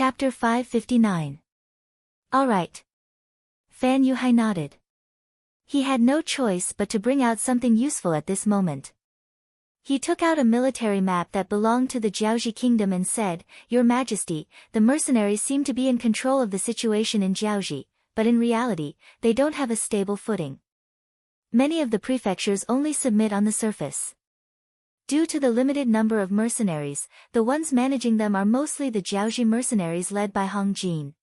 Chapter 559. All right. Fan Yuhai nodded. He had no choice but to bring out something useful at this moment. He took out a military map that belonged to the Jiaoji kingdom and said, "Your Majesty, the mercenaries seem to be in control of the situation in Jiaoji, but in reality, they don't have a stable footing. Many of the prefectures only submit on the surface. Due to the limited number of mercenaries, the ones managing them are mostly the Jiaoji mercenaries led by Hong Jin.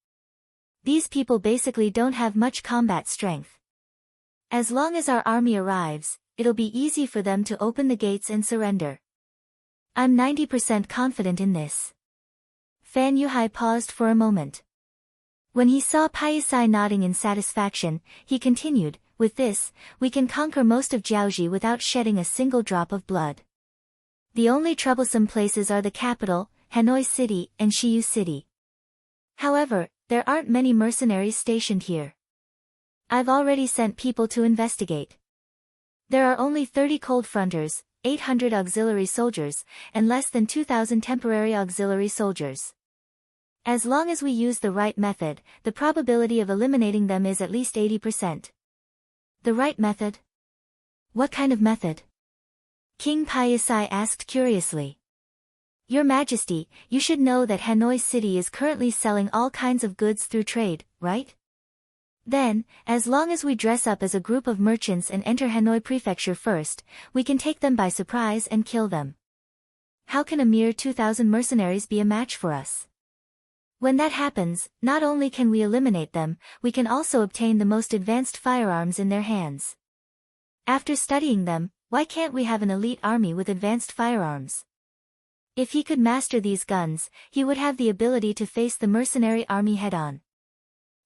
These people basically don't have much combat strength. As long as our army arrives, it'll be easy for them to open the gates and surrender. I'm 90% confident in this." Fan Yuhai paused for a moment. When he saw Paisai nodding in satisfaction, he continued, "With this, we can conquer most of Jiaoji without shedding a single drop of blood. The only troublesome places are the capital, Hanoi City, and Shiyu City. However, there aren't many mercenaries stationed here. I've already sent people to investigate. There are only 30 cold fronters, 800 auxiliary soldiers, and less than 2,000 temporary auxiliary soldiers. As long as we use the right method, the probability of eliminating them is at least 80%. The right method? What kind of method? King Paisai asked curiously. Your Majesty, you should know that Hanoi City is currently selling all kinds of goods through trade, right? Then, as long as we dress up as a group of merchants and enter Hanoi Prefecture first, we can take them by surprise and kill them. How can a mere 2,000 mercenaries be a match for us? When that happens, not only can we eliminate them, we can also obtain the most advanced firearms in their hands. After studying them, why can't we have an elite army with advanced firearms? If he could master these guns, he would have the ability to face the mercenary army head-on.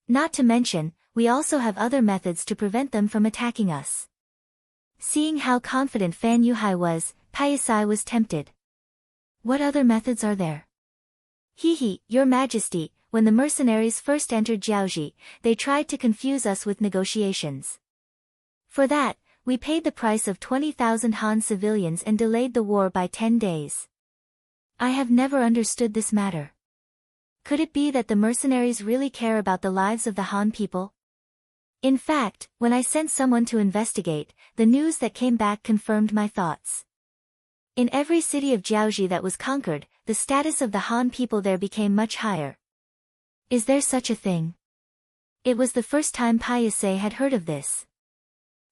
Not to mention, we also have other methods to prevent them from attacking us." Seeing how confident Fan Yuhai was, Paisai was tempted. "What other methods are there?" Your Majesty, when the mercenaries first entered Jiaoji, they tried to confuse us with negotiations. For that, we paid the price of 20,000 Han civilians and delayed the war by 10 days. I have never understood this matter. Could it be that the mercenaries really care about the lives of the Han people? In fact, when I sent someone to investigate, the news that came back confirmed my thoughts. In every city of Jiaoji that was conquered, the status of the Han people there became much higher. Is there such a thing? It was the first time Paisai had heard of this.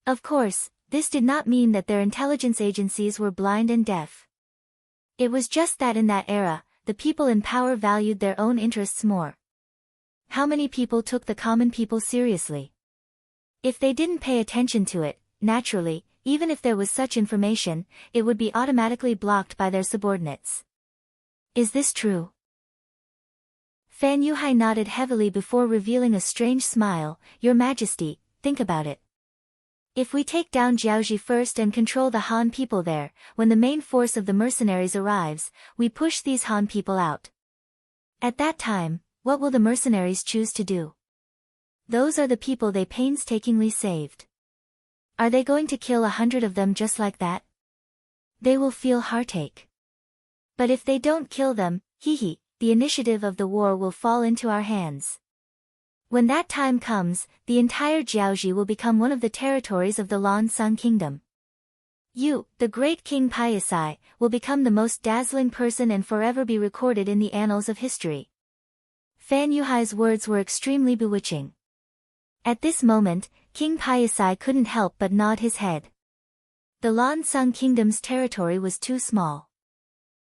Of course, this did not mean that their intelligence agencies were blind and deaf. It was just that in that era, the people in power valued their own interests more. How many people took the common people seriously? If they didn't pay attention to it, naturally, even if there was such information, it would be automatically blocked by their subordinates. Is this true? Fan Yuhai nodded heavily before revealing a strange smile. Your Majesty, think about it. If we take down Jiaoji first and control the Han people there, when the main force of the mercenaries arrives, we push these Han people out. At that time, what will the mercenaries choose to do? Those are the people they painstakingly saved. Are they going to kill 100 of them just like that? They will feel heartache. But if they don't kill them, the initiative of the war will fall into our hands. When that time comes, the entire Jiaoji will become one of the territories of the Lan-Sang Kingdom. You, the great King Paisai, will become the most dazzling person and forever be recorded in the annals of history." Fan Yuhai's words were extremely bewitching. At this moment, King Paisai couldn't help but nod his head. The Lan-Sang Kingdom's territory was too small.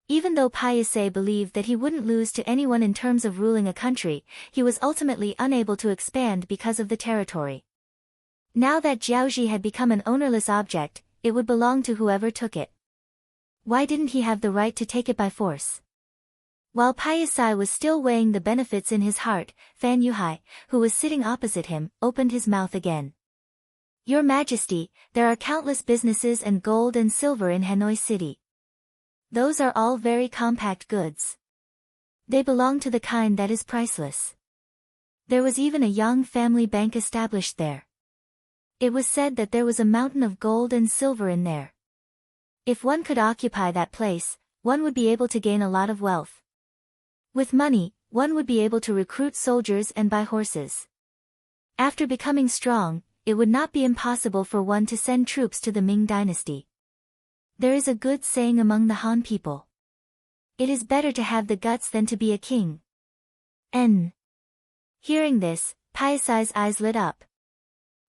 Even though Paisai believed that he wouldn't lose to anyone in terms of ruling a country, he was ultimately unable to expand because of the territory. Now that Jiaoji had become an ownerless object, it would belong to whoever took it. Why didn't he have the right to take it by force? While Paisai was still weighing the benefits in his heart, Fan Yuhai, who was sitting opposite him, opened his mouth again. Your Majesty, there are countless businesses and gold and silver in Hanoi City. Those are all very compact goods. They belong to the kind that is priceless. There was even a young family bank established there. It was said that there was a mountain of gold and silver in there. If one could occupy that place, one would be able to gain a lot of wealth. With money, one would be able to recruit soldiers and buy horses. After becoming strong, it would not be impossible for one to send troops to the Ming dynasty. There is a good saying among the Han people. It is better to have the guts than to be a king. Hearing this, Paisai's eyes lit up.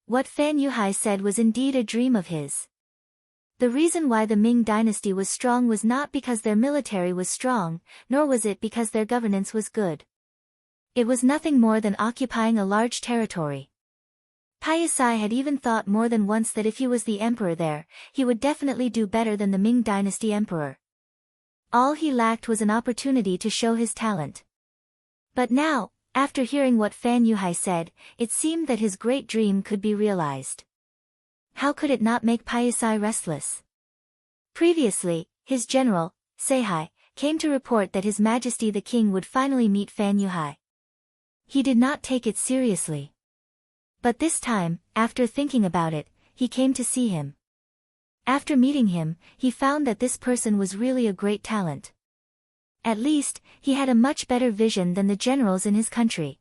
What Fan Yuhai said was indeed a dream of his. The reason why the Ming dynasty was strong was not because their military was strong, nor was it because their governance was good. It was nothing more than occupying a large territory. Paisai had even thought more than once that if he was the emperor there, he would definitely do better than the Ming dynasty emperor. All he lacked was an opportunity to show his talent. But now, after hearing what Fan Yuhai said, it seemed that his great dream could be realized. How could it not make Paisai restless? Previously, his general, Seihai, came to report that His Majesty the King would finally meet Fan Yuhai. He did not take it seriously. But this time, after thinking about it, he came to see him. After meeting him, he found that this person was really a great talent. At least, he had a much better vision than the generals in his country.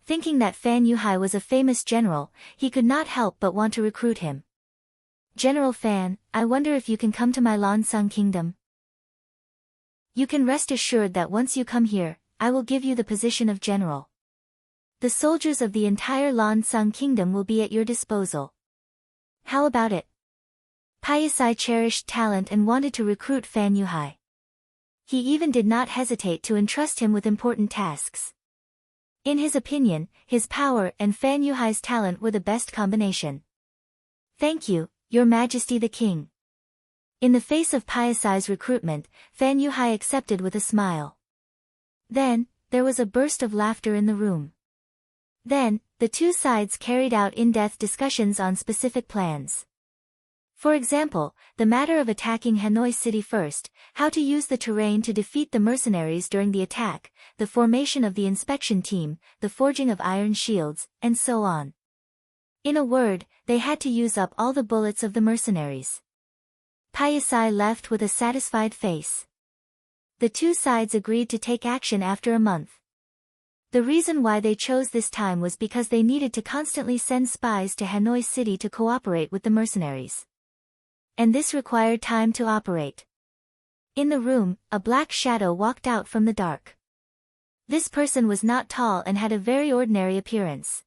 Thinking that Fan Yuhai was a famous general, he could not help but want to recruit him. General Fan, I wonder if you can come to my Lansang kingdom. You can rest assured that once you come here, I will give you the position of general. The soldiers of the entire Lansang kingdom will be at your disposal. How about it? Paisai cherished talent and wanted to recruit Fan Yuhai. He even did not hesitate to entrust him with important tasks. In his opinion, his power and Fan Yuhai's talent were the best combination. Thank you, Your Majesty the King. In the face of Paisai's recruitment, Fan Yuhai accepted with a smile. Then, there was a burst of laughter in the room. Then, the two sides carried out in-depth discussions on specific plans. For example, the matter of attacking Hanoi City first, how to use the terrain to defeat the mercenaries during the attack, the formation of the inspection team, the forging of iron shields, and so on. In a word, they had to use up all the bullets of the mercenaries. Paisai left with a satisfied face. The two sides agreed to take action after a month. The reason why they chose this time was because they needed to constantly send spies to Hanoi City to cooperate with the mercenaries. And this required time to operate. In the room, a black shadow walked out from the dark. This person was not tall and had a very ordinary appearance.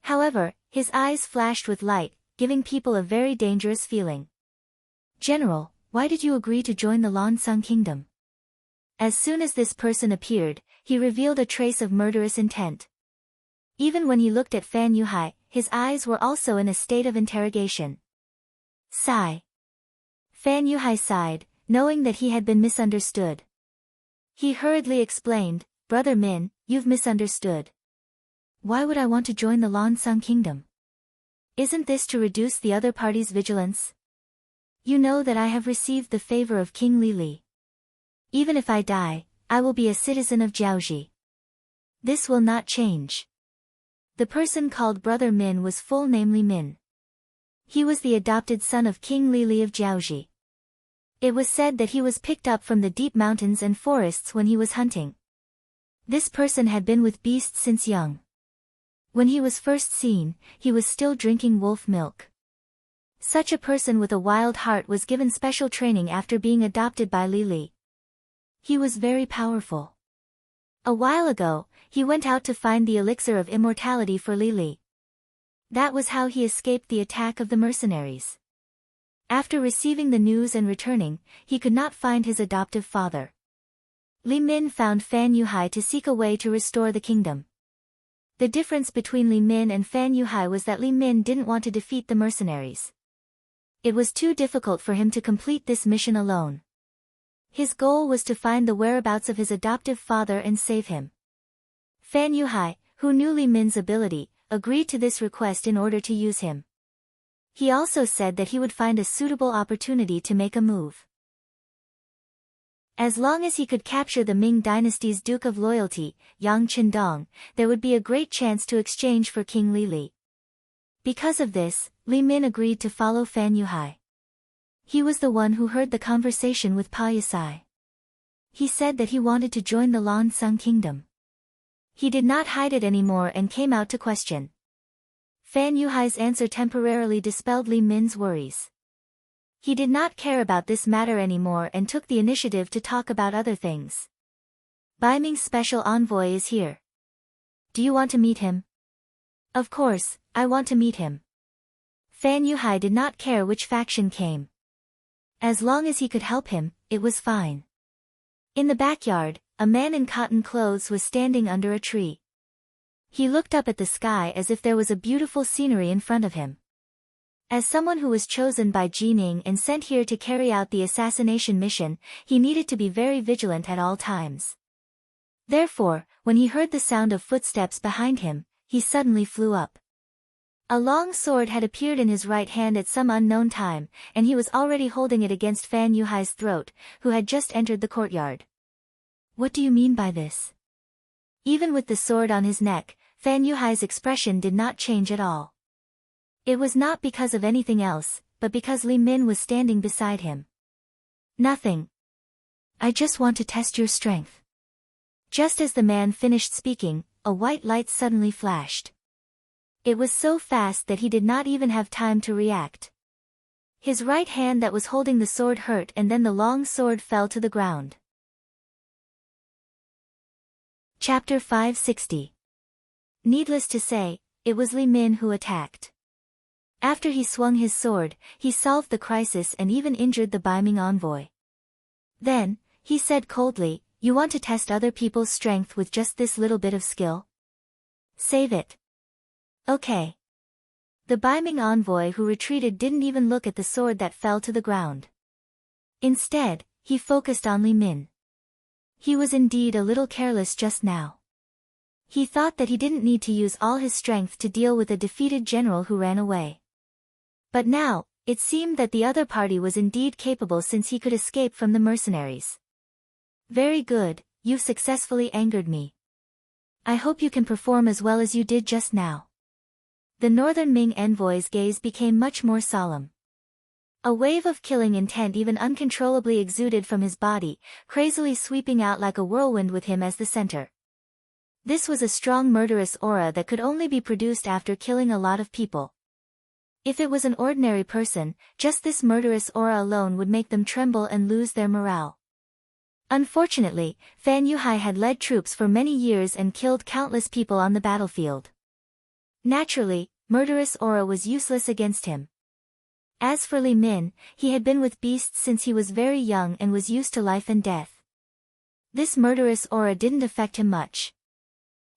However, his eyes flashed with light, giving people a very dangerous feeling. General, why did you agree to join the Lansang kingdom? As soon as this person appeared, he revealed a trace of murderous intent. Even when he looked at Fan Yuhai, his eyes were also in a state of interrogation. Sigh. Fan Yuhai sighed, knowing that he had been misunderstood. He hurriedly explained, Brother Min, you've misunderstood. Why would I want to join the Lansang kingdom? Isn't this to reduce the other party's vigilance? You know that I have received the favor of King Li. Even if I die, I will be a citizen of Jiaoji. This will not change. The person called Brother Min was full name Li Min. He was the adopted son of King Li of Jiaoji. It was said that he was picked up from the deep mountains and forests when he was hunting. This person had been with beasts since young. When he was first seen, he was still drinking wolf milk. Such a person with a wild heart was given special training after being adopted by Li. He was very powerful. A while ago, he went out to find the elixir of immortality for Li. That was how he escaped the attack of the mercenaries. After receiving the news and returning, he could not find his adoptive father. Li Min found Fan Yuhai to seek a way to restore the kingdom. The difference between Li Min and Fan Yuhai was that Li Min didn't want to defeat the mercenaries. It was too difficult for him to complete this mission alone. His goal was to find the whereabouts of his adoptive father and save him. Fan Yuhai, who knew Li Min's ability, agreed to this request in order to use him. He also said that he would find a suitable opportunity to make a move. As long as he could capture the Ming dynasty's Duke of Loyalty, Yang Qindong, there would be a great chance to exchange for King Li. Because of this, Li Min agreed to follow Fan Yuhai. He was the one who heard the conversation with Paisai. He said that he wanted to join the Lan Sung kingdom. He did not hide it anymore and came out to question. Fan Yuhai's answer temporarily dispelled Li Min's worries. He did not care about this matter anymore and took the initiative to talk about other things. Bai Ming's special envoy is here. Do you want to meet him? Of course, I want to meet him. Fan Yuhai did not care which faction came. As long as he could help him, it was fine. In the backyard, a man in cotton clothes was standing under a tree. He looked up at the sky as if there was a beautiful scenery in front of him. As someone who was chosen by Qing and sent here to carry out the assassination mission, he needed to be very vigilant at all times. Therefore, when he heard the sound of footsteps behind him, he suddenly flew up. A long sword had appeared in his right hand at some unknown time, and he was already holding it against Fan Yuhai's throat, who had just entered the courtyard. What do you mean by this? Even with the sword on his neck, Fan Yuhai's expression did not change at all. It was not because of anything else, but because Li Min was standing beside him. Nothing. I just want to test your strength. Just as the man finished speaking, a white light suddenly flashed. It was so fast that he did not even have time to react. His right hand that was holding the sword hurt and then the long sword fell to the ground. Chapter 560. Needless to say, it was Li Min who attacked. After he swung his sword, he solved the crisis and even injured the Bai Ming envoy. Then, he said coldly, "You want to test other people's strength with just this little bit of skill? Save it." Okay. The Bai Ming envoy who retreated didn't even look at the sword that fell to the ground. Instead, he focused on Li Min. He was indeed a little careless just now. He thought that he didn't need to use all his strength to deal with a defeated general who ran away. But now, it seemed that the other party was indeed capable since he could escape from the mercenaries. Very good, you've successfully angered me. I hope you can perform as well as you did just now. The Northern Ming envoy's gaze became much more solemn. A wave of killing intent even uncontrollably exuded from his body, crazily sweeping out like a whirlwind with him as the center. This was a strong murderous aura that could only be produced after killing a lot of people. If it was an ordinary person, just this murderous aura alone would make them tremble and lose their morale. Unfortunately, Fan Yuhai had led troops for many years and killed countless people on the battlefield. Naturally, murderous aura was useless against him. As for Li Min, he had been with beasts since he was very young and was used to life and death. This murderous aura didn't affect him much.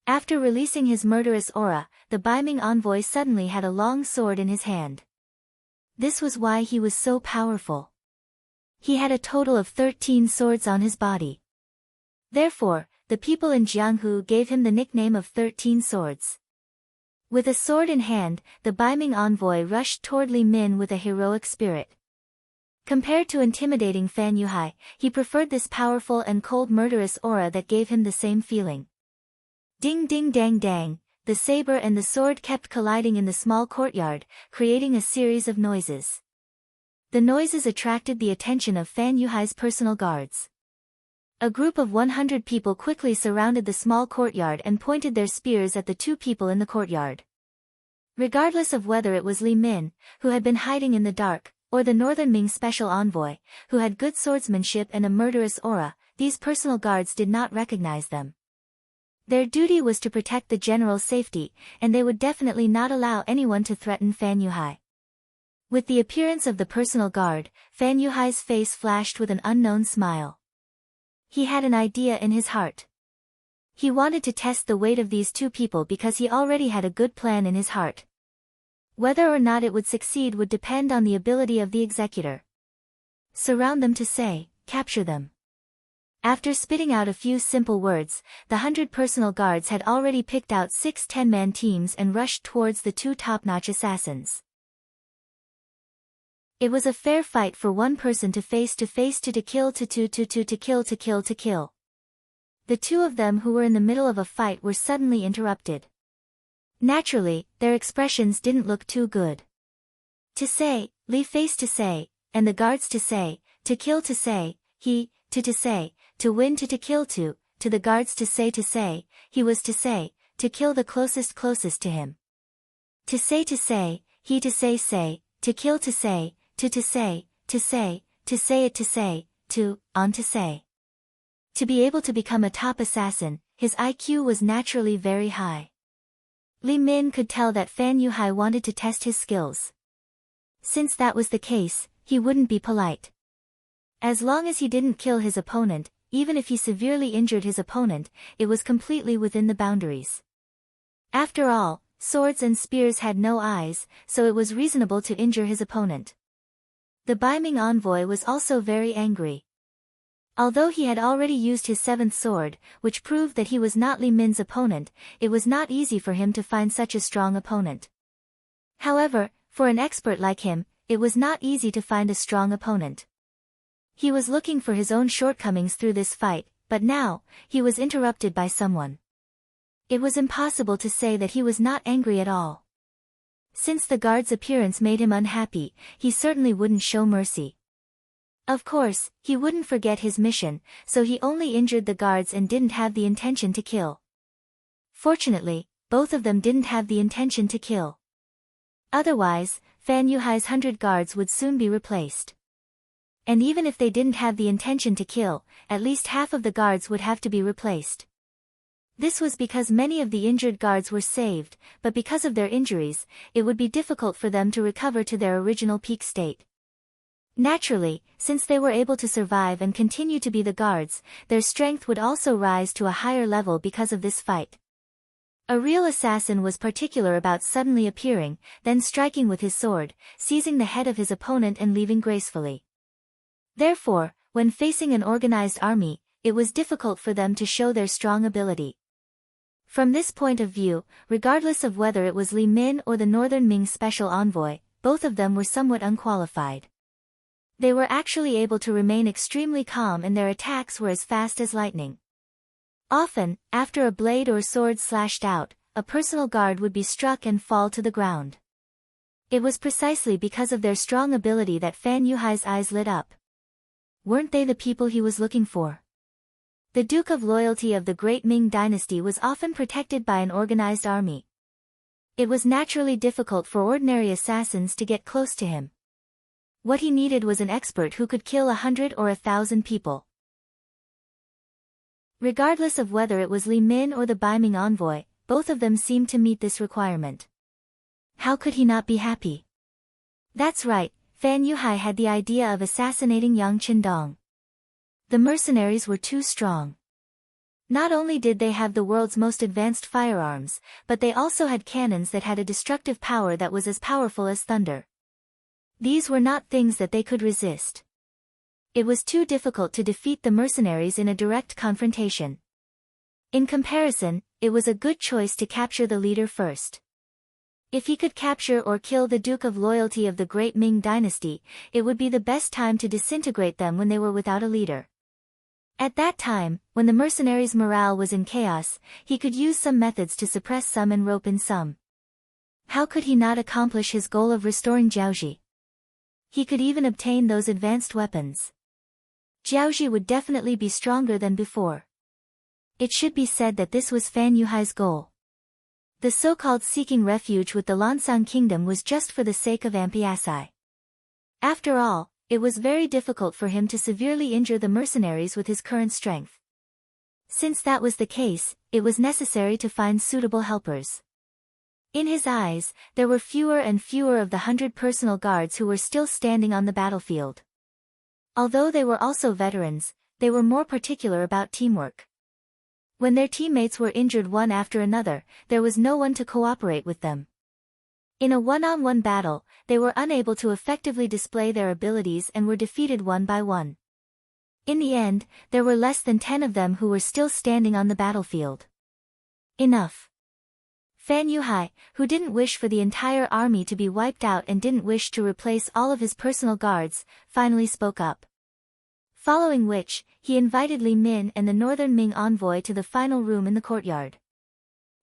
After releasing his murderous aura, the Bai Ming envoy suddenly had a long sword in his hand. This was why he was so powerful. He had a total of 13 swords on his body. Therefore, the people in Jianghu gave him the nickname of 13 Swords. With a sword in hand, the Bai Ming envoy rushed toward Li Min with a heroic spirit. Compared to intimidating Fan Yuhai, he preferred this powerful and cold murderous aura that gave him the same feeling. Ding ding dang dang, the saber and the sword kept colliding in the small courtyard, creating a series of noises. The noises attracted the attention of Fan Yuhai's personal guards. A group of 100 people quickly surrounded the small courtyard and pointed their spears at the two people in the courtyard. Regardless of whether it was Li Min, who had been hiding in the dark, or the Northern Ming special envoy, who had good swordsmanship and a murderous aura, these personal guards did not recognize them. Their duty was to protect the general's safety, and they would definitely not allow anyone to threaten Fan Yuhai. With the appearance of the personal guard, Fan Yuhai's face flashed with an unknown smile. He had an idea in his heart. He wanted to test the weight of these two people because he already had a good plan in his heart. Whether or not it would succeed would depend on the ability of the executor. Surround them to say, capture them. After spitting out a few simple words, the 100 personal guards had already picked out 6 10-man teams and rushed towards the two top-notch assassins. It was a fair fight for one person to face to kill to kill. The two of them who were in the middle of a fight were suddenly interrupted. Naturally, their expressions didn't look too good. To say, Li face to say, and the guards to say, to kill to say, he, to say, to win to kill to the guards to say, he was to say, to kill the closest to him. To say, he to say, to kill to say, to say, it to say, on to say. To be able to become a top assassin, his IQ was naturally very high. Li Min could tell that Fan Yuhai wanted to test his skills. Since that was the case, he wouldn't be polite. As long as he didn't kill his opponent, even if he severely injured his opponent, it was completely within the boundaries. After all, swords and spears had no eyes, so it was reasonable to injure his opponent. The Baiming envoy was also very angry. Although he had already used his seventh sword, which proved that he was not Li Min's opponent, it was not easy for him to find such a strong opponent. However, for an expert like him, it was not easy to find a strong opponent. He was looking for his own shortcomings through this fight, but now, he was interrupted by someone. It was impossible to say that he was not angry at all. Since the guard's appearance made him unhappy, he certainly wouldn't show mercy. Of course, he wouldn't forget his mission, so he only injured the guards and didn't have the intention to kill. Fortunately, both of them didn't have the intention to kill. Otherwise, Fan Yuhai's 100 guards would soon be replaced. And even if they didn't have the intention to kill, at least half of the guards would have to be replaced. This was because many of the injured guards were saved, but because of their injuries, it would be difficult for them to recover to their original peak state. Naturally, since they were able to survive and continue to be the guards, their strength would also rise to a higher level because of this fight. A real assassin was particular about suddenly appearing, then striking with his sword, seizing the head of his opponent and leaving gracefully. Therefore, when facing an organized army, it was difficult for them to show their strong ability. From this point of view, regardless of whether it was Li Min or the Northern Ming special envoy, both of them were somewhat unqualified. They were actually able to remain extremely calm and their attacks were as fast as lightning. Often, after a blade or sword slashed out, a personal guard would be struck and fall to the ground. It was precisely because of their strong ability that Fan Yuhai's eyes lit up. Weren't they the people he was looking for? The Duke of Loyalty of the Great Ming Dynasty was often protected by an organized army. It was naturally difficult for ordinary assassins to get close to him. What he needed was an expert who could kill 100 or 1,000 people. Regardless of whether it was Li Min or the Baiming envoy, both of them seemed to meet this requirement. How could he not be happy? That's right, Fan Yuhai had the idea of assassinating Yang Qindong. The mercenaries were too strong. Not only did they have the world's most advanced firearms, but they also had cannons that had a destructive power that was as powerful as thunder. These were not things that they could resist. It was too difficult to defeat the mercenaries in a direct confrontation. In comparison, it was a good choice to capture the leader first. If he could capture or kill the Duke of Loyalty of the Great Ming Dynasty, it would be the best time to disintegrate them when they were without a leader. At that time, when the mercenaries' morale was in chaos, he could use some methods to suppress some and rope in some. How could he not accomplish his goal of restoring Jiaoji? He could even obtain those advanced weapons. Jiaoji would definitely be stronger than before. It should be said that this was Fan Yuhai's goal. The so-called seeking refuge with the Lansang Kingdom was just for the sake of Ampiasai. After all, it was very difficult for him to severely injure the mercenaries with his current strength. Since that was the case, it was necessary to find suitable helpers. In his eyes, there were fewer and fewer of the 100 personal guards who were still standing on the battlefield. Although they were also veterans, they were more particular about teamwork. When their teammates were injured one after another, there was no one to cooperate with them. In a one-on-one battle, they were unable to effectively display their abilities and were defeated one by one. In the end, there were less than 10 of them who were still standing on the battlefield. Enough. Fan Yuhai, who didn't wish for the entire army to be wiped out and didn't wish to replace all of his personal guards, finally spoke up. Following which, he invited Li Min and the Northern Ming envoy to the final room in the courtyard.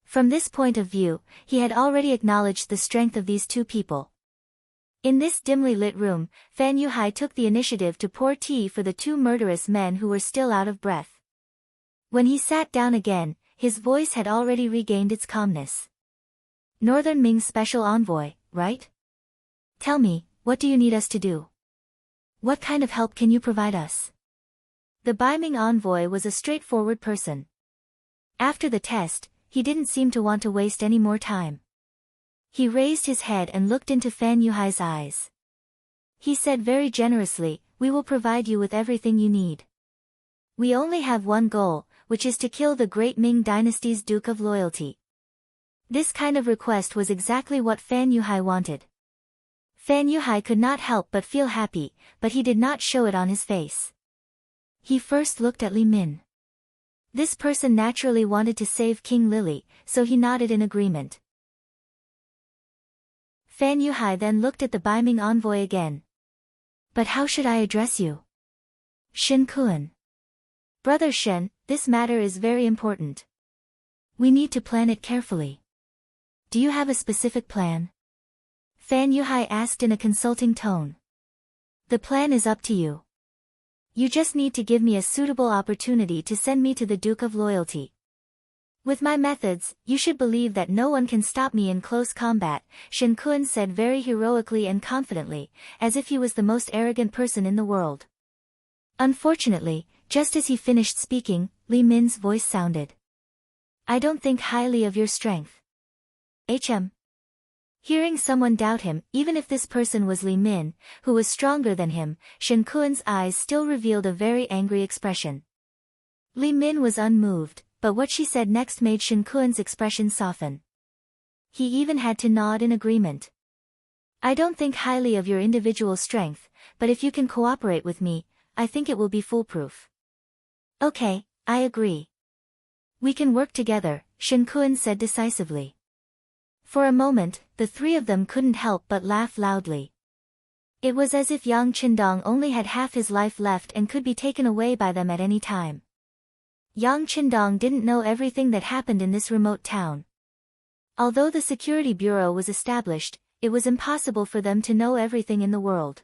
From this point of view, he had already acknowledged the strength of these two people. In this dimly lit room, Fan Yuhai took the initiative to pour tea for the two murderous men who were still out of breath. When he sat down again, his voice had already regained its calmness. Northern Ming's special envoy, right? Tell me, what do you need us to do? What kind of help can you provide us? The Baiming envoy was a straightforward person. After the test, he didn't seem to want to waste any more time. He raised his head and looked into Fan Yuhai's eyes. He said very generously, "We will provide you with everything you need. We only have one goal, which is to kill the great Ming dynasty's Duke of Loyalty." This kind of request was exactly what Fan Yuhai wanted. Fan Yuhai could not help but feel happy, but he did not show it on his face. He first looked at Li Min. This person naturally wanted to save King Lily, so he nodded in agreement. Fan Yuhai then looked at the Baiming envoy again. "But how should I address you?" "Shen Kuan." "Brother Shen, this matter is very important. We need to plan it carefully. Do you have a specific plan?" Fan Yuhai asked in a consulting tone. "The plan is up to you. You just need to give me a suitable opportunity to send me to the Duke of Loyalty. With my methods, you should believe that no one can stop me in close combat," Shen Kun said very heroically and confidently, as if he was the most arrogant person in the world. Unfortunately, just as he finished speaking, Li Min's voice sounded. "I don't think highly of your strength." Hearing someone doubt him, even if this person was Li Min, who was stronger than him, Shen Kuan's eyes still revealed a very angry expression. Li Min was unmoved, but what she said next made Shen Kuan's expression soften. He even had to nod in agreement. "I don't think highly of your individual strength, but if you can cooperate with me, I think it will be foolproof." "Okay, I agree. We can work together," Shen Kuan said decisively. For a moment, the three of them couldn't help but laugh loudly. It was as if Yang Qindong only had half his life left and could be taken away by them at any time. Yang Qindong didn't know everything that happened in this remote town. Although the security bureau was established, it was impossible for them to know everything in the world.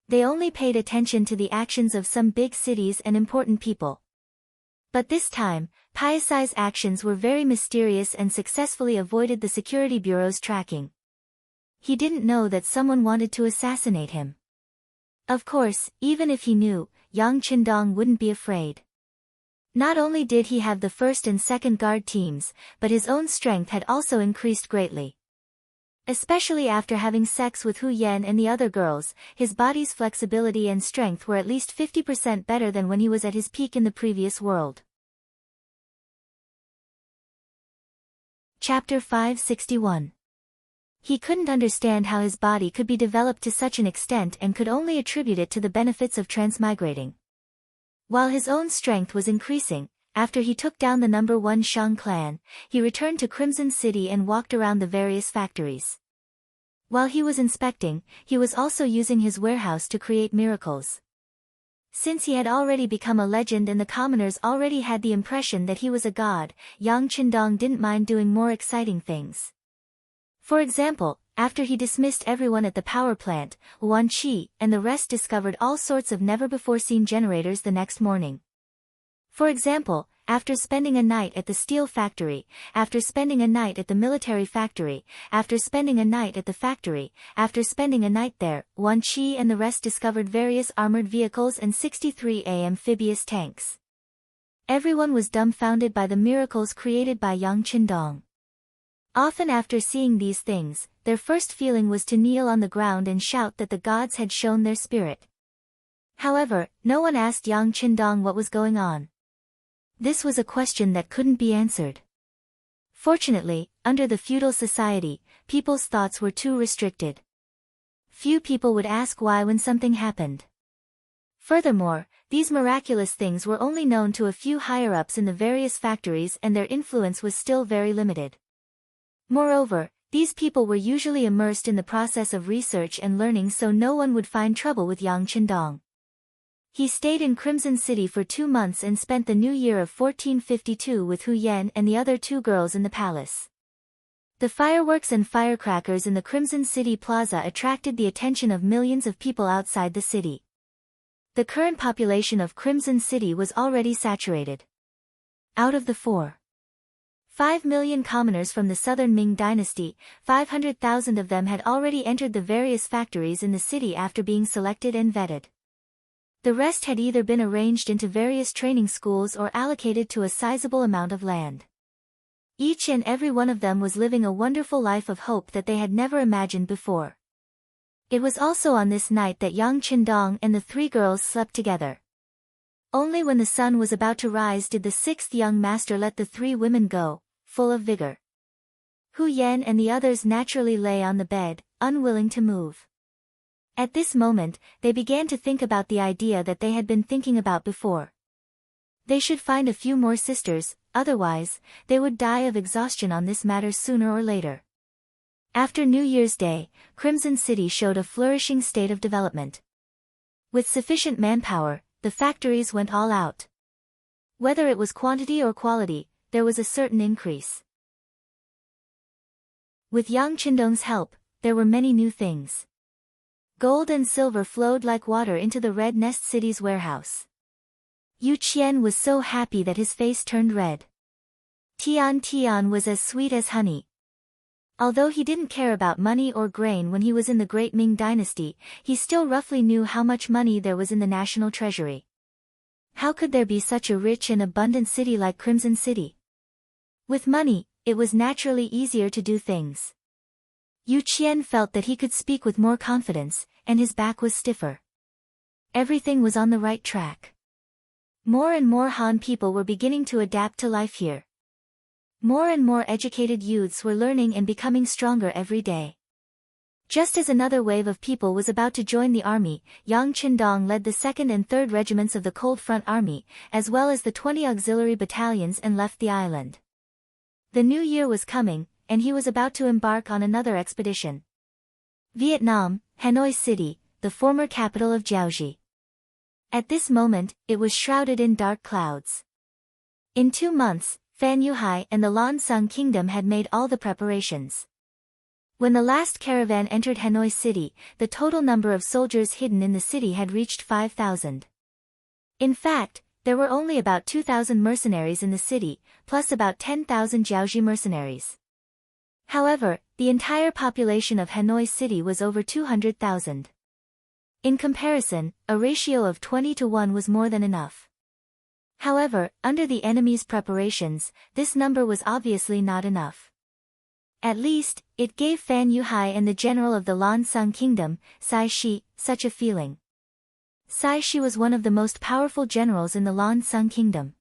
They only paid attention to the actions of some big cities and important people. But this time, Piasai's actions were very mysterious and successfully avoided the security bureau's tracking. He didn't know that someone wanted to assassinate him. Of course, even if he knew, Yang Qindong wouldn't be afraid. Not only did he have the first and second guard teams, but his own strength had also increased greatly. Especially after having sex with Hu Yan and the other girls, his body's flexibility and strength were at least 50% better than when he was at his peak in the previous world. Chapter 561. He couldn't understand how his body could be developed to such an extent and could only attribute it to the benefits of transmigrating. While his own strength was increasing, after he took down the number 1 Shang clan, he returned to Crimson City and walked around the various factories. While he was inspecting, he was also using his warehouse to create miracles. Since he had already become a legend and the commoners already had the impression that he was a god, Yang Qindong didn't mind doing more exciting things. For example, after he dismissed everyone at the power plant, Wan Qi and the rest discovered all sorts of never-before-seen generators the next morning. For example, after spending a night at the steel factory, after spending a night at the military factory, after spending a night at the factory, after spending a night there, Wan Qi and the rest discovered various armored vehicles and 63 amphibious tanks. Everyone was dumbfounded by the miracles created by Yang Qindong. Often after seeing these things, their first feeling was to kneel on the ground and shout that the gods had shown their spirit. However, no one asked Yang Qindong what was going on. This was a question that couldn't be answered. Fortunately, under the feudal society, people's thoughts were too restricted. Few people would ask why when something happened. Furthermore, these miraculous things were only known to a few higher-ups in the various factories and their influence was still very limited. Moreover, these people were usually immersed in the process of research and learning, so no one would find trouble with Yang Qindong. He stayed in Crimson City for 2 months and spent the new year of 1452 with Hu Yan and the other 2 girls in the palace. The fireworks and firecrackers in the Crimson City Plaza attracted the attention of millions of people outside the city. The current population of Crimson City was already saturated. Out of the 4.5 million commoners from the southern Ming dynasty, 500,000 of them had already entered the various factories in the city after being selected and vetted. The rest had either been arranged into various training schools or allocated to a sizable amount of land. Each and every one of them was living a wonderful life of hope that they had never imagined before. It was also on this night that Yang Qindong and the 3 girls slept together. Only when the sun was about to rise did the 6th young master let the 3 women go, full of vigor. Hu Yan and the others naturally lay on the bed, unwilling to move. At this moment, they began to think about the idea that they had been thinking about before. They should find a few more sisters, otherwise, they would die of exhaustion on this matter sooner or later. After New Year's Day, Crimson City showed a flourishing state of development. With sufficient manpower, the factories went all out. Whether it was quantity or quality, there was a certain increase. With Yang Qindong's help, there were many new things. Gold and silver flowed like water into the Red Nest City's warehouse. Yu Qian was so happy that his face turned red. Tian Tian was as sweet as honey. Although he didn't care about money or grain when he was in the Great Ming Dynasty, he still roughly knew how much money there was in the national treasury. How could there be such a rich and abundant city like Crimson City? With money, it was naturally easier to do things. Yu Qian felt that he could speak with more confidence, and his back was stiffer. Everything was on the right track. More and more Han people were beginning to adapt to life here. More and more educated youths were learning and becoming stronger every day. Just as another wave of people was about to join the army, Yang Qindong led the 2nd and 3rd regiments of the Cold Front Army, as well as the 20 auxiliary battalions, and left the island. The new year was coming, and he was about to embark on another expedition. Vietnam, Hanoi City, the former capital of Jiaoxi. At this moment, it was shrouded in dark clouds. In 2 months, Fan Yuhai and the Lan Xang Kingdom had made all the preparations. When the last caravan entered Hanoi City, the total number of soldiers hidden in the city had reached 5,000. In fact, there were only about 2,000 mercenaries in the city, plus about 10,000 Jiaoxi mercenaries. However, the entire population of Hanoi City was over 200,000. In comparison, a ratio of 20 to 1 was more than enough. However, under the enemy's preparations, this number was obviously not enough. At least, it gave Fan Yuhai and the general of the Lan Xang Kingdom, Sai Shi, such a feeling. Sai Shi was one of the most powerful generals in the Lan Xang Kingdom.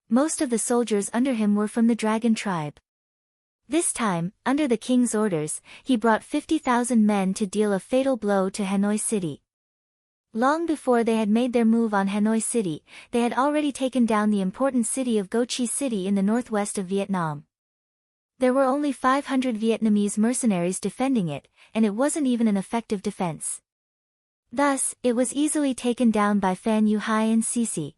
Most of the soldiers under him were from the Dragon tribe. This time, under the king's orders, he brought 50,000 men to deal a fatal blow to Hanoi City. Long before they had made their move on Hanoi City, they had already taken down the important city of Go Chi City in the northwest of Vietnam. There were only 500 Vietnamese mercenaries defending it, and it wasn't even an effective defense. Thus, it was easily taken down by Fan Yuhai and Sisi.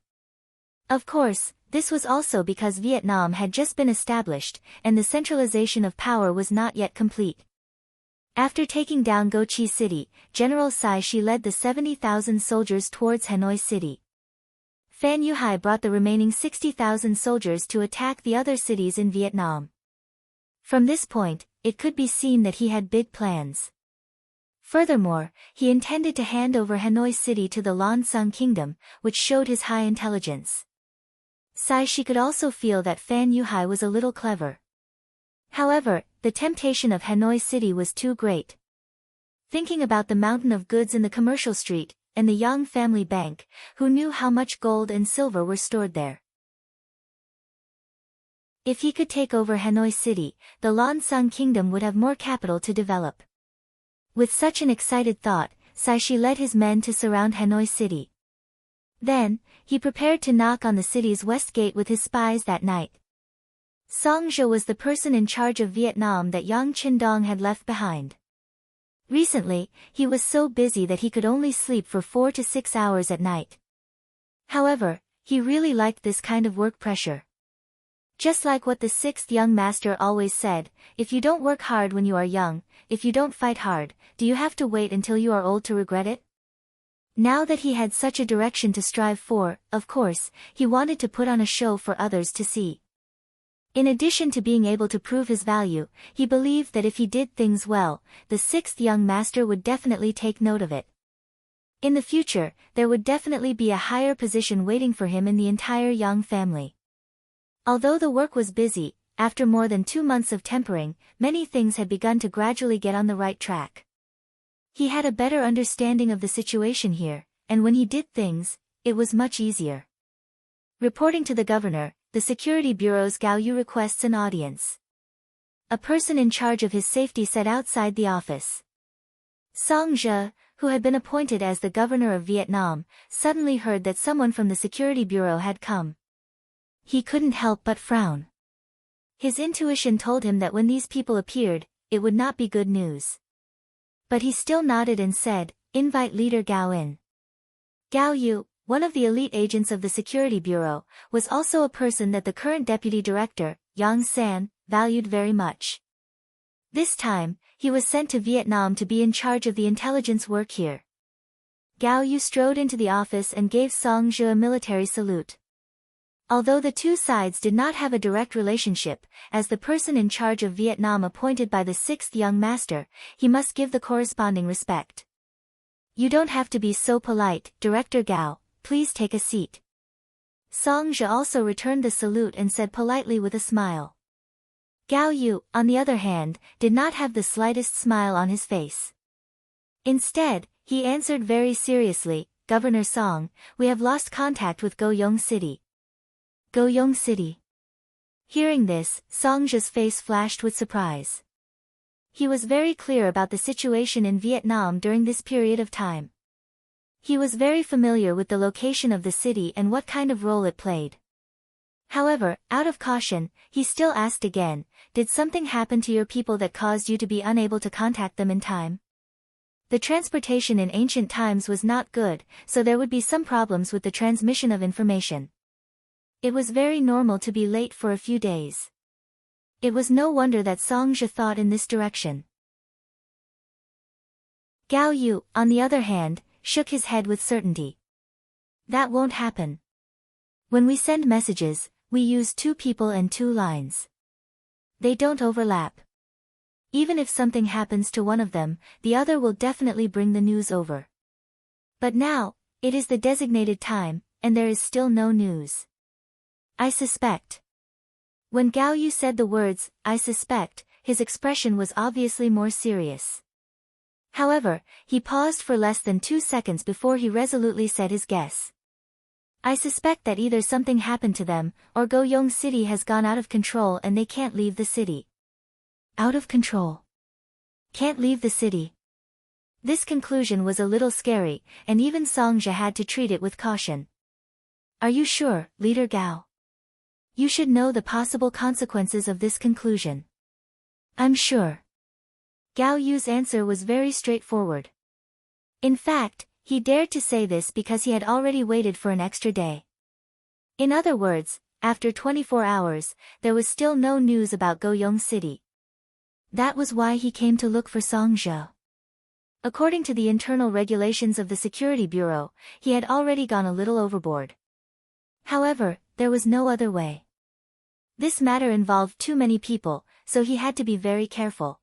Of course, this was also because Vietnam had just been established, and the centralization of power was not yet complete. After taking down Go Chi City, General Sai Shi led the 70,000 soldiers towards Hanoi City. Fan Yuhai brought the remaining 60,000 soldiers to attack the other cities in Vietnam. From this point, it could be seen that he had big plans. Furthermore, he intended to hand over Hanoi City to the Lan Xang Kingdom, which showed his high intelligence. Sai Shi could also feel that Fan Yuhai was a little clever. However, the temptation of Hanoi City was too great. Thinking about the mountain of goods in the commercial street, and the Yang family bank, who knew how much gold and silver were stored there. If he could take over Hanoi City, the Lan Xang Kingdom would have more capital to develop. With such an excited thought, Sai Shi led his men to surround Hanoi City. Then, he prepared to knock on the city's west gate with his spies that night. Song Zhou was the person in charge of Vietnam that Yang Qindong had left behind. Recently, he was so busy that he could only sleep for 4 to 6 hours at night. However, he really liked this kind of work pressure. Just like what the sixth young master always said, if you don't work hard when you are young, if you don't fight hard, do you have to wait until you are old to regret it? Now that he had such a direction to strive for, of course, he wanted to put on a show for others to see. In addition to being able to prove his value, he believed that if he did things well, the sixth young master would definitely take note of it. In the future, there would definitely be a higher position waiting for him in the entire Yang family. Although the work was busy, after more than 2 months of tempering, many things had begun to gradually get on the right track. He had a better understanding of the situation here, and when he did things, it was much easier. Reporting to the governor, the security bureau's Gao Yu requests an audience. A person in charge of his safety sat outside the office. Song Zhe, who had been appointed as the governor of Vietnam, suddenly heard that someone from the security bureau had come. He couldn't help but frown. His intuition told him that when these people appeared, it would not be good news. But he still nodded and said, "Invite Leader Gao in." Gao Yu, one of the elite agents of the security bureau, was also a person that the current deputy director, Yang San, valued very much. This time, he was sent to Vietnam to be in charge of the intelligence work here. Gao Yu strode into the office and gave Song Zhe a military salute. Although the two sides did not have a direct relationship, as the person in charge of Vietnam appointed by the sixth young master, he must give the corresponding respect. "You don't have to be so polite, Director Gao, please take a seat." Song Zhe also returned the salute and said politely with a smile. Gao Yu, on the other hand, did not have the slightest smile on his face. Instead, he answered very seriously, "Governor Song, we have lost contact with Goyong City." Goyong City. Hearing this, Song Zhe's face flashed with surprise. He was very clear about the situation in Vietnam during this period of time. He was very familiar with the location of the city and what kind of role it played. However, out of caution, he still asked again, "Did something happen to your people that caused you to be unable to contact them in time?" The transportation in ancient times was not good, so there would be some problems with the transmission of information. It was very normal to be late for a few days. It was no wonder that Song Zhe thought in this direction. Gao Yu, on the other hand, shook his head with certainty. "That won't happen. When we send messages, we use 2 people and 2 lines. They don't overlap. Even if something happens to one of them, the other will definitely bring the news over. But now, it is the designated time, and there is still no news. I suspect." When Gao Yu said the words, "I suspect," his expression was obviously more serious. However, he paused for less than 2 seconds before he resolutely said his guess. "I suspect that either something happened to them, or Goyong City has gone out of control and they can't leave the city." Out of control. Can't leave the city. This conclusion was a little scary, and even Song Zhe had to treat it with caution. "Are you sure, Leader Gao? You should know the possible consequences of this conclusion." "I'm sure." Gao Yu's answer was very straightforward. In fact, he dared to say this because he had already waited for an extra day. In other words, after 24 hours, there was still no news about Goyong City. That was why he came to look for Song Zhe. According to the internal regulations of the Security Bureau, he had already gone a little overboard. However, there was no other way. This matter involved too many people, so he had to be very careful.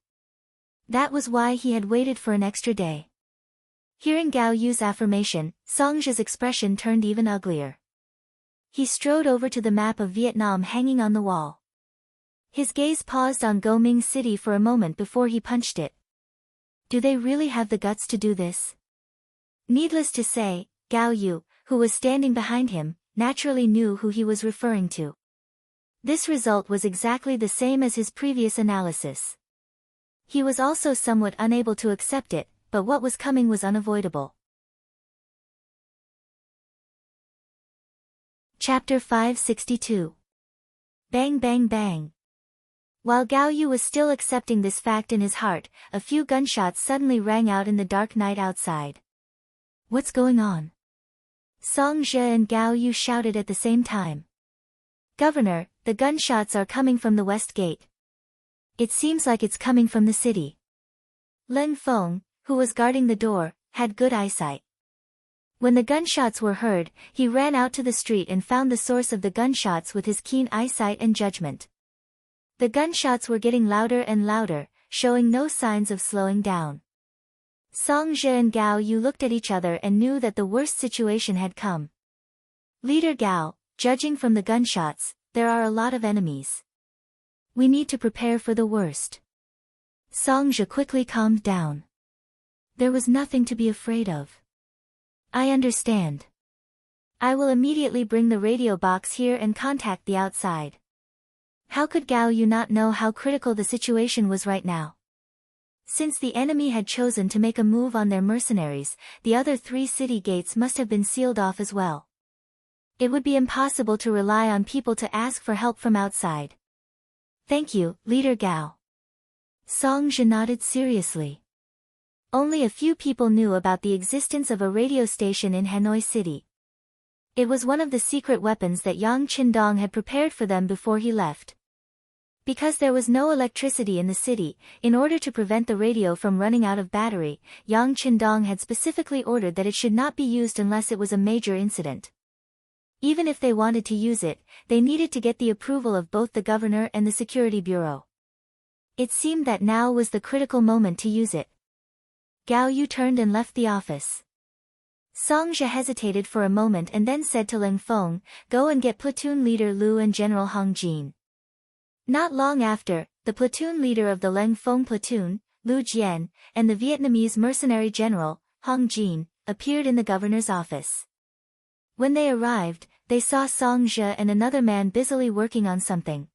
That was why he had waited for an extra day. Hearing Gao Yu's affirmation, Song Zhe's expression turned even uglier. He strode over to the map of Vietnam hanging on the wall. His gaze paused on Go-Ming City for a moment before he punched it. Do they really have the guts to do this? Needless to say, Gao Yu, who was standing behind him, naturally knew who he was referring to. This result was exactly the same as his previous analysis. He was also somewhat unable to accept it, but what was coming was unavoidable. Chapter 562. Bang Bang Bang. While Gao Yu was still accepting this fact in his heart, a few gunshots suddenly rang out in the dark night outside. What's going on? Song Zhe and Gao Yu shouted at the same time. Governor, the gunshots are coming from the west gate. It seems like it's coming from the city. Leng Feng, who was guarding the door, had good eyesight. When the gunshots were heard, he ran out to the street and found the source of the gunshots with his keen eyesight and judgment. The gunshots were getting louder and louder, showing no signs of slowing down. Song Zhe and Gao Yu looked at each other and knew that the worst situation had come. Leader Gao, judging from the gunshots, there are a lot of enemies. We need to prepare for the worst. Song Zhe quickly calmed down. There was nothing to be afraid of. I understand. I will immediately bring the radio box here and contact the outside. How could Gao Yu not know how critical the situation was right now? Since the enemy had chosen to make a move on their mercenaries, the other 3 city gates must have been sealed off as well. It would be impossible to rely on people to ask for help from outside. Thank you, Leader Gao. Song Zhe nodded seriously. Only a few people knew about the existence of a radio station in Hanoi City. It was one of the secret weapons that Yang Qindong had prepared for them before he left. Because there was no electricity in the city, in order to prevent the radio from running out of battery, Yang Qindong had specifically ordered that it should not be used unless it was a major incident. Even if they wanted to use it, they needed to get the approval of both the governor and the security bureau. It seemed that now was the critical moment to use it. Gao Yu turned and left the office. Song Zhe hesitated for a moment and then said to Leng Feng, "Go and get platoon leader Lu and General Hong Jin." Not long after, the platoon leader of the Leng Feng platoon, Lu Jian, and the Vietnamese mercenary general, Hong Jin, appeared in the governor's office. When they arrived, they saw Song Zhe and another man busily working on something.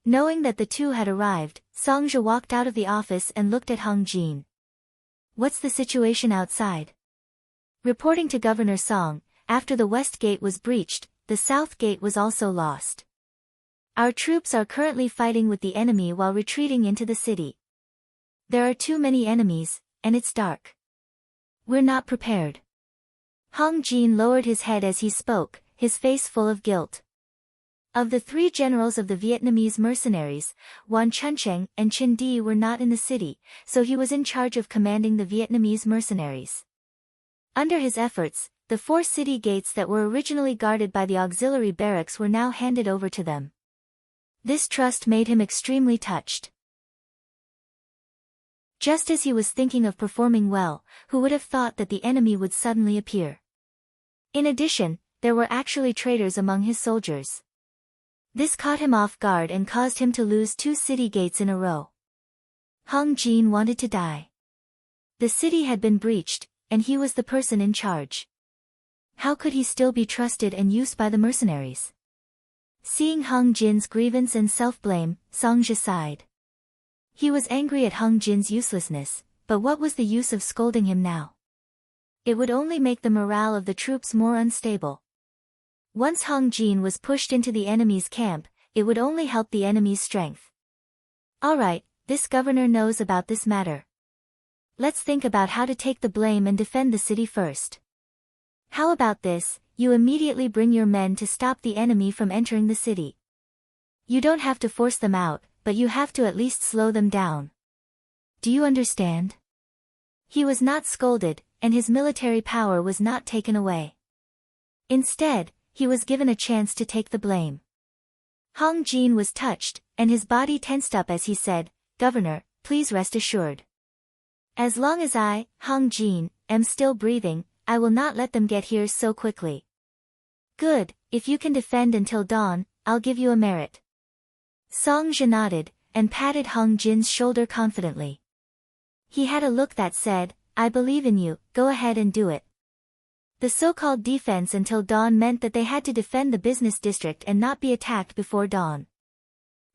Knowing that the two had arrived, Song Zhe walked out of the office and looked at Hong Jin. "What's the situation outside?" Reporting to Governor Song, after the west gate was breached, the south gate was also lost. Our troops are currently fighting with the enemy while retreating into the city. There are too many enemies, and it's dark. We're not prepared. Hong Jin lowered his head as he spoke, his face full of guilt. Of the 3 generals of the Vietnamese mercenaries, Wan Chuncheng and Chin Di were not in the city, so he was in charge of commanding the Vietnamese mercenaries. Under his efforts, the 4 city gates that were originally guarded by the auxiliary barracks were now handed over to them. This trust made him extremely touched. Just as he was thinking of performing well, who would have thought that the enemy would suddenly appear? In addition, there were actually traitors among his soldiers. This caught him off guard and caused him to lose 2 city gates in a row. Hong Jin wanted to die. The city had been breached, and he was the person in charge. How could he still be trusted and used by the mercenaries? Seeing Hong Jin's grievance and self-blame, Song Zhe sighed. He was angry at Hong Jin's uselessness, but what was the use of scolding him now? It would only make the morale of the troops more unstable. Once Hong Jin was pushed into the enemy's camp, it would only help the enemy's strength. Alright, this governor knows about this matter. Let's think about how to take the blame and defend the city first. How about this, you immediately bring your men to stop the enemy from entering the city. You don't have to force them out, but you have to at least slow them down. Do you understand? He was not scolded, and his military power was not taken away. Instead, he was given a chance to take the blame. Hong Jin was touched, and his body tensed up as he said, "Governor, please rest assured. As long as I, Hong Jin, am still breathing, I will not let them get here so quickly." "Good, if you can defend until dawn, I'll give you a merit." Song Zhe nodded, and patted Hong Jin's shoulder confidently. He had a look that said, "I believe in you, go ahead and do it." The so-called defense until dawn meant that they had to defend the business district and not be attacked before dawn.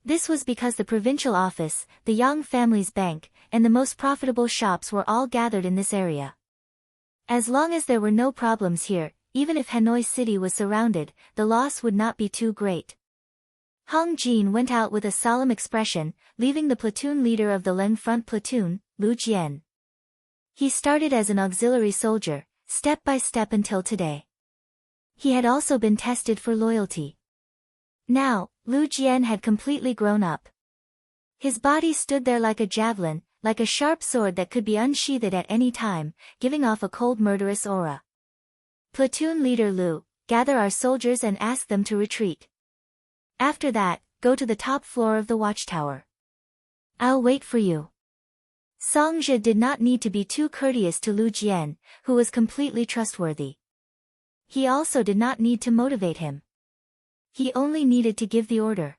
This was because the provincial office, the Yang family's bank, and the most profitable shops were all gathered in this area. As long as there were no problems here, even if Hanoi City was surrounded, the loss would not be too great. Hong Jin went out with a solemn expression, leaving the platoon leader of the Leng Front platoon, Lu Jian. He started as an auxiliary soldier, step by step until today. He had also been tested for loyalty. Now, Lu Jian had completely grown up. His body stood there like a javelin, like a sharp sword that could be unsheathed at any time, giving off a cold murderous aura. Platoon leader Lu, gather our soldiers and ask them to retreat. After that, go to the top floor of the watchtower. I'll wait for you. Song Zhe did not need to be too courteous to Lu Jian, who was completely trustworthy. He also did not need to motivate him. He only needed to give the order.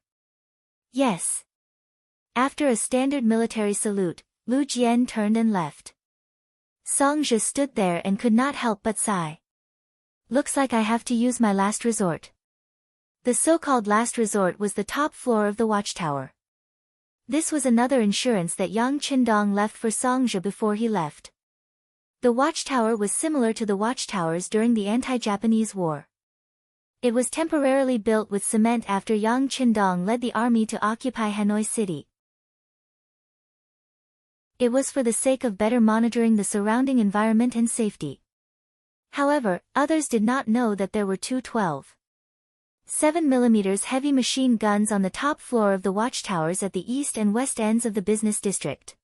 Yes. After a standard military salute, Lu Jian turned and left. Song Zhe stood there and could not help but sigh. Looks like I have to use my last resort. The so-called last resort was the top floor of the watchtower. This was another insurance that Yang Qindong left for Song Zhe before he left. The watchtower was similar to the watchtowers during the anti-Japanese war. It was temporarily built with cement after Yang Qindong led the army to occupy Hanoi City. It was for the sake of better monitoring the surrounding environment and safety. However, others did not know that there were two 12.7mm heavy machine guns on the top floor of the watchtowers at the east and west ends of the business district.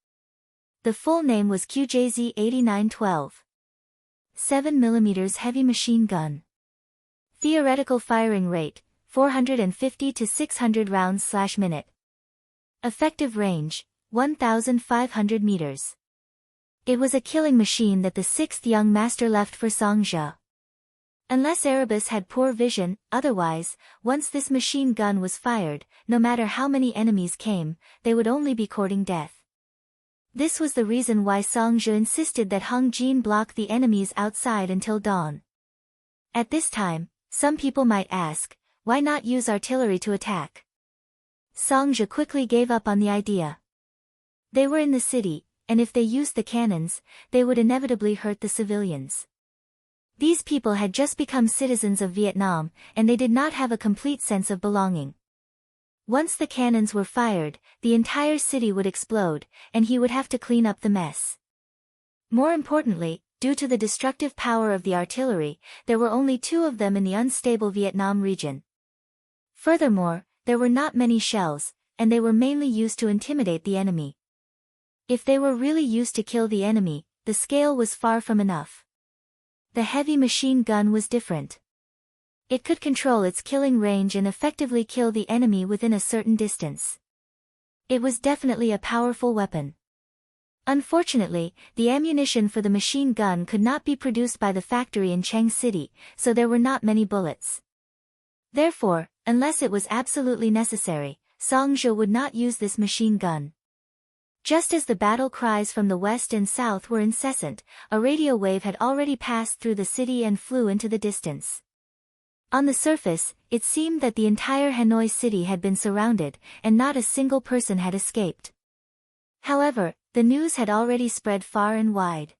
The full name was QJZ 8912. 7mm heavy machine gun. Theoretical firing rate, 450 to 600 rounds/minute. Effective range, 1,500 meters. It was a killing machine that the sixth young master left for Song Zhe. Unless Erebus had poor vision, otherwise, once this machine gun was fired, no matter how many enemies came, they would only be courting death. This was the reason why Song Zhe insisted that Hung Jin block the enemies outside until dawn. At this time, some people might ask, why not use artillery to attack? Song Zhe quickly gave up on the idea. They were in the city, and if they used the cannons, they would inevitably hurt the civilians. These people had just become citizens of Vietnam, and they did not have a complete sense of belonging. Once the cannons were fired, the entire city would explode, and he would have to clean up the mess. More importantly, due to the destructive power of the artillery, there were only 2 of them in the unstable Vietnam region. Furthermore, there were not many shells, and they were mainly used to intimidate the enemy. If they were really used to kill the enemy, the scale was far from enough. The heavy machine gun was different. It could control its killing range and effectively kill the enemy within a certain distance. It was definitely a powerful weapon. Unfortunately, the ammunition for the machine gun could not be produced by the factory in Cheng City, so there were not many bullets. Therefore, unless it was absolutely necessary, Song Zhe would not use this machine gun. Just as the battle cries from the west and south were incessant, a radio wave had already passed through the city and flew into the distance. On the surface, it seemed that the entire Hanoi city had been surrounded, and not a single person had escaped. However, the news had already spread far and wide.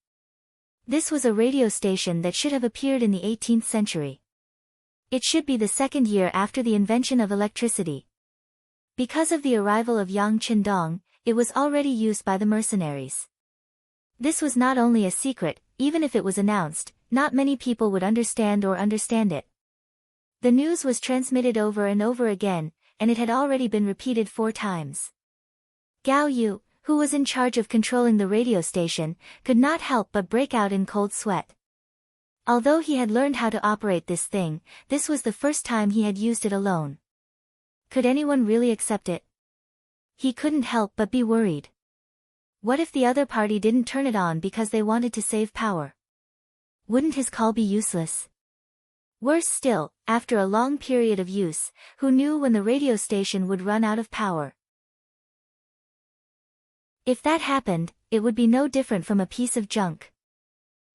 This was a radio station that should have appeared in the 18th century. It should be the second year after the invention of electricity. Because of the arrival of Yang Qindong, it was already used by the mercenaries. This was not only a secret, even if it was announced, not many people would understand it. The news was transmitted over and over again, and it had already been repeated 4 times. Gao Yu, who was in charge of controlling the radio station, could not help but break out in cold sweat. Although he had learned how to operate this thing, this was the first time he had used it alone. Could anyone really accept it? He couldn't help but be worried. What if the other party didn't turn it on because they wanted to save power? Wouldn't his call be useless? Worse still, after a long period of use, who knew when the radio station would run out of power? If that happened, it would be no different from a piece of junk.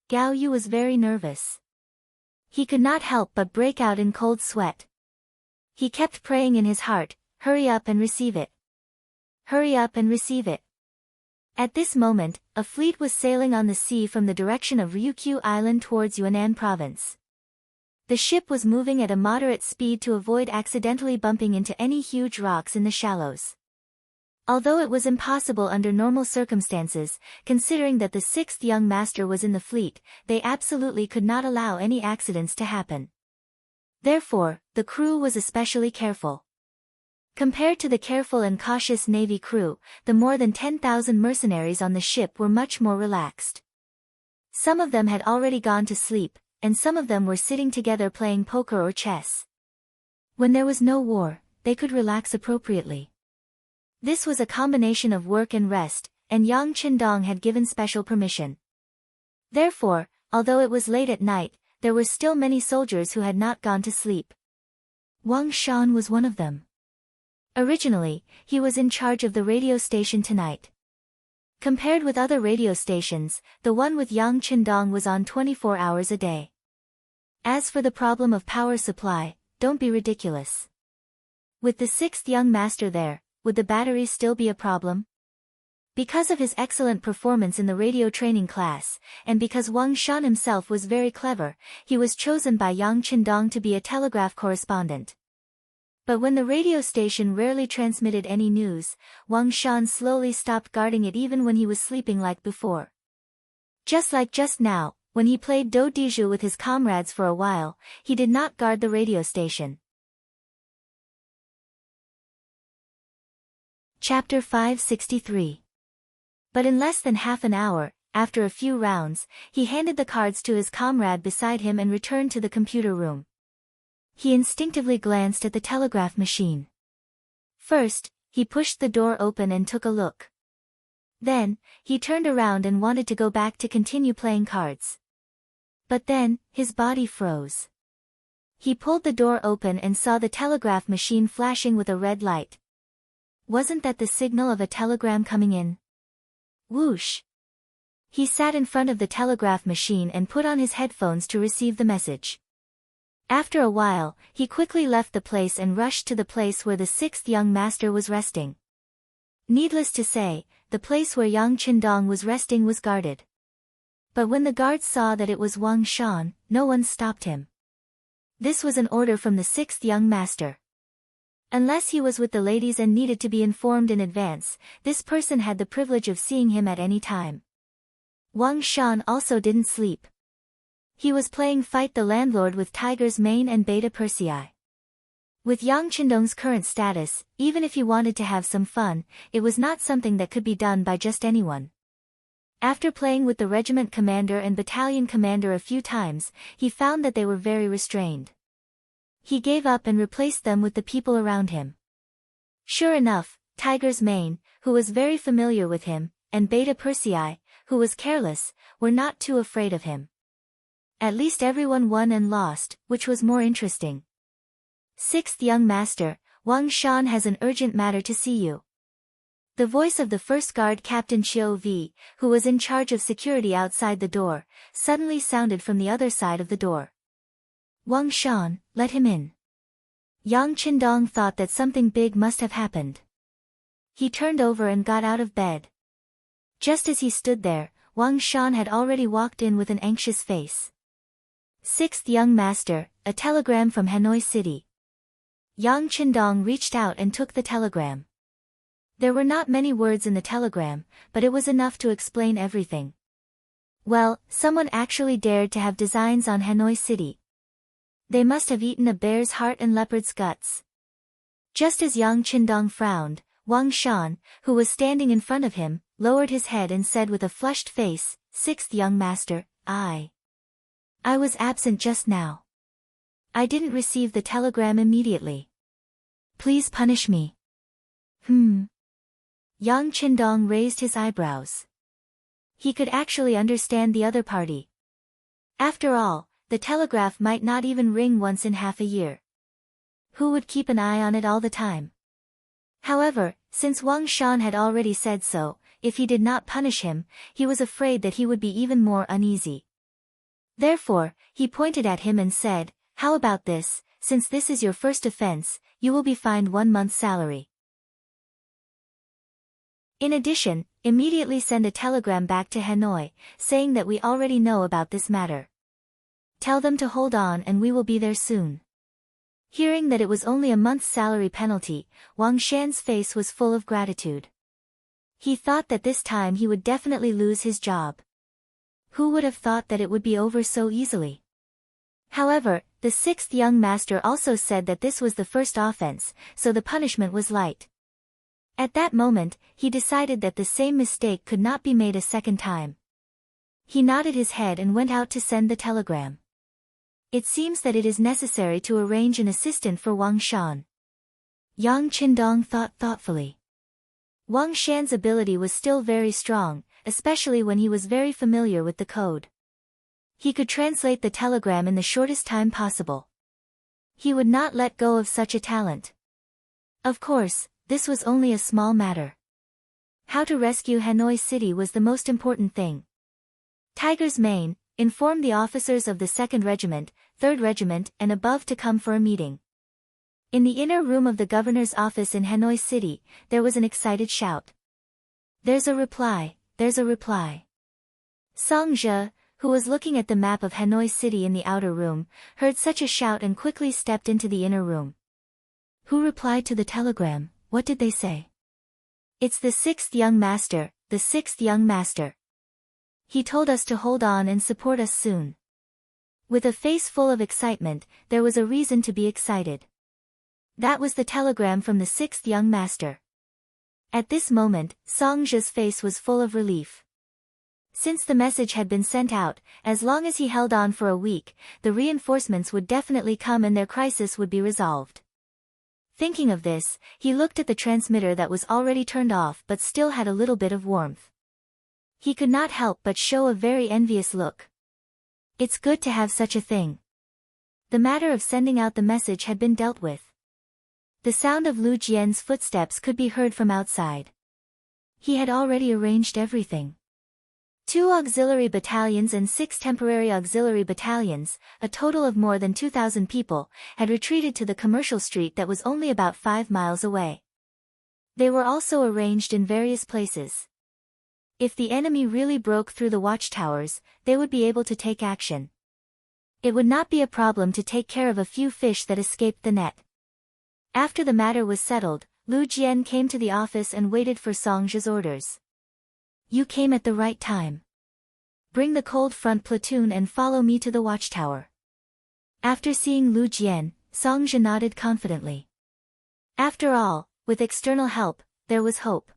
Gao Yu was very nervous. He could not help but break out in cold sweat. He kept praying in his heart, hurry up and receive it. Hurry up and receive it. At this moment, a fleet was sailing on the sea from the direction of Ryukyu Island towards Yunnan province. The ship was moving at a moderate speed to avoid accidentally bumping into any huge rocks in the shallows. Although it was impossible under normal circumstances, considering that the 6th young master was in the fleet, they absolutely could not allow any accidents to happen. Therefore, the crew was especially careful. Compared to the careful and cautious Navy crew, the more than 10,000 mercenaries on the ship were much more relaxed. Some of them had already gone to sleep, and some of them were sitting together playing poker or chess. When there was no war, they could relax appropriately. This was a combination of work and rest, and Yang Qindong had given special permission. Therefore, although it was late at night, there were still many soldiers who had not gone to sleep. Wang Shan was one of them. Originally, he was in charge of the radio station tonight. Compared with other radio stations, the one with Yang Qindong was on 24 hours a day. As for the problem of power supply, don't be ridiculous. With the sixth young master there, would the batteries still be a problem? Because of his excellent performance in the radio training class, and because Wang Shan himself was very clever, he was chosen by Yang Qindong to be a telegraph correspondent. But when the radio station rarely transmitted any news, Wang Shan slowly stopped guarding it even when he was sleeping like before. Just like just now, when he played do diju with his comrades for a while, he did not guard the radio station. Chapter 563. But in less than half an hour, after a few rounds, he handed the cards to his comrade beside him and returned to the computer room. He instinctively glanced at the telegraph machine. First, he pushed the door open and took a look. Then, he turned around and wanted to go back to continue playing cards. But then, his body froze. He pulled the door open and saw the telegraph machine flashing with a red light. Wasn't that the signal of a telegram coming in? Whoosh! He sat in front of the telegraph machine and put on his headphones to receive the message. After a while, he quickly left the place and rushed to the place where the sixth young master was resting. Needless to say, the place where Yang Qindong was resting was guarded. But when the guards saw that it was Wang Shan, no one stopped him. This was an order from the sixth young master. Unless he was with the ladies and needed to be informed in advance, this person had the privilege of seeing him at any time. Wang Shan also didn't sleep. He was playing Fight the Landlord with Tiger's Mane and Beta Persei. With Yang Qindong's current status, even if he wanted to have some fun, it was not something that could be done by just anyone. After playing with the regiment commander and battalion commander a few times, he found that they were very restrained. He gave up and replaced them with the people around him. Sure enough, Tiger's Mane, who was very familiar with him, and Beta Persei, who was careless, were not too afraid of him. At least everyone won and lost, which was more interesting. Sixth young master, Wang Shan has an urgent matter to see you. The voice of the first guard Captain Chiu V, who was in charge of security outside the door, suddenly sounded from the other side of the door. Wang Shan, let him in. Yang Qindong thought that something big must have happened. He turned over and got out of bed. Just as he stood there, Wang Shan had already walked in with an anxious face. Sixth young master, a telegram from Hanoi City. Yang Qindong reached out and took the telegram. There were not many words in the telegram, but it was enough to explain everything. Well, someone actually dared to have designs on Hanoi City. They must have eaten a bear's heart and leopard's guts. Just as Yang Qindong frowned, Wang Shan, who was standing in front of him, lowered his head and said with a flushed face, "Sixth young master, I was absent just now. I didn't receive the telegram immediately. Please punish me." Yang Qindong raised his eyebrows. He could actually understand the other party. After all, the telegraph might not even ring once in half a year. Who would keep an eye on it all the time? However, since Wang Shan had already said so, if he did not punish him, he was afraid that he would be even more uneasy. Therefore, he pointed at him and said, "How about this, since this is your first offense, you will be fined 1 month's salary. In addition, immediately send a telegram back to Hanoi, saying that we already know about this matter. Tell them to hold on and we will be there soon." Hearing that it was only a month's salary penalty, Wang Shan's face was full of gratitude. He thought that this time he would definitely lose his job. Who would have thought that it would be over so easily? However, the 6th young master also said that this was the first offense, so the punishment was light. At that moment, he decided that the same mistake could not be made a second time. He nodded his head and went out to send the telegram. It seems that it is necessary to arrange an assistant for Wang Shan. Yang Qindong thought thoughtfully. Wang Shan's ability was still very strong, especially when he was very familiar with the code. He could translate the telegram in the shortest time possible. He would not let go of such a talent. Of course, this was only a small matter. How to rescue Hanoi City was the most important thing. Tiger's Mane informed the officers of the 2nd Regiment, 3rd Regiment and above to come for a meeting. In the inner room of the governor's office in Hanoi City, there was an excited shout. There's a reply, there's a reply. Song Zhe, who was looking at the map of Hanoi City in the outer room, heard such a shout and quickly stepped into the inner room. Who replied to the telegram? What did they say? It's the 6th young master, the 6th young master. He told us to hold on and support us soon. With a face full of excitement, there was a reason to be excited. That was the telegram from the 6th young master. At this moment, Song Zhe's face was full of relief. Since the message had been sent out, as long as he held on for a week, the reinforcements would definitely come and their crisis would be resolved. Thinking of this, he looked at the transmitter that was already turned off but still had a little bit of warmth. He could not help but show a very envious look. It's good to have such a thing. The matter of sending out the message had been dealt with. The sound of Lu Jian's footsteps could be heard from outside. He had already arranged everything. 2 auxiliary battalions and 6 temporary auxiliary battalions, a total of more than 2,000 people, had retreated to the commercial street that was only about 5 miles away. They were also arranged in various places. If the enemy really broke through the watchtowers, they would be able to take action. It would not be a problem to take care of a few fish that escaped the net. After the matter was settled, Lu Jian came to the office and waited for Song Zhe's orders. You came at the right time. Bring the cold front platoon and follow me to the watchtower. After seeing Lu Jian, Song Zhe nodded confidently. After all, with external help, there was hope.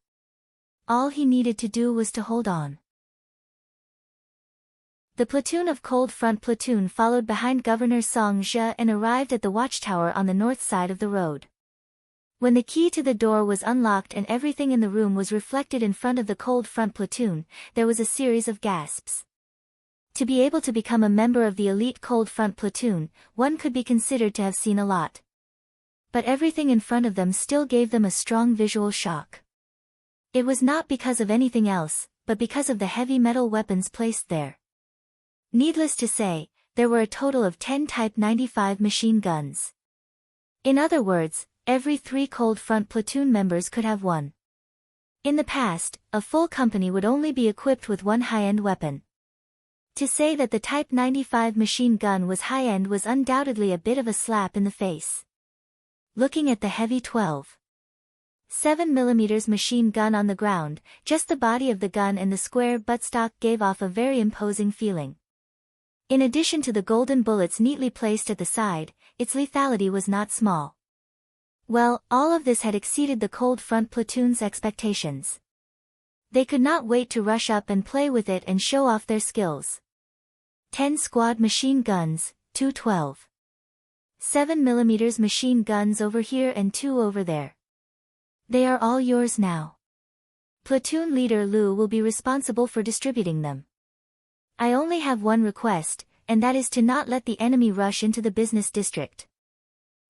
All he needed to do was to hold on. The platoon of cold front platoon followed behind Governor Song Zhe and arrived at the watchtower on the north side of the road. When the key to the door was unlocked and everything in the room was reflected in front of the cold front platoon, there was a series of gasps. To be able to become a member of the elite cold front platoon, one could be considered to have seen a lot. But everything in front of them still gave them a strong visual shock. It was not because of anything else, but because of the heavy metal weapons placed there. Needless to say, there were a total of 10 Type 95 machine guns. In other words, every 3 cold front platoon members could have one. In the past, a full company would only be equipped with one high-end weapon. To say that the Type 95 machine gun was high-end was undoubtedly a bit of a slap in the face. Looking at the heavy 12.7 mm machine gun on the ground, just the body of the gun and the square buttstock gave off a very imposing feeling. In addition to the golden bullets neatly placed at the side, its lethality was not small. Well, all of this had exceeded the cold front platoon's expectations. They could not wait to rush up and play with it and show off their skills. 10 squad machine guns, 2 12.7 mm machine guns over here and 2 over there. They are all yours now. Platoon leader Lu will be responsible for distributing them. I only have one request, and that is to not let the enemy rush into the business district.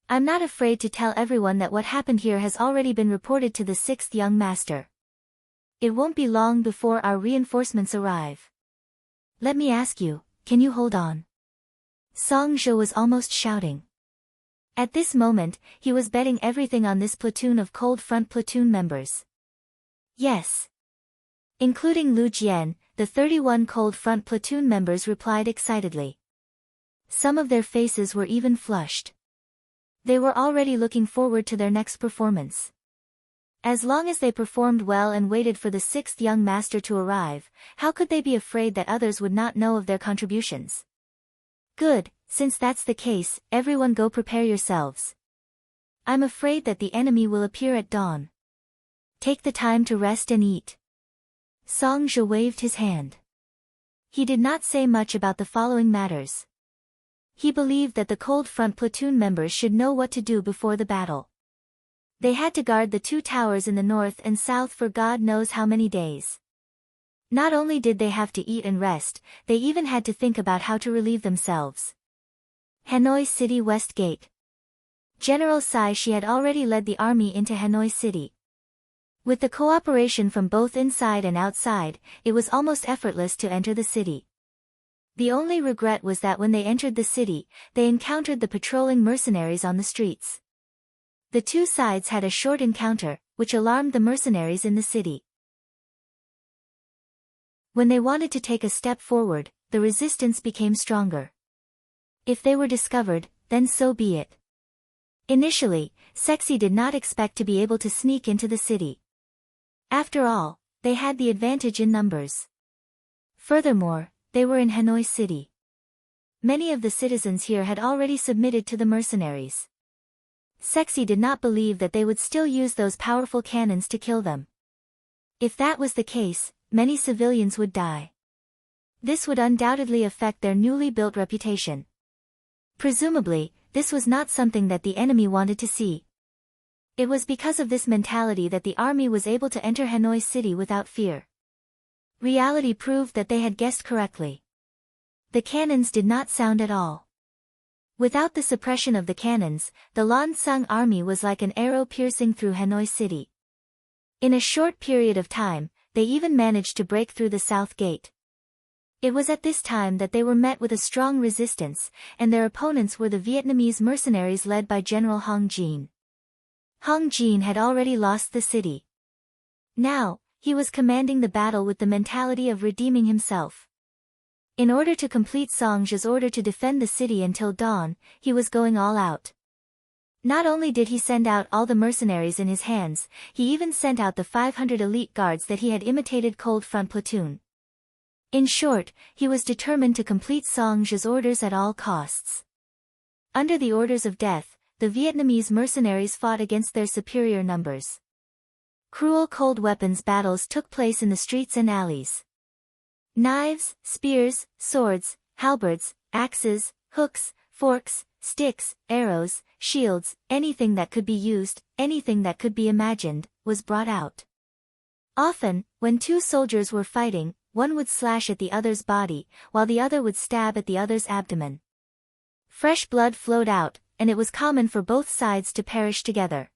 I'm not afraid to tell everyone that what happened here has already been reported to the 6th young master. It won't be long before our reinforcements arrive. Let me ask you, can you hold on? Song Zhe was almost shouting. At this moment, he was betting everything on this platoon of cold front platoon members. Yes. Including Lu Jian, the 31 cold front platoon members replied excitedly. Some of their faces were even flushed. They were already looking forward to their next performance. As long as they performed well and waited for the 6th young master to arrive, how could they be afraid that others would not know of their contributions? Good, since that's the case, everyone go prepare yourselves. I'm afraid that the enemy will appear at dawn. Take the time to rest and eat. Song Zhe waved his hand. He did not say much about the following matters. He believed that the cold front platoon members should know what to do before the battle. They had to guard the two towers in the north and south for God knows how many days. Not only did they have to eat and rest, they even had to think about how to relieve themselves. Hanoi City West Gate. General Sai Shi had already led the army into Hanoi City. With the cooperation from both inside and outside, it was almost effortless to enter the city. The only regret was that when they entered the city, they encountered the patrolling mercenaries on the streets. The two sides had a short encounter, which alarmed the mercenaries in the city. When they wanted to take a step forward, the resistance became stronger. If they were discovered, then so be it. Initially, Sexy did not expect to be able to sneak into the city. After all, they had the advantage in numbers. Furthermore, they were in Hanoi City. Many of the citizens here had already submitted to the mercenaries. Sexy did not believe that they would still use those powerful cannons to kill them. If that was the case, many civilians would die. This would undoubtedly affect their newly built reputation. Presumably, this was not something that the enemy wanted to see. It was because of this mentality that the army was able to enter Hanoi City without fear. Reality proved that they had guessed correctly. The cannons did not sound at all. Without the suppression of the cannons, the Lan Xang army was like an arrow piercing through Hanoi City. In a short period of time, they even managed to break through the south gate. It was at this time that they were met with a strong resistance, and their opponents were the Vietnamese mercenaries led by General Hong Jin. Hong Jin had already lost the city. Now, he was commanding the battle with the mentality of redeeming himself. In order to complete Song Zhe's order to defend the city until dawn, he was going all out. Not only did he send out all the mercenaries in his hands, he even sent out the 500 elite guards that he had imitated Cold Front platoon. In short, he was determined to complete Song Zhe's orders at all costs. Under the orders of death, the Vietnamese mercenaries fought against their superior numbers. Cruel cold weapons battles took place in the streets and alleys. Knives, spears, swords, halberds, axes, hooks, forks, sticks, arrows, shields, anything that could be used, anything that could be imagined, was brought out. Often, when two soldiers were fighting, one would slash at the other's body, while the other would stab at the other's abdomen. Fresh blood flowed out, and it was common for both sides to perish together.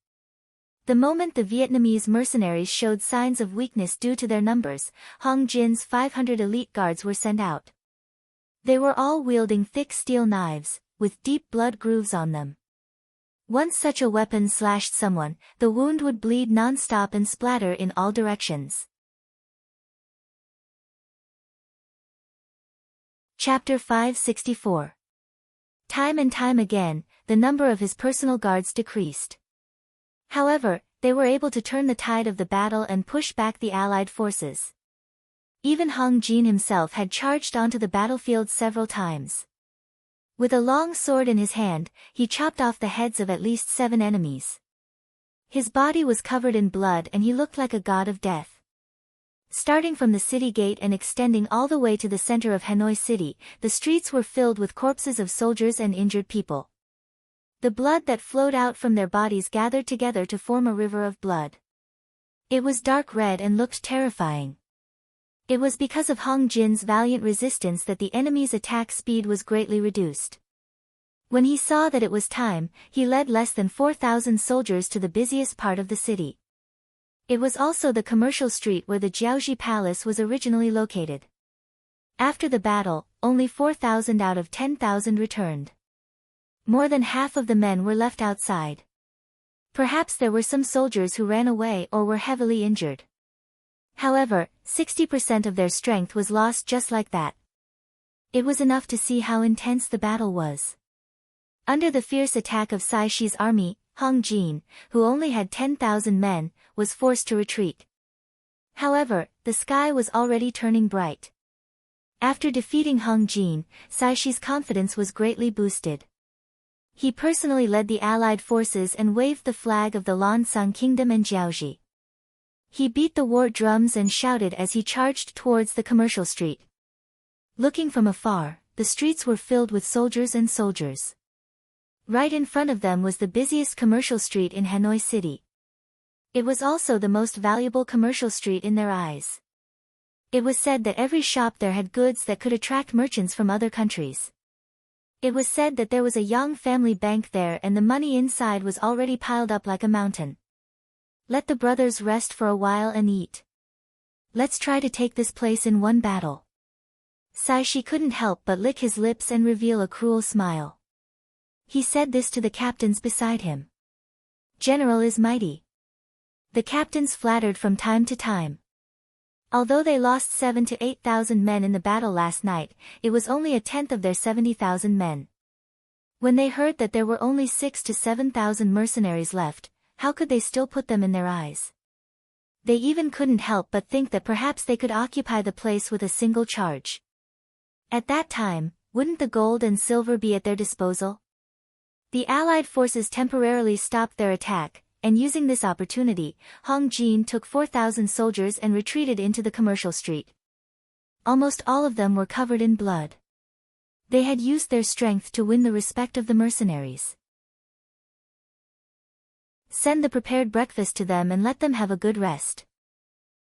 The moment the Vietnamese mercenaries showed signs of weakness due to their numbers, Hong Jin's 500 elite guards were sent out. They were all wielding thick steel knives, with deep blood grooves on them. Once such a weapon slashed someone, the wound would bleed non-stop and splatter in all directions. Chapter 564. Time and time again, the number of his personal guards decreased. However, they were able to turn the tide of the battle and push back the Allied forces. Even Hong Jin himself had charged onto the battlefield several times. With a long sword in his hand, he chopped off the heads of at least 7 enemies. His body was covered in blood and he looked like a god of death. Starting from the city gate and extending all the way to the center of Hanoi City, the streets were filled with corpses of soldiers and injured people. The blood that flowed out from their bodies gathered together to form a river of blood. It was dark red and looked terrifying. It was because of Hong Jin's valiant resistance that the enemy's attack speed was greatly reduced. When he saw that it was time, he led less than 4,000 soldiers to the busiest part of the city. It was also the commercial street where the Jiaoji Palace was originally located. After the battle, only 4,000 out of 10,000 returned. More than half of the men were left outside. Perhaps there were some soldiers who ran away or were heavily injured. However, 60% of their strength was lost just like that. It was enough to see how intense the battle was. Under the fierce attack of Sai Shi's army, Hong Jin, who only had 10,000 men, was forced to retreat. However, the sky was already turning bright. After defeating Hong Jin, Saishi's confidence was greatly boosted. He personally led the allied forces and waved the flag of the Lansang Kingdom and Jiaoji. He beat the war drums and shouted as he charged towards the commercial street. Looking from afar, the streets were filled with soldiers and soldiers. Right in front of them was the busiest commercial street in Hanoi City. It was also the most valuable commercial street in their eyes. It was said that every shop there had goods that could attract merchants from other countries. It was said that there was a young family bank there and the money inside was already piled up like a mountain. Let the brothers rest for a while and eat. Let's try to take this place in one battle. Saishi couldn't help but lick his lips and reveal a cruel smile. He said this to the captains beside him. General is mighty. The captains flattered from time to time. Although they lost 7,000 to 8,000 men in the battle last night, it was only a tenth of their 70,000 men. When they heard that there were only 6,000 to 7,000 mercenaries left, how could they still put them in their eyes? They even couldn't help but think that perhaps they could occupy the place with a single charge. At that time, wouldn't the gold and silver be at their disposal? The Allied forces temporarily stopped their attack, and using this opportunity, Hong Jin took 4,000 soldiers and retreated into the commercial street. Almost all of them were covered in blood. They had used their strength to win the respect of the mercenaries. Send the prepared breakfast to them and let them have a good rest.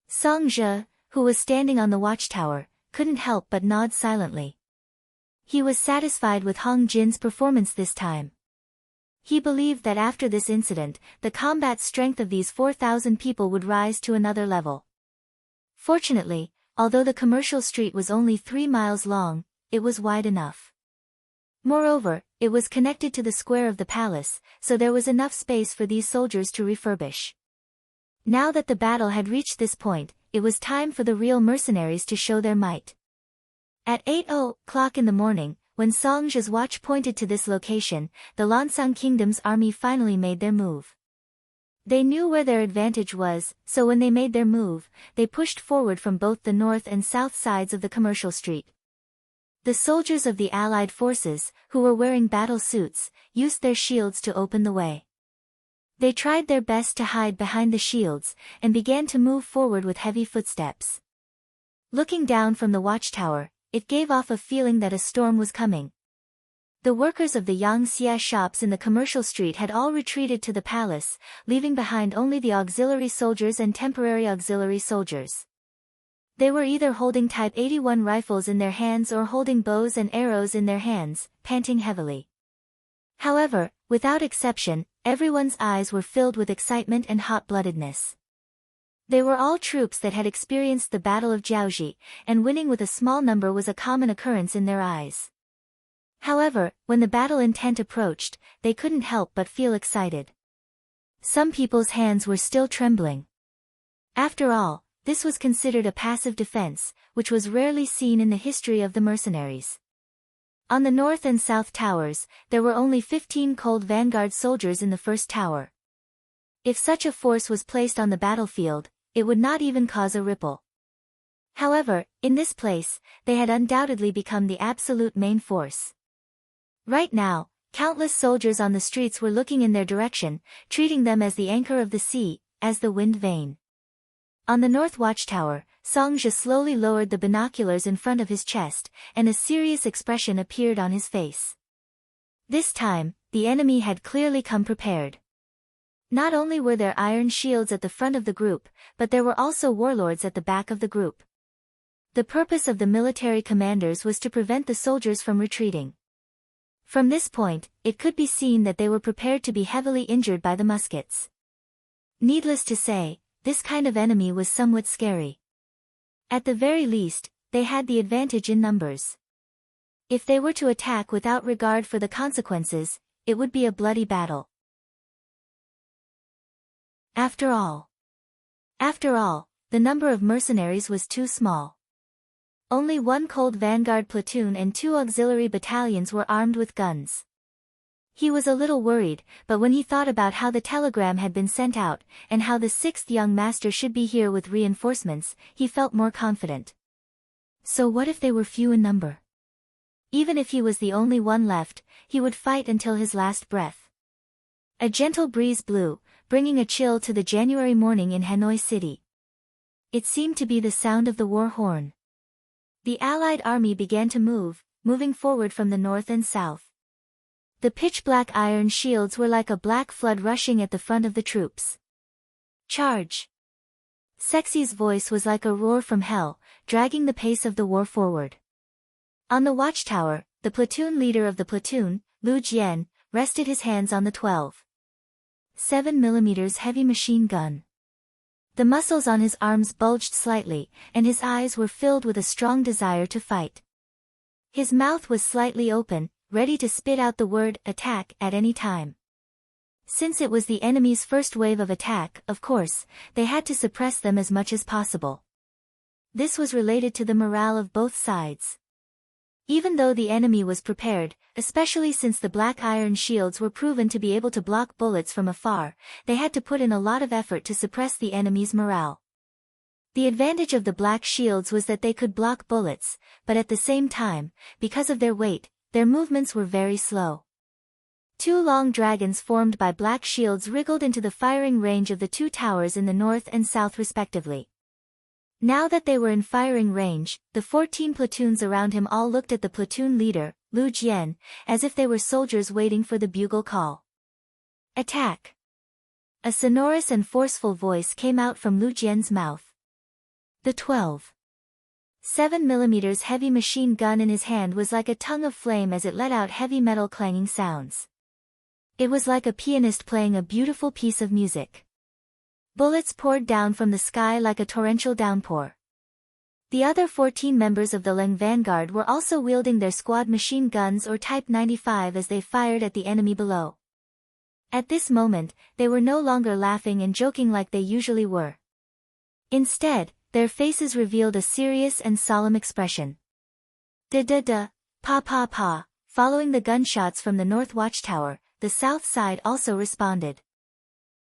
Song Zhe, who was standing on the watchtower, couldn't help but nod silently. He was satisfied with Hong Jin's performance this time. He believed that after this incident, the combat strength of these 4,000 people would rise to another level. Fortunately, although the commercial street was only 3 miles long, it was wide enough. Moreover, it was connected to the square of the palace, so there was enough space for these soldiers to refurbish. Now that the battle had reached this point, it was time for the real mercenaries to show their might. At 8:00 in the morning, when Song Zhe's watch pointed to this location, the Lansang Kingdom's army finally made their move. They knew where their advantage was, so when they made their move, they pushed forward from both the north and south sides of the commercial street. The soldiers of the Allied forces, who were wearing battle suits, used their shields to open the way. They tried their best to hide behind the shields, and began to move forward with heavy footsteps. Looking down from the watchtower, it gave off a feeling that a storm was coming. The workers of the Yangxia shops in the commercial street had all retreated to the palace, leaving behind only the auxiliary soldiers and temporary auxiliary soldiers. They were either holding Type 81 rifles in their hands or holding bows and arrows in their hands, panting heavily. However, without exception, everyone's eyes were filled with excitement and hot-bloodedness. They were all troops that had experienced the Battle of Jiaoji, and winning with a small number was a common occurrence in their eyes. However, when the battle intent approached, they couldn't help but feel excited. Some people's hands were still trembling. After all, this was considered a passive defense, which was rarely seen in the history of the mercenaries. On the north and south towers, there were only 15 cold vanguard soldiers in the first tower. If such a force was placed on the battlefield, it would not even cause a ripple. However, in this place, they had undoubtedly become the absolute main force. Right now, countless soldiers on the streets were looking in their direction, treating them as the anchor of the sea, as the wind vane. On the north watchtower, Song Zhe slowly lowered the binoculars in front of his chest, and a serious expression appeared on his face. This time, the enemy had clearly come prepared. Not only were there iron shields at the front of the group, but there were also warlords at the back of the group. The purpose of the military commanders was to prevent the soldiers from retreating. From this point, it could be seen that they were prepared to be heavily injured by the muskets. Needless to say, this kind of enemy was somewhat scary. At the very least, they had the advantage in numbers. If they were to attack without regard for the consequences, it would be a bloody battle. After all, the number of mercenaries was too small. Only one cold vanguard platoon and 2 auxiliary battalions were armed with guns. He was a little worried, but when he thought about how the telegram had been sent out, and how the 6th young master should be here with reinforcements, he felt more confident. So what if they were few in number? Even if he was the only one left, he would fight until his last breath. A gentle breeze blew, bringing a chill to the January morning in Hanoi City. It seemed to be the sound of the war horn. The Allied army began to move, moving forward from the north and south. The pitch-black iron shields were like a black flood rushing at the front of the troops. Charge! Sexy's voice was like a roar from hell, dragging the pace of the war forward. On the watchtower, the platoon leader of the platoon, Lu Jian, rested his hands on the 12.7mm heavy machine gun. The muscles on his arms bulged slightly, and his eyes were filled with a strong desire to fight. His mouth was slightly open, ready to spit out the word attack at any time. Since it was the enemy's first wave of attack, of course, they had to suppress them as much as possible. This was related to the morale of both sides. Even though the enemy was prepared, especially since the black iron shields were proven to be able to block bullets from afar, they had to put in a lot of effort to suppress the enemy's morale. The advantage of the black shields was that they could block bullets, but at the same time, because of their weight, their movements were very slow. Two long dragons formed by black shields wriggled into the firing range of the two towers in the north and south respectively. Now that they were in firing range, the 14 platoons around him all looked at the platoon leader, Lu Jian, as if they were soldiers waiting for the bugle call. Attack! A sonorous and forceful voice came out from Lu Jian's mouth. The 12.7mm heavy machine gun in his hand was like a tongue of flame as it let out heavy metal clanging sounds. It was like a pianist playing a beautiful piece of music. Bullets poured down from the sky like a torrential downpour. The other 14 members of the Leng Vanguard were also wielding their squad machine guns or Type 95 as they fired at the enemy below. At this moment, they were no longer laughing and joking like they usually were. Instead, their faces revealed a serious and solemn expression. Da-da-da, pa-pa-pa, following the gunshots from the north watchtower, the south side also responded.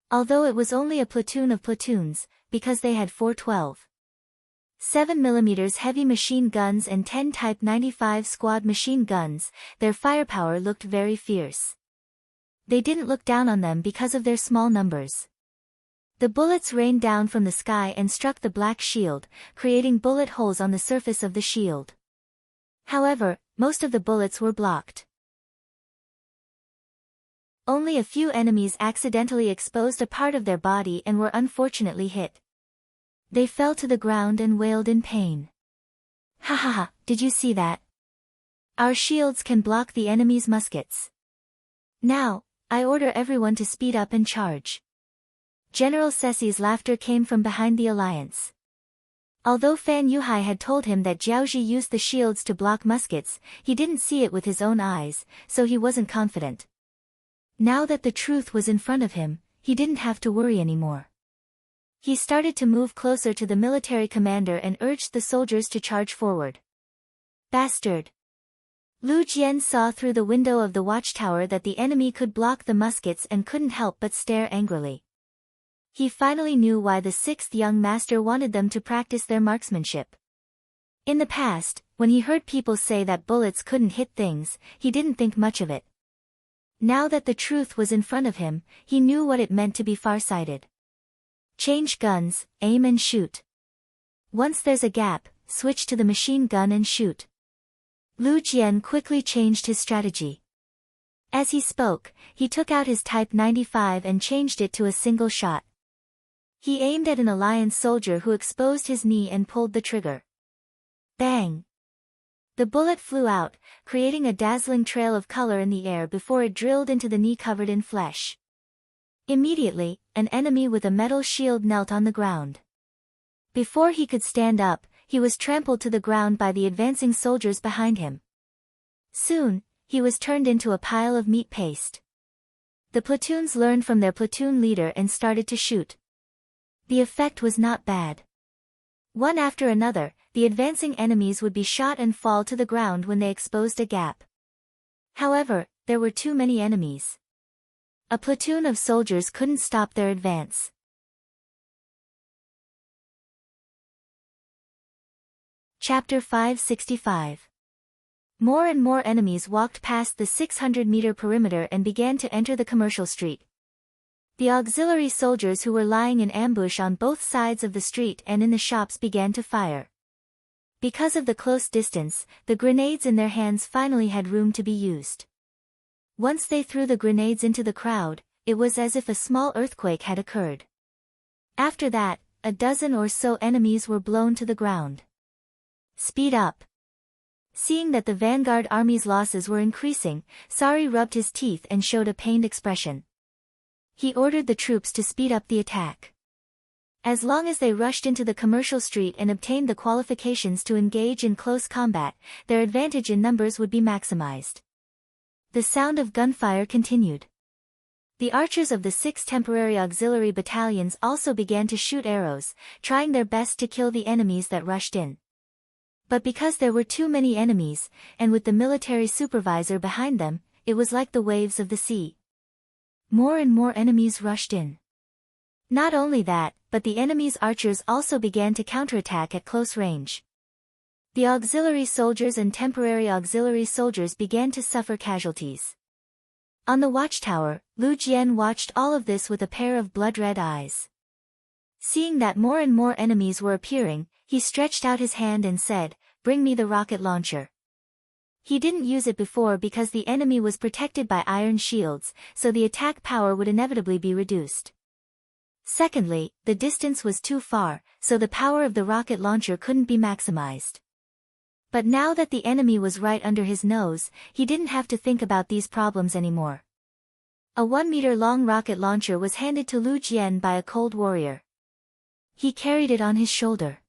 Although it was only a platoon of platoons, because they had 4 12.7mm heavy machine guns and 10 Type 95 squad machine guns, their firepower looked very fierce. They didn't look down on them because of their small numbers. The bullets rained down from the sky and struck the black shield, creating bullet holes on the surface of the shield. However, most of the bullets were blocked. Only a few enemies accidentally exposed a part of their body and were unfortunately hit. They fell to the ground and wailed in pain. Ha ha ha, did you see that? Our shields can block the enemy's muskets. Now, I order everyone to speed up and charge. General Ceci's laughter came from behind the alliance. Although Fan Yuhai had told him that Jiaozhi used the shields to block muskets, he didn't see it with his own eyes, so he wasn't confident. Now that the truth was in front of him, he didn't have to worry anymore. He started to move closer to the military commander and urged the soldiers to charge forward. Bastard! Lu Jian saw through the window of the watchtower that the enemy could block the muskets and couldn't help but stare angrily. He finally knew why the 6th young master wanted them to practice their marksmanship. In the past, when he heard people say that bullets couldn't hit things, he didn't think much of it. Now that the truth was in front of him, he knew what it meant to be farsighted. Change guns, aim and shoot. Once there's a gap, switch to the machine gun and shoot. Lu Jian quickly changed his strategy. As he spoke, he took out his Type 95 and changed it to a single shot. He aimed at an alliance soldier who exposed his knee and pulled the trigger. Bang! The bullet flew out, creating a dazzling trail of color in the air before it drilled into the knee covered in flesh. Immediately, an enemy with a metal shield knelt on the ground. Before he could stand up, he was trampled to the ground by the advancing soldiers behind him. Soon, he was turned into a pile of meat paste. The platoons learned from their platoon leader and started to shoot. The effect was not bad. One after another, the advancing enemies would be shot and fall to the ground when they exposed a gap. However, there were too many enemies. A platoon of soldiers couldn't stop their advance. Chapter 565. More and more enemies walked past the 600-meter perimeter and began to enter the commercial street. The auxiliary soldiers who were lying in ambush on both sides of the street and in the shops began to fire. Because of the close distance, the grenades in their hands finally had room to be used. Once they threw the grenades into the crowd, it was as if a small earthquake had occurred. After that, a dozen or so enemies were blown to the ground. Speed up. Seeing that the vanguard army's losses were increasing, Sari rubbed his teeth and showed a pained expression. He ordered the troops to speed up the attack. As long as they rushed into the commercial street and obtained the qualifications to engage in close combat, their advantage in numbers would be maximized. The sound of gunfire continued. The archers of the 6 temporary auxiliary battalions also began to shoot arrows, trying their best to kill the enemies that rushed in. But because there were too many enemies, and with the military supervisor behind them, it was like the waves of the sea. More and more enemies rushed in. Not only that, but the enemy's archers also began to counterattack at close range. The auxiliary soldiers and temporary auxiliary soldiers began to suffer casualties. On the watchtower, Lu Jian watched all of this with a pair of blood-red eyes. Seeing that more and more enemies were appearing, he stretched out his hand and said, "Bring me the rocket launcher." He didn't use it before because the enemy was protected by iron shields, so the attack power would inevitably be reduced. Secondly, the distance was too far, so the power of the rocket launcher couldn't be maximized. But now that the enemy was right under his nose, he didn't have to think about these problems anymore. A 1-meter-long rocket launcher was handed to Lu Jian by a cold warrior. He carried it on his shoulder.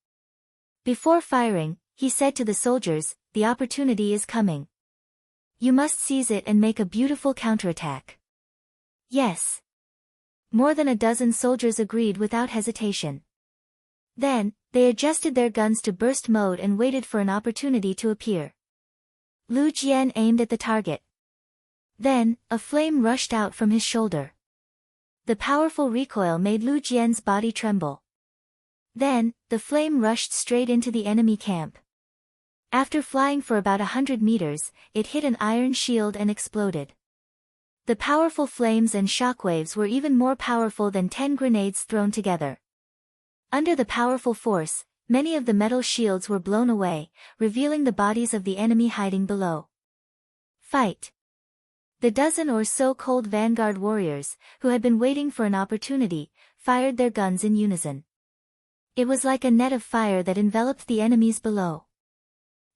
Before firing, he said to the soldiers, "The opportunity is coming. You must seize it and make a beautiful counterattack." Yes. More than a dozen soldiers agreed without hesitation. Then, they adjusted their guns to burst mode and waited for an opportunity to appear. Lu Jian aimed at the target. Then, a flame rushed out from his shoulder. The powerful recoil made Lu Jian's body tremble. Then, the flame rushed straight into the enemy camp. After flying for about 100 meters, it hit an iron shield and exploded. The powerful flames and shockwaves were even more powerful than 10 grenades thrown together. Under the powerful force, many of the metal shields were blown away, revealing the bodies of the enemy hiding below. Fight! The dozen or so cold vanguard warriors, who had been waiting for an opportunity, fired their guns in unison. It was like a net of fire that enveloped the enemies below.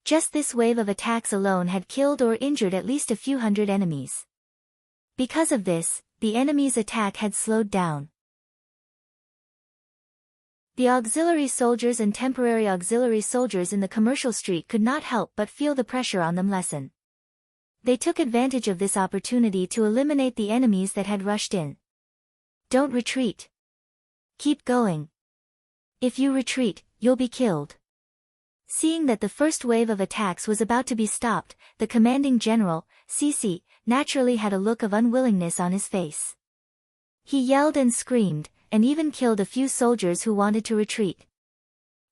Just this wave of attacks alone had killed or injured at least a few hundred enemies. Because of this, the enemy's attack had slowed down. The auxiliary soldiers and temporary auxiliary soldiers in the commercial street could not help but feel the pressure on them lessen. They took advantage of this opportunity to eliminate the enemies that had rushed in. Don't retreat. Keep going. If you retreat, you'll be killed. Seeing that the first wave of attacks was about to be stopped, the commanding general, Cici, naturally had a look of unwillingness on his face. He yelled and screamed, and even killed a few soldiers who wanted to retreat.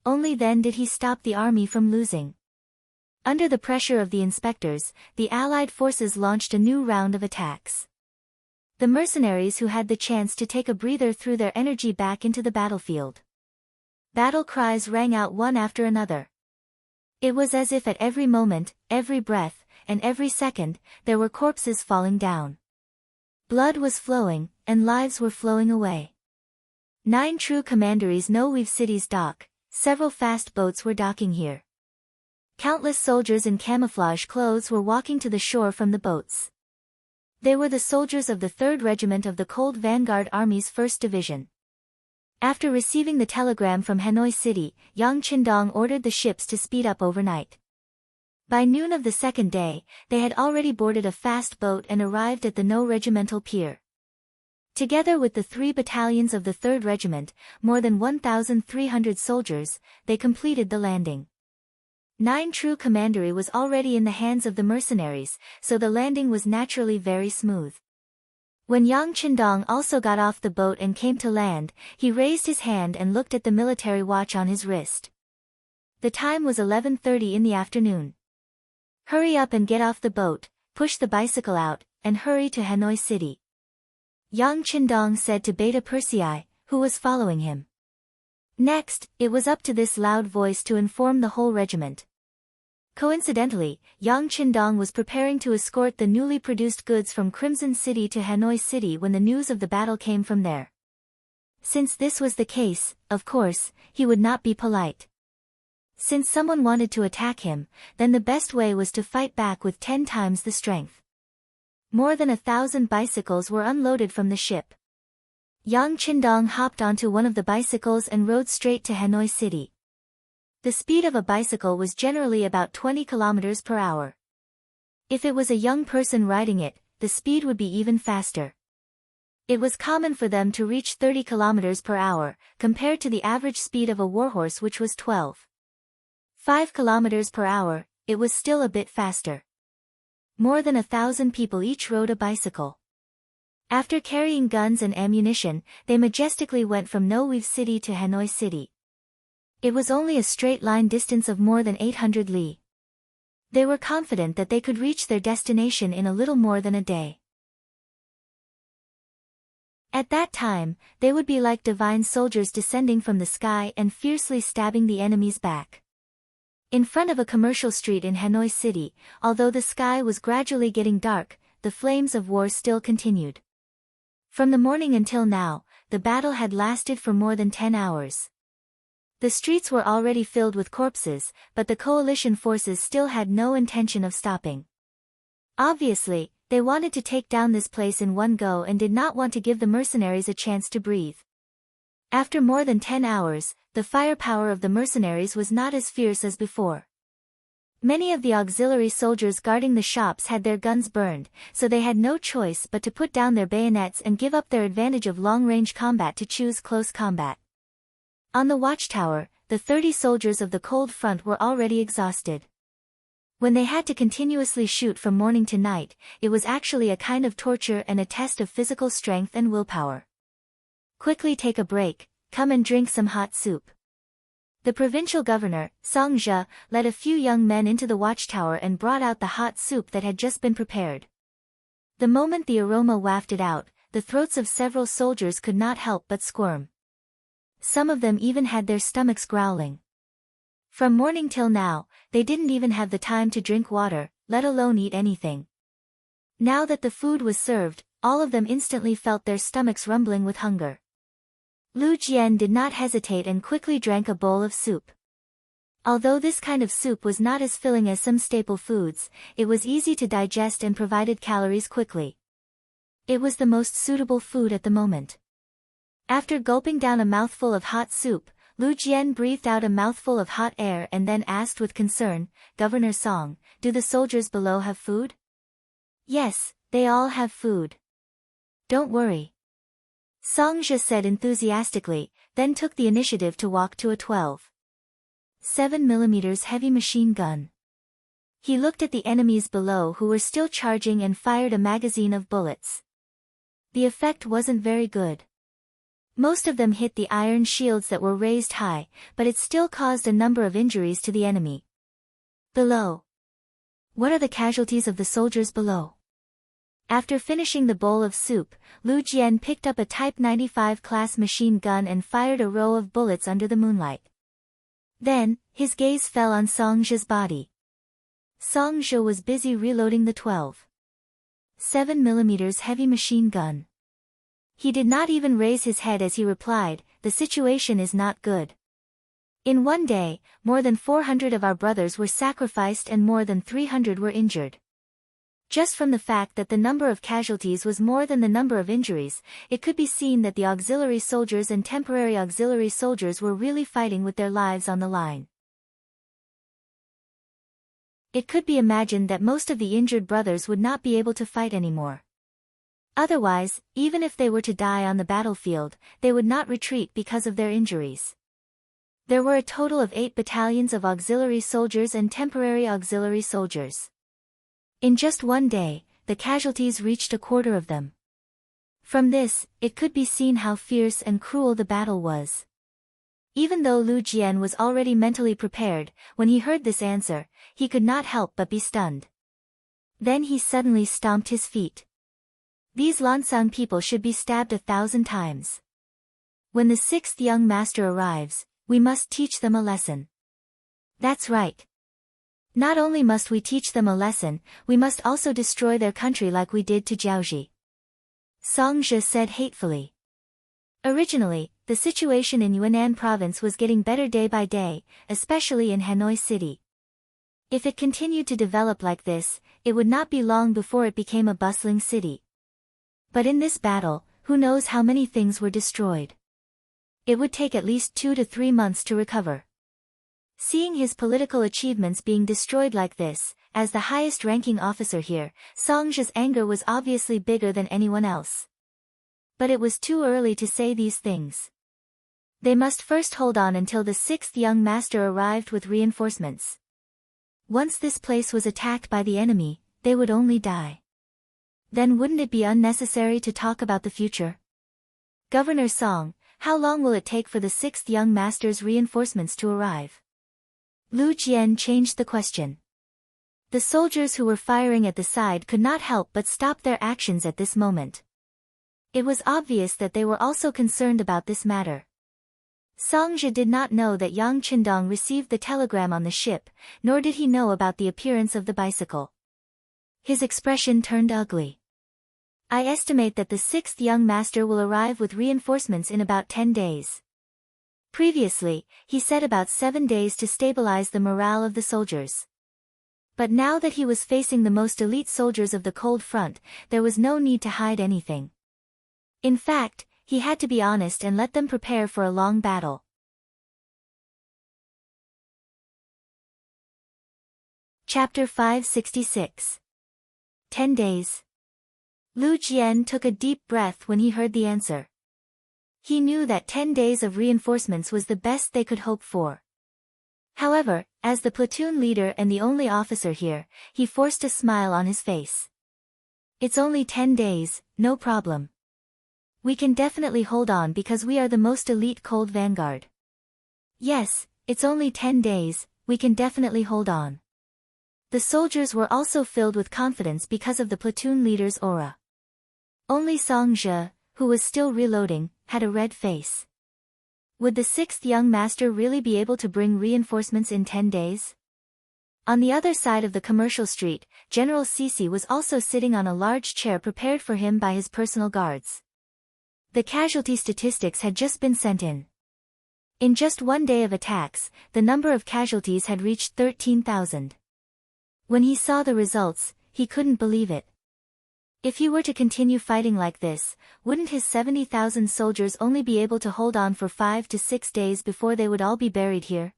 Only then did he stop the army from losing. Under the pressure of the inspectors, the Allied forces launched a new round of attacks. The mercenaries who had the chance to take a breather threw their energy back into the battlefield. Battle cries rang out one after another. It was as if at every moment, every breath, and every second, there were corpses falling down. Blood was flowing, and lives were flowing away. 9 true commanderies know we've city's dock, several fast boats were docking here. Countless soldiers in camouflage clothes were walking to the shore from the boats. They were the soldiers of the 3rd Regiment of the Cold Vanguard Army's 1st Division. After receiving the telegram from Hanoi City, Yang Qindong ordered the ships to speed up overnight. By noon of the second day, they had already boarded a fast boat and arrived at the No Regimental Pier. Together with the 3 battalions of the 3rd Regiment, more than 1,300 soldiers, they completed the landing. 9 true commandery was already in the hands of the mercenaries, so the landing was naturally very smooth. When Yang Qindong also got off the boat and came to land, he raised his hand and looked at the military watch on his wrist. The time was 11:30 in the afternoon. Hurry up and get off the boat, push the bicycle out, and hurry to Hanoi City, Yang Qindong said to Beta Persei, who was following him. Next, it was up to this loud voice to inform the whole regiment. Coincidentally, Yang Qindong was preparing to escort the newly produced goods from Crimson City to Hanoi City when the news of the battle came from there. Since this was the case, of course, he would not be polite. Since someone wanted to attack him, then the best way was to fight back with 10 times the strength. More than 1,000 bicycles were unloaded from the ship. Yang Qindong hopped onto one of the bicycles and rode straight to Hanoi City. The speed of a bicycle was generally about 20 kilometers per hour. If it was a young person riding it, the speed would be even faster. It was common for them to reach 30 kilometers per hour, compared to the average speed of a warhorse, which was 12.5 kilometers per hour. It was still a bit faster. More than 1,000 people each rode a bicycle. After carrying guns and ammunition, they majestically went from Noe City to Hanoi City. It was only a straight line distance of more than 800 li. They were confident that they could reach their destination in a little more than a day. At that time, they would be like divine soldiers descending from the sky and fiercely stabbing the enemy's back. In front of a commercial street in Hanoi City, although the sky was gradually getting dark, the flames of war still continued. From the morning until now, the battle had lasted for more than 10 hours. The streets were already filled with corpses, but the coalition forces still had no intention of stopping. Obviously, they wanted to take down this place in one go and did not want to give the mercenaries a chance to breathe. After more than 10 hours, the firepower of the mercenaries was not as fierce as before. Many of the auxiliary soldiers guarding the shops had their guns burned, so they had no choice but to put down their bayonets and give up their advantage of long-range combat to choose close combat. On the watchtower, the 30 soldiers of the cold front were already exhausted. When they had to continuously shoot from morning to night, it was actually a kind of torture and a test of physical strength and willpower. Quickly take a break, come and drink some hot soup. The provincial governor, Song Zhe, led a few young men into the watchtower and brought out the hot soup that had just been prepared. The moment the aroma wafted out, the throats of several soldiers could not help but squirm. Some of them even had their stomachs growling. From morning till now, they didn't even have the time to drink water, let alone eat anything. Now that the food was served, all of them instantly felt their stomachs rumbling with hunger. Lu Jian did not hesitate and quickly drank a bowl of soup. Although this kind of soup was not as filling as some staple foods, it was easy to digest and provided calories quickly. It was the most suitable food at the moment. After gulping down a mouthful of hot soup, Lu Jian breathed out a mouthful of hot air and then asked with concern, "Governor Song, do the soldiers below have food?" "Yes, they all have food. Don't worry," Song Zhe said enthusiastically, then took the initiative to walk to a 12.7 mm heavy machine gun. He looked at the enemies below who were still charging and fired a magazine of bullets. The effect wasn't very good. Most of them hit the iron shields that were raised high, but it still caused a number of injuries to the enemy. Below. What are the casualties of the soldiers below? After finishing the bowl of soup, Lu Jian picked up a Type 95 class machine gun and fired a row of bullets under the moonlight. Then, his gaze fell on Song Zhe's body. Song Zhe was busy reloading the 12.7 mm heavy machine gun. He did not even raise his head as he replied, "The situation is not good. In one day, more than 400 of our brothers were sacrificed and more than 300 were injured." Just from the fact that the number of casualties was more than the number of injuries, it could be seen that the auxiliary soldiers and temporary auxiliary soldiers were really fighting with their lives on the line. It could be imagined that most of the injured brothers would not be able to fight anymore. Otherwise, even if they were to die on the battlefield, they would not retreat because of their injuries. There were a total of 8 battalions of auxiliary soldiers and temporary auxiliary soldiers. In just one day, the casualties reached a quarter of them. From this, it could be seen how fierce and cruel the battle was. Even though Lu Jian was already mentally prepared, when he heard this answer, he could not help but be stunned. Then he suddenly stomped his feet. These Lansang people should be stabbed 1,000 times. When the sixth young master arrives, we must teach them a lesson. That's right. Not only must we teach them a lesson, we must also destroy their country like we did to Jiaoji. Song Zhe said hatefully. Originally, the situation in Yunnan province was getting better day by day, especially in Hanoi City. If it continued to develop like this, it would not be long before it became a bustling city. But in this battle, who knows how many things were destroyed? It would take at least 2 to 3 months to recover. Seeing his political achievements being destroyed like this, as the highest-ranking officer here, Song Zhe's anger was obviously bigger than anyone else. But it was too early to say these things. They must first hold on until the sixth young master arrived with reinforcements. Once this place was attacked by the enemy, they would only die. Then wouldn't it be unnecessary to talk about the future? Governor Song, how long will it take for the sixth young master's reinforcements to arrive? Lu Jian changed the question. The soldiers who were firing at the side could not help but stop their actions at this moment. It was obvious that they were also concerned about this matter. Song Zhe did not know that Yang Qindong received the telegram on the ship, nor did he know about the appearance of the bicycle. His expression turned ugly. I estimate that the sixth young master will arrive with reinforcements in about 10 days. Previously, he said about 7 days to stabilize the morale of the soldiers. But now that he was facing the most elite soldiers of the cold front, there was no need to hide anything. In fact, he had to be honest and let them prepare for a long battle. Chapter 566. 10 days. Lu Jian took a deep breath when he heard the answer. He knew that 10 days of reinforcements was the best they could hope for. However, as the platoon leader and the only officer here, he forced a smile on his face. It's only 10 days, no problem. We can definitely hold on because we are the most elite cold vanguard. Yes, it's only 10 days, we can definitely hold on. The soldiers were also filled with confidence because of the platoon leader's aura. Only Song Zhe, who was still reloading, had a red face. Would the sixth young master really be able to bring reinforcements in 10 days? On the other side of the commercial street, General Sisi was also sitting on a large chair prepared for him by his personal guards. The casualty statistics had just been sent in. In just 1 day of attacks, the number of casualties had reached 13,000. When he saw the results, he couldn't believe it. If he were to continue fighting like this, wouldn't his 70,000 soldiers only be able to hold on for 5 to 6 days before they would all be buried here?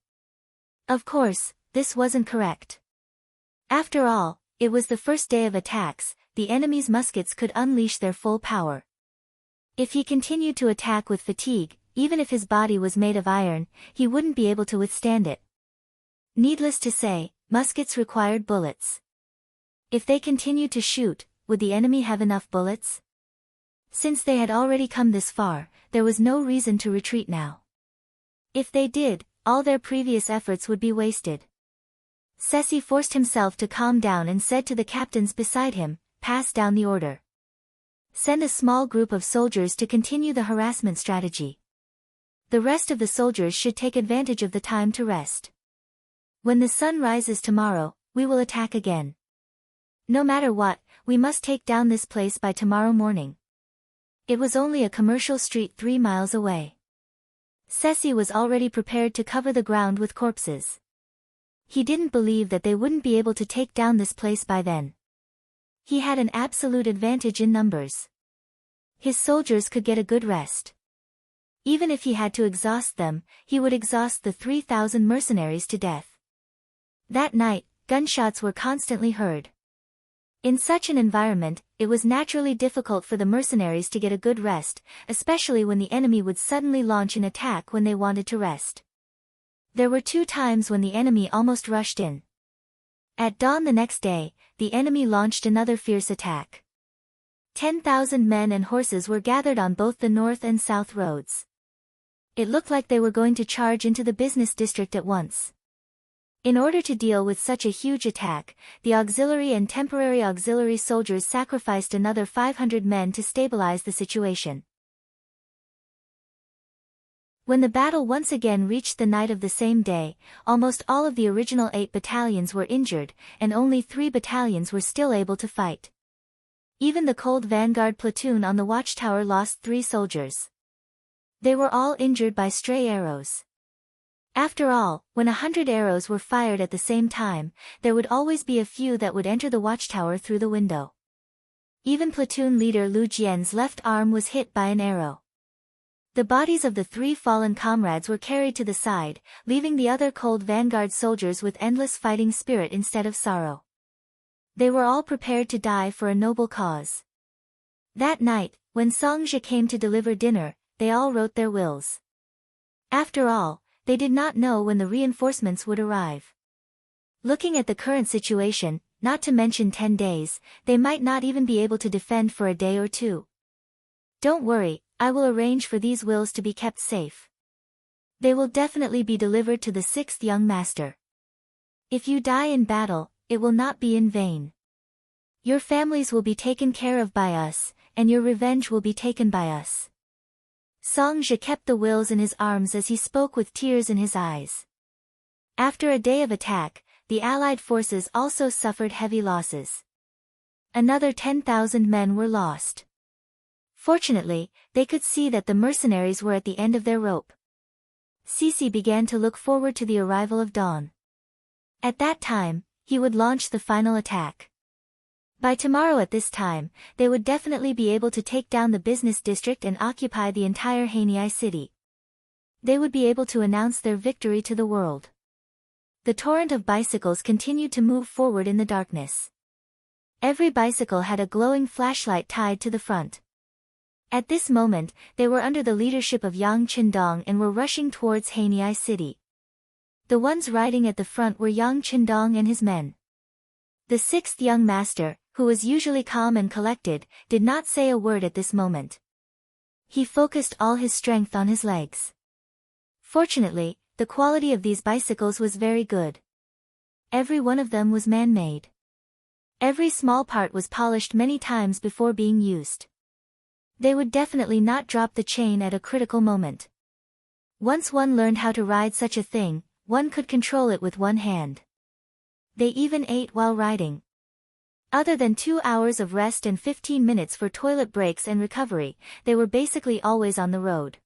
Of course, this wasn't correct. After all, it was the first day of attacks, the enemy's muskets could unleash their full power. If he continued to attack with fatigue, even if his body was made of iron, he wouldn't be able to withstand it. Needless to say, muskets required bullets. If they continued to shoot, would the enemy have enough bullets? Since they had already come this far, there was no reason to retreat now. If they did, all their previous efforts would be wasted. Ceci forced himself to calm down and said to the captains beside him, "Pass down the order. Send a small group of soldiers to continue the harassment strategy. The rest of the soldiers should take advantage of the time to rest. When the sun rises tomorrow, we will attack again. No matter what, we must take down this place by tomorrow morning." It was only a commercial street 3 miles away. Ceci was already prepared to cover the ground with corpses. He didn't believe that they wouldn't be able to take down this place by then. He had an absolute advantage in numbers. His soldiers could get a good rest. Even if he had to exhaust them, he would exhaust the 3,000 mercenaries to death. That night, gunshots were constantly heard. In such an environment, it was naturally difficult for the mercenaries to get a good rest, especially when the enemy would suddenly launch an attack when they wanted to rest. There were 2 times when the enemy almost rushed in. At dawn the next day, the enemy launched another fierce attack. 10,000 men and horses were gathered on both the north and south roads. It looked like they were going to charge into the business district at once. In order to deal with such a huge attack, the auxiliary and temporary auxiliary soldiers sacrificed another 500 men to stabilize the situation. When the battle once again reached the night of the same day, almost all of the original 8 battalions were injured, and only 3 battalions were still able to fight. Even the cold vanguard platoon on the watchtower lost 3 soldiers. They were all injured by stray arrows. After all, when 100 arrows were fired at the same time, there would always be a few that would enter the watchtower through the window. Even platoon leader Lu Jian's left arm was hit by an arrow. The bodies of the 3 fallen comrades were carried to the side, leaving the other cold vanguard soldiers with endless fighting spirit instead of sorrow. They were all prepared to die for a noble cause. That night, when Song Zhe came to deliver dinner, they all wrote their wills. After all, they did not know when the reinforcements would arrive. Looking at the current situation, not to mention 10 days, they might not even be able to defend for a day or 2. Don't worry, I will arrange for these wills to be kept safe. They will definitely be delivered to the 6th young master. If you die in battle, it will not be in vain. Your families will be taken care of by us, and your revenge will be taken by us. Song Zhe kept the wills in his arms as he spoke with tears in his eyes. After a day of attack, the Allied forces also suffered heavy losses. Another 10,000 men were lost. Fortunately, they could see that the mercenaries were at the end of their rope. Sisi began to look forward to the arrival of dawn. At that time, he would launch the final attack. By tomorrow at this time, they would definitely be able to take down the business district and occupy the entire Haniai city. They would be able to announce their victory to the world. The torrent of bicycles continued to move forward in the darkness. Every bicycle had a glowing flashlight tied to the front. At this moment, they were under the leadership of Yang Qindong and were rushing towards Haniai city. The ones riding at the front were Yang Qindong and his men. The 6th young master, who was usually calm and collected, did not say a word at this moment. He focused all his strength on his legs. Fortunately, the quality of these bicycles was very good. Every one of them was man-made. Every small part was polished many times before being used. They would definitely not drop the chain at a critical moment. Once one learned how to ride such a thing, one could control it with one hand. They even ate while riding. Other than 2 hours of rest and 15 minutes for toilet breaks and recovery, they were basically always on the road.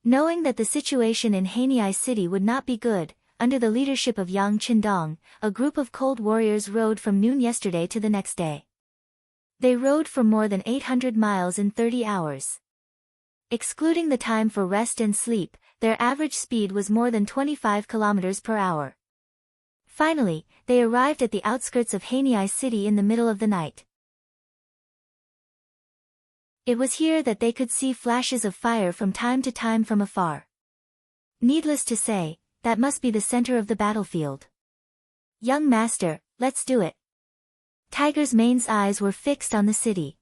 Knowing that the situation in Haniai city would not be good, under the leadership of Yang Qindong, a group of cold warriors rode from noon yesterday to the next day. They rode for more than 800 miles in 30 hours. Excluding the time for rest and sleep, their average speed was more than 25 kilometers per hour. Finally, they arrived at the outskirts of Haniai city in the middle of the night. It was here that they could see flashes of fire from time to time from afar. Needless to say, that must be the center of the battlefield. Young master, let's do it. Tiger's Mane's eyes were fixed on the city.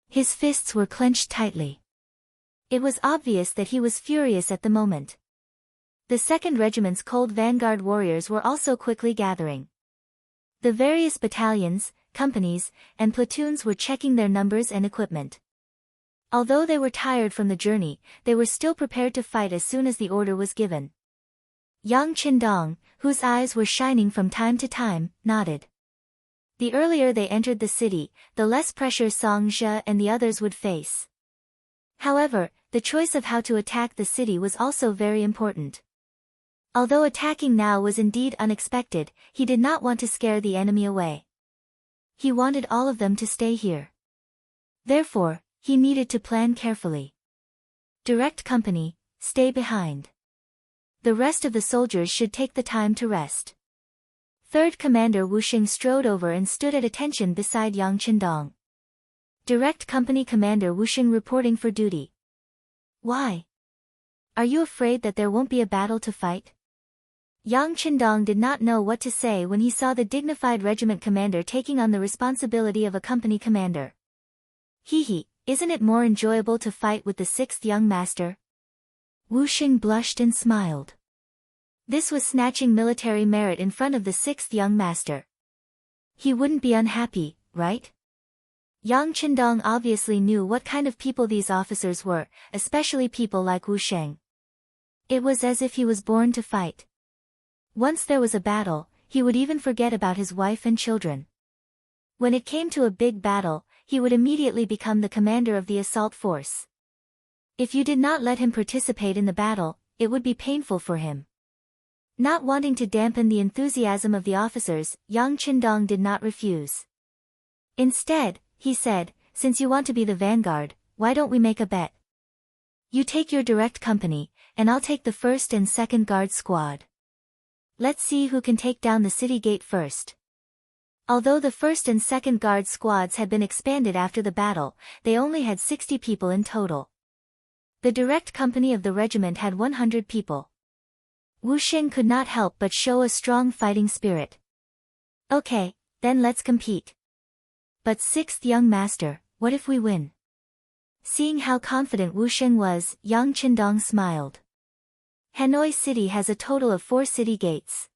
His fists were clenched tightly. It was obvious that he was furious at the moment. The 2nd Regiment's cold vanguard warriors were also quickly gathering. The various battalions, companies, and platoons were checking their numbers and equipment. Although they were tired from the journey, they were still prepared to fight as soon as the order was given. Yang Qindong, whose eyes were shining from time to time, nodded. The earlier they entered the city, the less pressure Song Zhe and the others would face. However, the choice of how to attack the city was also very important. Although attacking now was indeed unexpected, he did not want to scare the enemy away. He wanted all of them to stay here. Therefore, he needed to plan carefully. Direct company, stay behind. The rest of the soldiers should take the time to rest. 3rd Commander Wuxing strode over and stood at attention beside Yang Qindong. Direct Company Commander Wuxing reporting for duty. Why? Are you afraid that there won't be a battle to fight? Yang Qindong did not know what to say when he saw the dignified regiment commander taking on the responsibility of a company commander. Isn't it more enjoyable to fight with the 6th young master? Wu Xing blushed and smiled. This was snatching military merit in front of the sixth young master. He wouldn't be unhappy, right? Yang Qindong obviously knew what kind of people these officers were, especially people like Wu Sheng. It was as if he was born to fight. Once there was a battle, he would even forget about his wife and children. When it came to a big battle, he would immediately become the commander of the assault force. If you did not let him participate in the battle, it would be painful for him. Not wanting to dampen the enthusiasm of the officers, Yang Qindong did not refuse. Instead, he said, since you want to be the vanguard, why don't we make a bet? You take your direct company, and I'll take the first and second guard squad. Let's see who can take down the city gate first. Although the first and second guard squads had been expanded after the battle, they only had 60 people in total. The direct company of the regiment had 100 people. Wu Xing could not help but show a strong fighting spirit. Okay, then let's compete. But sixth young master, what if we win? Seeing how confident Wu Xing was, Yang Qindong smiled. Hanoi City has a total of 4 city gates.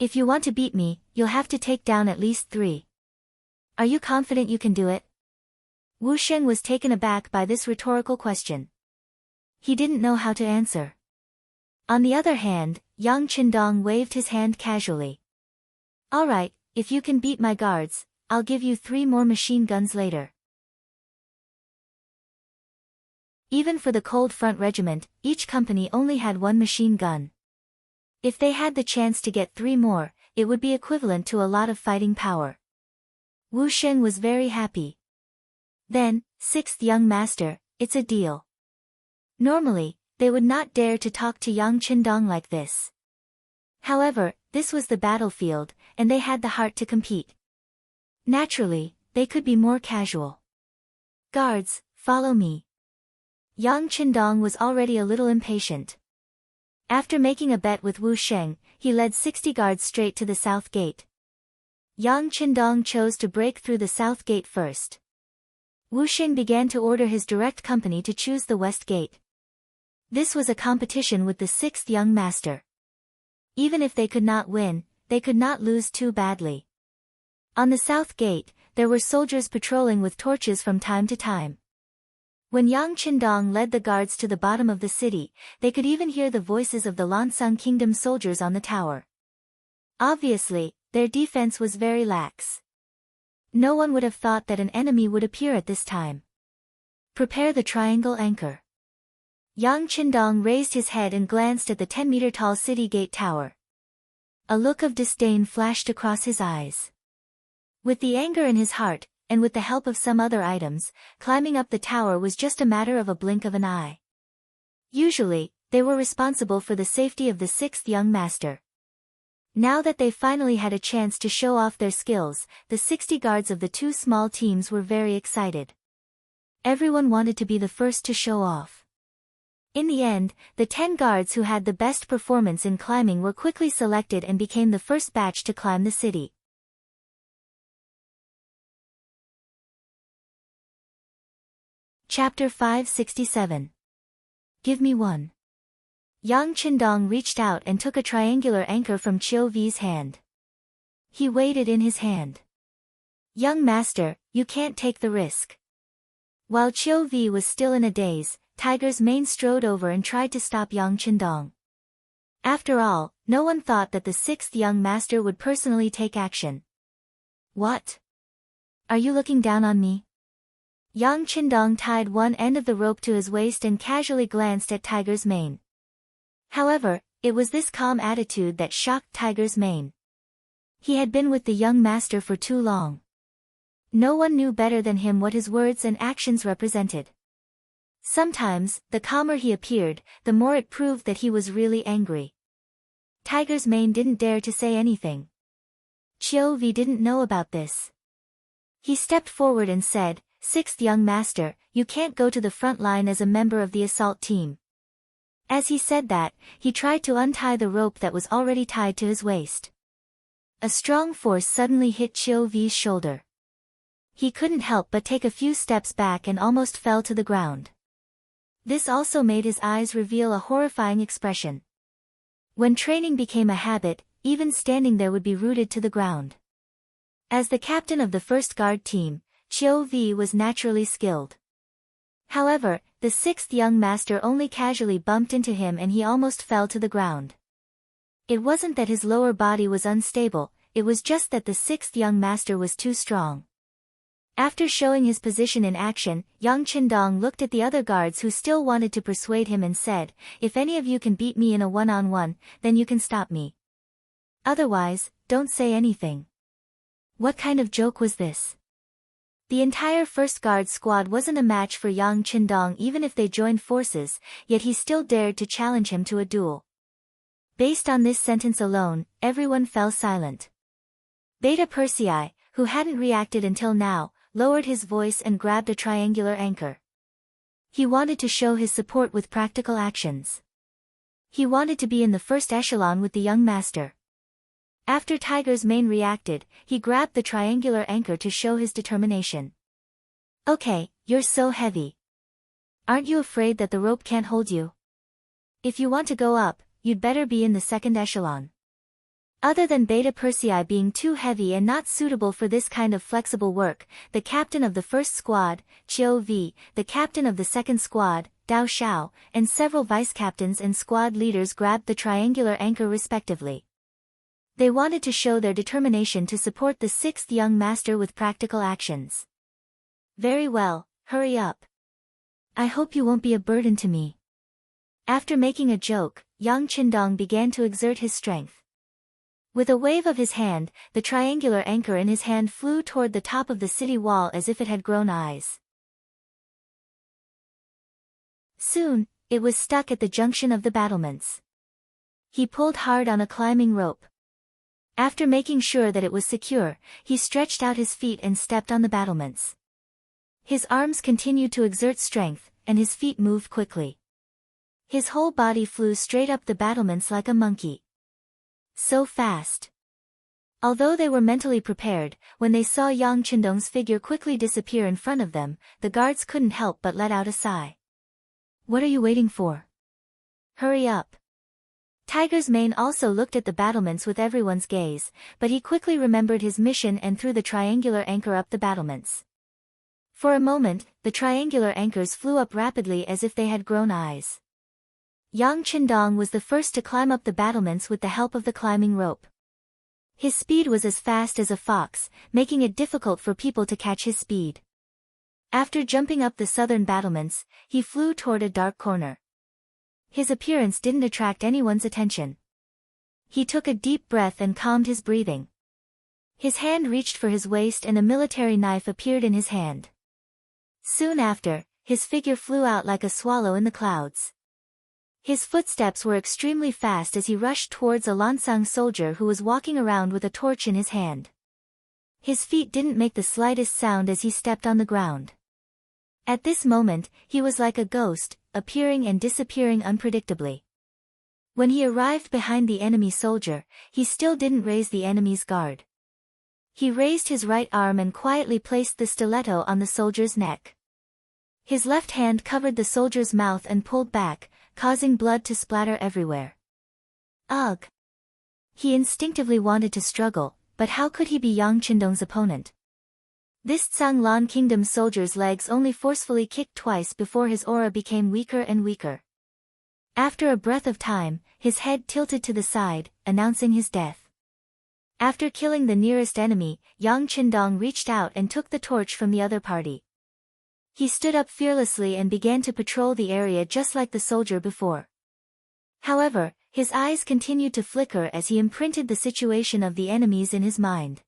If you want to beat me, you'll have to take down at least 3. Are you confident you can do it? Wu Xing was taken aback by this rhetorical question. He didn't know how to answer. On the other hand, Yang Qindong waved his hand casually. All right, if you can beat my guards, I'll give you 3 more machine guns later. Even for the Cold Front Regiment, each company only had 1 machine gun. If they had the chance to get 3 more, it would be equivalent to a lot of fighting power. Wu Xing was very happy. Then, sixth young master, it's a deal. Normally, they would not dare to talk to Yang Qindong like this. However, this was the battlefield, and they had the heart to compete. Naturally, they could be more casual. Guards, follow me. Yang Qindong was already a little impatient. After making a bet with Wu Sheng, he led 60 guards straight to the south gate. Yang Qindong chose to break through the south gate first. Wu Sheng began to order his direct company to choose the west gate. This was a competition with the sixth young master. Even if they could not win, they could not lose too badly. On the south gate, there were soldiers patrolling with torches from time to time. When Yang Qindong led the guards to the bottom of the city, they could even hear the voices of the Lansang Kingdom soldiers on the tower. Obviously, their defense was very lax. No one would have thought that an enemy would appear at this time. Prepare the triangle anchor. Yang Qindong raised his head and glanced at the 10-meter-tall city gate tower. A look of disdain flashed across his eyes. With the anger in his heart, and with the help of some other items, climbing up the tower was just a matter of a blink of an eye. Usually, they were responsible for the safety of the sixth young master. Now that they finally had a chance to show off their skills, the 60 guards of the 2 small teams were very excited. Everyone wanted to be the first to show off. In the end, the 10 guards who had the best performance in climbing were quickly selected and became the first batch to climb the city. Chapter 567. Give me one. Yang Qindong reached out and took a triangular anchor from Qiu V's hand. He weighed it in his hand. Young master, you can't take the risk. While Qiu V was still in a daze, Tiger's Mane strode over and tried to stop Yang Qindong. After all, no one thought that the sixth young master would personally take action. What? Are you looking down on me? Yang Qindong tied one end of the rope to his waist and casually glanced at Tiger's Mane. However, it was this calm attitude that shocked Tiger's Mane. He had been with the young master for too long. No one knew better than him what his words and actions represented. Sometimes, the calmer he appeared, the more it proved that he was really angry. Tiger's Mane didn't dare to say anything. Qiu Vi didn't know about this. He stepped forward and said, "Sixth young master, you can't go to the front line as a member of the assault team." As he said that, he tried to untie the rope that was already tied to his waist. A strong force suddenly hit Qiu Vi's shoulder. He couldn't help but take a few steps back and almost fell to the ground. This also made his eyes reveal a horrifying expression. When training became a habit, even standing there would be rooted to the ground. As the captain of the first guard team, Chov was naturally skilled. However, the sixth young master only casually bumped into him and he almost fell to the ground. It wasn't that his lower body was unstable, it was just that the sixth young master was too strong. After showing his position in action, Yang Qindong looked at the other guards who still wanted to persuade him and said, "If any of you can beat me in a one-on-one, then you can stop me. Otherwise, don't say anything." What kind of joke was this? The entire first guard squad wasn't a match for Yang Qindong even if they joined forces, yet he still dared to challenge him to a duel. Based on this sentence alone, everyone fell silent. Beta Persei, who hadn't reacted until now, lowered his voice and grabbed a triangular anchor. He wanted to show his support with practical actions. He wanted to be in the first echelon with the young master. After Tiger's mane reacted, he grabbed the triangular anchor to show his determination. "Okay, you're so heavy. Aren't you afraid that the rope can't hold you? If you want to go up, you'd better be in the second echelon." Other than Beta Persei being too heavy and not suitable for this kind of flexible work, the captain of the first squad, Chov, the captain of the second squad, Dao Xiao, and several vice-captains and squad leaders grabbed the triangular anchor respectively. They wanted to show their determination to support the sixth young master with practical actions. "Very well, hurry up. I hope you won't be a burden to me." After making a joke, Yang Qindong began to exert his strength. With a wave of his hand, the triangular anchor in his hand flew toward the top of the city wall as if it had grown eyes. Soon, it was stuck at the junction of the battlements. He pulled hard on a climbing rope. After making sure that it was secure, he stretched out his feet and stepped on the battlements. His arms continued to exert strength, and his feet moved quickly. His whole body flew straight up the battlements like a monkey. So fast. Although they were mentally prepared, when they saw Yang Qindong's figure quickly disappear in front of them, the guards couldn't help but let out a sigh. "What are you waiting for? Hurry up." Tiger's mane also looked at the battlements with everyone's gaze, but he quickly remembered his mission and threw the triangular anchor up the battlements. For a moment, the triangular anchors flew up rapidly as if they had grown eyes. Yang Qindong was the first to climb up the battlements with the help of the climbing rope. His speed was as fast as a fox, making it difficult for people to catch his speed. After jumping up the southern battlements, he flew toward a dark corner. His appearance didn't attract anyone's attention. He took a deep breath and calmed his breathing. His hand reached for his waist and a military knife appeared in his hand. Soon after, his figure flew out like a swallow in the clouds. His footsteps were extremely fast as he rushed towards a Lansang soldier who was walking around with a torch in his hand. His feet didn't make the slightest sound as he stepped on the ground. At this moment, he was like a ghost, appearing and disappearing unpredictably. When he arrived behind the enemy soldier, he still didn't raise the enemy's guard. He raised his right arm and quietly placed the stiletto on the soldier's neck. His left hand covered the soldier's mouth and pulled back, causing blood to splatter everywhere. Ugh! He instinctively wanted to struggle, but how could he be Yang Qindong's opponent? This Tsang Lan Kingdom soldier's legs only forcefully kicked twice before his aura became weaker and weaker. After a breath of time, his head tilted to the side, announcing his death. After killing the nearest enemy, Yang Qindong reached out and took the torch from the other party. He stood up fearlessly and began to patrol the area just like the soldier before. However, his eyes continued to flicker as he imprinted the situation of the enemies in his mind.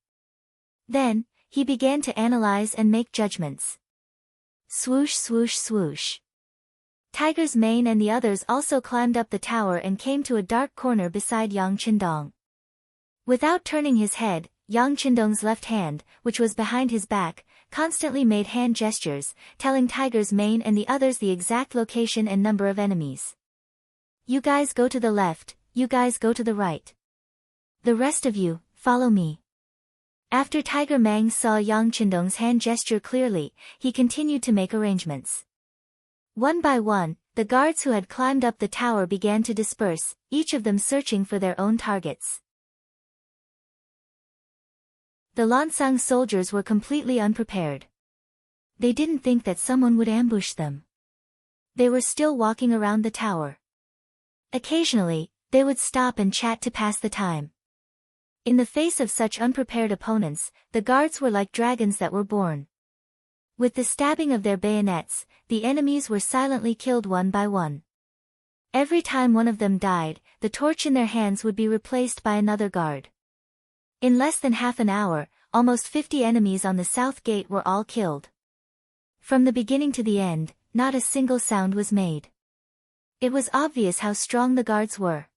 Then, he began to analyze and make judgments. Swoosh swoosh swoosh. Tiger's mane and the others also climbed up the tower and came to a dark corner beside Yang Qindong. Without turning his head, Yang Qindong's left hand, which was behind his back, constantly made hand gestures, telling Tiger's mane and the others the exact location and number of enemies. "You guys go to the left, you guys go to the right. The rest of you, follow me." After Tiger Mang saw Yang Qindong's hand gesture clearly, he continued to make arrangements. One by one, the guards who had climbed up the tower began to disperse, each of them searching for their own targets. The Lansang soldiers were completely unprepared. They didn't think that someone would ambush them. They were still walking around the tower. Occasionally, they would stop and chat to pass the time. In the face of such unprepared opponents, the guards were like dragons that were born. With the stabbing of their bayonets, the enemies were silently killed one by one. Every time one of them died, the torch in their hands would be replaced by another guard. In less than half an hour, almost 50 enemies on the south gate were all killed. From the beginning to the end, not a single sound was made. It was obvious how strong the guards were.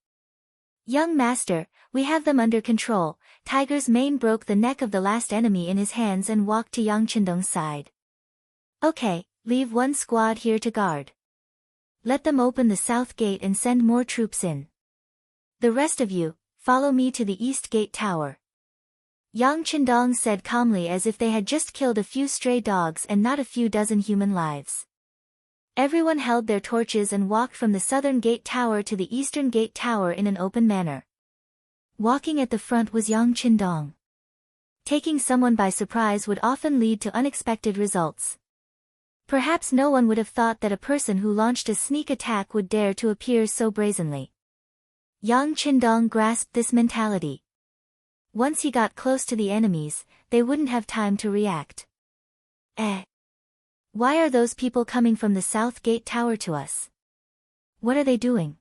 "Young master, we have them under control." Tiger's mane broke the neck of the last enemy in his hands and walked to Yang Qindong's side. "Okay, leave one squad here to guard. Let them open the south gate and send more troops in. The rest of you, follow me to the east gate tower." Yang Qindong said calmly, as if they had just killed a few stray dogs and not a few dozen human lives. Everyone held their torches and walked from the southern gate tower to the eastern gate tower in an open manner. Walking at the front was Yang Qindong. Taking someone by surprise would often lead to unexpected results. Perhaps no one would have thought that a person who launched a sneak attack would dare to appear so brazenly. Yang Qindong grasped this mentality. Once he got close to the enemies, they wouldn't have time to react. Why are those people coming from the south gate tower to us? What are they doing?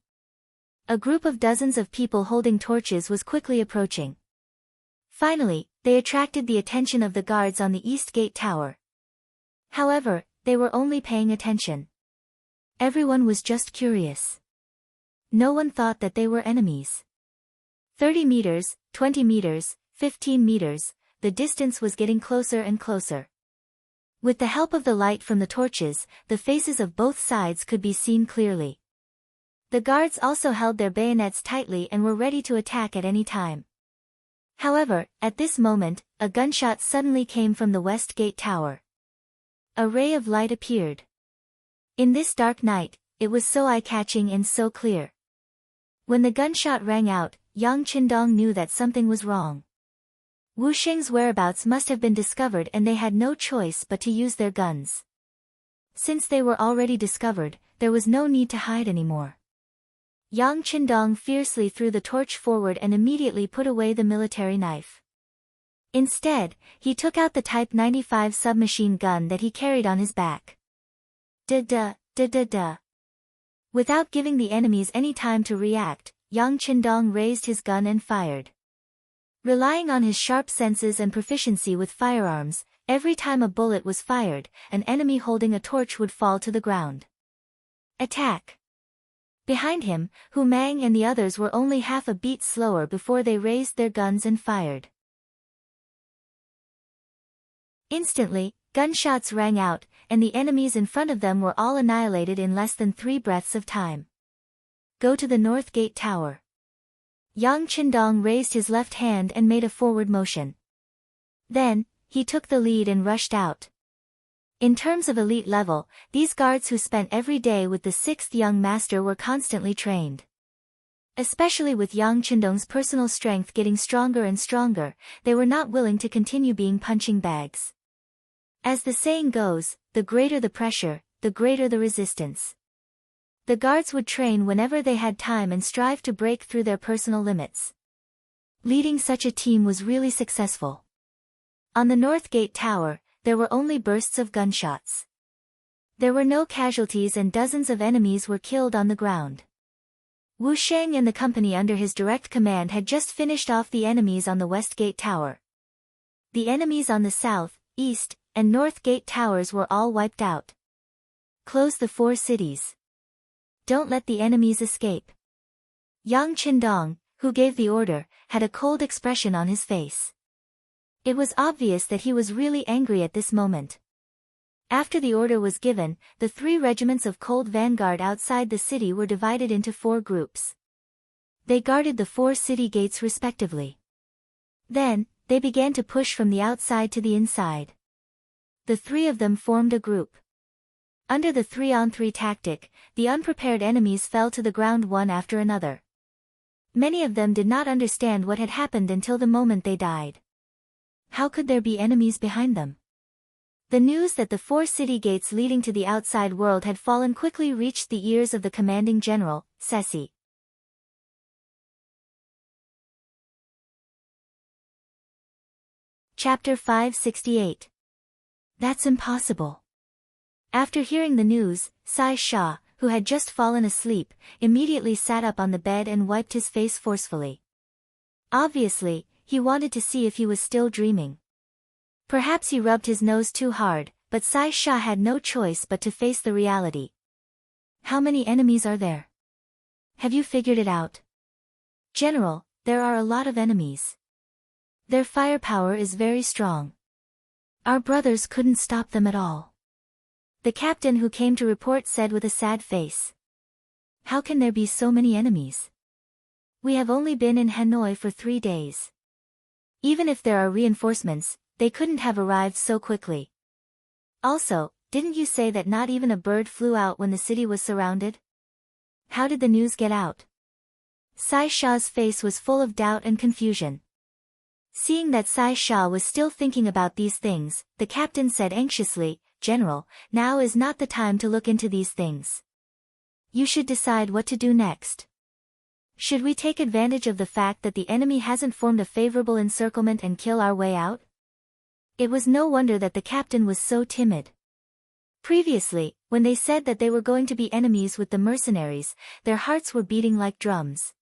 A group of dozens of people holding torches was quickly approaching. Finally, they attracted the attention of the guards on the east gate tower. However, they were only paying attention. Everyone was just curious. No one thought that they were enemies. 30 meters, 20 meters, 15 meters, the distance was getting closer and closer. With the help of the light from the torches, the faces of both sides could be seen clearly. The guards also held their bayonets tightly and were ready to attack at any time. However, at this moment, a gunshot suddenly came from the west gate tower. A ray of light appeared. In this dark night, it was so eye-catching and so clear. When the gunshot rang out, Yang Qindong knew that something was wrong. Wu Sheng's whereabouts must have been discovered, and they had no choice but to use their guns. Since they were already discovered, there was no need to hide anymore. Yang Qindong fiercely threw the torch forward and immediately put away the military knife. Instead, he took out the Type 95 submachine gun that he carried on his back. Da-da-da-da-da. Without giving the enemies any time to react, Yang Qindong raised his gun and fired. Relying on his sharp senses and proficiency with firearms, every time a bullet was fired, an enemy holding a torch would fall to the ground. Attack! Behind him, Hu Mang and the others were only half a beat slower before they raised their guns and fired. Instantly, gunshots rang out, and the enemies in front of them were all annihilated in less than 3 breaths of time. Go to the north gate tower. Yang Qindong raised his left hand and made a forward motion. Then, he took the lead and rushed out. In terms of elite level, these guards who spent every day with the 6th young master were constantly trained. Especially with Yang Qindong's personal strength getting stronger and stronger, they were not willing to continue being punching bags. As the saying goes, the greater the pressure, the greater the resistance. The guards would train whenever they had time and strive to break through their personal limits. Leading such a team was really successful. On the North Gate Tower, there were only bursts of gunshots. There were no casualties and dozens of enemies were killed on the ground. Wu Sheng and the company under his direct command had just finished off the enemies on the West Gate Tower. The enemies on the South, East, and North Gate Towers were all wiped out. Close the 4 cities. Don't let the enemies escape. Yang Qindong, who gave the order, had a cold expression on his face. It was obvious that he was really angry at this moment. After the order was given, the 3 regiments of Cold Vanguard outside the city were divided into 4 groups. They guarded the 4 city gates respectively. Then, they began to push from the outside to the inside. The 3 of them formed a group. Under the 3-on-3 tactic, the unprepared enemies fell to the ground one after another. Many of them did not understand what had happened until the moment they died. How could there be enemies behind them? The news that the 4 city gates leading to the outside world had fallen quickly reached the ears of the commanding general, Ceci. Chapter 568. That's impossible. After hearing the news, Sai Sha, who had just fallen asleep, immediately sat up on the bed and wiped his face forcefully. Obviously, he wanted to see if he was still dreaming. Perhaps he rubbed his nose too hard, but Sai Sha had no choice but to face the reality. How many enemies are there? Have you figured it out? General, there are a lot of enemies. Their firepower is very strong. Our brothers couldn't stop them at all. The captain who came to report said with a sad face. How can there be so many enemies? We have only been in Hanoi for 3 days. Even if there are reinforcements, they couldn't have arrived so quickly. Also, didn't you say that not even a bird flew out when the city was surrounded? How did the news get out? Sai Sha's face was full of doubt and confusion. Seeing that Sai Sha was still thinking about these things, the captain said anxiously, General, now is not the time to look into these things. You should decide what to do next. Should we take advantage of the fact that the enemy hasn't formed a favorable encirclement and kill our way out? It was no wonder that the captain was so timid. Previously, when they said that they were going to be enemies with the mercenaries, their hearts were beating like drums.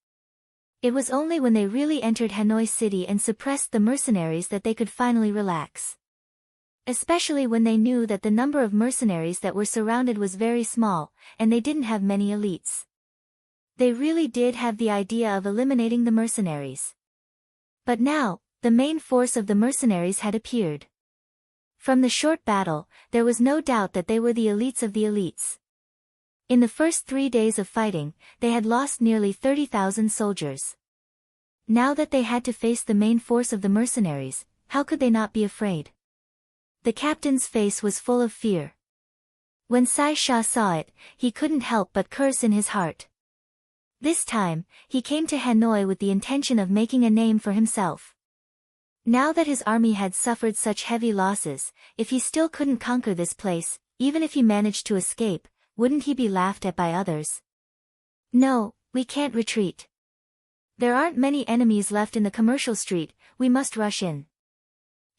It was only when they really entered Hanoi City and suppressed the mercenaries that they could finally relax. Especially when they knew that the number of mercenaries that were surrounded was very small, and they didn't have many elites. They really did have the idea of eliminating the mercenaries. But now, the main force of the mercenaries had appeared. From the short battle, there was no doubt that they were the elites of the elites. In the first 3 days of fighting, they had lost nearly 30,000 soldiers. Now that they had to face the main force of the mercenaries, how could they not be afraid? The captain's face was full of fear. When Sai Sha saw it, he couldn't help but curse in his heart. This time, he came to Hanoi with the intention of making a name for himself. Now that his army had suffered such heavy losses, if he still couldn't conquer this place, even if he managed to escape, wouldn't he be laughed at by others? No, we can't retreat. There aren't many enemies left in the commercial street, we must rush in.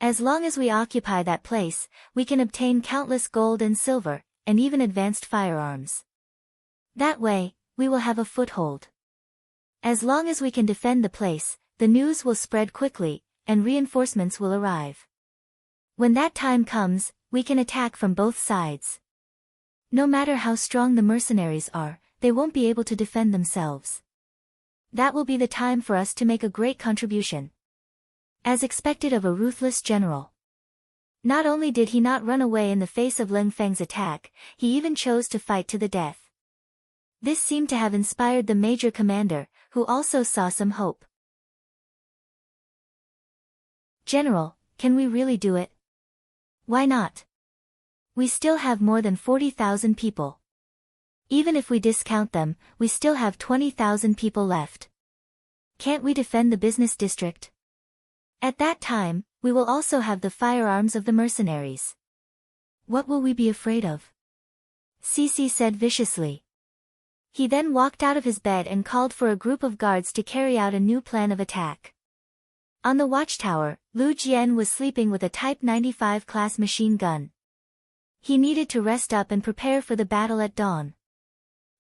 As long as we occupy that place, we can obtain countless gold and silver, and even advanced firearms. That way, we will have a foothold. As long as we can defend the place, the news will spread quickly, and reinforcements will arrive. When that time comes, we can attack from both sides. No matter how strong the mercenaries are, they won't be able to defend themselves. That will be the time for us to make a great contribution. As expected of a ruthless general. Not only did he not run away in the face of Leng Feng's attack, he even chose to fight to the death. This seemed to have inspired the major commander, who also saw some hope. General, can we really do it? Why not? We still have more than 40,000 people. Even if we discount them, we still have 20,000 people left. Can't we defend the business district? At that time, we will also have the firearms of the mercenaries. What will we be afraid of? Cece said viciously. He then walked out of his bed and called for a group of guards to carry out a new plan of attack. On the watchtower, Lu Jian was sleeping with a Type 95 class machine gun. He needed to rest up and prepare for the battle at dawn.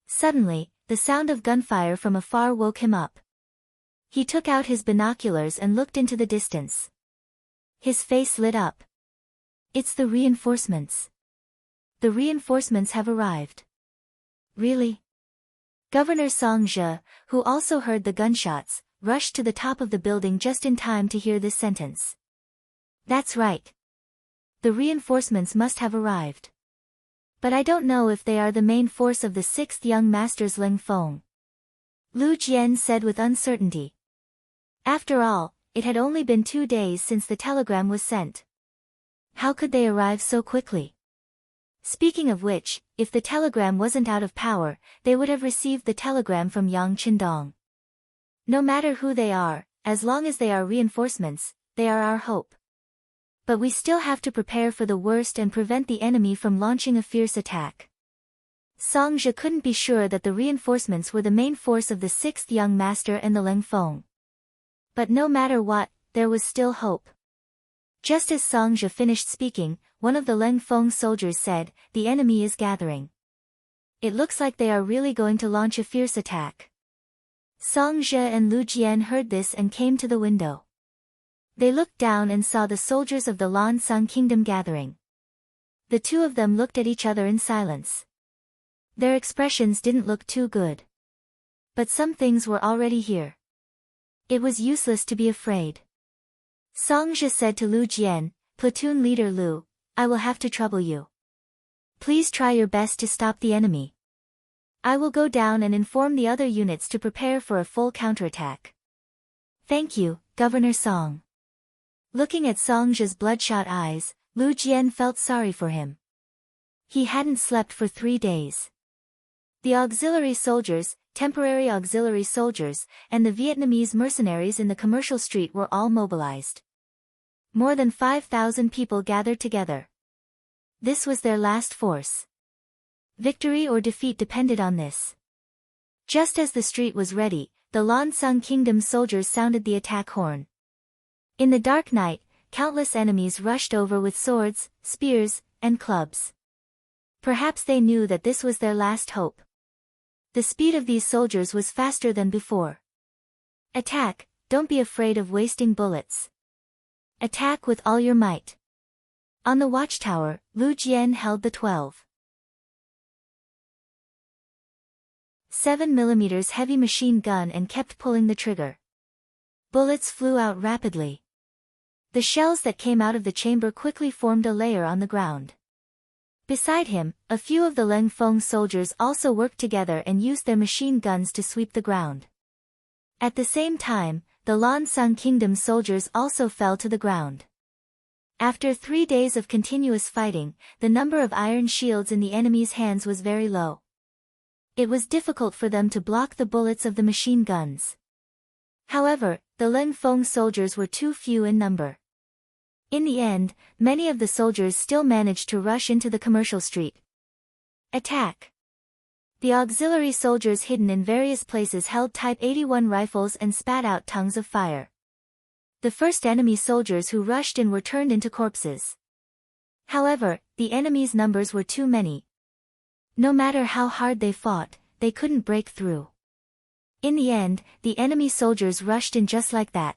Suddenly, the sound of gunfire from afar woke him up. He took out his binoculars and looked into the distance. His face lit up. It's the reinforcements. The reinforcements have arrived. Really? Governor Song Zhe, who also heard the gunshots, rushed to the top of the building just in time to hear this sentence. That's right. The reinforcements must have arrived. But I don't know if they are the main force of the 6th young masters Ling Feng. Lu Jian said with uncertainty. After all, it had only been 2 days since the telegram was sent. How could they arrive so quickly? Speaking of which, if the telegram wasn't out of power, they would have received the telegram from Yang Qindong. No matter who they are, as long as they are reinforcements, they are our hope. But we still have to prepare for the worst and prevent the enemy from launching a fierce attack. Song Zhe couldn't be sure that the reinforcements were the main force of the 6th young master and the Leng Feng. But no matter what, there was still hope. Just as Song Zhe finished speaking, one of the Leng Feng soldiers said, "The enemy is gathering. It looks like they are really going to launch a fierce attack." Song Zhe and Lu Jian heard this and came to the window. They looked down and saw the soldiers of the Lan Xang kingdom gathering. The two of them looked at each other in silence. Their expressions didn't look too good. But some things were already here. It was useless to be afraid. Song Zhe said to Lu Jian, "Platoon leader Lu, I will have to trouble you. Please try your best to stop the enemy. I will go down and inform the other units to prepare for a full counterattack." "Thank you, Governor Song." Looking at Song Zhe's bloodshot eyes, Lu Jian felt sorry for him. He hadn't slept for 3 days. The auxiliary soldiers, temporary auxiliary soldiers, and the Vietnamese mercenaries in the commercial street were all mobilized. More than 5,000 people gathered together. This was their last force. Victory or defeat depended on this. Just as the street was ready, the Lan Xang kingdom soldiers sounded the attack horn. In the dark night, countless enemies rushed over with swords, spears, and clubs. Perhaps they knew that this was their last hope. The speed of these soldiers was faster than before. Attack, don't be afraid of wasting bullets. Attack with all your might. On the watchtower, Lu Jian held the 12.7mm heavy machine gun and kept pulling the trigger. Bullets flew out rapidly. The shells that came out of the chamber quickly formed a layer on the ground. Beside him, a few of the Leng Feng soldiers also worked together and used their machine guns to sweep the ground. At the same time, the Lan Xang kingdom soldiers also fell to the ground. After 3 days of continuous fighting, the number of iron shields in the enemy's hands was very low. It was difficult for them to block the bullets of the machine guns. However, the Leng Feng soldiers were too few in number. In the end, many of the soldiers still managed to rush into the commercial street. Attack! The auxiliary soldiers hidden in various places held Type 81 rifles and spat out tongues of fire. The first enemy soldiers who rushed in were turned into corpses. However, the enemy's numbers were too many. No matter how hard they fought, they couldn't break through. In the end, the enemy soldiers rushed in just like that.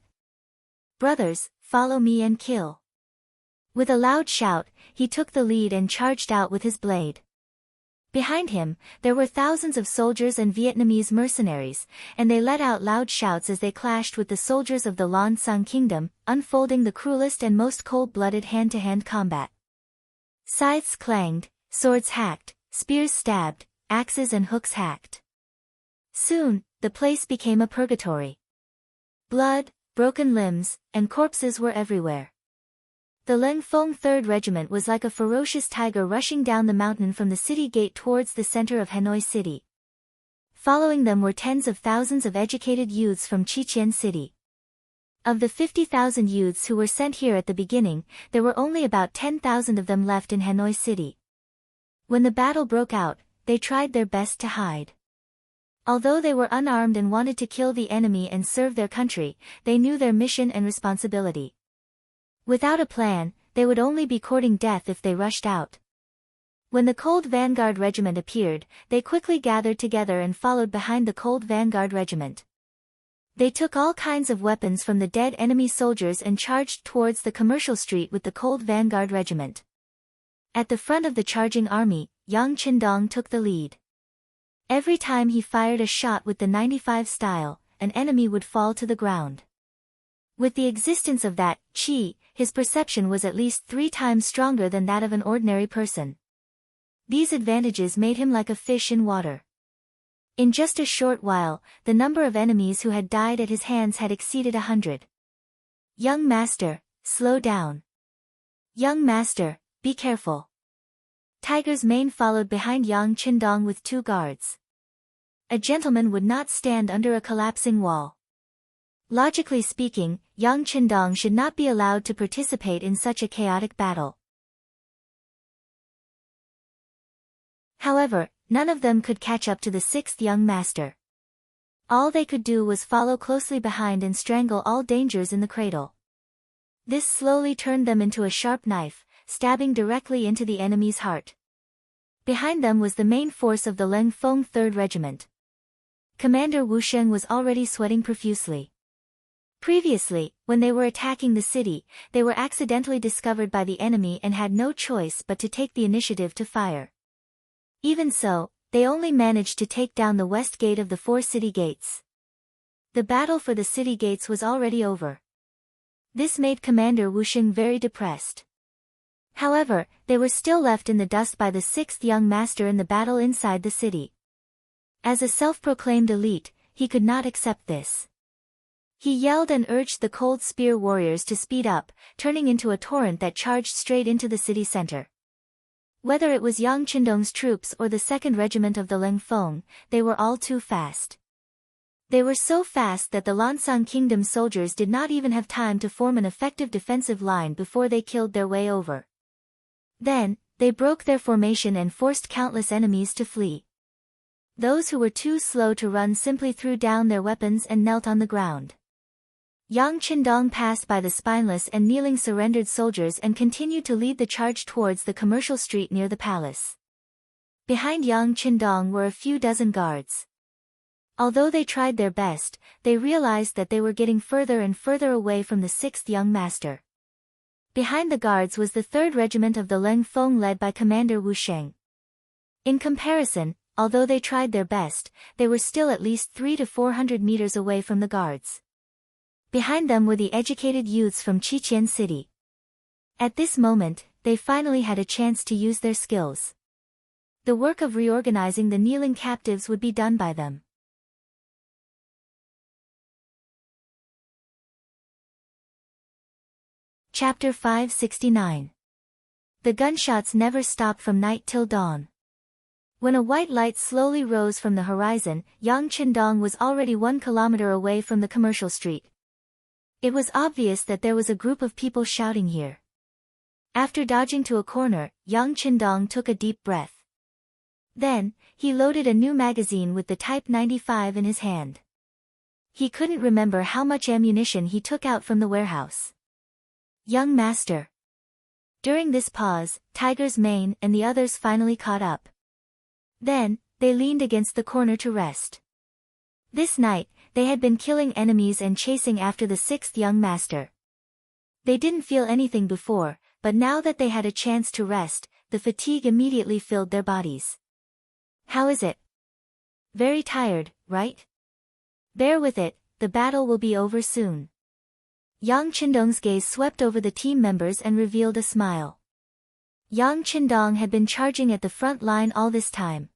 "Brothers, follow me and kill." With a loud shout, he took the lead and charged out with his blade. Behind him, there were thousands of soldiers and Vietnamese mercenaries, and they let out loud shouts as they clashed with the soldiers of the Lan Xang kingdom, unfolding the cruelest and most cold-blooded hand-to-hand combat. Scythes clanged, swords hacked, spears stabbed, axes and hooks hacked. Soon, the place became a purgatory. Blood, broken limbs, and corpses were everywhere. The Leng Feng 3rd Regiment was like a ferocious tiger rushing down the mountain from the city gate towards the center of Hanoi City. Following them were tens of thousands of educated youths from Chichen City. Of the 50,000 youths who were sent here at the beginning, there were only about 10,000 of them left in Hanoi City. When the battle broke out, they tried their best to hide. Although they were unarmed and wanted to kill the enemy and serve their country, they knew their mission and responsibility. Without a plan, they would only be courting death if they rushed out. When the Cold Vanguard Regiment appeared, they quickly gathered together and followed behind the Cold Vanguard Regiment. They took all kinds of weapons from the dead enemy soldiers and charged towards the commercial street with the Cold Vanguard Regiment. At the front of the charging army, Yang Qindong took the lead. Every time he fired a shot with the 95 style, an enemy would fall to the ground. With the existence of that qi, his perception was at least 3 times stronger than that of an ordinary person. These advantages made him like a fish in water. In just a short while, the number of enemies who had died at his hands had exceeded 100. "Young master, slow down. Young master, be careful. Tiger's Mane followed behind Yang Qindong with 2 guards. A gentleman would not stand under a collapsing wall. Logically speaking, Yang Qindong should not be allowed to participate in such a chaotic battle. However, none of them could catch up to the 6th young master. All they could do was follow closely behind and strangle all dangers in the cradle. This slowly turned them into a sharp knife, stabbing directly into the enemy's heart. Behind them was the main force of the Leng Feng 3rd Regiment. Commander Wu Sheng was already sweating profusely. Previously, when they were attacking the city, they were accidentally discovered by the enemy and had no choice but to take the initiative to fire. Even so, they only managed to take down the west gate of the 4 city gates. The battle for the city gates was already over. This made Commander Wu Sheng very depressed. However, they were still left in the dust by the 6th young master in the battle inside the city. As a self-proclaimed elite, he could not accept this. He yelled and urged the Cold Spear warriors to speed up, turning into a torrent that charged straight into the city center. Whether it was Yang Qindong's troops or the 2nd Regiment of the Leng Feng, they were all too fast. They were so fast that the Lansang Kingdom soldiers did not even have time to form an effective defensive line before they killed their way over. Then, they broke their formation and forced countless enemies to flee. Those who were too slow to run simply threw down their weapons and knelt on the ground. Yang Qindong passed by the spineless and kneeling surrendered soldiers and continued to lead the charge towards the commercial street near the palace. Behind Yang Qindong were a few dozen guards. Although they tried their best, they realized that they were getting further and further away from the 6th young master. Behind the guards was the 3rd Regiment of the Leng Feng led by Commander Wu Sheng. In comparison, although they tried their best, they were still at least 300 to 400 meters away from the guards. Behind them were the educated youths from Qiqian City. At this moment, they finally had a chance to use their skills. The work of reorganizing the kneeling captives would be done by them. Chapter 569. The gunshots never stopped from night till dawn. When a white light slowly rose from the horizon, Yang Qindong was already 1 kilometer away from the commercial street. It was obvious that there was a group of people shouting here. After dodging to a corner, Yang Qindong took a deep breath. Then, he loaded a new magazine with the Type 95 in his hand. He couldn't remember how much ammunition he took out from the warehouse. Young master. During this pause, Tiger's Mane and the others finally caught up. Then, they leaned against the corner to rest. This night, they had been killing enemies and chasing after the 6th young master. They didn't feel anything before, but now that they had a chance to rest, the fatigue immediately filled their bodies. How is it? Very tired, right? Bear with it, the battle will be over soon. Yang Qindong's gaze swept over the team members and revealed a smile. Yang Qindong had been charging at the front line all this time.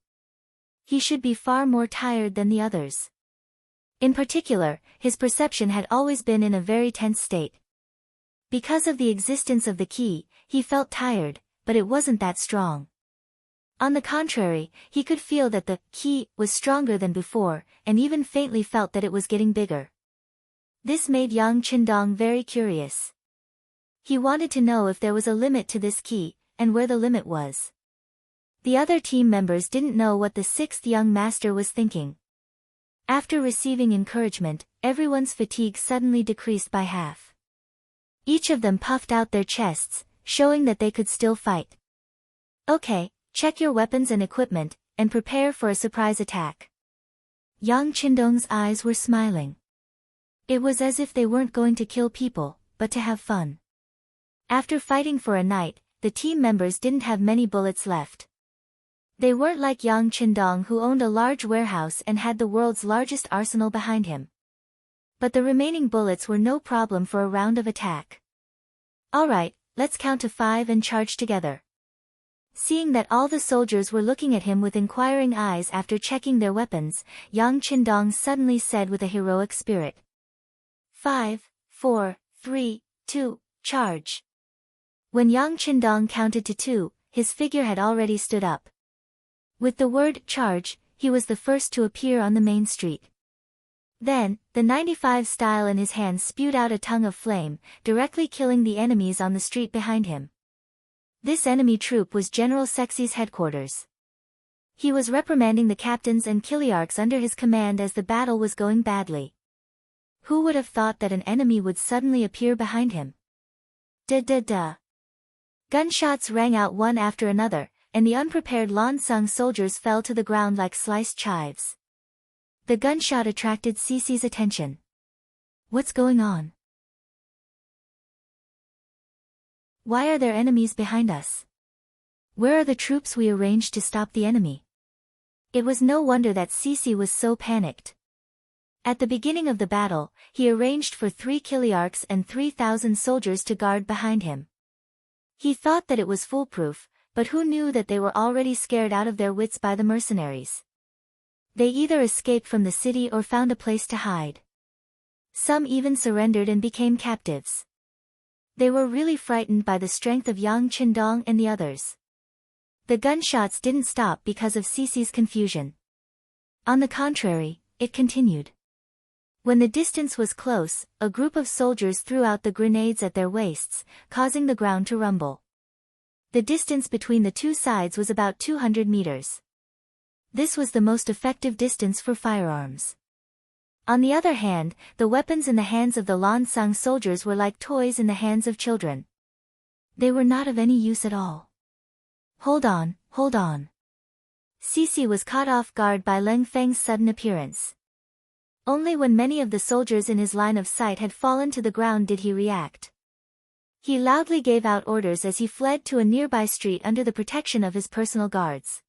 He should be far more tired than the others. In particular, his perception had always been in a very tense state. Because of the existence of the qi, he felt tired, but it wasn't that strong. On the contrary, he could feel that the qi was stronger than before, and even faintly felt that it was getting bigger. This made Yang Qindong very curious. He wanted to know if there was a limit to this qi, and where the limit was. The other team members didn't know what the 6th young master was thinking. After receiving encouragement, everyone's fatigue suddenly decreased by half. Each of them puffed out their chests, showing that they could still fight. Okay, check your weapons and equipment, and prepare for a surprise attack. Yang Qindong's eyes were smiling. It was as if they weren't going to kill people, but to have fun. After fighting for a night, the team members didn't have many bullets left. They weren't like Yang Qindong, who owned a large warehouse and had the world's largest arsenal behind him. But the remaining bullets were no problem for a round of attack. Alright, let's count to 5 and charge together. Seeing that all the soldiers were looking at him with inquiring eyes after checking their weapons, Yang Qindong suddenly said with a heroic spirit. 5, 4, 3, 2, charge. When Yang Qindong counted to 2, his figure had already stood up. With the word charge, he was the first to appear on the main street. Then, the 95 style in his hand spewed out a tongue of flame, directly killing the enemies on the street behind him. This enemy troop was General Sexy's headquarters. He was reprimanding the captains and kiliarchs under his command as the battle was going badly. Who would have thought that an enemy would suddenly appear behind him? Da-da-da. Gunshots rang out one after another, and the unprepared Lan-Sung soldiers fell to the ground like sliced chives. The gunshot attracted Cece's attention. What's going on? Why are there enemies behind us? Where are the troops we arranged to stop the enemy? It was no wonder that Cece was so panicked. At the beginning of the battle, he arranged for 3 kiliarchs and 3,000 soldiers to guard behind him. He thought that it was foolproof, but who knew that they were already scared out of their wits by the mercenaries? They either escaped from the city or found a place to hide. Some even surrendered and became captives. They were really frightened by the strength of Yang Qindong and the others. The gunshots didn't stop because of Cece's confusion. On the contrary, it continued. When the distance was close, a group of soldiers threw out the grenades at their waists, causing the ground to rumble. The distance between the two sides was about 200 meters. This was the most effective distance for firearms. On the other hand, the weapons in the hands of the Lan-Sung soldiers were like toys in the hands of children. They were not of any use at all. Hold on, hold on. Cece was caught off guard by Leng Feng's sudden appearance. Only when many of the soldiers in his line of sight had fallen to the ground did he react. He loudly gave out orders as he fled to a nearby street under the protection of his personal guards.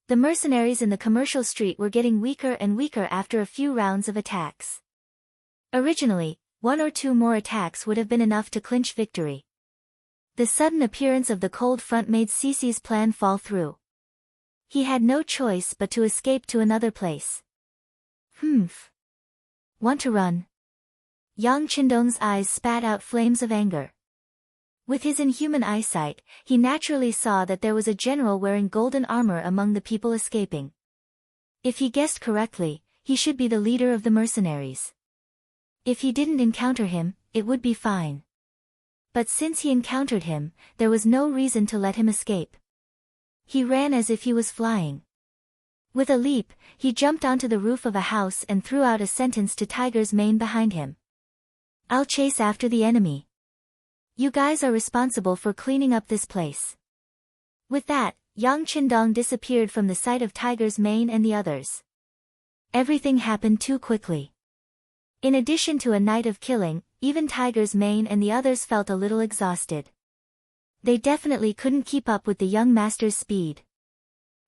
The mercenaries in the commercial street were getting weaker and weaker after a few rounds of attacks. Originally, 1 or 2 more attacks would have been enough to clinch victory. The sudden appearance of the cold front made Cece's plan fall through. He had no choice but to escape to another place. Want to run? Yang Qindong's eyes spat out flames of anger. With his inhuman eyesight, he naturally saw that there was a general wearing golden armor among the people escaping. If he guessed correctly, he should be the leader of the mercenaries. If he didn't encounter him, it would be fine. But since he encountered him, there was no reason to let him escape. He ran as if he was flying. With a leap, he jumped onto the roof of a house and threw out a sentence to Tiger's mane behind him. I'll chase after the enemy. You guys are responsible for cleaning up this place. With that, Yang Qindong disappeared from the sight of Tiger's mane and the others. Everything happened too quickly. In addition to a night of killing, even Tiger's mane and the others felt a little exhausted. They definitely couldn't keep up with the young master's speed.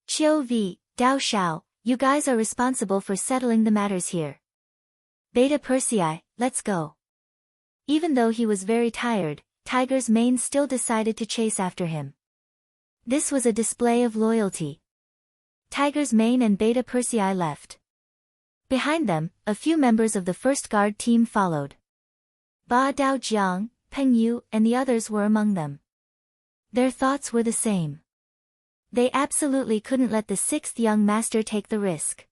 Qiu V, Dao Shao, you guys are responsible for settling the matters here. Beta Persei, let's go. Even though he was very tired, Tiger's mane still decided to chase after him. This was a display of loyalty. Tiger's mane and Beta Persei left. Behind them, a few members of the first guard team followed. Ba Daojiang, Peng Yu, and the others were among them. Their thoughts were the same. They absolutely couldn't let the 6th young master take the risk.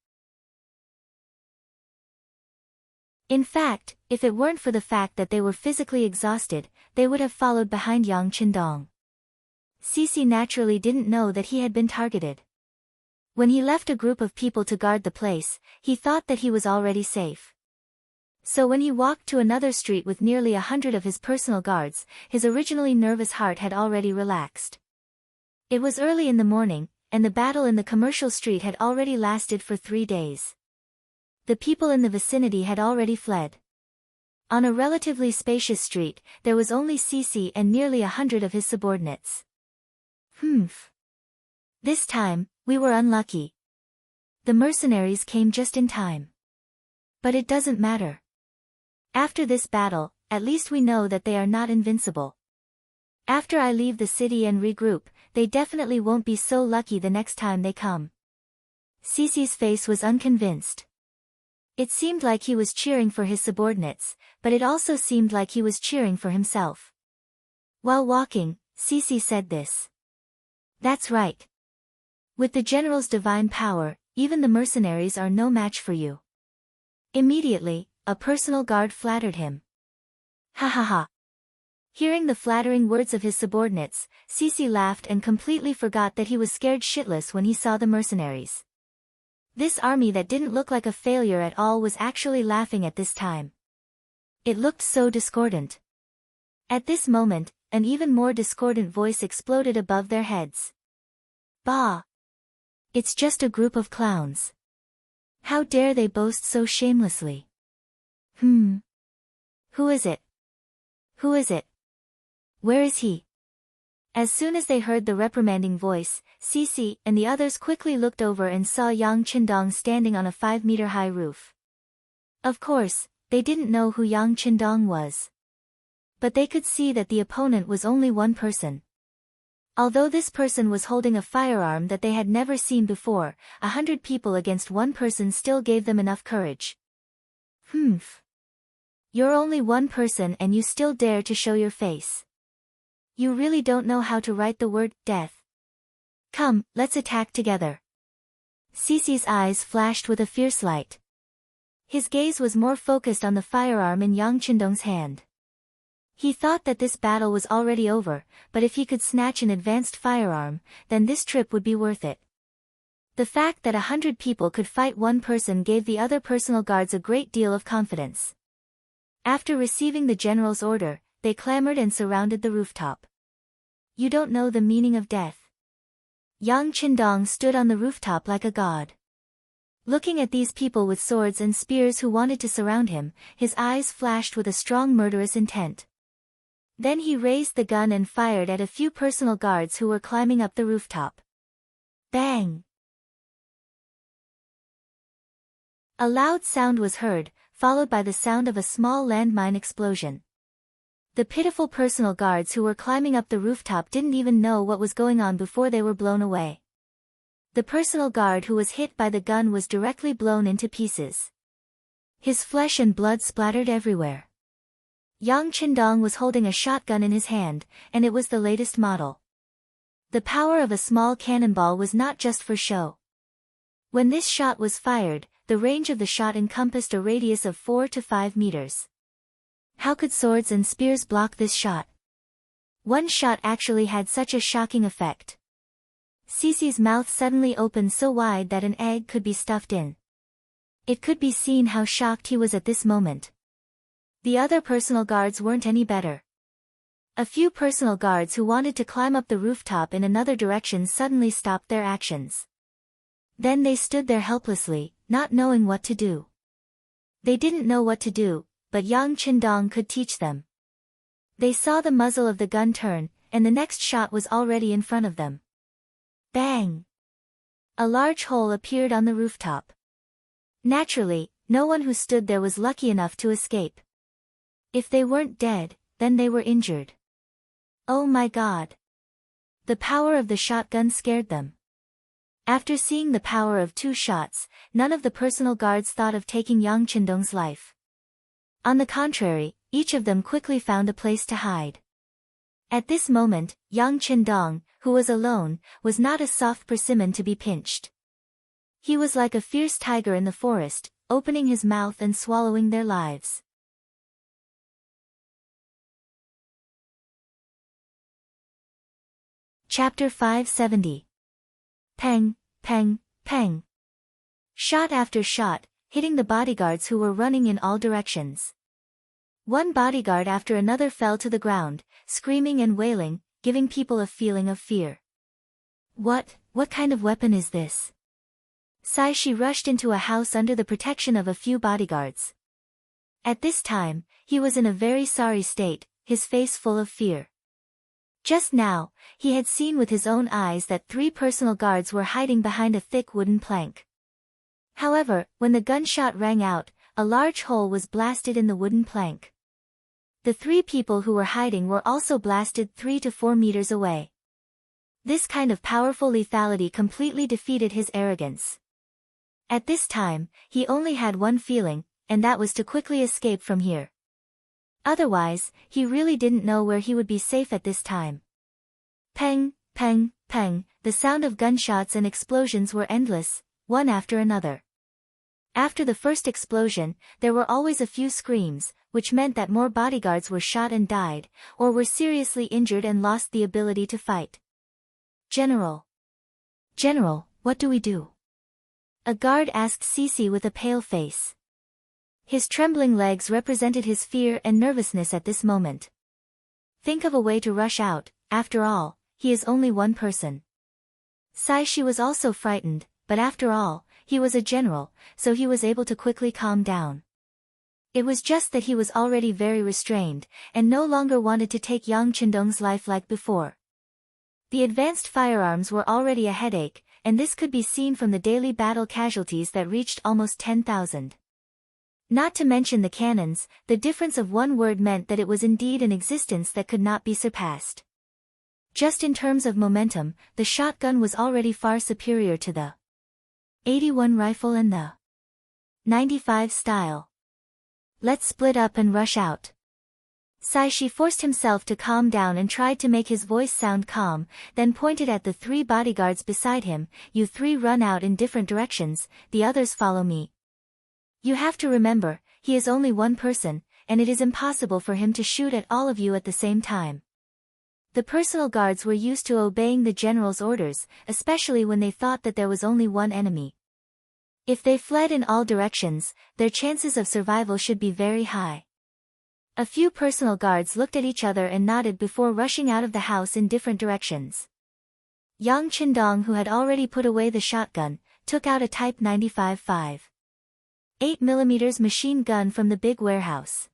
In fact, if it weren't for the fact that they were physically exhausted, they would have followed behind Yang Qindong. Cece naturally didn't know that he had been targeted. When he left a group of people to guard the place, he thought that he was already safe. So when he walked to another street with nearly 100 of his personal guards, his originally nervous heart had already relaxed. It was early in the morning, and the battle in the commercial street had already lasted for 3 days. The people in the vicinity had already fled. On a relatively spacious street, there was only Cece and nearly 100 of his subordinates. This time, we were unlucky. The mercenaries came just in time. But it doesn't matter. After this battle, at least we know that they are not invincible. After I leave the city and regroup, they definitely won't be so lucky the next time they come. Cece's face was unconvinced. It seemed like he was cheering for his subordinates, but it also seemed like he was cheering for himself. While walking, Cece said this. That's right. With the general's divine power, even the mercenaries are no match for you. Immediately, a personal guard flattered him. Ha ha ha. Hearing the flattering words of his subordinates, Cece laughed and completely forgot that he was scared shitless when he saw the mercenaries. This army that didn't look like a failure at all was actually laughing at this time. It looked so discordant. At this moment, an even more discordant voice exploded above their heads. Bah! It's just a group of clowns. How dare they boast so shamelessly? Who is it? Who is it? Where is he? As soon as they heard the reprimanding voice, Cece and the others quickly looked over and saw Yang Qindong standing on a 5-meter-high roof. Of course, they didn't know who Yang Qindong was. But they could see that the opponent was only one person. Although this person was holding a firearm that they had never seen before, 100 people against one person still gave them enough courage. You're only one person and you still dare to show your face. You really don't know how to write the word, death. Come, let's attack together. Cece's eyes flashed with a fierce light. His gaze was more focused on the firearm in Yang Qindong's hand. He thought that this battle was already over, but if he could snatch an advanced firearm, then this trip would be worth it. The fact that 100 people could fight one person gave the other personal guards a great deal of confidence. After receiving the general's order, they clamored and surrounded the rooftop. You don't know the meaning of death. Yang Qindong stood on the rooftop like a god. Looking at these people with swords and spears who wanted to surround him, his eyes flashed with a strong murderous intent. Then he raised the gun and fired at a few personal guards who were climbing up the rooftop. Bang! A loud sound was heard, followed by the sound of a small landmine explosion. The pitiful personal guards who were climbing up the rooftop didn't even know what was going on before they were blown away. The personal guard who was hit by the gun was directly blown into pieces. His flesh and blood splattered everywhere. Yang Qindong was holding a shotgun in his hand, and it was the latest model. The power of a small cannonball was not just for show. When this shot was fired, the range of the shot encompassed a radius of 4 to 5 meters. How could swords and spears block this shot? One shot actually had such a shocking effect. Cece's mouth suddenly opened so wide that an egg could be stuffed in. It could be seen how shocked he was at this moment. The other personal guards weren't any better. A few personal guards who wanted to climb up the rooftop in another direction suddenly stopped their actions. Then they stood there helplessly, not knowing what to do. They didn't know what to do, but Yang Qindong could teach them. They saw the muzzle of the gun turn, and the next shot was already in front of them. Bang! A large hole appeared on the rooftop. Naturally, no one who stood there was lucky enough to escape. If they weren't dead, then they were injured. Oh my God! The power of the shotgun scared them. After seeing the power of 2 shots, none of the personal guards thought of taking Yang Qindong's life. On the contrary, each of them quickly found a place to hide. At this moment, Yang Qindong, who was alone, was not a soft persimmon to be pinched. He was like a fierce tiger in the forest, opening his mouth and swallowing their lives. Chapter 570. Peng, peng, peng. Shot after shot, hitting the bodyguards who were running in all directions. One bodyguard after another fell to the ground, screaming and wailing, giving people a feeling of fear. What kind of weapon is this? Shi rushed into a house under the protection of a few bodyguards. At this time, he was in a very sorry state, his face full of fear. Just now, he had seen with his own eyes that 3 personal guards were hiding behind a thick wooden plank. However, when the gunshot rang out, a large hole was blasted in the wooden plank. The 3 people who were hiding were also blasted 3 to 4 meters away. This kind of powerful lethality completely defeated his arrogance. At this time, he only had one feeling, and that was to quickly escape from here. Otherwise, he really didn't know where he would be safe at this time. Peng, peng, peng, the sound of gunshots and explosions were endless, one after another. After the first explosion, there were always a few screams, which meant that more bodyguards were shot and died, or were seriously injured and lost the ability to fight. General. General, what do we do? A guard asked Cece with a pale face. His trembling legs represented his fear and nervousness at this moment. Think of a way to rush out, after all, he is only one person. Shi was also frightened, but after all, he was a general, so he was able to quickly calm down. It was just that he was already very restrained, and no longer wanted to take Yang Qindong's life like before. The advanced firearms were already a headache, and this could be seen from the daily battle casualties that reached almost 10,000. Not to mention the cannons, the difference of one word meant that it was indeed an existence that could not be surpassed. Just in terms of momentum, the shotgun was already far superior to the 81 rifle and the 95 style. Let's split up and rush out. Shi forced himself to calm down and tried to make his voice sound calm, then pointed at the 3 bodyguards beside him. You 3 run out in different directions, the others follow me. You have to remember, he is only one person, and it is impossible for him to shoot at all of you at the same time. The personal guards were used to obeying the general's orders, especially when they thought that there was only one enemy. If they fled in all directions, their chances of survival should be very high. A few personal guards looked at each other and nodded before rushing out of the house in different directions. Yang Qindong, who had already put away the shotgun, took out a Type 95 5.8mm machine gun from the big warehouse.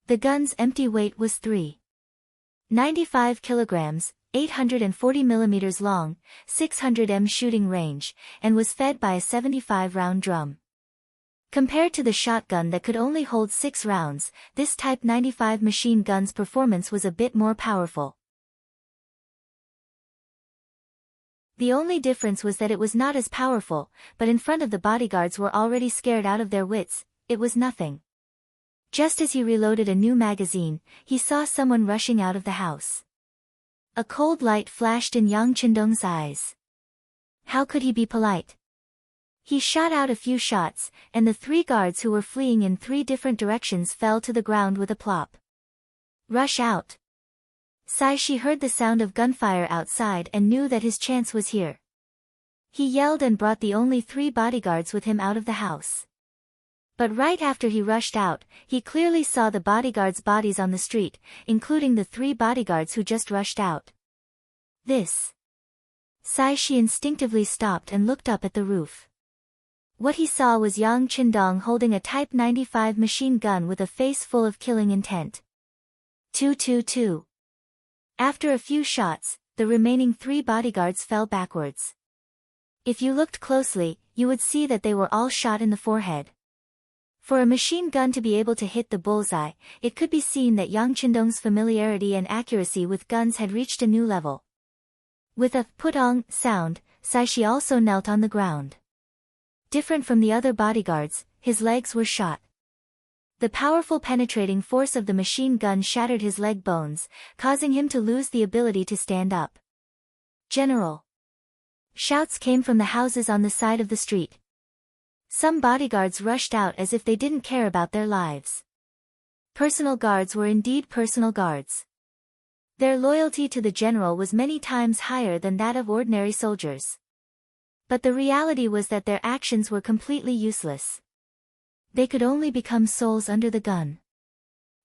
The gun's empty weight was 3.95 kilograms, 840 millimeters long, 600 m shooting range, and was fed by a 75-round drum. Compared to the shotgun that could only hold 6 rounds, this Type 95 machine gun's performance was a bit more powerful. The only difference was that it was not as powerful, but in front of the bodyguards were already scared out of their wits, it was nothing. Just as he reloaded a new magazine, he saw someone rushing out of the house. A cold light flashed in Yang Qindong's eyes. How could he be polite? He shot out a few shots, and the 3 guards who were fleeing in 3 different directions fell to the ground with a plop. Rush out. Shi heard the sound of gunfire outside and knew that his chance was here. He yelled and brought the only 3 bodyguards with him out of the house. But right after he rushed out, he clearly saw the bodyguards' bodies on the street, including the 3 bodyguards who just rushed out. This. Shi instinctively stopped and looked up at the roof. What he saw was Yang Qindong holding a Type 95 machine gun with a face full of killing intent. 222. After a few shots, the remaining 3 bodyguards fell backwards. If you looked closely, you would see that they were all shot in the forehead. For a machine gun to be able to hit the bullseye, it could be seen that Yang Qindong's familiarity and accuracy with guns had reached a new level. With a putong sound, Shi also knelt on the ground. Different from the other bodyguards, his legs were shot. The powerful penetrating force of the machine gun shattered his leg bones, causing him to lose the ability to stand up. General! Shouts came from the houses on the side of the street. Some bodyguards rushed out as if they didn't care about their lives. Personal guards were indeed personal guards. Their loyalty to the general was many times higher than that of ordinary soldiers. But the reality was that their actions were completely useless. They could only become souls under the gun.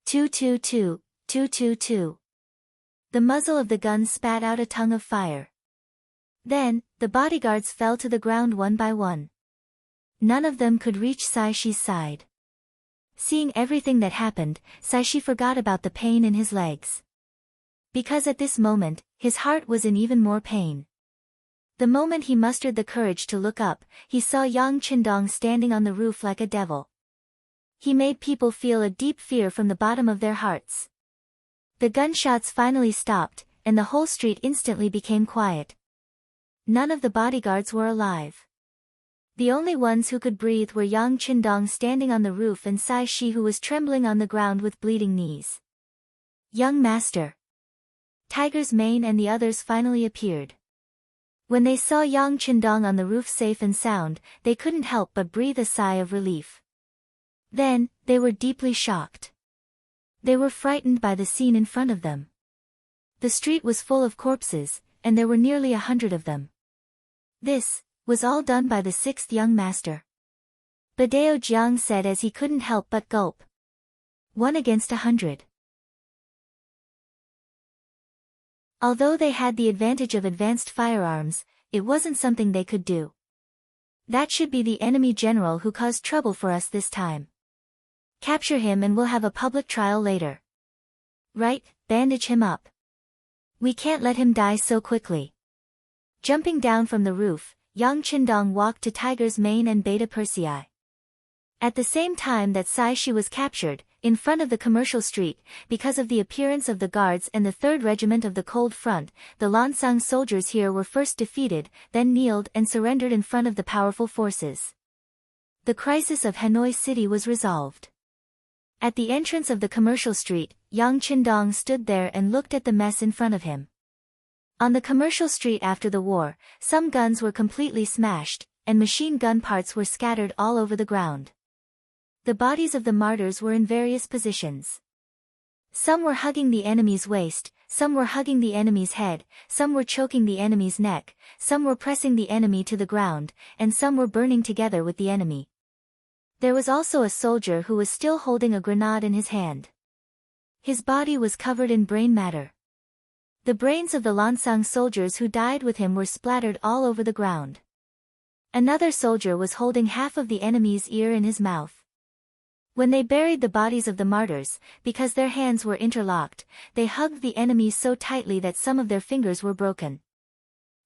222, 222. The muzzle of the gun spat out a tongue of fire. Then, the bodyguards fell to the ground one by one. None of them could reach Shi's side. Seeing everything that happened, Shi forgot about the pain in his legs. Because at this moment, his heart was in even more pain. The moment he mustered the courage to look up, he saw Yang Qindong standing on the roof like a devil. He made people feel a deep fear from the bottom of their hearts. The gunshots finally stopped, and the whole street instantly became quiet. None of the bodyguards were alive. The only ones who could breathe were Yang Qindong standing on the roof and Shi who was trembling on the ground with bleeding knees. Young master. Tiger's mane and the others finally appeared. When they saw Yang Qindong on the roof safe and sound, they couldn't help but breathe a sigh of relief. Then, they were deeply shocked. They were frightened by the scene in front of them. The street was full of corpses, and there were nearly 100 of them. This was all done by the sixth young master. Badao Jiang said as he couldn't help but gulp. 1 against 100. Although they had the advantage of advanced firearms, it wasn't something they could do. That should be the enemy general who caused trouble for us this time. Capture him and we'll have a public trial later. Right, bandage him up. We can't let him die so quickly. Jumping down from the roof, Yang Qindong walked to Tiger's Mane and Beta Persei. At the same time that Sai Shi was captured, in front of the commercial street, because of the appearance of the guards and the 3rd Regiment of the Cold Front, the Lansang soldiers here were first defeated, then kneeled and surrendered in front of the powerful forces. The crisis of Hanoi City was resolved. At the entrance of the commercial street, Yang Qindong stood there and looked at the mess in front of him. On the commercial street after the war, some guns were completely smashed, and machine gun parts were scattered all over the ground. The bodies of the martyrs were in various positions. Some were hugging the enemy's waist, some were hugging the enemy's head, some were choking the enemy's neck, some were pressing the enemy to the ground, and some were burning together with the enemy. There was also a soldier who was still holding a grenade in his hand. His body was covered in brain matter. The brains of the Lansang soldiers who died with him were splattered all over the ground. Another soldier was holding half of the enemy's ear in his mouth. When they buried the bodies of the martyrs, because their hands were interlocked, they hugged the enemy so tightly that some of their fingers were broken.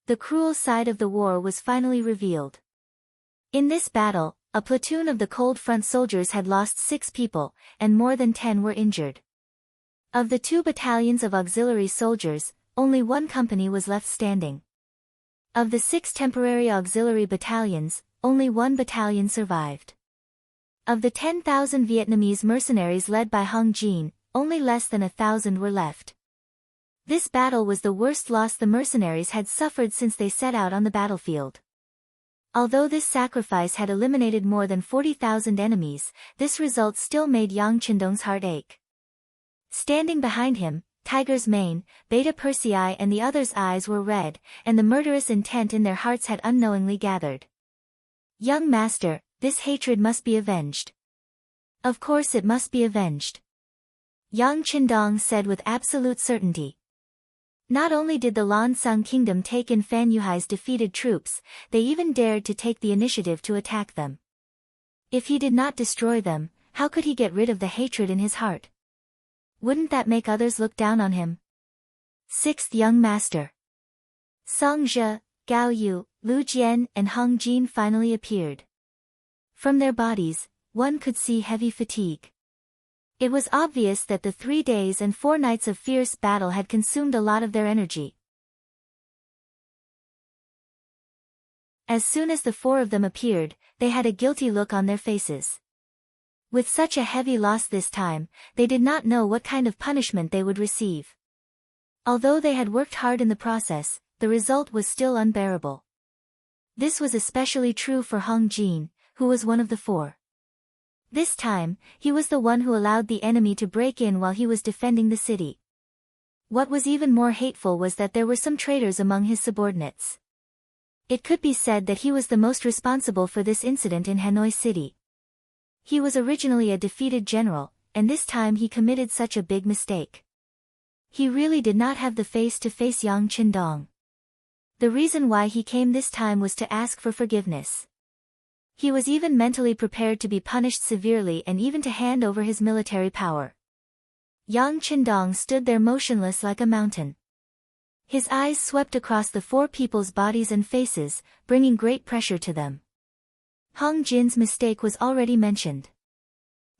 The cruel side of the war was finally revealed. In this battle, a platoon of the Cold Front soldiers had lost 6 people, and more than 10 were injured. Of the 2 battalions of auxiliary soldiers, only 1 company was left standing. Of the 6 temporary auxiliary battalions, only 1 battalion survived. Of the 10,000 Vietnamese mercenaries led by Hung Jin, only less than 1,000 were left. This battle was the worst loss the mercenaries had suffered since they set out on the battlefield. Although this sacrifice had eliminated more than 40,000 enemies, this result still made Yang Qindong's heart ache. Standing behind him, Tiger's Mane, Beta Persei and the others' eyes were red, and the murderous intent in their hearts had unknowingly gathered. Young master, this hatred must be avenged. Of course it must be avenged. Yang Qindong said with absolute certainty. Not only did the Lansang kingdom take in Fan Yuhai's defeated troops, they even dared to take the initiative to attack them. If he did not destroy them, how could he get rid of the hatred in his heart? Wouldn't that make others look down on him? 6th Young Master. Song Zhe, Gao Yu, Lu Jian and Hung Jin finally appeared. From their bodies, one could see heavy fatigue. It was obvious that the 3 days and 4 nights of fierce battle had consumed a lot of their energy. As soon as the 4 of them appeared, they had a guilty look on their faces. With such a heavy loss this time, they did not know what kind of punishment they would receive. Although they had worked hard in the process, the result was still unbearable. This was especially true for Hung Jin, who was one of the 4. This time, he was the one who allowed the enemy to break in while he was defending the city. What was even more hateful was that there were some traitors among his subordinates. It could be said that he was the most responsible for this incident in Hanoi City. He was originally a defeated general, and this time he committed such a big mistake. He really did not have the face to face Yang Qindong. The reason why he came this time was to ask for forgiveness. He was even mentally prepared to be punished severely and even to hand over his military power. Yang Qindong stood there motionless like a mountain. His eyes swept across the 4 people's bodies and faces, bringing great pressure to them. Hung Jin's mistake was already mentioned.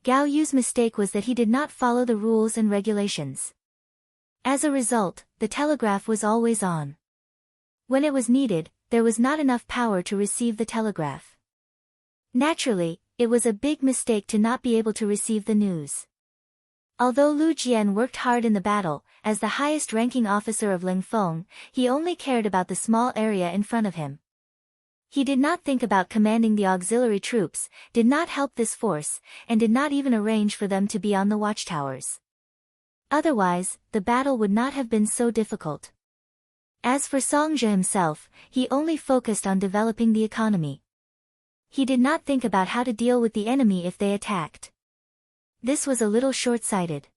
Gao Yu's mistake was that he did not follow the rules and regulations. As a result, the telegraph was always on. When it was needed, there was not enough power to receive the telegraph. Naturally, it was a big mistake to not be able to receive the news. Although Lu Jian worked hard in the battle, as the highest-ranking officer of Lingfeng, he only cared about the small area in front of him. He did not think about commanding the auxiliary troops, did not help this force, and did not even arrange for them to be on the watchtowers. Otherwise, the battle would not have been so difficult. As for Song Zhe himself, he only focused on developing the economy. He did not think about how to deal with the enemy if they attacked. This was a little short-sighted.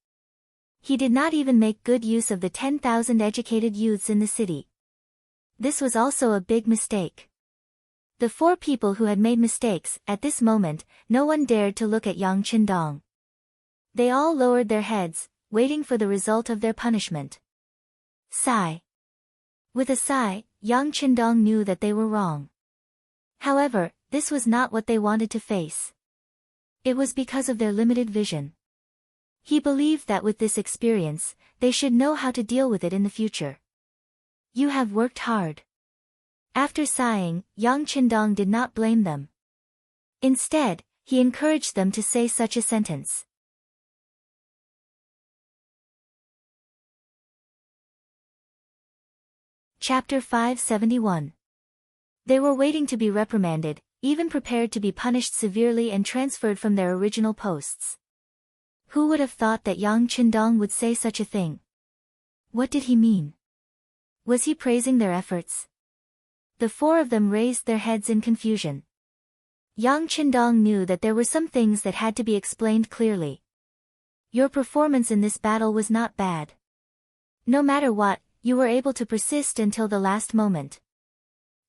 He did not even make good use of the 10,000 educated youths in the city. This was also a big mistake. The 4 people who had made mistakes, at this moment, no one dared to look at Yang Qindong. They all lowered their heads, waiting for the result of their punishment. Sigh. With a sigh, Yang Qindong knew that they were wrong. However, this was not what they wanted to face. It was because of their limited vision. He believed that with this experience, they should know how to deal with it in the future. You have worked hard. After sighing, Yang Qindong did not blame them. Instead, he encouraged them to say such a sentence. Chapter 571. They were waiting to be reprimanded, even prepared to be punished severely and transferred from their original posts. Who would have thought that Yang Qindong would say such a thing? What did he mean? Was he praising their efforts? The 4 of them raised their heads in confusion. Yang Qindong knew that there were some things that had to be explained clearly. Your performance in this battle was not bad. No matter what, you were able to persist until the last moment.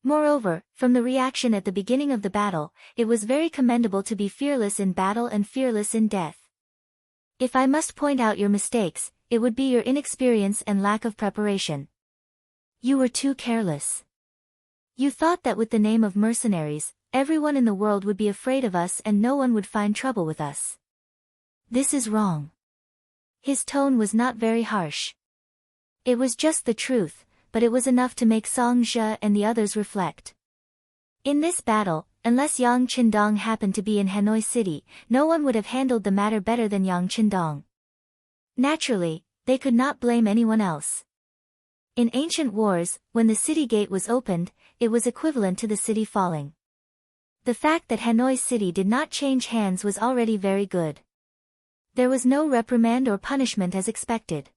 Moreover, from the reaction at the beginning of the battle, it was very commendable to be fearless in battle and fearless in death. If I must point out your mistakes, it would be your inexperience and lack of preparation. You were too careless. You thought that with the name of mercenaries, everyone in the world would be afraid of us and no one would find trouble with us. This is wrong. His tone was not very harsh. It was just the truth, but it was enough to make Song Zhe and the others reflect. In this battle, unless Yang Qindong happened to be in Hanoi City, no one would have handled the matter better than Yang Qindong. Naturally, they could not blame anyone else. In ancient wars, when the city gate was opened, it was equivalent to the city falling. The fact that Hanoi City did not change hands was already very good. There was no reprimand or punishment as expected.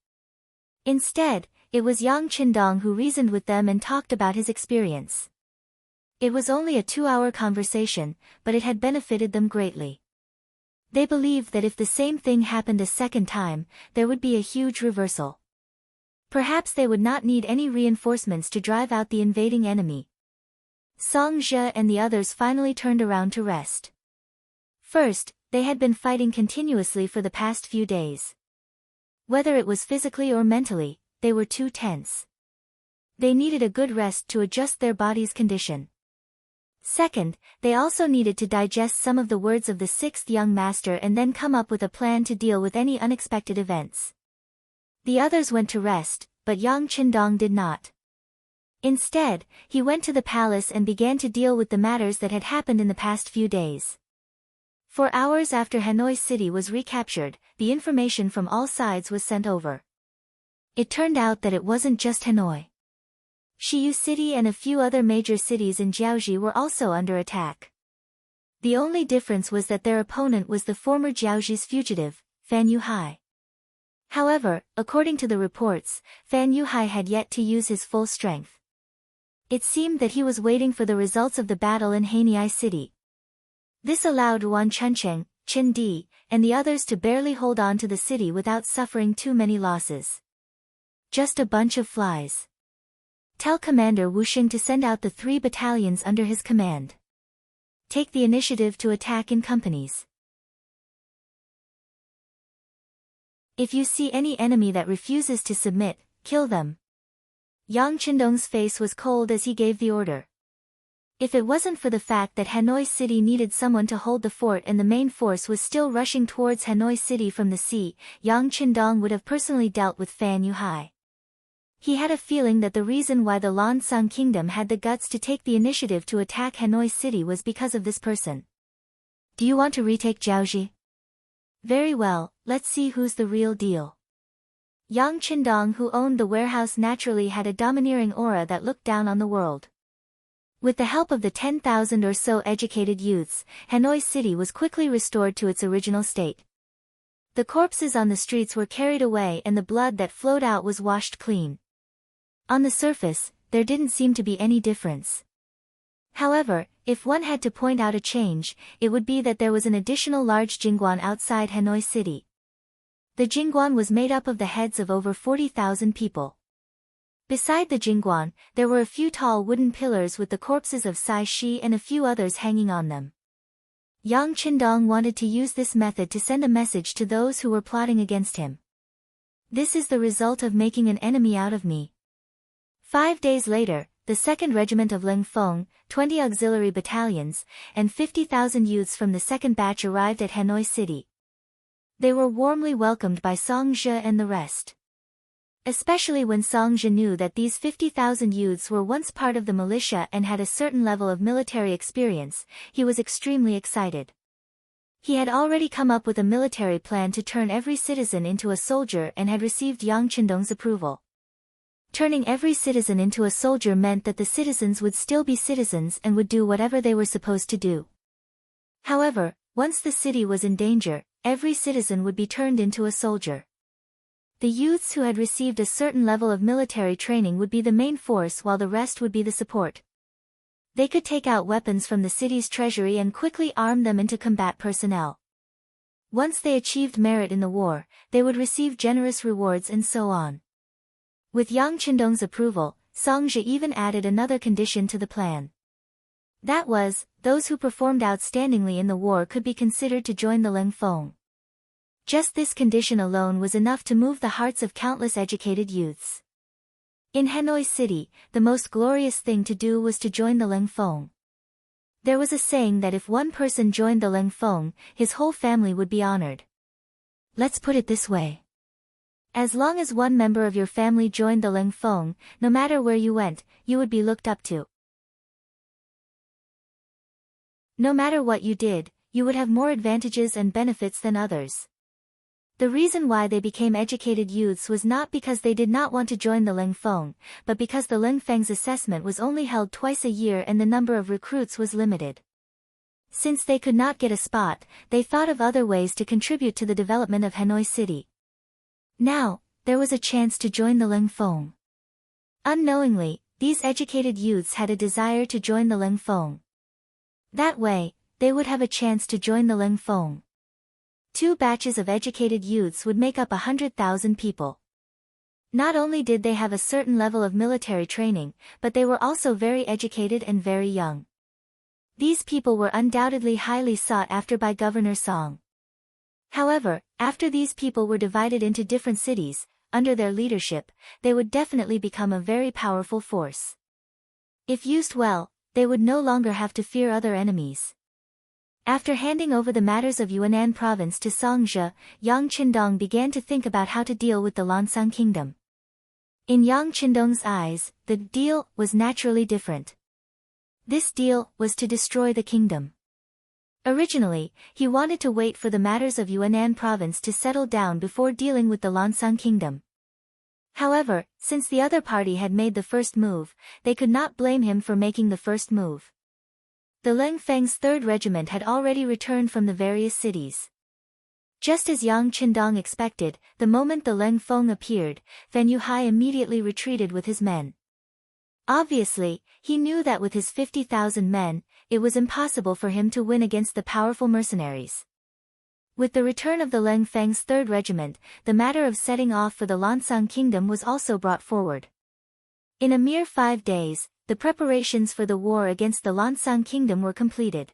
Instead, it was Yang Qindong who reasoned with them and talked about his experience. It was only a 2-hour conversation, but it had benefited them greatly. They believed that if the same thing happened a second time, there would be a huge reversal. Perhaps they would not need any reinforcements to drive out the invading enemy. Song Zhe and the others finally turned around to rest. First, they had been fighting continuously for the past few days. Whether it was physically or mentally, they were too tense. They needed a good rest to adjust their body's condition. Second, they also needed to digest some of the words of the 6th young master and then come up with a plan to deal with any unexpected events. The others went to rest, but Yang Qindong did not. Instead, he went to the palace and began to deal with the matters that had happened in the past few days. For hours after Hanoi City was recaptured, the information from all sides was sent over. It turned out that it wasn't just Hanoi. Shiyu City and a few other major cities in Jiaoxi were also under attack. The only difference was that their opponent was the former Jiaoxi's fugitive, Fan Yuhai. However, according to the reports, Fan Yuhai had yet to use his full strength. It seemed that he was waiting for the results of the battle in Haniai City. This allowed Ruan Chuncheng, Qin Di, and the others to barely hold on to the city without suffering too many losses. Just a bunch of flies. Tell Commander Wu Xing to send out the 3 battalions under his command. Take the initiative to attack in companies. If you see any enemy that refuses to submit, kill them. Yang Qindong's face was cold as he gave the order. If it wasn't for the fact that Hanoi City needed someone to hold the fort and the main force was still rushing towards Hanoi City from the sea, Yang Qindong would have personally dealt with Fan Yuhai. He had a feeling that the reason why the Lan Xang Kingdom had the guts to take the initiative to attack Hanoi City was because of this person. Do you want to retake Jiaoxi? Very well, let's see who's the real deal. Yang Qindong, who owned the warehouse, naturally had a domineering aura that looked down on the world. With the help of the 10,000 or so educated youths, Hanoi City was quickly restored to its original state. The corpses on the streets were carried away and the blood that flowed out was washed clean. On the surface, there didn't seem to be any difference. However, if one had to point out a change, it would be that there was an additional large jingguan outside Hanoi City. The jingguan was made up of the heads of over 40,000 people. Beside the jingguan, there were a few tall wooden pillars with the corpses of Sai Shi and a few others hanging on them. Yang Qindong wanted to use this method to send a message to those who were plotting against him. This is the result of making an enemy out of me. 5 days later, the 2nd Regiment of Ling Feng, 20 auxiliary battalions, and 50,000 youths from the 2nd batch arrived at Hanoi City. They were warmly welcomed by Song Zhe and the rest. Especially when Song Zhe knew that these 50,000 youths were once part of the militia and had a certain level of military experience, he was extremely excited. He had already come up with a military plan to turn every citizen into a soldier and had received Yang Qindong's approval. Turning every citizen into a soldier meant that the citizens would still be citizens and would do whatever they were supposed to do. However, once the city was in danger, every citizen would be turned into a soldier. The youths who had received a certain level of military training would be the main force while the rest would be the support. They could take out weapons from the city's treasury and quickly arm them into combat personnel. Once they achieved merit in the war, they would receive generous rewards and so on. With Yang Qindong's approval, Song Zhe even added another condition to the plan. That was, those who performed outstandingly in the war could be considered to join the Ling Feng. Just this condition alone was enough to move the hearts of countless educated youths. In Hanoi City, the most glorious thing to do was to join the Ling Feng. There was a saying that if one person joined the Ling Feng, his whole family would be honored. Let's put it this way. As long as one member of your family joined the Ling Feng, no matter where you went, you would be looked up to. No matter what you did, you would have more advantages and benefits than others. The reason why they became educated youths was not because they did not want to join the Ling Feng, but because the Ling Feng's assessment was only held twice a year and the number of recruits was limited. Since they could not get a spot, they thought of other ways to contribute to the development of Hanoi City. Now, there was a chance to join the Ling Feng. Unknowingly, these educated youths had a desire to join the Ling Feng. That way, they would have a chance to join the Ling Feng. 2 batches of educated youths would make up 100,000 people. Not only did they have a certain level of military training, but they were also very educated and very young. These people were undoubtedly highly sought after by Governor Song. However, after these people were divided into different cities, under their leadership, they would definitely become a very powerful force. If used well, they would no longer have to fear other enemies. After handing over the matters of Yunnan province to Song Zhe, Yang Qindong began to think about how to deal with the Lansang kingdom. In Yang Qindong's eyes, the deal was naturally different. This deal was to destroy the kingdom. Originally, he wanted to wait for the matters of Yunnan province to settle down before dealing with the Lansang kingdom. However, since the other party had made the first move, they could not blame him for making the first move. The Ling Feng's 3rd Regiment had already returned from the various cities. Just as Yang Qindong expected, the moment the Ling Feng appeared, Fan Yuhai immediately retreated with his men. Obviously, he knew that with his 50,000 men, it was impossible for him to win against the powerful mercenaries. With the return of the Ling Feng's 3rd Regiment, the matter of setting off for the Lansang kingdom was also brought forward. In a mere 5 days, the preparations for the war against the Lansang kingdom were completed.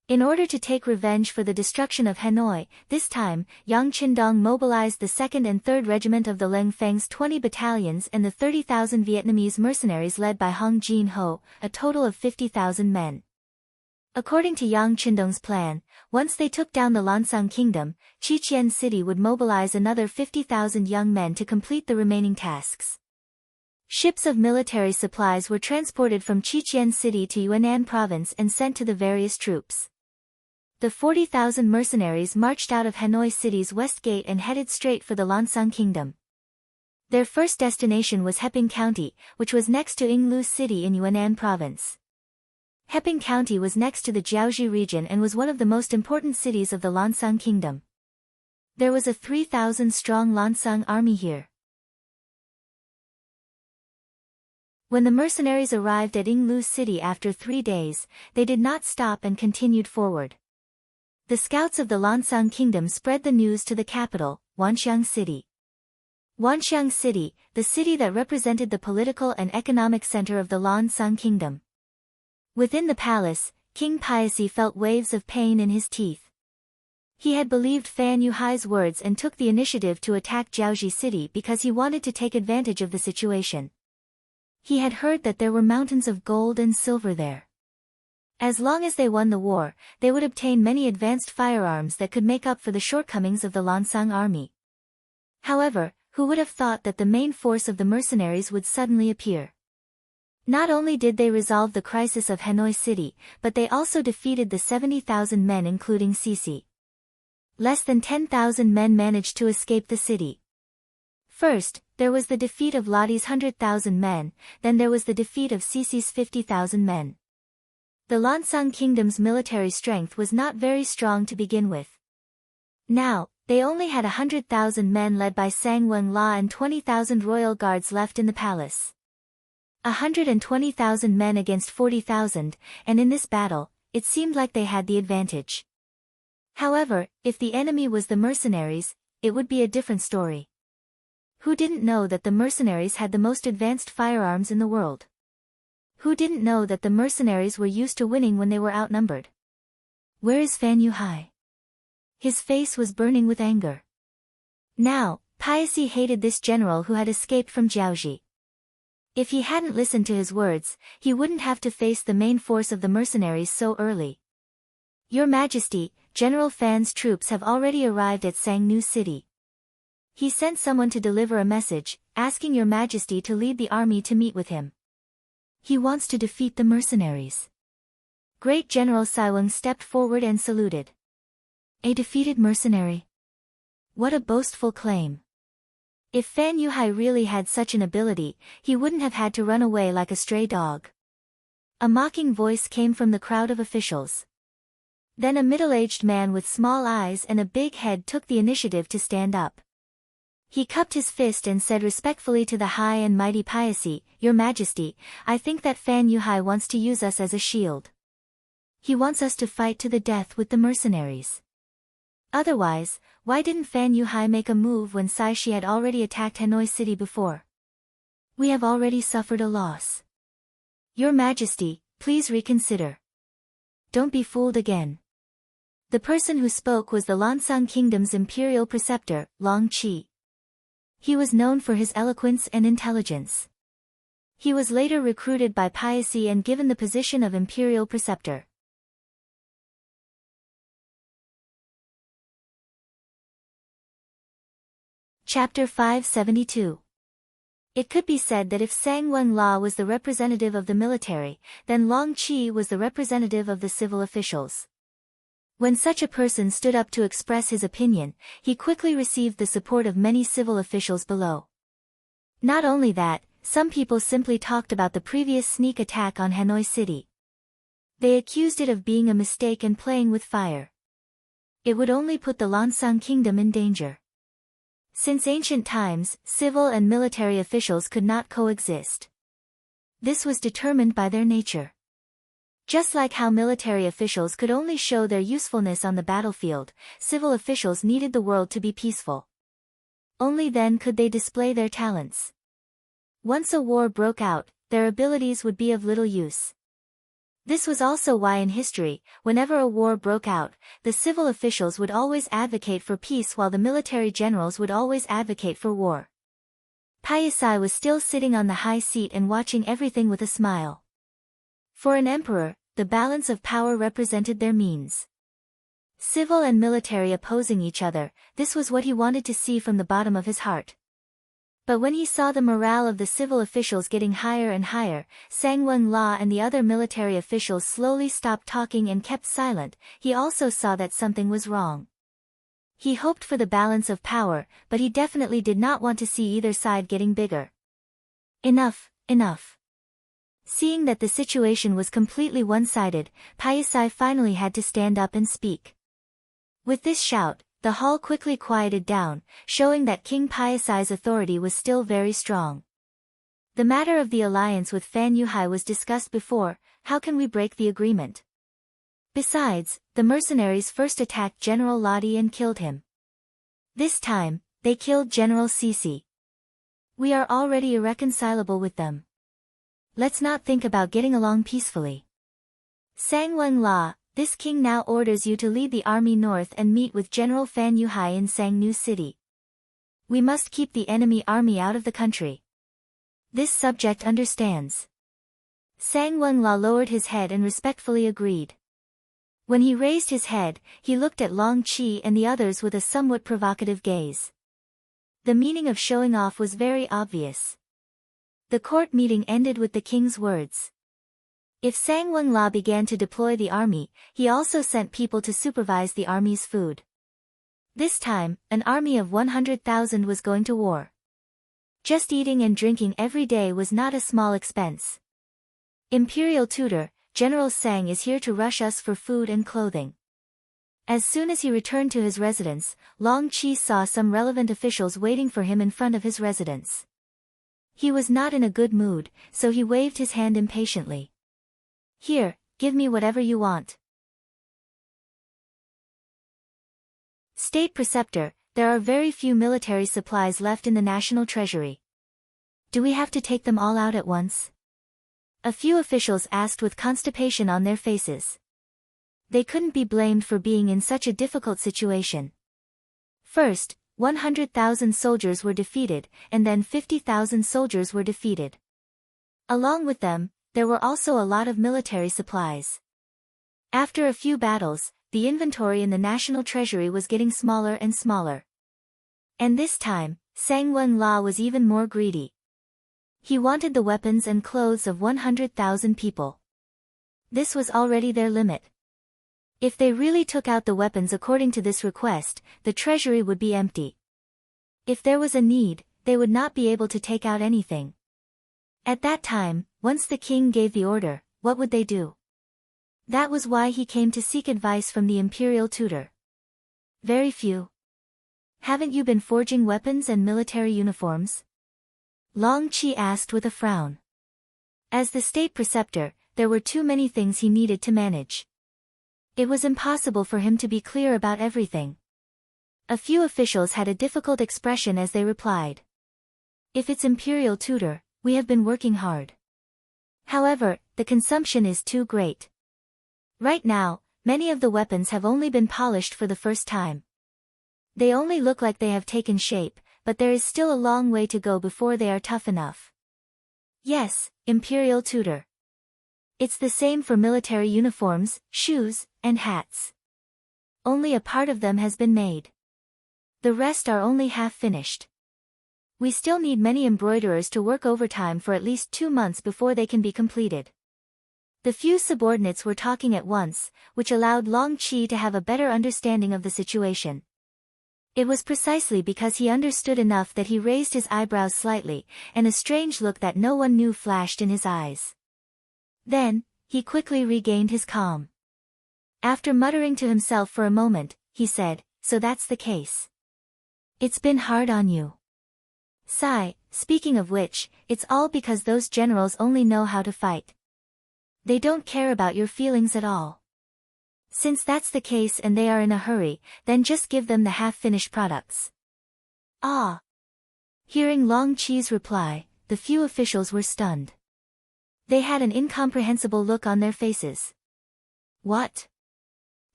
In order to take revenge for the destruction of Hanoi, this time, Yang Qindong mobilized the 2nd and 3rd Regiment of the Ling Feng's 20 battalions and the 30,000 Vietnamese mercenaries led by Hong Jin Ho, a total of 50,000 men. According to Yang Qindong's plan, once they took down the Lansang kingdom, Qiqian City would mobilize another 50,000 young men to complete the remaining tasks. Ships of military supplies were transported from Qiqian City to Yunnan province and sent to the various troops. The 40,000 mercenaries marched out of Hanoi City's west gate and headed straight for the Lancang Kingdom. Their first destination was Heping County, which was next to Yinglu City in Yunnan Province. Heping County was next to the Jiaozhi region and was one of the most important cities of the Lancang Kingdom. There was a 3,000-strong Lancang army here. When the mercenaries arrived at Yinglu City after 3 days, they did not stop and continued forward. The scouts of the Lancang Kingdom spread the news to the capital, Wanxiang City. Wanxiang City, the city that represented the political and economic center of the Lancang Kingdom. Within the palace, King Piaci felt waves of pain in his teeth. He had believed Fan Yuhai's words and took the initiative to attack Jiaozhi City because he wanted to take advantage of the situation. He had heard that there were mountains of gold and silver there. As long as they won the war, they would obtain many advanced firearms that could make up for the shortcomings of the Lancang army. However, who would have thought that the main force of the mercenaries would suddenly appear? Not only did they resolve the crisis of Hanoi City, but they also defeated the 70,000 men including Cici. Less than 10,000 men managed to escape the city. First, there was the defeat of Lotti's 100,000 men, then there was the defeat of Cici's 50,000 men. The Lancang Kingdom's military strength was not very strong to begin with. Now, they only had 100,000 men led by Sang Wenla and 20,000 royal guards left in the palace. 120,000 men against 40,000, and in this battle, it seemed like they had the advantage. However, if the enemy was the mercenaries, it would be a different story. Who didn't know that the mercenaries had the most advanced firearms in the world? Who didn't know that the mercenaries were used to winning when they were outnumbered? Where is Fan Yuhai? His face was burning with anger. Now, Piaci hated this general who had escaped from Jiaozhi. If he hadn't listened to his words, he wouldn't have to face the main force of the mercenaries so early. Your Majesty, General Fan's troops have already arrived at Sangnu City. He sent someone to deliver a message, asking Your Majesty to lead the army to meet with him. He wants to defeat the mercenaries. Great General Saiwang stepped forward and saluted. A defeated mercenary? What a boastful claim. If Fan Yuhai really had such an ability, he wouldn't have had to run away like a stray dog. A mocking voice came from the crowd of officials. Then a middle-aged man with small eyes and a big head took the initiative to stand up. He cupped his fist and said respectfully to the high and mighty Piaci, Your Majesty, I think that Fan Yuhai wants to use us as a shield. He wants us to fight to the death with the mercenaries. Otherwise, why didn't Fan Yuhai make a move when Saishi had already attacked Hanoi City before? We have already suffered a loss. Your Majesty, please reconsider. Don't be fooled again. The person who spoke was the Lancang Kingdom's imperial preceptor, Long Qi. He was known for his eloquence and intelligence. He was later recruited by Piaci and given the position of imperial preceptor. Chapter 572. It could be said that if Sang Wenla was the representative of the military, then Long Qi was the representative of the civil officials. When such a person stood up to express his opinion, he quickly received the support of many civil officials below. Not only that, some people simply talked about the previous sneak attack on Hanoi City. They accused it of being a mistake and playing with fire. It would only put the Lancang Kingdom in danger. Since ancient times, civil and military officials could not coexist. This was determined by their nature. Just like how military officials could only show their usefulness on the battlefield, civil officials needed the world to be peaceful. Only then could they display their talents. Once a war broke out, their abilities would be of little use. This was also why in history, whenever a war broke out, the civil officials would always advocate for peace while the military generals would always advocate for war. Piaci was still sitting on the high seat and watching everything with a smile. For an emperor, the balance of power represented their means. Civil and military opposing each other, this was what he wanted to see from the bottom of his heart. But when he saw the morale of the civil officials getting higher and higher, Sang Wen-la and the other military officials slowly stopped talking and kept silent, he also saw that something was wrong. He hoped for the balance of power, but he definitely did not want to see either side getting bigger. Enough, enough. Seeing that the situation was completely one-sided, Paisai finally had to stand up and speak. With this shout, the hall quickly quieted down, showing that King Paisai's authority was still very strong. The matter of the alliance with Fan Yuhai was discussed before. How can we break the agreement? Besides, the mercenaries first attacked General Lodi and killed him. This time, they killed General Sisi. We are already irreconcilable with them. Let's not think about getting along peacefully. Sang Wen-la, this king now orders you to lead the army north and meet with General Fan Yuhai in Sangnu City. We must keep the enemy army out of the country. This subject understands. Sang Wen-la lowered his head and respectfully agreed. When he raised his head, he looked at Long Qi and the others with a somewhat provocative gaze. The meaning of showing off was very obvious. The court meeting ended with the king's words. If Sang Wen-la began to deploy the army, he also sent people to supervise the army's food. This time, an army of 100,000 was going to war. Just eating and drinking every day was not a small expense. Imperial tutor, General Sang is here to rush us for food and clothing. As soon as he returned to his residence, Long Qi saw some relevant officials waiting for him in front of his residence. He was not in a good mood, so he waved his hand impatiently. Here, give me whatever you want. State Preceptor, there are very few military supplies left in the national treasury. Do we have to take them all out at once? A few officials asked with constipation on their faces. They couldn't be blamed for being in such a difficult situation. First, 100,000 soldiers were defeated, and then 50,000 soldiers were defeated. Along with them, there were also a lot of military supplies. After a few battles, the inventory in the national treasury was getting smaller and smaller. And this time, Sang Wen-la was even more greedy. He wanted the weapons and clothes of 100,000 people. This was already their limit. If they really took out the weapons according to this request, the treasury would be empty. If there was a need, they would not be able to take out anything. At that time, once the king gave the order, what would they do? That was why he came to seek advice from the imperial tutor. Very few. Haven't you been forging weapons and military uniforms? Long Qi asked with a frown. As the state preceptor, there were too many things he needed to manage. It was impossible for him to be clear about everything. A few officials had a difficult expression as they replied. If it's imperial tutor, we have been working hard. However, the consumption is too great. Right now, many of the weapons have only been polished for the first time. They only look like they have taken shape, but there is still a long way to go before they are tough enough. Yes, imperial tutor. It's the same for military uniforms, shoes, and hats. Only a part of them has been made. The rest are only half finished. We still need many embroiderers to work overtime for at least 2 months before they can be completed. The few subordinates were talking at once, which allowed Long Qi to have a better understanding of the situation. It was precisely because he understood enough that he raised his eyebrows slightly, and a strange look that no one knew flashed in his eyes. Then, he quickly regained his calm. After muttering to himself for a moment, he said, "So that's the case. It's been hard on you. Sigh, speaking of which, it's all because those generals only know how to fight. They don't care about your feelings at all. Since that's the case and they are in a hurry, then just give them the half-finished products." Ah! Hearing Long Qi's reply, the few officials were stunned. They had an incomprehensible look on their faces. What?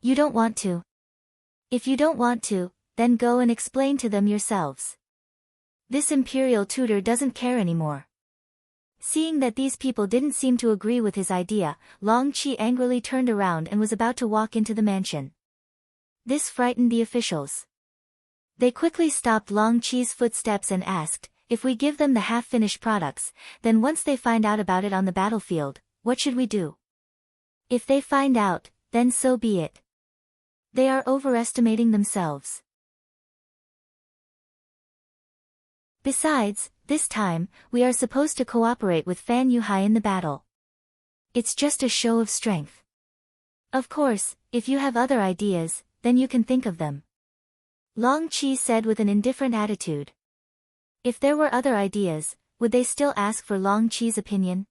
You don't want to? If you don't want to, then go and explain to them yourselves. This imperial tutor doesn't care anymore. Seeing that these people didn't seem to agree with his idea, Long Qi angrily turned around and was about to walk into the mansion. This frightened the officials. They quickly stopped Long Qi's footsteps and asked, if we give them the half-finished products, then once they find out about it on the battlefield, what should we do? If they find out, then so be it. They are overestimating themselves. Besides, this time, we are supposed to cooperate with Fan Yuhai in the battle. It's just a show of strength. Of course, if you have other ideas, then you can think of them. Long Qi said with an indifferent attitude. If there were other ideas, would they still ask for Long Qi's opinion?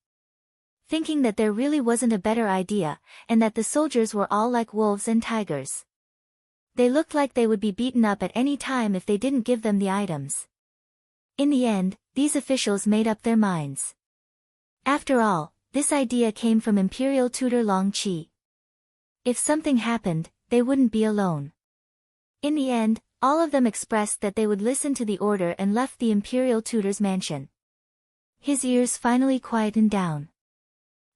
Thinking that there really wasn't a better idea, and that the soldiers were all like wolves and tigers. They looked like they would be beaten up at any time if they didn't give them the items. In the end, these officials made up their minds. After all, this idea came from Imperial Tutor Long Qi. If something happened, they wouldn't be alone. In the end, all of them expressed that they would listen to the order and left the Imperial Tutor's mansion. His ears finally quietened down.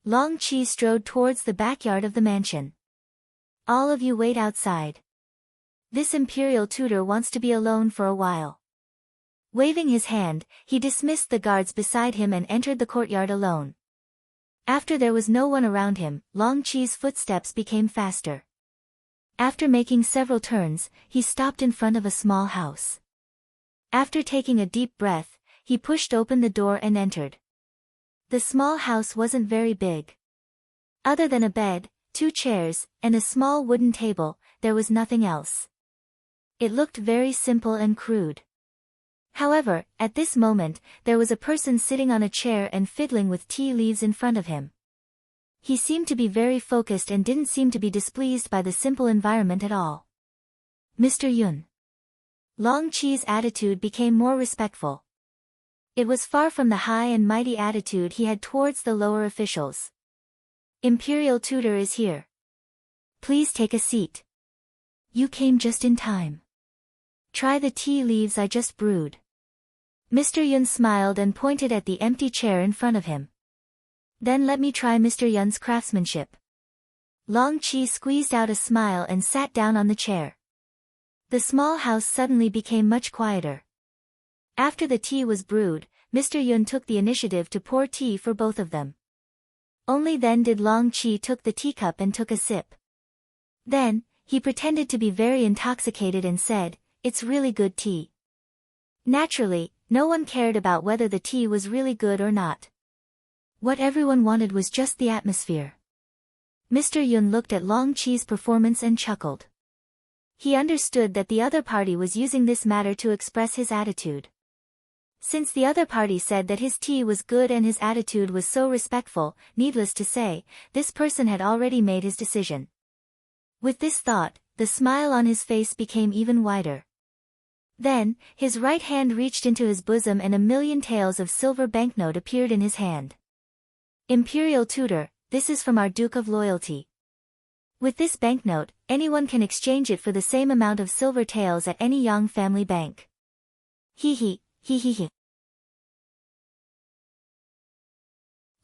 Long Qi strode towards the backyard of the mansion. All of you wait outside. This Imperial Tutor wants to be alone for a while. Waving his hand, he dismissed the guards beside him and entered the courtyard alone. After there was no one around him, Long Qi's footsteps became faster. After making several turns, he stopped in front of a small house. After taking a deep breath, he pushed open the door and entered. The small house wasn't very big. Other than a bed, 2 chairs, and a small wooden table, there was nothing else. It looked very simple and crude. However, at this moment, there was a person sitting on a chair and fiddling with tea leaves in front of him. He seemed to be very focused and didn't seem to be displeased by the simple environment at all. Mr. Yun. Long Qi's attitude became more respectful. It was far from the high and mighty attitude he had towards the lower officials. Imperial Tutor is here. Please take a seat. You came just in time. Try the tea leaves I just brewed. Mr. Yun smiled and pointed at the empty chair in front of him. Then let me try Mr. Yun's craftsmanship. Long Qi squeezed out a smile and sat down on the chair. The small house suddenly became much quieter. After the tea was brewed, Mr. Yun took the initiative to pour tea for both of them. Only then did Long Qi took the teacup and took a sip. Then, he pretended to be very intoxicated and said, "It's really good tea." Naturally, no one cared about whether the tea was really good or not. What everyone wanted was just the atmosphere. Mr. Yun looked at Long Qi's performance and chuckled. He understood that the other party was using this matter to express his attitude. Since the other party said that his tea was good and his attitude was so respectful, needless to say, this person had already made his decision. With this thought, the smile on his face became even wider. Then, his right hand reached into his bosom and 1,000,000 taels of silver banknote appeared in his hand. Imperial Tutor, this is from our Duke of Loyalty. With this banknote, anyone can exchange it for the same amount of silver taels at any Yang family bank. Hee hee, hee hee hee.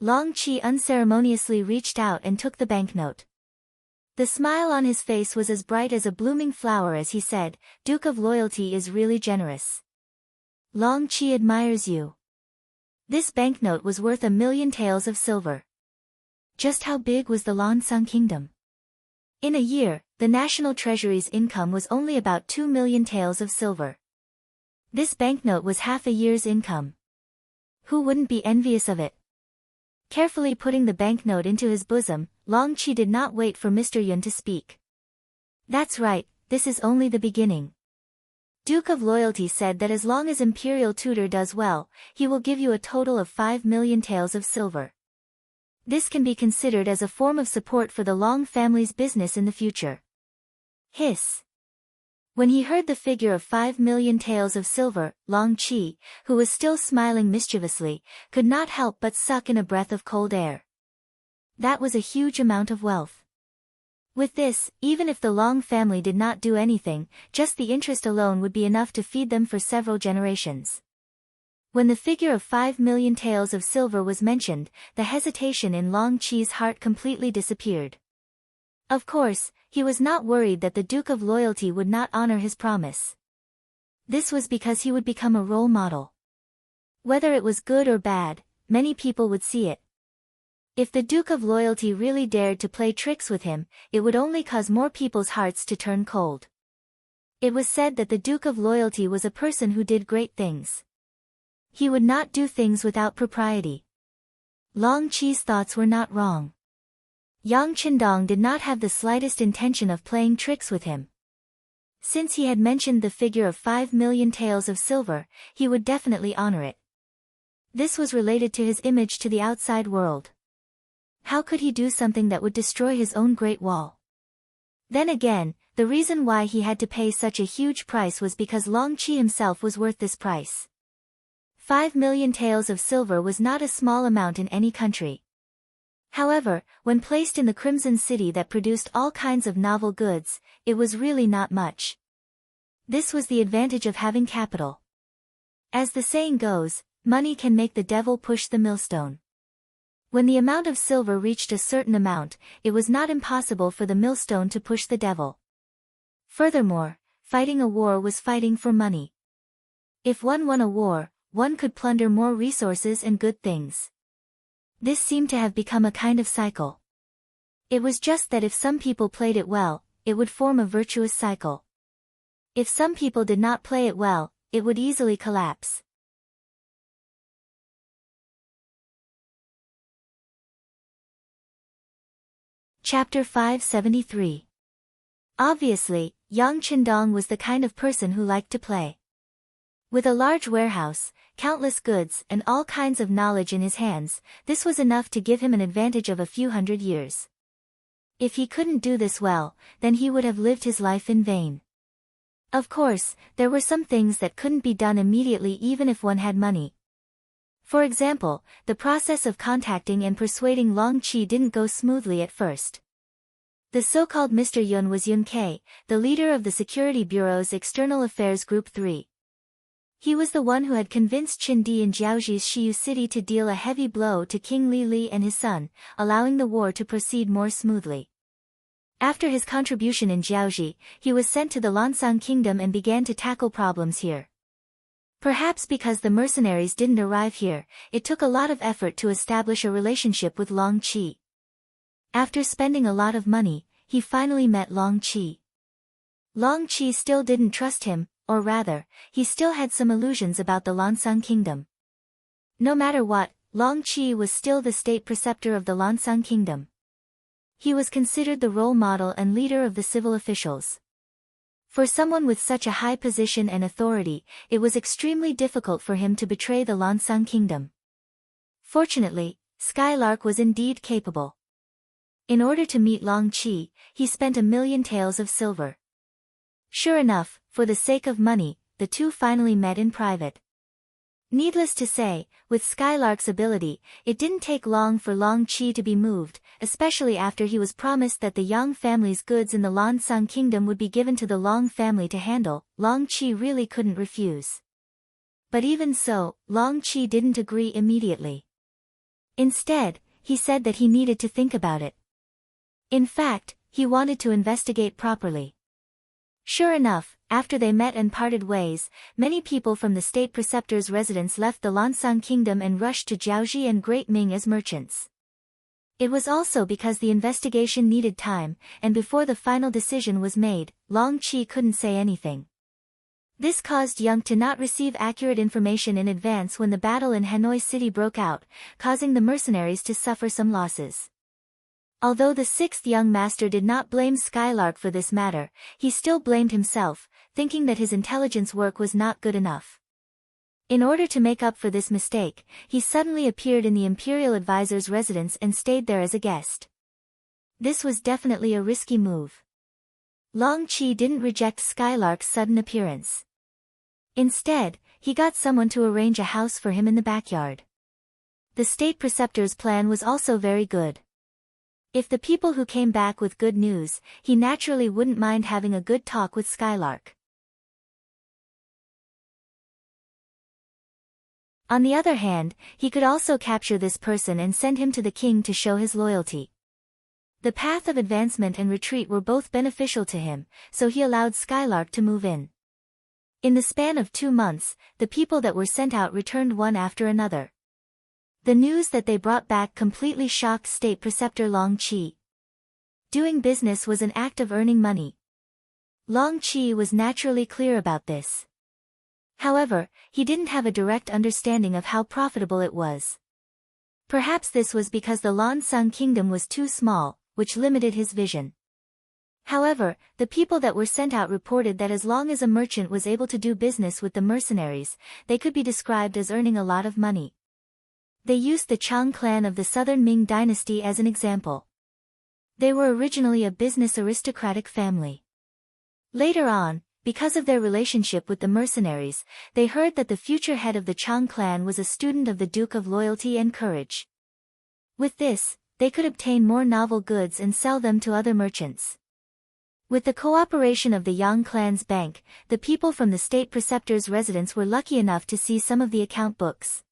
Long Qi unceremoniously reached out and took the banknote. The smile on his face was as bright as a blooming flower as he said, "Duke of Loyalty is really generous. Long Qi admires you." This banknote was worth 1,000,000 taels of silver. Just how big was the Lansang Kingdom? In a year, the national treasury's income was only about 2,000,000 taels of silver. This banknote was half a year's income. Who wouldn't be envious of it? Carefully putting the banknote into his bosom, Long Qi did not wait for Mr. Yun to speak. That's right, this is only the beginning. Duke of Loyalty said that as long as Imperial Tutor does well, he will give you a total of 5,000,000 taels of silver. This can be considered as a form of support for the Long family's business in the future. Hiss. When he heard the figure of 5,000,000 taels of silver, Long Qi, who was still smiling mischievously, could not help but suck in a breath of cold air. That was a huge amount of wealth. With this, even if the Long family did not do anything, just the interest alone would be enough to feed them for several generations. When the figure of 5,000,000 taels of silver was mentioned, the hesitation in Long Qi's heart completely disappeared. Of course, he was not worried that the Duke of Loyalty would not honor his promise. This was because he would become a role model. Whether it was good or bad, many people would see it. If the Duke of Loyalty really dared to play tricks with him, it would only cause more people's hearts to turn cold. It was said that the Duke of Loyalty was a person who did great things. He would not do things without propriety. Long Qi's thoughts were not wrong. Yang Qindong did not have the slightest intention of playing tricks with him. Since he had mentioned the figure of 5 million taels of silver, he would definitely honor it. This was related to his image to the outside world. How could he do something that would destroy his own Great Wall? Then again, the reason why he had to pay such a huge price was because Long Qi himself was worth this price. 5 million taels of silver was not a small amount in any country. However, when placed in the Crimson City that produced all kinds of novel goods, it was really not much. This was the advantage of having capital. As the saying goes, money can make the devil push the millstone. When the amount of silver reached a certain amount, it was not impossible for the millstone to push the devil. Furthermore, fighting a war was fighting for money. If one won a war, one could plunder more resources and good things. This seemed to have become a kind of cycle. It was just that if some people played it well, it would form a virtuous cycle. If some people did not play it well, it would easily collapse. Chapter 573. Obviously, Yang Qindong was the kind of person who liked to play. With a large warehouse, countless goods and all kinds of knowledge in his hands, this was enough to give him an advantage of a few hundred years. If he couldn't do this well, then he would have lived his life in vain. Of course, there were some things that couldn't be done immediately even if one had money. For example, the process of contacting and persuading Long Qi didn't go smoothly at first. The so-called Mr. Yun was Yun Ke, the leader of the Security Bureau's External Affairs Group 3. He was the one who had convinced Qin Di in Jiaoxi's Shiyu city to deal a heavy blow to King Li Li and his son, allowing the war to proceed more smoothly. After his contribution in Jiaoxi, he was sent to the Lansang Kingdom and began to tackle problems here. Perhaps because the mercenaries didn't arrive here, it took a lot of effort to establish a relationship with Long Qi. After spending a lot of money, he finally met Long Qi. Long Qi still didn't trust him, or rather, he still had some illusions about the Lansang Kingdom. No matter what, Long Qi was still the state preceptor of the Lansang Kingdom. He was considered the role model and leader of the civil officials. For someone with such a high position and authority, it was extremely difficult for him to betray the Lansang Kingdom. Fortunately, Skylark was indeed capable. In order to meet Long Qi, he spent 1 million taels of silver. Sure enough, for the sake of money, the two finally met in private. Needless to say, with Skylark's ability, it didn't take long for Long Qi to be moved, especially after he was promised that the Yang family's goods in the Lansang Kingdom would be given to the Long family to handle. Long Qi really couldn't refuse. But even so, Long Qi didn't agree immediately. Instead, he said that he needed to think about it. In fact, he wanted to investigate properly. Sure enough, after they met and parted ways, many people from the state preceptor's residence left the Lansang Kingdom and rushed to Jiaoxi and Great Ming as merchants. It was also because the investigation needed time, and before the final decision was made, Long Qi couldn't say anything. This caused Yang to not receive accurate information in advance when the battle in Hanoi City broke out, causing the mercenaries to suffer some losses. Although the sixth young master did not blame Skylark for this matter, he still blamed himself, thinking that his intelligence work was not good enough. In order to make up for this mistake, he suddenly appeared in the Imperial Advisor's residence and stayed there as a guest. This was definitely a risky move. Long Qi didn't reject Skylark's sudden appearance. Instead, he got someone to arrange a house for him in the backyard. The state preceptor's plan was also very good. If the people who came back with good news, he naturally wouldn't mind having a good talk with Skylark. On the other hand, he could also capture this person and send him to the king to show his loyalty. The path of advancement and retreat were both beneficial to him, so he allowed Skylark to move in. In the span of 2 months, the people that were sent out returned one after another. The news that they brought back completely shocked State Preceptor Long Qi. Doing business was an act of earning money. Long Qi was naturally clear about this. However, he didn't have a direct understanding of how profitable it was. Perhaps this was because the Lan Xang kingdom was too small, which limited his vision. However, the people that were sent out reported that as long as a merchant was able to do business with the mercenaries, they could be described as earning a lot of money. They used the Qing clan of the southern Ming dynasty as an example. They were originally a business aristocratic family. Later on, because of their relationship with the mercenaries, they heard that the future head of the Qing clan was a student of the Duke of Loyalty and Courage. With this, they could obtain more novel goods and sell them to other merchants. With the cooperation of the Yang clan's bank, the people from the state preceptor's residence were lucky enough to see some of the account books.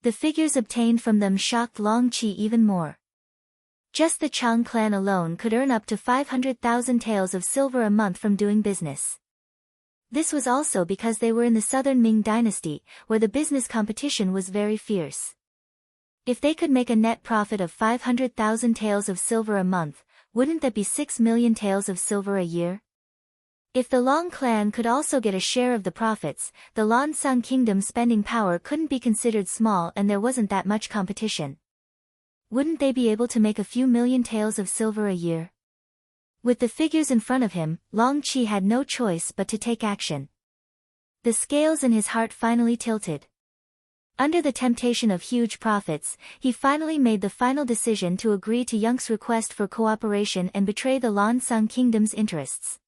The figures obtained from them shocked Long Qi even more. Just the Qing clan alone could earn up to 500,000 taels of silver a month from doing business. This was also because they were in the southern Ming dynasty, where the business competition was very fierce. If they could make a net profit of 500,000 taels of silver a month, wouldn't that be 6 million taels of silver a year? If the Long clan could also get a share of the profits, the Lan Xang kingdom's spending power couldn't be considered small and there wasn't that much competition. Wouldn't they be able to make a few million taels of silver a year? With the figures in front of him, Long Qi had no choice but to take action. The scales in his heart finally tilted. Under the temptation of huge profits, he finally made the final decision to agree to Yang's request for cooperation and betray the Lan Xang kingdom's interests.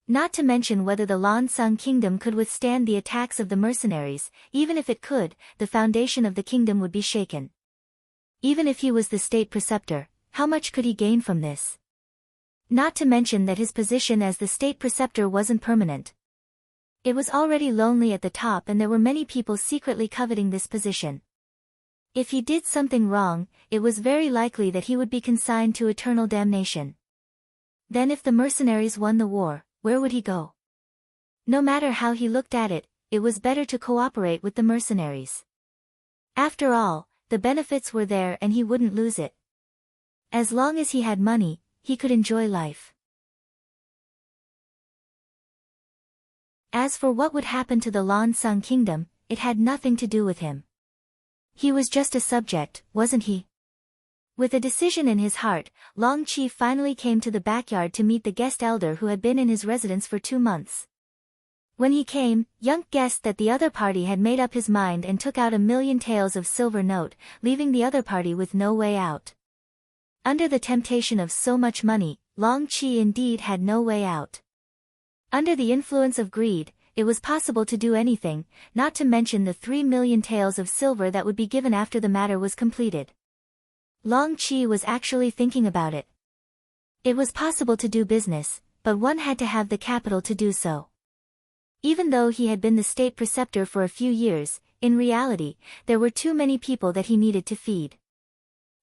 Not to mention whether the Lan Xang kingdom could withstand the attacks of the mercenaries. Even if it could, the foundation of the kingdom would be shaken. Even if he was the state preceptor, how much could he gain from this? Not to mention that his position as the state preceptor wasn't permanent. It was already lonely at the top and there were many people secretly coveting this position. If he did something wrong, it was very likely that he would be consigned to eternal damnation. Then if the mercenaries won the war, where would he go? No matter how he looked at it, it was better to cooperate with the mercenaries. After all, the benefits were there and he wouldn't lose it. As long as he had money, he could enjoy life. As for what would happen to the Lan Xang kingdom, it had nothing to do with him. He was just a subject, wasn't he? With a decision in his heart, Long Qi finally came to the backyard to meet the guest elder who had been in his residence for 2 months. When he came, Young guessed that the other party had made up his mind and took out 1,000,000 taels of silver note, leaving the other party with no way out. Under the temptation of so much money, Long Qi indeed had no way out. Under the influence of greed, it was possible to do anything, not to mention the 3 million taels of silver that would be given after the matter was completed. Long Qi was actually thinking about it. It was possible to do business, but one had to have the capital to do so. Even though he had been the state preceptor for a few years, in reality, there were too many people that he needed to feed.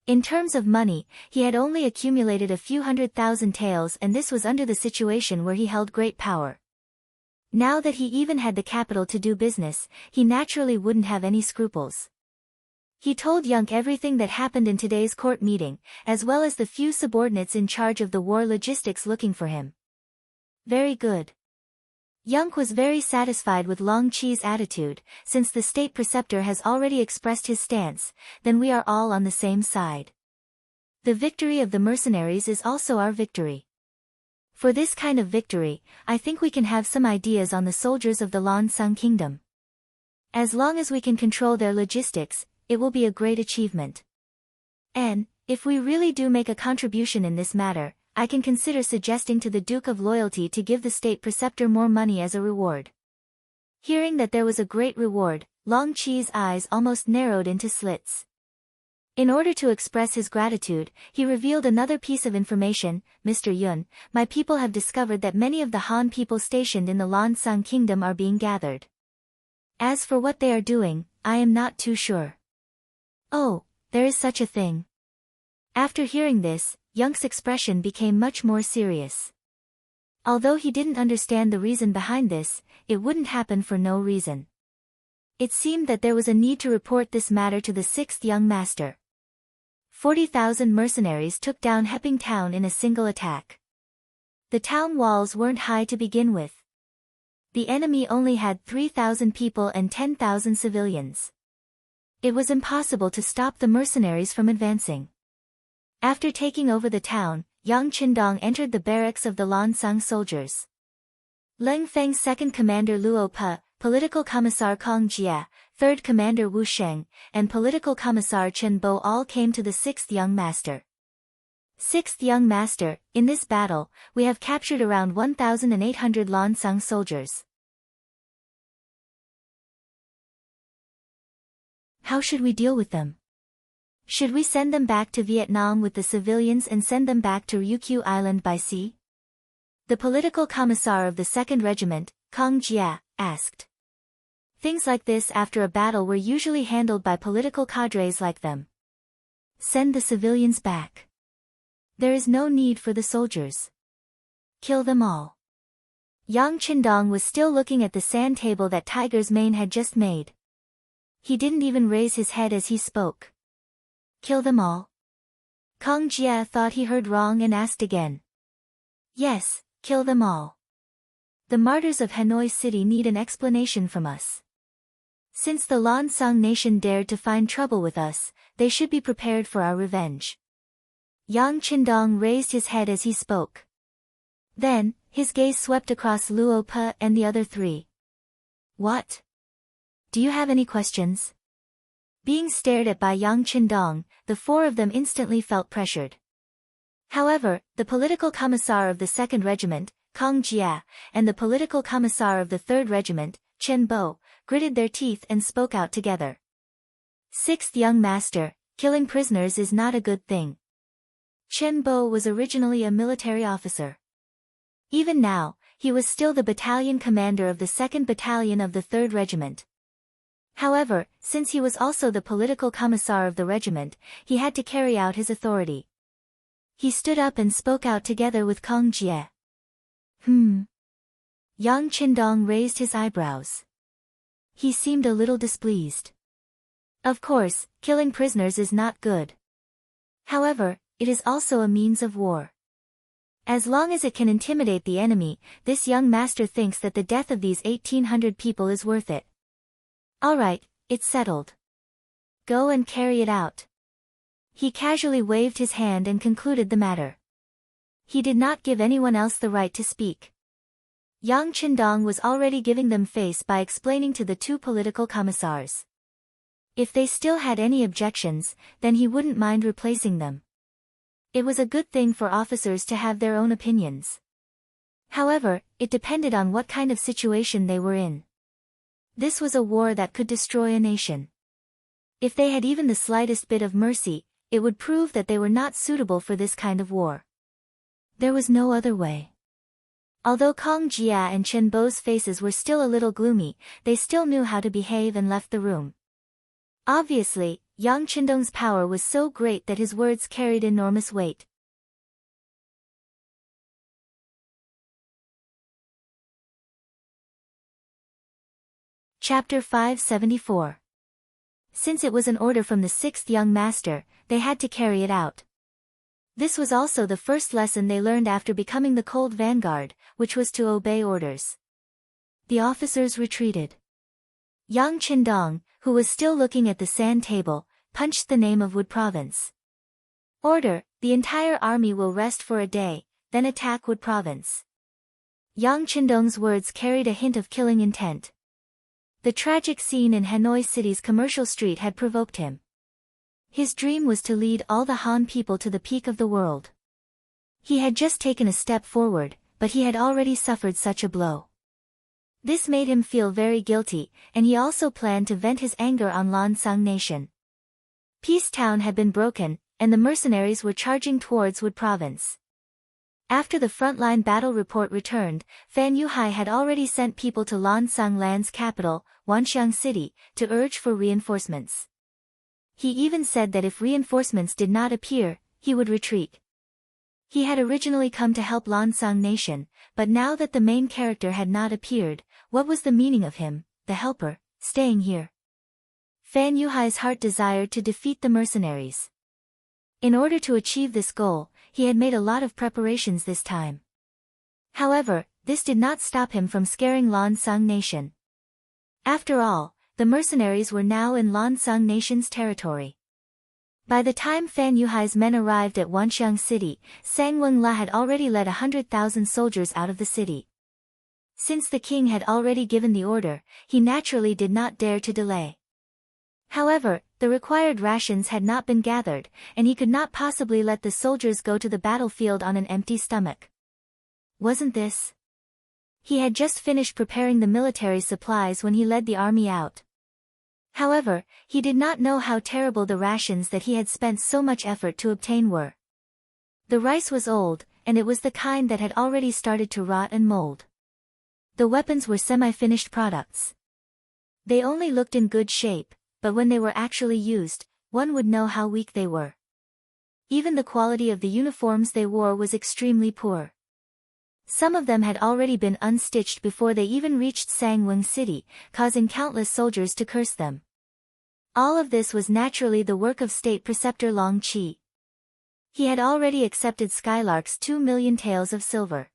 In terms of money, he had only accumulated a few 100,000 taels and this was under the situation where he held great power. Now that he even had the capital to do business, he naturally wouldn't have any scruples. He told Young everything that happened in today's court meeting, as well as the few subordinates in charge of the war logistics looking for him. Very good. Young was very satisfied with Long Qi's attitude. Since the state preceptor has already expressed his stance, then we are all on the same side. The victory of the mercenaries is also our victory. For this kind of victory, I think we can have some ideas on the soldiers of the Lan Xang kingdom. As long as we can control their logistics, it will be a great achievement. And, if we really do make a contribution in this matter, I can consider suggesting to the Duke of Loyalty to give the state preceptor more money as a reward. Hearing that there was a great reward, Long Qi's eyes almost narrowed into slits. In order to express his gratitude, he revealed another piece of information. Mr. Yun, my people have discovered that many of the Han people stationed in the Lan Xang kingdom are being gathered. As for what they are doing, I am not too sure. Oh, there is such a thing. After hearing this, Young's expression became much more serious. Although he didn't understand the reason behind this, it wouldn't happen for no reason. It seemed that there was a need to report this matter to the sixth young master. 40,000 mercenaries took down Heping town in a single attack. The town walls weren't high to begin with. The enemy only had 3,000 people and 10,000 civilians. It was impossible to stop the mercenaries from advancing. After taking over the town, Yang Qindong entered the barracks of the Lansang soldiers. Leng Feng's second commander Luo Pe, political commissar Kong Jie, third commander Wu Sheng, and political commissar Chen Bo all came to the sixth young master. Sixth young master, in this battle, we have captured around 1,800 Lansang soldiers. How should we deal with them? Should we send them back to Vietnam with the civilians and send them back to Ryukyu Island by sea? The political commissar of the 2nd Regiment, Kong Jie, asked. Things like this after a battle were usually handled by political cadres like them. Send the civilians back. There is no need for the soldiers. Kill them all. Yang Qindong was still looking at the sand table that Tiger's Mane had just made. He didn't even raise his head as he spoke. Kill them all? Kong Jie thought he heard wrong and asked again. Yes, kill them all. The martyrs of Hanoi City need an explanation from us. Since the Lansang nation dared to find trouble with us, they should be prepared for our revenge. Yang Qindong raised his head as he spoke. Then, his gaze swept across Luo Pe and the other three. What? Do you have any questions? Being stared at by Yang Qindong, the four of them instantly felt pressured. However, the political commissar of the 2nd Regiment, Kong Jie, and the political commissar of the 3rd Regiment, Chen Bo, gritted their teeth and spoke out together. Sixth young master, killing prisoners is not a good thing. Chen Bo was originally a military officer. Even now, he was still the battalion commander of the 2nd Battalion of the 3rd Regiment. However, since he was also the political commissar of the regiment, he had to carry out his authority. He stood up and spoke out together with Kong Jie. Yang Qindong raised his eyebrows. He seemed a little displeased. Of course, killing prisoners is not good. However, it is also a means of war. As long as it can intimidate the enemy, this young master thinks that the death of these 1,800 people is worth it. Alright, it's settled. Go and carry it out. He casually waved his hand and concluded the matter. He did not give anyone else the right to speak. Yang Qindong was already giving them face by explaining to the two political commissars. If they still had any objections, then he wouldn't mind replacing them. It was a good thing for officers to have their own opinions. However, it depended on what kind of situation they were in. This was a war that could destroy a nation. If they had even the slightest bit of mercy, it would prove that they were not suitable for this kind of war. There was no other way. Although Kong Jie and Chen Bo's faces were still a little gloomy, they still knew how to behave and left the room. Obviously, Yang Qindong's power was so great that his words carried enormous weight. Chapter 574. Since it was an order from the sixth young master, they had to carry it out. This was also the first lesson they learned after becoming the Cold Vanguard, which was to obey orders. The officers retreated. Yang Qindong, who was still looking at the sand table, punched the name of Wood Province. Order, the entire army will rest for a day, then attack Wood Province. Yang Qindong's words carried a hint of killing intent. The tragic scene in Hanoi City's commercial street had provoked him. His dream was to lead all the Han people to the peak of the world. He had just taken a step forward, but he had already suffered such a blow. This made him feel very guilty, and he also planned to vent his anger on Lansang Nation. Peace Town had been broken, and the mercenaries were charging towards Wood Province. After the frontline battle report returned, Fan Yuhai had already sent people to Lansang Land's capital, Wanxiang City, to urge for reinforcements. He even said that if reinforcements did not appear, he would retreat. He had originally come to help Lansang nation, but now that the main character had not appeared, what was the meaning of him, the helper, staying here? Fan Yuhai's heart desired to defeat the mercenaries. In order to achieve this goal, he had made a lot of preparations this time. However, this did not stop him from scaring Lansang nation. After all, the mercenaries were now in Lansang nation's territory. By the time Fan Yuhai's men arrived at Wanxiang city, Sang Wenla had already led 100,000 soldiers out of the city. Since the king had already given the order, he naturally did not dare to delay. However, the required rations had not been gathered, and he could not possibly let the soldiers go to the battlefield on an empty stomach. Wasn't this? He had just finished preparing the military supplies when he led the army out. However, he did not know how terrible the rations that he had spent so much effort to obtain were. The rice was old, and it was the kind that had already started to rot and mold. The weapons were semi-finished products. They only looked in good shape, but when they were actually used, one would know how weak they were. Even the quality of the uniforms they wore was extremely poor. Some of them had already been unstitched before they even reached Sangwon City, causing countless soldiers to curse them. All of this was naturally the work of state preceptor Long Qi. He had already accepted Skylark's 2 million taels of silver.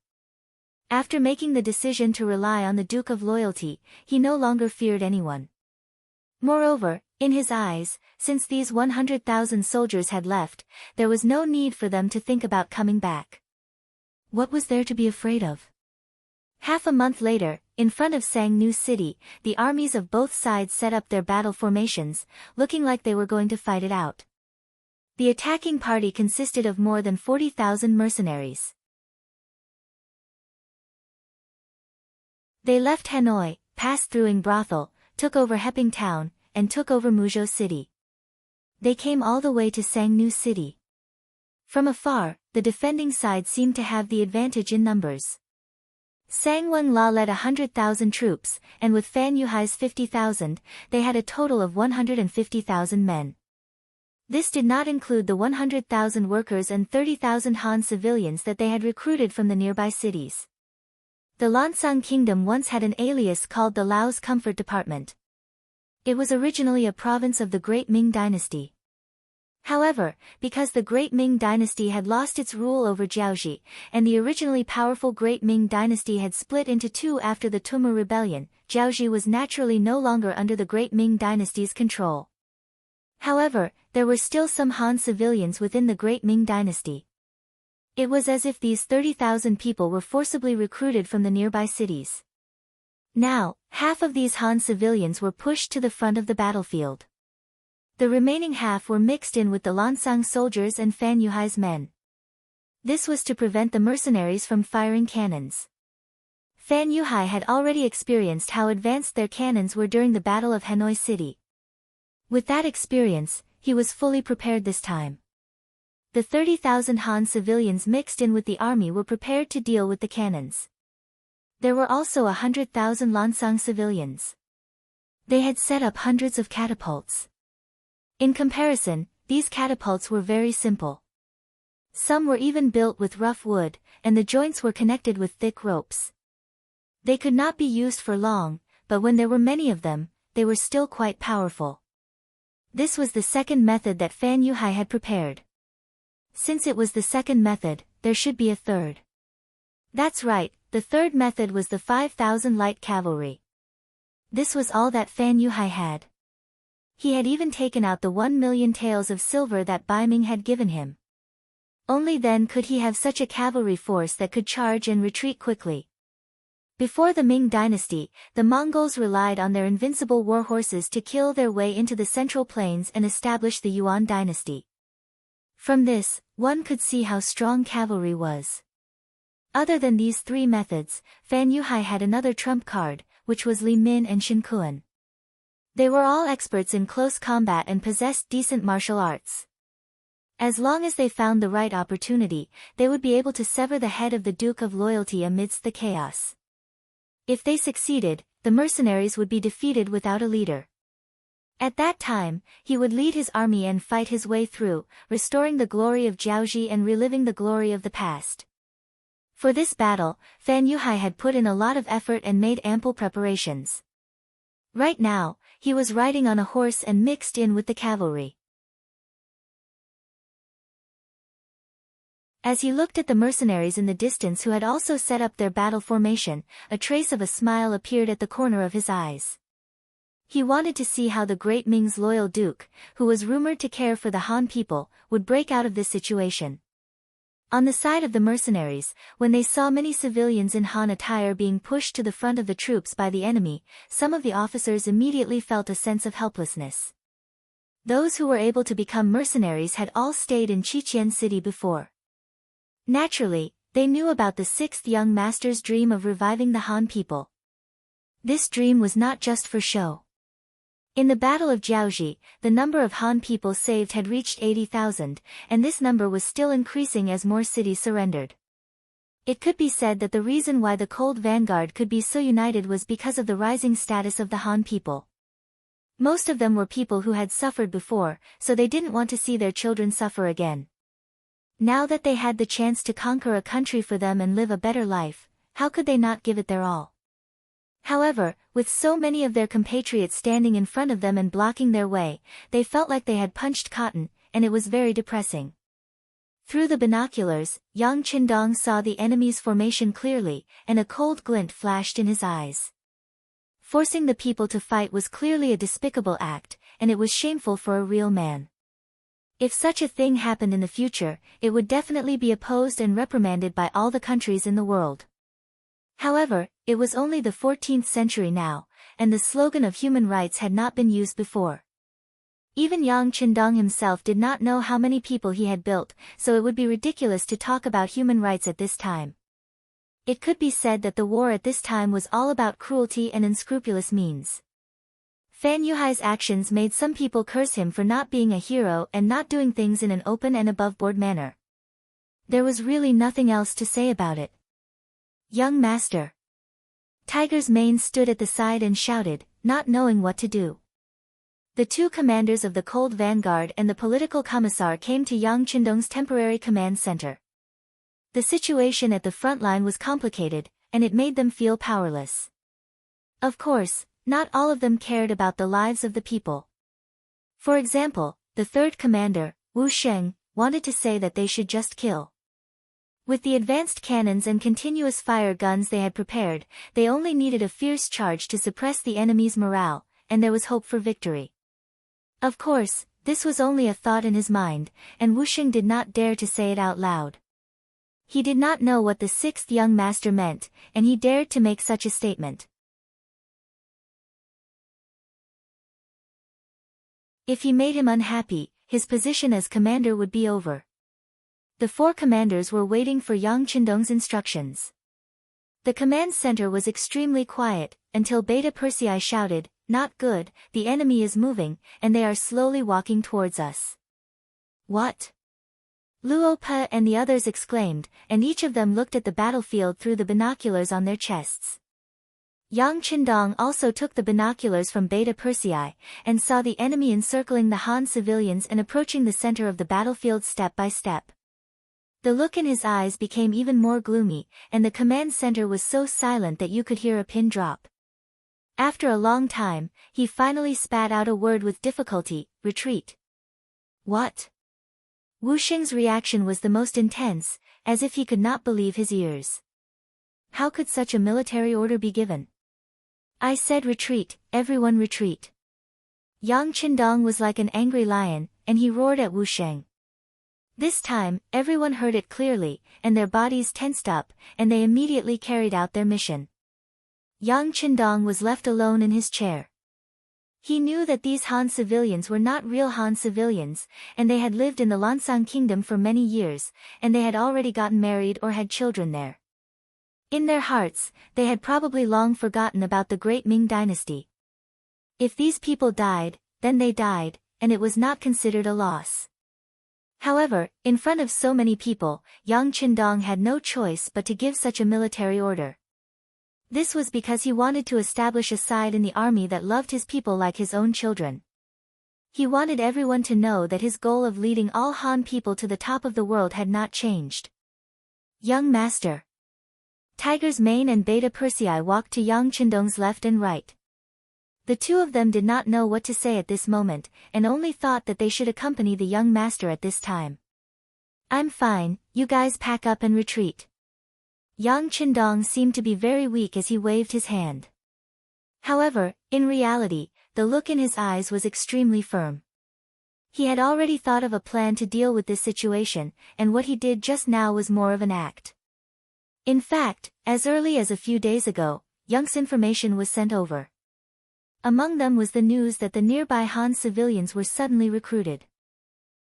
After making the decision to rely on the Duke of Loyalty, he no longer feared anyone. Moreover, in his eyes, since these 100,000 soldiers had left, there was no need for them to think about coming back. What was there to be afraid of? Half a month later, in front of Sangnu City, the armies of both sides set up their battle formations, looking like they were going to fight it out. The attacking party consisted of more than 40,000 mercenaries. They left Hanoi, passed through Ing Brothel, took over Heping Town, and took over Muzhou City. They came all the way to Sangnu City. From afar, the defending side seemed to have the advantage in numbers. Sang Wenla led 100,000 troops, and with Fan Yuhai's 50,000, they had a total of 150,000 men. This did not include the 100,000 workers and 30,000 Han civilians that they had recruited from the nearby cities. The Lansang Kingdom once had an alias called the Laos Comfort Department. It was originally a province of the Great Ming Dynasty. However, because the Great Ming Dynasty had lost its rule over Jiaoxi, and the originally powerful Great Ming Dynasty had split into two after the Tumur Rebellion, Jiaoxi was naturally no longer under the Great Ming Dynasty's control. However, there were still some Han civilians within the Great Ming Dynasty. It was as if these 30,000 people were forcibly recruited from the nearby cities. Now, half of these Han civilians were pushed to the front of the battlefield. The remaining half were mixed in with the Lansang soldiers and Fan Yuhai's men. This was to prevent the mercenaries from firing cannons. Fan Yuhai had already experienced how advanced their cannons were during the Battle of Hanoi City. With that experience, he was fully prepared this time. The 30,000 Han civilians mixed in with the army were prepared to deal with the cannons. There were also 100,000 Lansang civilians. They had set up hundreds of catapults. In comparison, these catapults were very simple. Some were even built with rough wood, and the joints were connected with thick ropes. They could not be used for long, but when there were many of them, they were still quite powerful. This was the second method that Fan Yuhai had prepared. Since it was the second method, there should be a third. That's right, the third method was the 5,000 light cavalry. This was all that Fan Yuhai had. He had even taken out the 1 million taels of silver that Bai Ming had given him. Only then could he have such a cavalry force that could charge and retreat quickly. Before the Ming dynasty, the Mongols relied on their invincible war horses to kill their way into the Central Plains and establish the Yuan dynasty. From this, one could see how strong cavalry was. Other than these three methods, Fan Yuhai had another trump card, which was Li Min and Shin Kuan. They were all experts in close combat and possessed decent martial arts. As long as they found the right opportunity, they would be able to sever the head of the Duke of Loyalty amidst the chaos. If they succeeded, the mercenaries would be defeated without a leader. At that time, he would lead his army and fight his way through, restoring the glory of Jiaoji and reliving the glory of the past. For this battle, Fan Yuhai had put in a lot of effort and made ample preparations. Right now, he was riding on a horse and mixed in with the cavalry. As he looked at the mercenaries in the distance who had also set up their battle formation, a trace of a smile appeared at the corner of his eyes. He wanted to see how the great Ming's loyal duke, who was rumored to care for the Han people, would break out of this situation. On the side of the mercenaries, when they saw many civilians in Han attire being pushed to the front of the troops by the enemy, some of the officers immediately felt a sense of helplessness. Those who were able to become mercenaries had all stayed in Qiqian city before. Naturally, they knew about the sixth young master's dream of reviving the Han people. This dream was not just for show. In the Battle of Jiaoji, the number of Han people saved had reached 80,000, and this number was still increasing as more cities surrendered. It could be said that the reason why the Cold Vanguard could be so united was because of the rising status of the Han people. Most of them were people who had suffered before, so they didn't want to see their children suffer again. Now that they had the chance to conquer a country for them and live a better life, how could they not give it their all? However, with so many of their compatriots standing in front of them and blocking their way, they felt like they had punched cotton, and it was very depressing. Through the binoculars, Yang Qindong saw the enemy's formation clearly, and a cold glint flashed in his eyes. Forcing the people to fight was clearly a despicable act, and it was shameful for a real man. If such a thing happened in the future, it would definitely be opposed and reprimanded by all the countries in the world. However, it was only the 14th century now, and the slogan of human rights had not been used before. Even Yang Qindong himself did not know how many people he had built, so it would be ridiculous to talk about human rights at this time. It could be said that the war at this time was all about cruelty and unscrupulous means. Fan Yuhai's actions made some people curse him for not being a hero and not doing things in an open and above-board manner. There was really nothing else to say about it. Young master. Tiger's Mane stood at the side and shouted, not knowing what to do. The two commanders of the Cold Vanguard and the political commissar came to Yang Qindong's temporary command center. The situation at the front line was complicated, and it made them feel powerless. Of course, not all of them cared about the lives of the people. For example, the third commander, Wu Sheng, wanted to say that they should just kill. With the advanced cannons and continuous fire guns they had prepared, they only needed a fierce charge to suppress the enemy's morale, and there was hope for victory. Of course, this was only a thought in his mind, and Wu Sheng did not dare to say it out loud. He did not know what the sixth young master meant, and he dared to make such a statement. If he made him unhappy, his position as commander would be over. The four commanders were waiting for Yang Qindong's instructions. The command center was extremely quiet, until Beta Persei shouted, "Not good, the enemy is moving, and they are slowly walking towards us." What? Luo Pe and the others exclaimed, and each of them looked at the battlefield through the binoculars on their chests. Yang Qindong also took the binoculars from Beta Persei, and saw the enemy encircling the Han civilians and approaching the center of the battlefield step by step. The look in his eyes became even more gloomy, and the command center was so silent that you could hear a pin drop. After a long time, he finally spat out a word with difficulty, "Retreat." What? Wu Sheng's reaction was the most intense, as if he could not believe his ears. How could such a military order be given? I said retreat, everyone retreat. Yang Qindong was like an angry lion, and he roared at Wu Sheng. This time, everyone heard it clearly, and their bodies tensed up, and they immediately carried out their mission. Yang Qindong was left alone in his chair. He knew that these Han civilians were not real Han civilians, and they had lived in the Lansang kingdom for many years, and they had already gotten married or had children there. In their hearts, they had probably long forgotten about the great Ming dynasty. If these people died, then they died, and it was not considered a loss. However, in front of so many people, Yang Qindong had no choice but to give such a military order. This was because he wanted to establish a side in the army that loved his people like his own children. He wanted everyone to know that his goal of leading all Han people to the top of the world had not changed. Young Master. Tiger's Mane and Beta Persei walked to Yang Qindong's left and right. The two of them did not know what to say at this moment, and only thought that they should accompany the young master at this time. I'm fine, you guys pack up and retreat. Yang Qindong seemed to be very weak as he waved his hand. However, in reality, the look in his eyes was extremely firm. He had already thought of a plan to deal with this situation, and what he did just now was more of an act. In fact, as early as a few days ago, Yang's information was sent over. Among them was the news that the nearby Han civilians were suddenly recruited.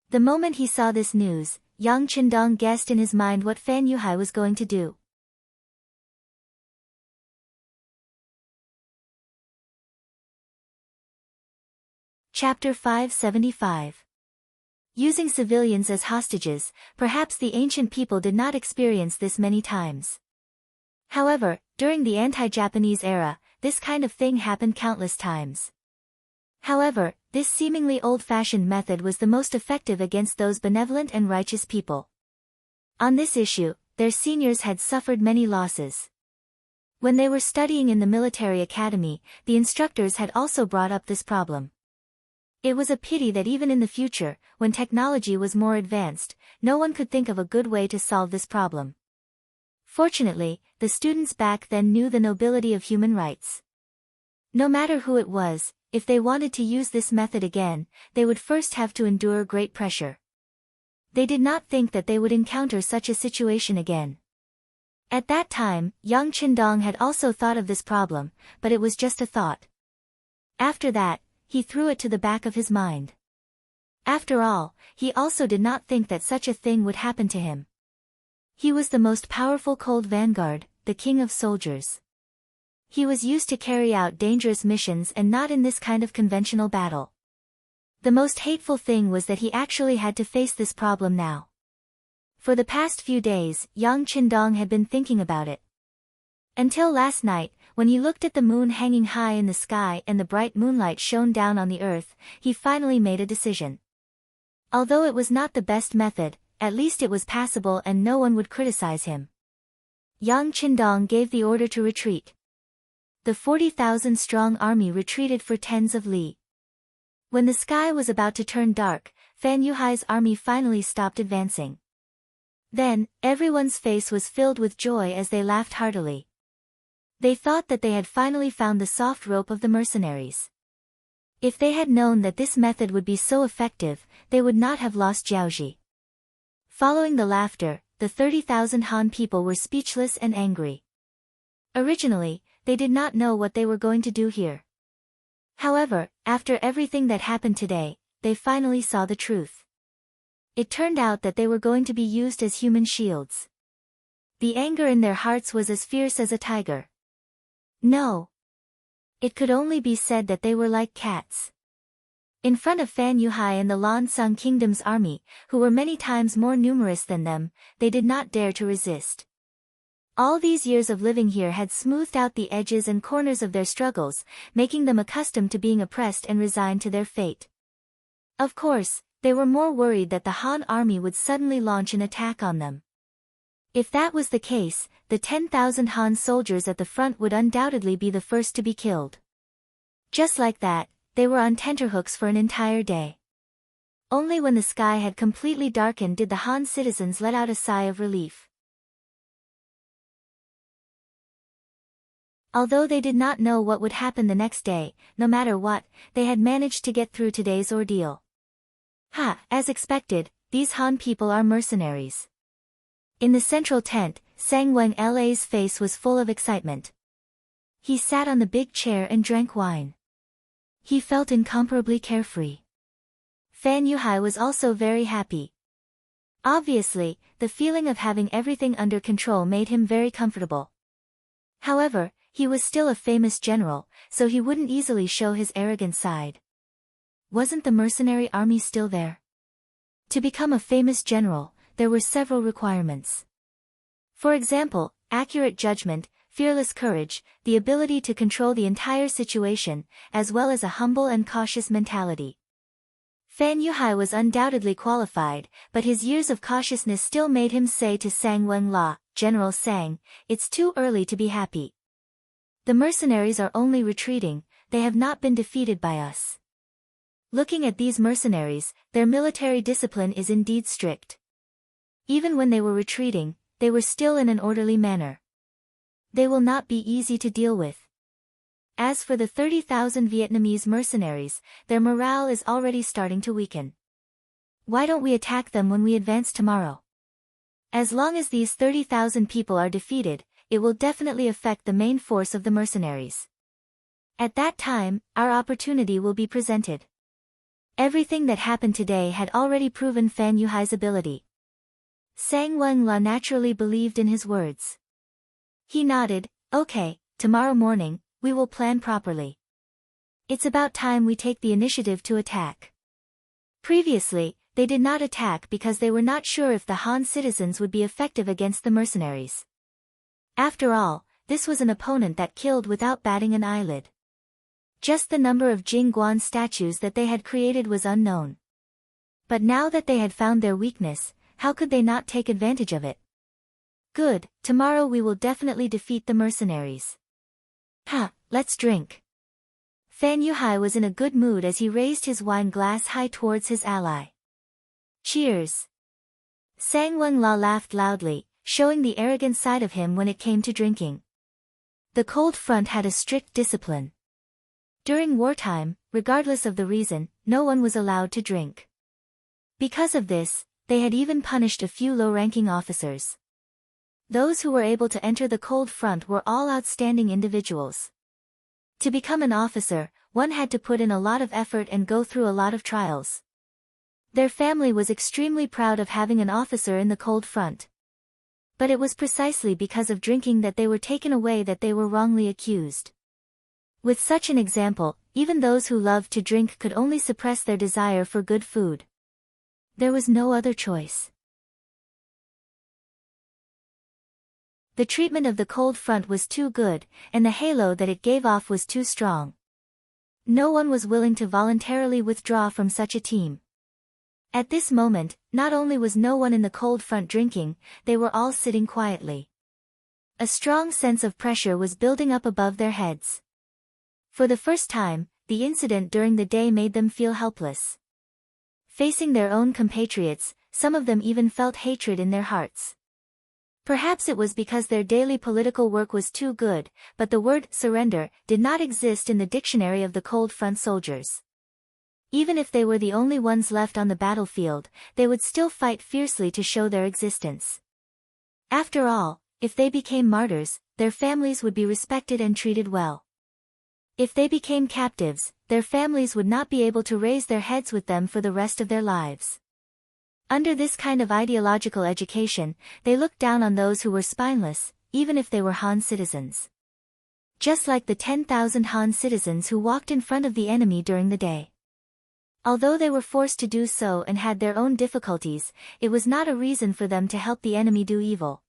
The moment he saw this news, Yang Qindong guessed in his mind what Fan Yuhai was going to do. Chapter 575. Using civilians as hostages, perhaps the ancient people did not experience this many times. However, during the anti-Japanese era, this kind of thing happened countless times. However, this seemingly old-fashioned method was the most effective against those benevolent and righteous people. On this issue, their seniors had suffered many losses. When they were studying in the military academy, the instructors had also brought up this problem. It was a pity that even in the future, when technology was more advanced, no one could think of a good way to solve this problem. Fortunately, the students back then knew the nobility of human rights. No matter who it was, if they wanted to use this method again, they would first have to endure great pressure. They did not think that they would encounter such a situation again. At that time, Yang Qindong had also thought of this problem, but it was just a thought. After that, he threw it to the back of his mind. After all, he also did not think that such a thing would happen to him. He was the most powerful cold vanguard, the king of soldiers. He was used to carry out dangerous missions and not in this kind of conventional battle. The most hateful thing was that he actually had to face this problem now. For the past few days, Yang Qindong had been thinking about it. Until last night, when he looked at the moon hanging high in the sky and the bright moonlight shone down on the earth, he finally made a decision. Although it was not the best method, at least it was passable and no one would criticize him. Yang Qindong gave the order to retreat. The 40,000-strong army retreated for tens of li. When the sky was about to turn dark, Fan Yuhai's army finally stopped advancing. Then, everyone's face was filled with joy as they laughed heartily. They thought that they had finally found the soft rope of the mercenaries. If they had known that this method would be so effective, they would not have lost Jiaoji. Following the laughter, the 30,000 Han people were speechless and angry. Originally, they did not know what they were going to do here. However, after everything that happened today, they finally saw the truth. It turned out that they were going to be used as human shields. The anger in their hearts was as fierce as a tiger. No. It could only be said that they were like cats. In front of Fan Yuhai and the Lan Sung Kingdom's army, who were many times more numerous than them, they did not dare to resist. All these years of living here had smoothed out the edges and corners of their struggles, making them accustomed to being oppressed and resigned to their fate. Of course, they were more worried that the Han army would suddenly launch an attack on them. If that was the case, the 10,000 Han soldiers at the front would undoubtedly be the first to be killed. Just like that, they were on tenterhooks for an entire day. Only when the sky had completely darkened did the Han citizens let out a sigh of relief. Although they did not know what would happen the next day, no matter what, they had managed to get through today's ordeal. As expected, these Han people are mercenaries. In the central tent, Sang Weng La's face was full of excitement. He sat on the big chair and drank wine. He felt incomparably carefree. Fan Yuhai was also very happy. Obviously, the feeling of having everything under control made him very comfortable. However, he was still a famous general, so he wouldn't easily show his arrogant side. Wasn't the mercenary army still there? To become a famous general, there were several requirements. For example, accurate judgment, fearless courage, the ability to control the entire situation, as well as a humble and cautious mentality. Fan Yuhai was undoubtedly qualified, but his years of cautiousness still made him say to Sang Wenla, "General Sang, it's too early to be happy. The mercenaries are only retreating, they have not been defeated by us." Looking at these mercenaries, their military discipline is indeed strict. Even when they were retreating, they were still in an orderly manner. They will not be easy to deal with. As for the 30,000 Vietnamese mercenaries, their morale is already starting to weaken. Why don't we attack them when we advance tomorrow? As long as these 30,000 people are defeated, it will definitely affect the main force of the mercenaries. At that time, our opportunity will be presented. Everything that happened today had already proven Fan Yuhai's ability. Sang Wenla naturally believed in his words. He nodded, "Okay, tomorrow morning, we will plan properly. It's about time we take the initiative to attack." Previously, they did not attack because they were not sure if the Han citizens would be effective against the mercenaries. After all, this was an opponent that killed without batting an eyelid. Just the number of Jing Guan statues that they had created was unknown. But now that they had found their weakness, how could they not take advantage of it? Good, tomorrow we will definitely defeat the mercenaries. Let's drink. Fan Yuhai was in a good mood as he raised his wine glass high towards his ally. Cheers. Sang Wenla laughed loudly, showing the arrogant side of him when it came to drinking. The cold front had a strict discipline. During wartime, regardless of the reason, no one was allowed to drink. Because of this, they had even punished a few low-ranking officers. Those who were able to enter the cold front were all outstanding individuals. To become an officer, one had to put in a lot of effort and go through a lot of trials. Their family was extremely proud of having an officer in the cold front. But it was precisely because of drinking that they were taken away that they were wrongly accused. With such an example, even those who loved to drink could only suppress their desire for good food. There was no other choice. The treatment of the cold front was too good, and the halo that it gave off was too strong. No one was willing to voluntarily withdraw from such a team. At this moment, not only was no one in the cold front drinking, they were all sitting quietly. A strong sense of pressure was building up above their heads. For the first time, the incident during the day made them feel helpless. Facing their own compatriots, some of them even felt hatred in their hearts. Perhaps it was because their daily political work was too good, but the word surrender did not exist in the dictionary of the cold front soldiers. Even if they were the only ones left on the battlefield, they would still fight fiercely to show their existence. After all, if they became martyrs, their families would be respected and treated well. If they became captives, their families would not be able to raise their heads with them for the rest of their lives. Under this kind of ideological education, they looked down on those who were spineless, even if they were Han citizens. Just like the 10,000 Han citizens who walked in front of the enemy during the day. Although they were forced to do so and had their own difficulties, it was not a reason for them to help the enemy do evil.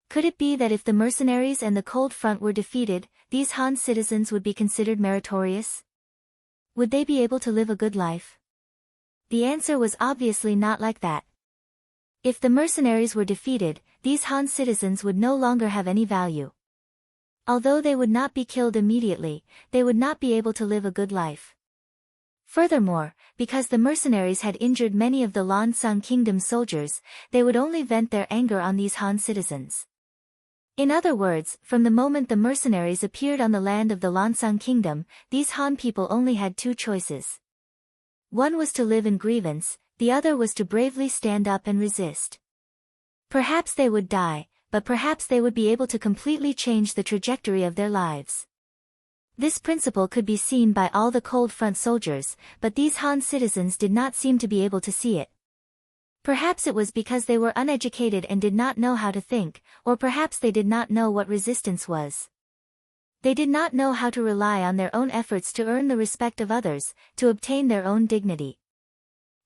Could it be that if the mercenaries and the cold front were defeated, these Han citizens would be considered meritorious? Would they be able to live a good life? The answer was obviously not like that. If the mercenaries were defeated, these Han citizens would no longer have any value. Although they would not be killed immediately, they would not be able to live a good life. Furthermore, because the mercenaries had injured many of the Lan Xang Kingdom soldiers, they would only vent their anger on these Han citizens. In other words, from the moment the mercenaries appeared on the land of the Lan Xang Kingdom, these Han people only had two choices. One was to live in grievance, the other was to bravely stand up and resist. Perhaps they would die, but perhaps they would be able to completely change the trajectory of their lives. This principle could be seen by all the cold front soldiers, but these Han citizens did not seem to be able to see it. Perhaps it was because they were uneducated and did not know how to think, or perhaps they did not know what resistance was. They did not know how to rely on their own efforts to earn the respect of others, to obtain their own dignity.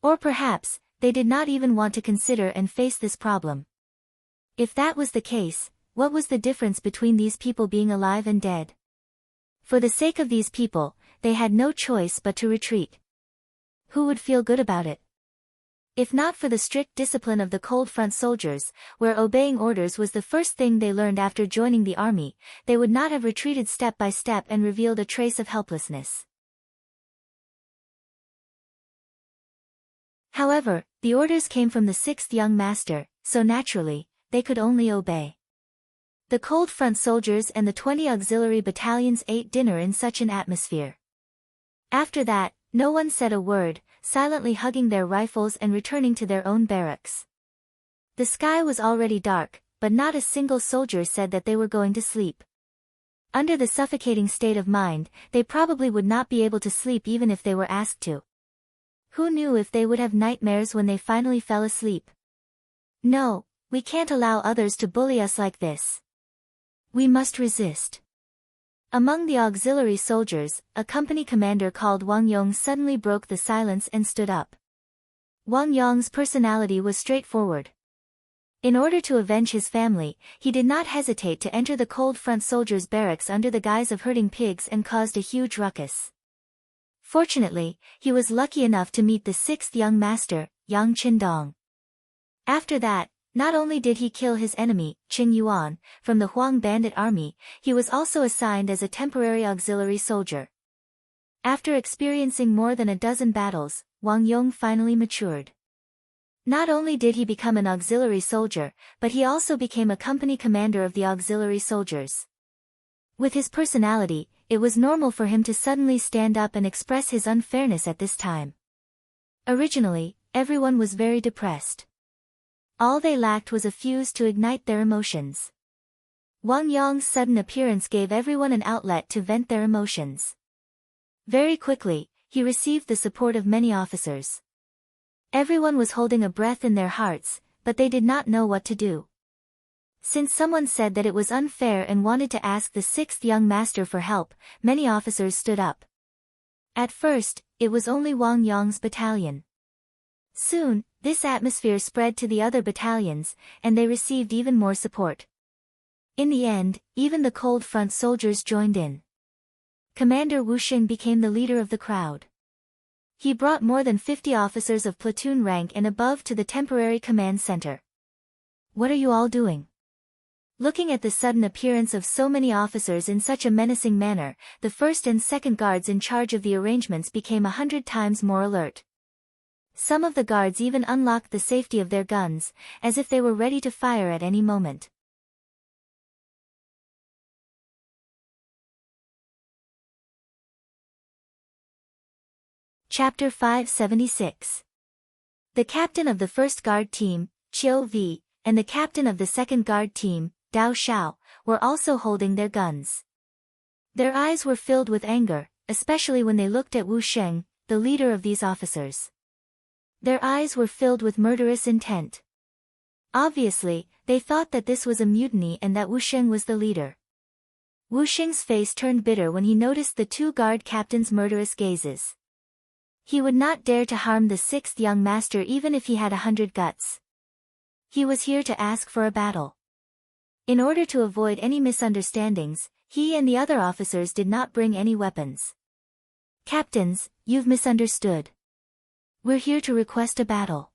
Or perhaps, they did not even want to consider and face this problem. If that was the case, what was the difference between these people being alive and dead? For the sake of these people, they had no choice but to retreat. Who would feel good about it? If not for the strict discipline of the cold front soldiers, where obeying orders was the first thing they learned after joining the army, they would not have retreated step by step and revealed a trace of helplessness. However, the orders came from the sixth young master, so naturally, they could only obey. The cold front soldiers and the 20 auxiliary battalions ate dinner in such an atmosphere. After that, no one said a word, silently hugging their rifles and returning to their own barracks. The sky was already dark, but not a single soldier said that they were going to sleep. Under the suffocating state of mind, they probably would not be able to sleep even if they were asked to. Who knew if they would have nightmares when they finally fell asleep? No, we can't allow others to bully us like this. We must resist. Among the auxiliary soldiers, a company commander called Wang Yong suddenly broke the silence and stood up. Wang Yong's personality was straightforward. In order to avenge his family, he did not hesitate to enter the cold front soldiers' barracks under the guise of herding pigs and caused a huge ruckus. Fortunately, he was lucky enough to meet the sixth young master, Yang Qindong. After that, not only did he kill his enemy, Qing Yuan, from the Huang bandit army, he was also assigned as a temporary auxiliary soldier. After experiencing more than a dozen battles, Wang Yong finally matured. Not only did he become an auxiliary soldier, but he also became a company commander of the auxiliary soldiers. With his personality, it was normal for him to suddenly stand up and express his unfairness at this time. Originally, everyone was very depressed. All they lacked was a fuse to ignite their emotions. Wang Yong's sudden appearance gave everyone an outlet to vent their emotions. Very quickly, he received the support of many officers. Everyone was holding a breath in their hearts, but they did not know what to do. Since someone said that it was unfair and wanted to ask the sixth young master for help, many officers stood up. At first, it was only Wang Yong's battalion. Soon, this atmosphere spread to the other battalions, and they received even more support. In the end, even the cold front soldiers joined in. Commander Wu Xing became the leader of the crowd. He brought more than 50 officers of platoon rank and above to the temporary command center. What are you all doing? Looking at the sudden appearance of so many officers in such a menacing manner, the first and second guards in charge of the arrangements became 100 times more alert. Some of the guards even unlocked the safety of their guns, as if they were ready to fire at any moment. Chapter 576. The captain of the first guard team, Qiu Vi, and the captain of the second guard team, Dao Xiao, were also holding their guns. Their eyes were filled with anger, especially when they looked at Wu Sheng, the leader of these officers. Their eyes were filled with murderous intent. Obviously, they thought that this was a mutiny and that Wu Sheng was the leader. Wu Sheng's face turned bitter when he noticed the two guard captains' murderous gazes. He would not dare to harm the sixth young master even if he had 100 guts. He was here to ask for a battle. In order to avoid any misunderstandings, he and the other officers did not bring any weapons. Captains, you've misunderstood. We're here to request a battle.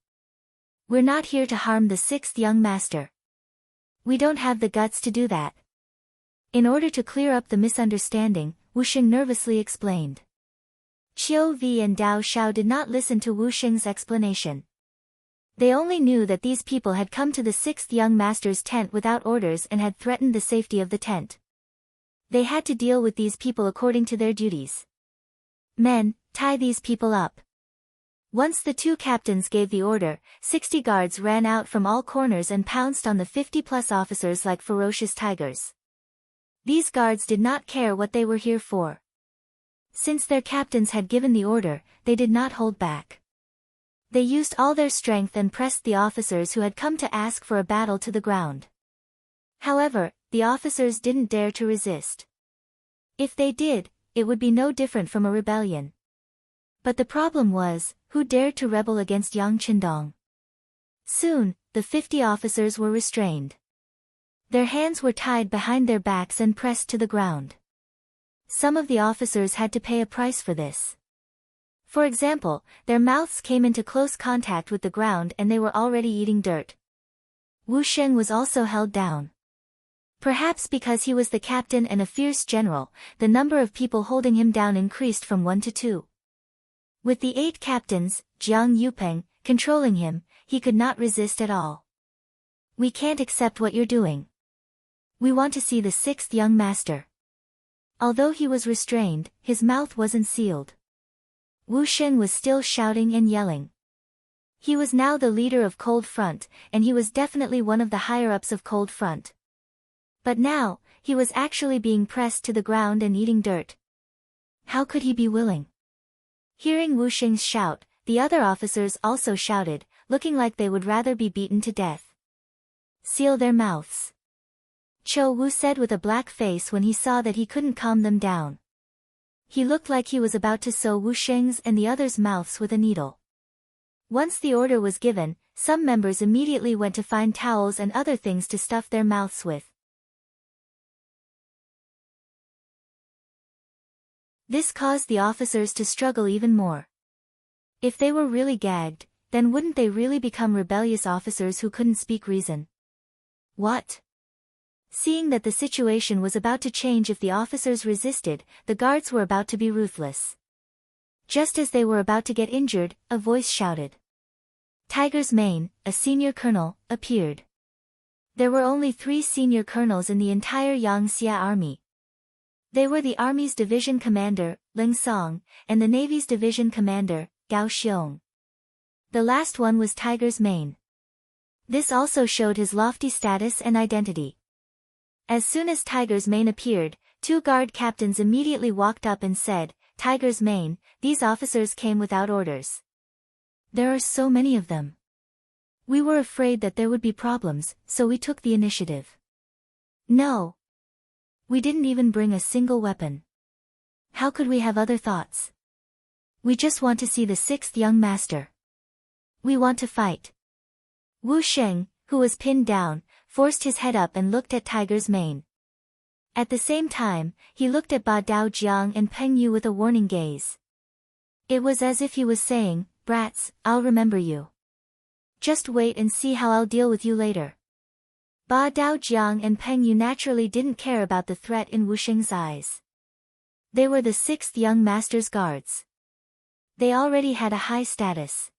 We're not here to harm the sixth young master. We don't have the guts to do that. In order to clear up the misunderstanding, Wu Xing nervously explained. Qiu Vi and Dao Xiao did not listen to Wu Xing's explanation. They only knew that these people had come to the sixth young master's tent without orders and had threatened the safety of the tent. They had to deal with these people according to their duties. Men, tie these people up. Once the two captains gave the order, 60 guards ran out from all corners and pounced on the 50-plus officers like ferocious tigers. These guards did not care what they were here for. Since their captains had given the order, they did not hold back. They used all their strength and pressed the officers who had come to ask for a battle to the ground. However, the officers didn't dare to resist. If they did, it would be no different from a rebellion. But the problem was, who dared to rebel against Yang Qindong? Soon, the 50 officers were restrained. Their hands were tied behind their backs and pressed to the ground. Some of the officers had to pay a price for this. For example, their mouths came into close contact with the ground and they were already eating dirt. Wu Sheng was also held down. Perhaps because he was the captain and a fierce general, the number of people holding him down increased from 1 to 2. With the 8 captains, Jiang Yupeng, controlling him, he could not resist at all. We can't accept what you're doing. We want to see the 6th young master. Although he was restrained, his mouth wasn't sealed. Wu Sheng was still shouting and yelling. He was now the leader of Cold Front, and he was definitely one of the higher-ups of Cold Front. But now, he was actually being pressed to the ground and eating dirt. How could he be willing? Hearing Wu Sheng's shout, the other officers also shouted, looking like they would rather be beaten to death. Seal their mouths. Cho Wu said with a black face when he saw that he couldn't calm them down. He looked like he was about to sew Wu Sheng's and the others' mouths with a needle. Once the order was given, some members immediately went to find towels and other things to stuff their mouths with. This caused the officers to struggle even more. If they were really gagged, then wouldn't they really become rebellious officers who couldn't speak reason? What? Seeing that the situation was about to change if the officers resisted, the guards were about to be ruthless. Just as they were about to get injured, a voice shouted. Tiger's Mane, a senior colonel, appeared. There were only 3 senior colonels in the entire Yangxia army. They were the Army's division commander, Ling Song, and the Navy's division commander, Gao Xiong. The last one was Tiger's Mane. This also showed his lofty status and identity. As soon as Tiger's Mane appeared, 2 guard captains immediately walked up and said, Tiger's Mane, these officers came without orders. There are so many of them. We were afraid that there would be problems, so we took the initiative. No. We didn't even bring a single weapon. How could we have other thoughts? We just want to see the 6th young master. We want to fight. Wu Sheng, who was pinned down, forced his head up and looked at Tiger's Mane. At the same time, he looked at Ba Dao Jiang and Peng Yu with a warning gaze. It was as if he was saying, brats, I'll remember you. Just wait and see how I'll deal with you later. Ba Dao Jiang and Peng Yu naturally didn't care about the threat in Wu Sheng's eyes. They were the 6th young master's guards. They already had a high status.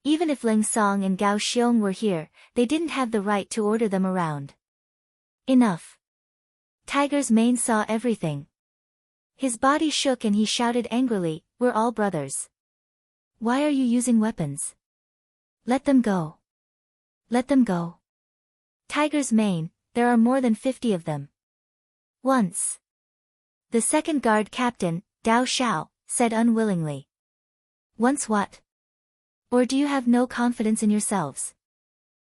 Even if Ling Song and Gao Xiong were here, they didn't have the right to order them around. Enough. Tiger's Mane saw everything. His body shook and he shouted angrily, we're all brothers. Why are you using weapons? Let them go. Let them go. Tiger's Mane, there are more than 50 of them. Once. The second guard captain, Dao Xiao, said unwillingly. Once what? Or do you have no confidence in yourselves?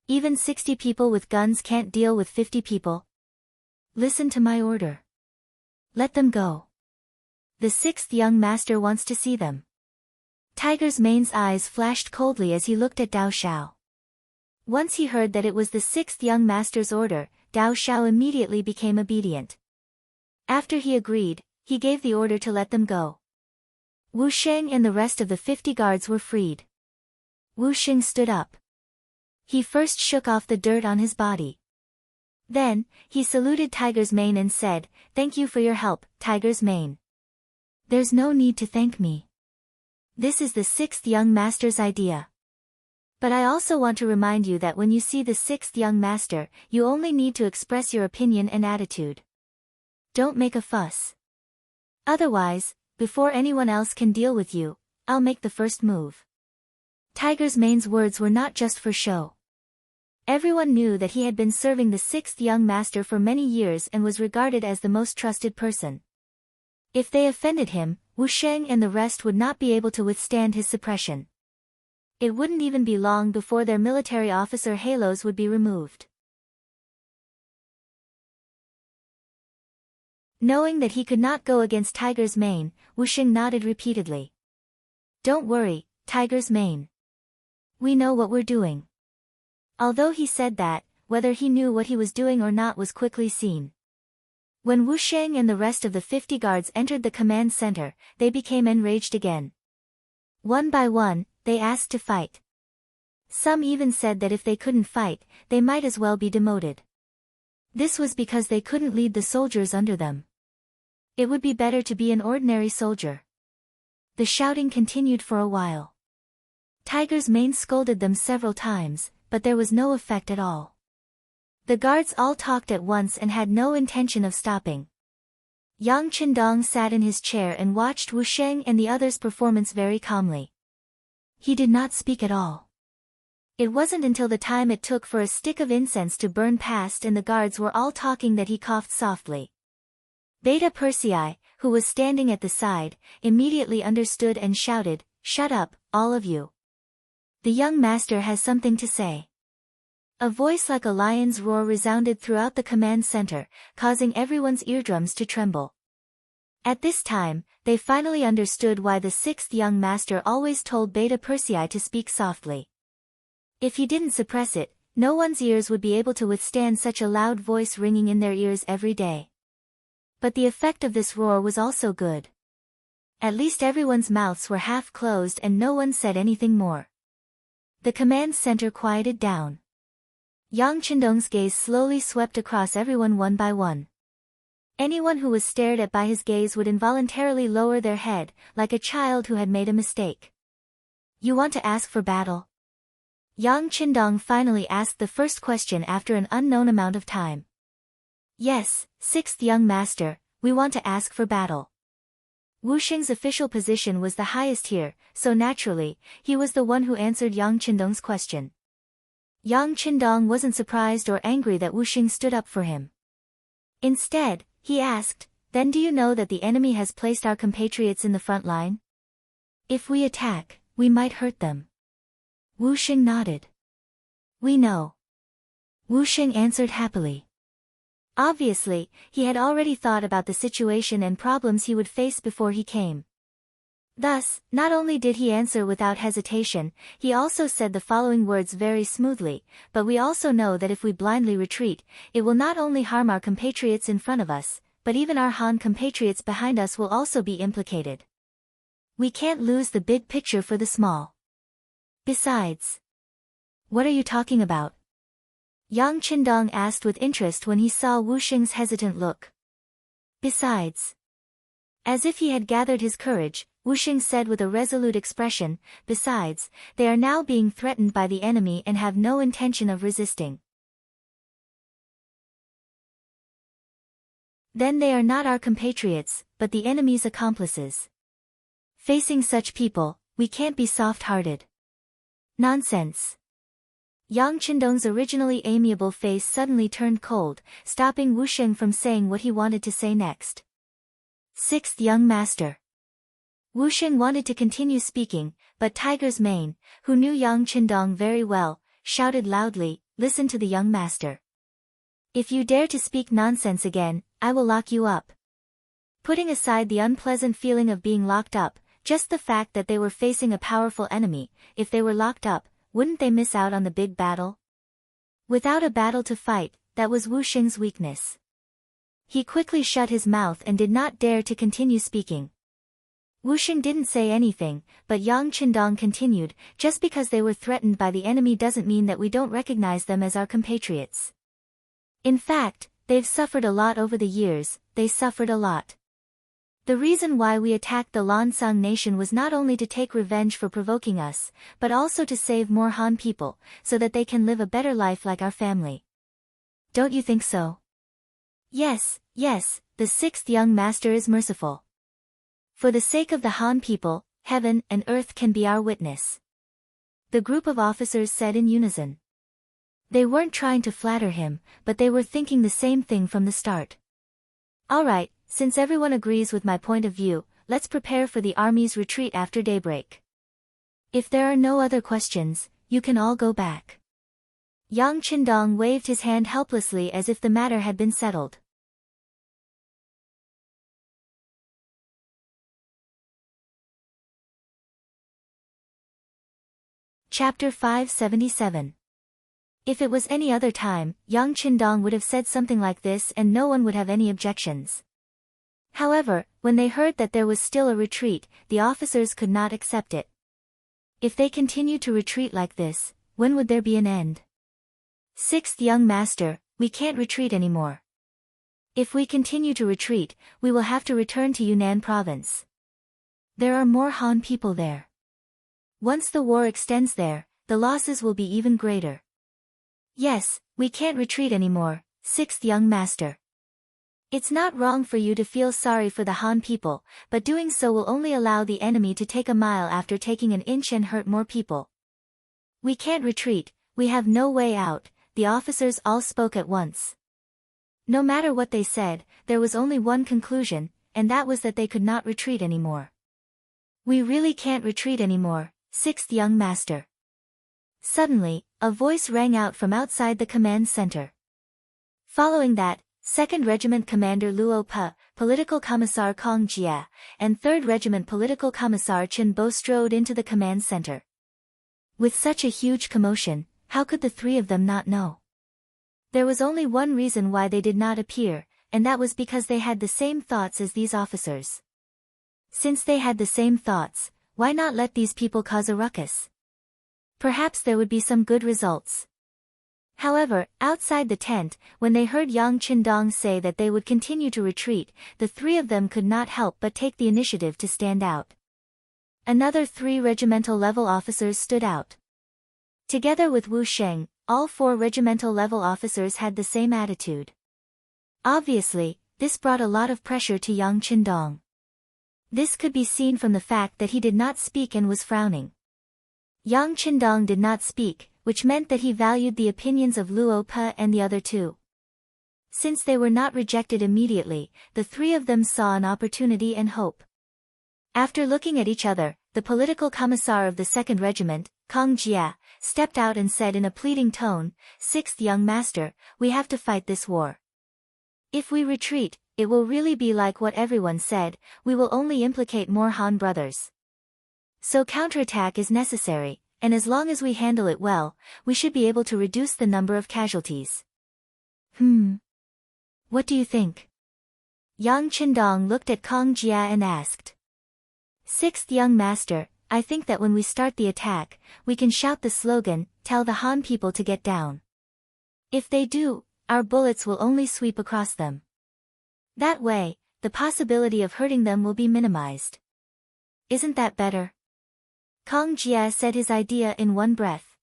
Even 60 people with guns can't deal with 50 people. Listen to my order. Let them go. The 6th young master wants to see them. Tiger's Mane's eyes flashed coldly as he looked at Dao Xiao. Once he heard that it was the 6th young master's order, Dao Xiao immediately became obedient. After he agreed, he gave the order to let them go. Wu Sheng and the rest of the 50 guards were freed. Wu Sheng stood up. He first shook off the dirt on his body. Then, he saluted Tiger's Mane and said, thank you for your help, Tiger's Mane. There's no need to thank me. This is the 6th young master's idea. But I also want to remind you that when you see the 6th young master, you only need to express your opinion and attitude. Don't make a fuss. Otherwise, before anyone else can deal with you, I'll make the first move. Tiger's Mane's words were not just for show. Everyone knew that he had been serving the 6th young master for many years and was regarded as the most trusted person. If they offended him, Wu Sheng and the rest would not be able to withstand his suppression. It wouldn't even be long before their military officer halos would be removed. Knowing that he could not go against Tiger's Mane, Wu Sheng nodded repeatedly. Don't worry, Tiger's Mane. We know what we're doing. Although he said that, whether he knew what he was doing or not was quickly seen. When Wu Sheng and the rest of the 50 guards entered the command center, they became enraged again. One by one, they asked to fight. Some even said that if they couldn't fight, they might as well be demoted. This was because they couldn't lead the soldiers under them. It would be better to be an ordinary soldier. The shouting continued for a while. Tiger's mane scolded them several times, but there was no effect at all. The guards all talked at once and had no intention of stopping. Yang Qindong sat in his chair and watched Wu Sheng and the others' performance very calmly. He did not speak at all. It wasn't until the time it took for a stick of incense to burn past and the guards were all talking that he coughed softly. Beta Persei, who was standing at the side, immediately understood and shouted, "Shut up, all of you. The young master has something to say." A voice like a lion's roar resounded throughout the command center, causing everyone's eardrums to tremble. At this time, they finally understood why the sixth young master always told Beta Persei to speak softly. If he didn't suppress it, no one's ears would be able to withstand such a loud voice ringing in their ears every day. But the effect of this roar was also good. At least everyone's mouths were half closed and no one said anything more. The command center quieted down. Yang Qindong's gaze slowly swept across everyone one by one. Anyone who was stared at by his gaze would involuntarily lower their head, like a child who had made a mistake. "You want to ask for battle?" Yang Qindong finally asked the first question after an unknown amount of time. "Yes, sixth young master, we want to ask for battle." Wu Sheng's official position was the highest here, so naturally, he was the one who answered Yang Qindong's question. Yang Qindong wasn't surprised or angry that Wu Sheng stood up for him. Instead, he asked, "Then do you know that the enemy has placed our compatriots in the front line? If we attack, we might hurt them." Wu Sheng nodded. "We know." Wu Sheng answered happily. Obviously, he had already thought about the situation and problems he would face before he came. Thus, not only did he answer without hesitation, he also said the following words very smoothly, "But we also know that if we blindly retreat, it will not only harm our compatriots in front of us, but even our Han compatriots behind us will also be implicated. We can't lose the big picture for the small. Besides." "What are you talking about?" Yang Qindong asked with interest when he saw Wu Sheng's hesitant look. "Besides." As if he had gathered his courage, Wu Sheng said with a resolute expression, "Besides, they are now being threatened by the enemy and have no intention of resisting. Then they are not our compatriots, but the enemy's accomplices. Facing such people, we can't be soft-hearted." "Nonsense." Yang Qindong's originally amiable face suddenly turned cold, stopping Wu Sheng from saying what he wanted to say next. "Sixth young master." Wu Sheng wanted to continue speaking, but Tiger's mane, who knew Yang Qindong very well, shouted loudly, "Listen to the young master. If you dare to speak nonsense again, I will lock you up." Putting aside the unpleasant feeling of being locked up, just the fact that they were facing a powerful enemy, if they were locked up, wouldn't they miss out on the big battle? Without a battle to fight, that was Wu Sheng's weakness. He quickly shut his mouth and did not dare to continue speaking. Wu Sheng didn't say anything, but Yang Qindong continued, "Just because they were threatened by the enemy doesn't mean that we don't recognize them as our compatriots. In fact, they've suffered a lot over the years, they suffered a lot. The reason why we attacked the Lansang nation was not only to take revenge for provoking us, but also to save more Han people, so that they can live a better life like our family. Don't you think so?" "Yes, yes, the sixth young master is merciful. For the sake of the Han people, heaven and earth can be our witness," the group of officers said in unison. They weren't trying to flatter him, but they were thinking the same thing from the start. "All right, since everyone agrees with my point of view, let's prepare for the army's retreat after daybreak. If there are no other questions, you can all go back." Yang Qindong waved his hand helplessly as if the matter had been settled. Chapter 577. If it was any other time, Yang Qindong would have said something like this and no one would have any objections. However, when they heard that there was still a retreat, the officers could not accept it. If they continue to retreat like this, when would there be an end? Sixth young master, we can't retreat anymore. If we continue to retreat, we will have to return to Yunnan province. There are more Han people there. Once the war extends there, the losses will be even greater. Yes, we can't retreat anymore, sixth young master. It's not wrong for you to feel sorry for the Han people, but doing so will only allow the enemy to take a mile after taking an inch and hurt more people. We can't retreat, we have no way out, the officers all spoke at once. No matter what they said, there was only one conclusion, and that was that they could not retreat anymore. We really can't retreat anymore, sixth young master. Suddenly, a voice rang out from outside the command center. Following that, 2nd Regiment Commander Luo Pe, Political Commissar Kong Jia, and 3rd Regiment Political Commissar Chen Bo strode into the command center. With such a huge commotion, how could the three of them not know? There was only one reason why they did not appear, and that was because they had the same thoughts as these officers. Since they had the same thoughts, why not let these people cause a ruckus? Perhaps there would be some good results. However, outside the tent, when they heard Yang Qindong say that they would continue to retreat, the three of them could not help but take the initiative to stand out. Another 3 regimental-level officers stood out. Together with Wu Sheng, all 4 regimental-level officers had the same attitude. Obviously, this brought a lot of pressure to Yang Qindong. This could be seen from the fact that he did not speak and was frowning. Yang Qindong did not speak, which meant that he valued the opinions of Luo Pe and the other two. Since they were not rejected immediately, the three of them saw an opportunity and hope. After looking at each other, the political commissar of the 2nd Regiment, Kong Jia, stepped out and said in a pleading tone, "Sixth young master, we have to fight this war. If we retreat, it will really be like what everyone said, we will only implicate more Han brothers. So counterattack is necessary, and as long as we handle it well, we should be able to reduce the number of casualties." What do you think? Yang Qindong looked at Kong Jia and asked. "Sixth young master, I think that when we start the attack, we can shout the slogan, 'Tell the Han people to get down.' If they do, our bullets will only sweep across them. That way, the possibility of hurting them will be minimized. Isn't that better?" Kong Jia said his idea in one breath.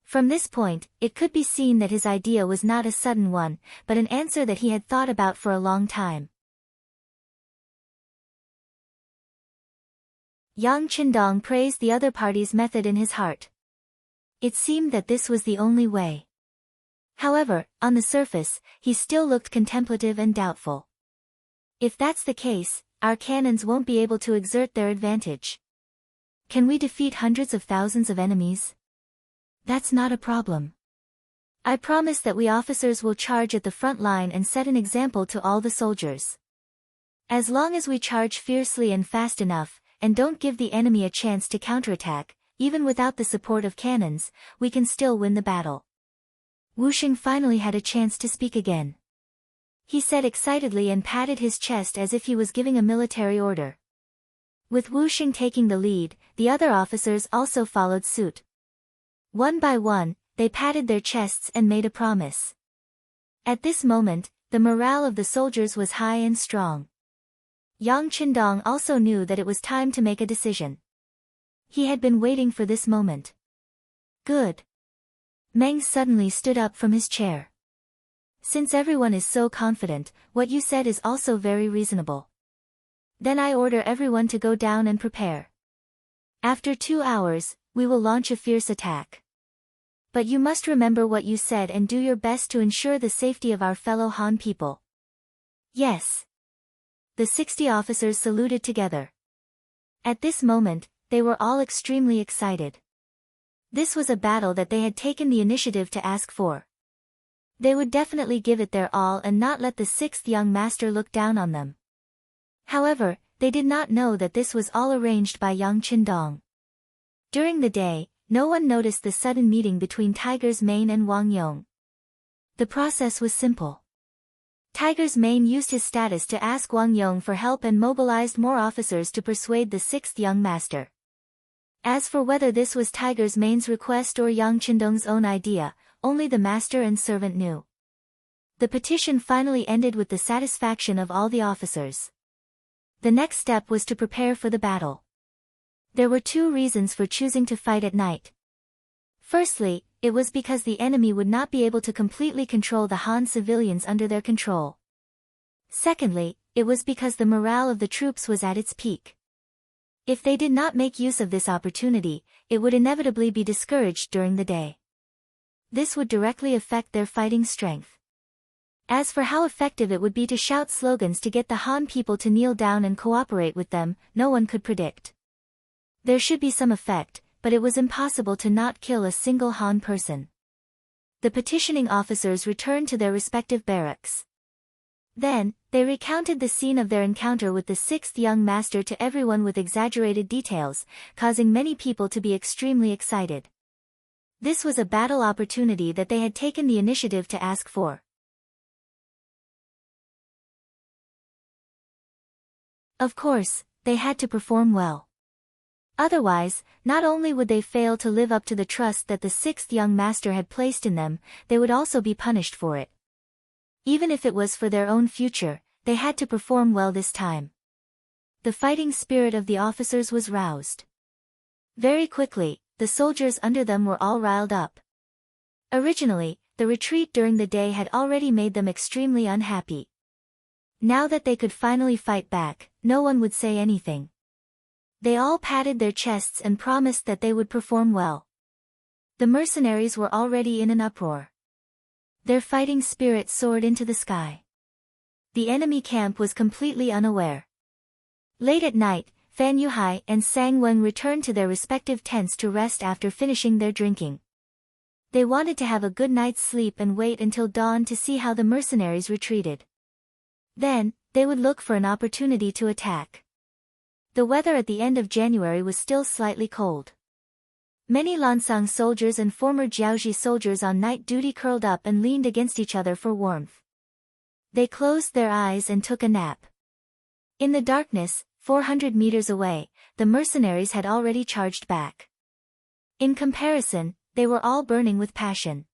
From this point, it could be seen that his idea was not a sudden one, but an answer that he had thought about for a long time. Yang Qindong praised the other party's method in his heart. It seemed that this was the only way. However, on the surface, he still looked contemplative and doubtful. If that's the case, our cannons won't be able to exert their advantage. Can we defeat hundreds of thousands of enemies? That's not a problem. I promise that we officers will charge at the front line and set an example to all the soldiers. As long as we charge fiercely and fast enough, and don't give the enemy a chance to counterattack, even without the support of cannons, we can still win the battle. Wu Sheng finally had a chance to speak again. He said excitedly and patted his chest as if he was giving a military order. With Wu Sheng taking the lead, the other officers also followed suit. One by one, they patted their chests and made a promise. At this moment, the morale of the soldiers was high and strong. Yang Qindong also knew that it was time to make a decision. He had been waiting for this moment. Good. Meng suddenly stood up from his chair. Since everyone is so confident, what you said is also very reasonable. Then I order everyone to go down and prepare. After 2 hours, we will launch a fierce attack. But you must remember what you said and do your best to ensure the safety of our fellow Han people. Yes. The 60 officers saluted together. At this moment, they were all extremely excited. This was a battle that they had taken the initiative to ask for. They would definitely give it their all and not let the 6th young master look down on them. However, they did not know that this was all arranged by Yang Qindong. During the day, no one noticed the sudden meeting between Tiger's Mane and Wang Yong. The process was simple. Tiger's Mane used his status to ask Wang Yong for help and mobilized more officers to persuade the 6th young master. As for whether this was Tiger's Mane's request or Yang Qindong's own idea, only the master and servant knew. The petition finally ended with the satisfaction of all the officers. The next step was to prepare for the battle. There were two reasons for choosing to fight at night. Firstly, it was because the enemy would not be able to completely control the Han civilians under their control. Secondly, it was because the morale of the troops was at its peak. If they did not make use of this opportunity, it would inevitably be discouraged during the day. This would directly affect their fighting strength. As for how effective it would be to shout slogans to get the Han people to kneel down and cooperate with them, no one could predict. There should be some effect, but it was impossible to not kill a single Han person. The petitioning officers returned to their respective barracks. Then, they recounted the scene of their encounter with the sixth young master to everyone with exaggerated details, causing many people to be extremely excited. This was a battle opportunity that they had taken the initiative to ask for. Of course, they had to perform well. Otherwise, not only would they fail to live up to the trust that the sixth young master had placed in them, they would also be punished for it. Even if it was for their own future, they had to perform well this time. The fighting spirit of the officers was roused. Very quickly, the soldiers under them were all riled up. Originally, the retreat during the day had already made them extremely unhappy. Now that they could finally fight back, no one would say anything. They all patted their chests and promised that they would perform well. The mercenaries were already in an uproar. Their fighting spirit soared into the sky. The enemy camp was completely unaware. Late at night, Fan Yuhai and Sang Wen returned to their respective tents to rest after finishing their drinking. They wanted to have a good night's sleep and wait until dawn to see how the mercenaries retreated. Then, they would look for an opportunity to attack. The weather at the end of January was still slightly cold. Many Lansang soldiers and former Jiaozhi soldiers on night duty curled up and leaned against each other for warmth. They closed their eyes and took a nap. In the darkness, 400 meters away, the mercenaries had already charged back. In comparison, they were all burning with passion.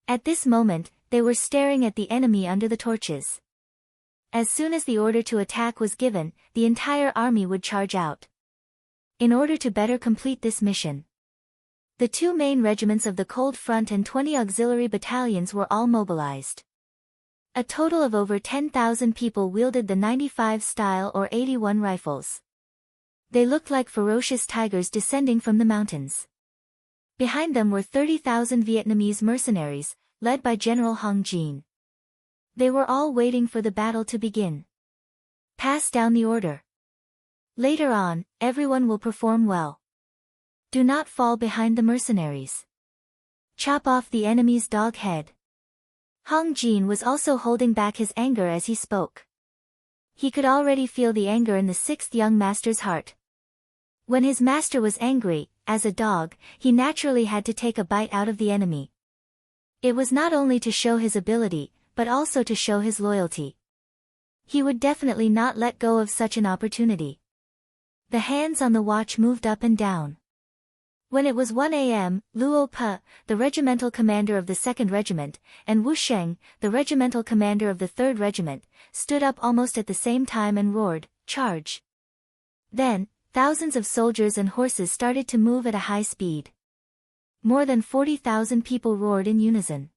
At this moment, they were staring at the enemy under the torches. As soon as the order to attack was given, the entire army would charge out. In order to better complete this mission, the two main regiments of the Cold Front and 20 auxiliary battalions were all mobilized. A total of over 10,000 people wielded the 95 style or 81 rifles. They looked like ferocious tigers descending from the mountains. Behind them were 30,000 Vietnamese mercenaries, led by General Hong Jin. They were all waiting for the battle to begin. Pass down the order. Later on, everyone will perform well. Do not fall behind the mercenaries. Chop off the enemy's dog head. Hong Jin was also holding back his anger as he spoke. He could already feel the anger in the sixth young master's heart. When his master was angry, as a dog, he naturally had to take a bite out of the enemy. It was not only to show his ability, but also to show his loyalty. He would definitely not let go of such an opportunity. The hands on the watch moved up and down. When it was 1 a.m., Luo Pe, the regimental commander of the 2nd Regiment, and Wu Sheng, the regimental commander of the 3rd Regiment, stood up almost at the same time and roared, "Charge!" Then, thousands of soldiers and horses started to move at a high speed. More than 40,000 people roared in unison.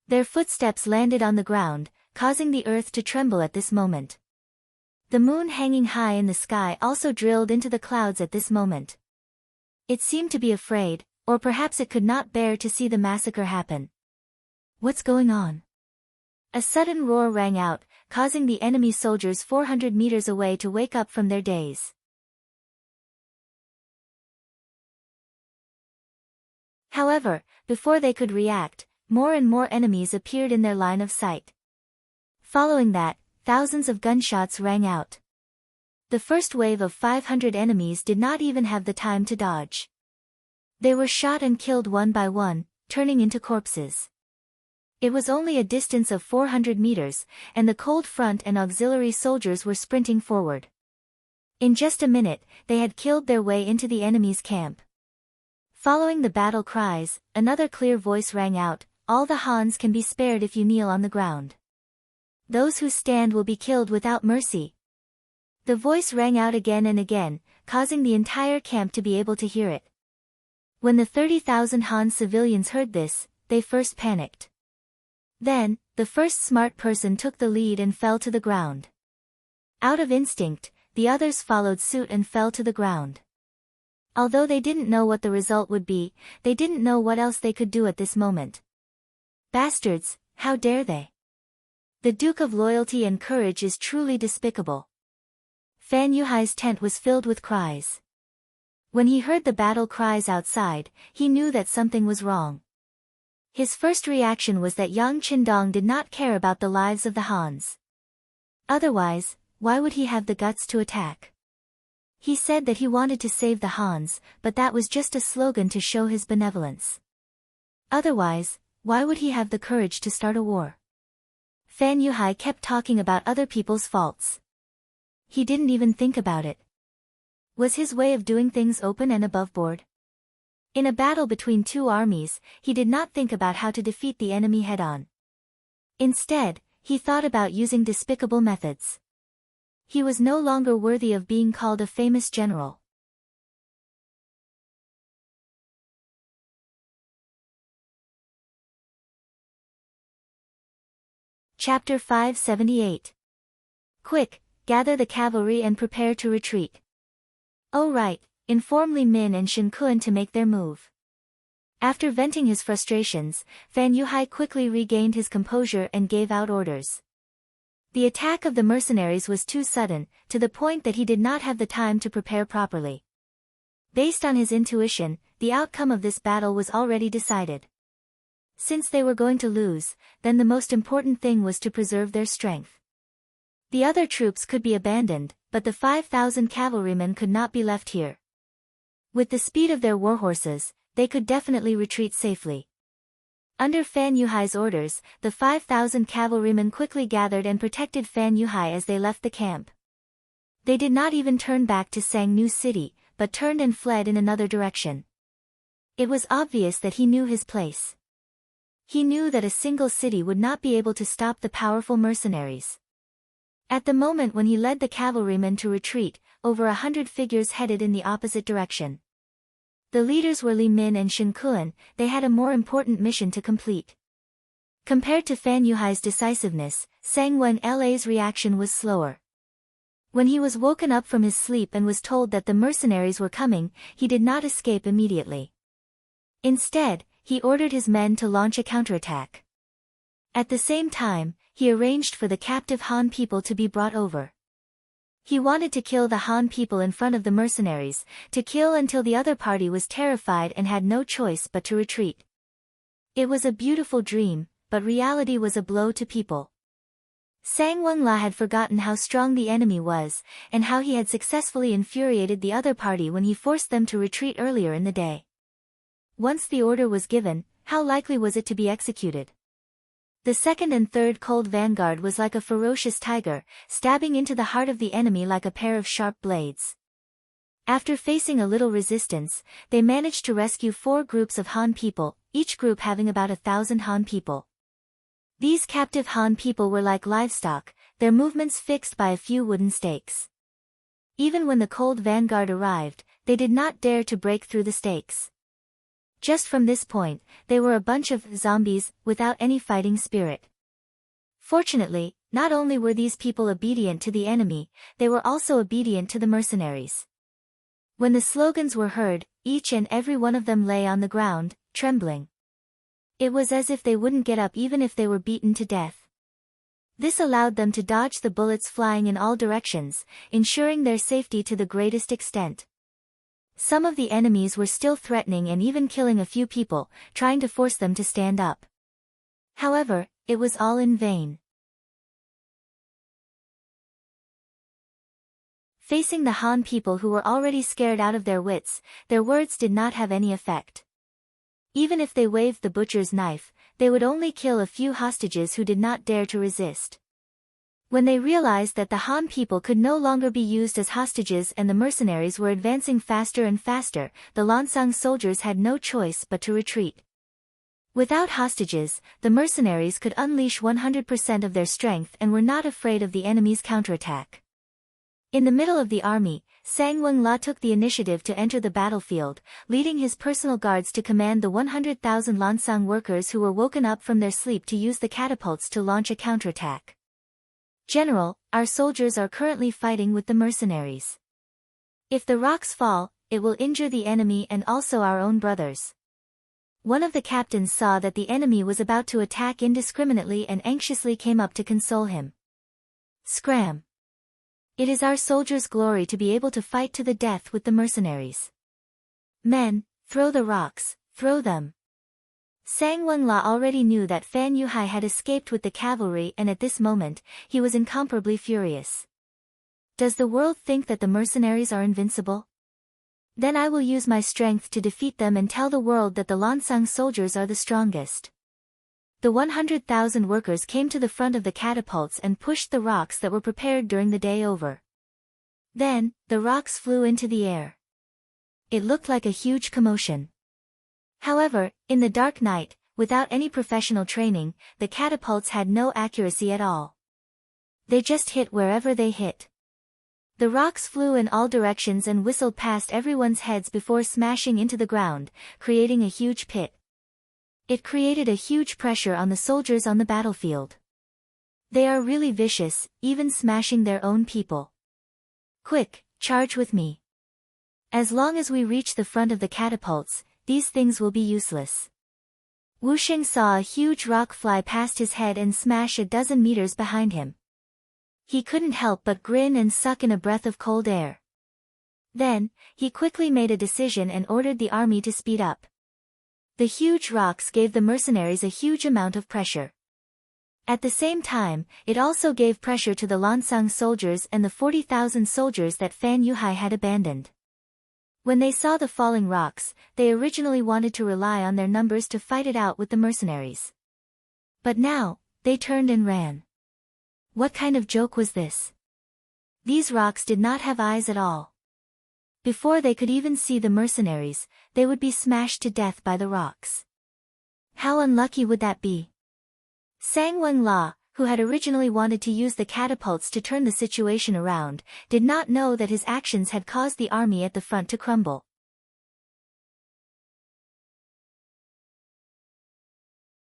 Their footsteps landed on the ground, causing the earth to tremble at this moment. The moon hanging high in the sky also drilled into the clouds at this moment. It seemed to be afraid, or perhaps it could not bear to see the massacre happen. What's going on? A sudden roar rang out, causing the enemy soldiers 400 meters away to wake up from their daze. However, before they could react, more and more enemies appeared in their line of sight. Following that, thousands of gunshots rang out. The first wave of 500 enemies did not even have the time to dodge. They were shot and killed one by one, turning into corpses. It was only a distance of 400 meters, and the Cold Front and auxiliary soldiers were sprinting forward. In just a minute, they had killed their way into the enemy's camp. Following the battle cries, another clear voice rang out, "All the Hans can be spared if you kneel on the ground. Those who stand will be killed without mercy." The voice rang out again and again, causing the entire camp to be able to hear it. When the 30,000 Han civilians heard this, they first panicked. Then, the first smart person took the lead and fell to the ground. Out of instinct, the others followed suit and fell to the ground. Although they didn't know what the result would be, they didn't know what else they could do at this moment. Bastards, how dare they? The Duke of Loyalty and Courage is truly despicable. Fan Yuhai's tent was filled with cries. When he heard the battle cries outside, he knew that something was wrong. His first reaction was that Yang Qindong did not care about the lives of the Hans. Otherwise, why would he have the guts to attack? He said that he wanted to save the Hans, but that was just a slogan to show his benevolence. Otherwise, why would he have the courage to start a war? Fan Yuhai kept talking about other people's faults. He didn't even think about it. Was his way of doing things open and above board? In a battle between two armies, he did not think about how to defeat the enemy head-on. Instead, he thought about using despicable methods. He was no longer worthy of being called a famous general. Chapter 578. Quick, gather the cavalry and prepare to retreat. Oh right, inform Li Min and Shen Kun to make their move. After venting his frustrations, Fan Yuhai quickly regained his composure and gave out orders. The attack of the mercenaries was too sudden, to the point that he did not have the time to prepare properly. Based on his intuition, the outcome of this battle was already decided. Since they were going to lose, then the most important thing was to preserve their strength. The other troops could be abandoned, but the 5,000 cavalrymen could not be left here. With the speed of their warhorses, they could definitely retreat safely. Under Fan Yuhai's orders, the 5,000 cavalrymen quickly gathered and protected Fan Yuhai as they left the camp. They did not even turn back to Sangnu City, but turned and fled in another direction. It was obvious that he knew his place. He knew that a single city would not be able to stop the powerful mercenaries. At the moment when he led the cavalrymen to retreat, over 100 figures headed in the opposite direction. The leaders were Li Min and Shen Kun. They had a more important mission to complete. Compared to Fan Yuhai's decisiveness, Sang Wen-La's reaction was slower. When he was woken up from his sleep and was told that the mercenaries were coming, he did not escape immediately. Instead, he ordered his men to launch a counterattack. At the same time, he arranged for the captive Han people to be brought over. He wanted to kill the Han people in front of the mercenaries, to kill until the other party was terrified and had no choice but to retreat. It was a beautiful dream, but reality was a blow to people. Sang Wenla had forgotten how strong the enemy was, and how he had successfully infuriated the other party when he forced them to retreat earlier in the day. Once the order was given, how likely was it to be executed? The second and third cold vanguard was like a ferocious tiger, stabbing into the heart of the enemy like a pair of sharp blades. After facing a little resistance, they managed to rescue 4 groups of Han people, each group having about 1,000 Han people. These captive Han people were like livestock, their movements fixed by a few wooden stakes. Even when the cold vanguard arrived, they did not dare to break through the stakes. Just from this point, they were a bunch of zombies, without any fighting spirit. Fortunately, not only were these people obedient to the enemy, they were also obedient to the mercenaries. When the slogans were heard, each and every one of them lay on the ground, trembling. It was as if they wouldn't get up even if they were beaten to death. This allowed them to dodge the bullets flying in all directions, ensuring their safety to the greatest extent. Some of the enemies were still threatening and even killing a few people, trying to force them to stand up. However, it was all in vain. Facing the Han people who were already scared out of their wits, their words did not have any effect. Even if they waved the butcher's knife, they would only kill a few hostages who did not dare to resist. When they realized that the Han people could no longer be used as hostages and the mercenaries were advancing faster and faster, the Lansang soldiers had no choice but to retreat. Without hostages, the mercenaries could unleash 100% of their strength and were not afraid of the enemy's counterattack. In the middle of the army, Sang Wenla took the initiative to enter the battlefield, leading his personal guards to command the 100,000 Lansang workers who were woken up from their sleep to use the catapults to launch a counterattack. "General, our soldiers are currently fighting with the mercenaries. If the rocks fall, it will injure the enemy and also our own brothers." One of the captains saw that the enemy was about to attack indiscriminately and anxiously came up to console him. "Scram! It is our soldiers' glory to be able to fight to the death with the mercenaries. Men, throw the rocks, throw them." Sang Wenla already knew that Fan Yuhai had escaped with the cavalry and at this moment, he was incomparably furious. Does the world think that the mercenaries are invincible? Then I will use my strength to defeat them and tell the world that the Lansang soldiers are the strongest. The 100,000 workers came to the front of the catapults and pushed the rocks that were prepared during the day over. Then, the rocks flew into the air. It looked like a huge commotion. However, in the dark night, without any professional training, the catapults had no accuracy at all. They just hit wherever they hit. The rocks flew in all directions and whistled past everyone's heads before smashing into the ground, creating a huge pit. It created a huge pressure on the soldiers on the battlefield. They are really vicious, even smashing their own people. "Quick, charge with me. As long as we reach the front of the catapults, these things will be useless." Wu Xing saw a huge rock fly past his head and smash a dozen meters behind him. He couldn't help but grin and suck in a breath of cold air. Then, he quickly made a decision and ordered the army to speed up. The huge rocks gave the mercenaries a huge amount of pressure. At the same time, it also gave pressure to the Lansang soldiers and the 40,000 soldiers that Fan Yuhai had abandoned. When they saw the falling rocks, they originally wanted to rely on their numbers to fight it out with the mercenaries. But now, they turned and ran. What kind of joke was this? These rocks did not have eyes at all. Before they could even see the mercenaries, they would be smashed to death by the rocks. How unlucky would that be? Sang Wenla, who had originally wanted to use the catapults to turn the situation around, did not know that his actions had caused the army at the front to crumble.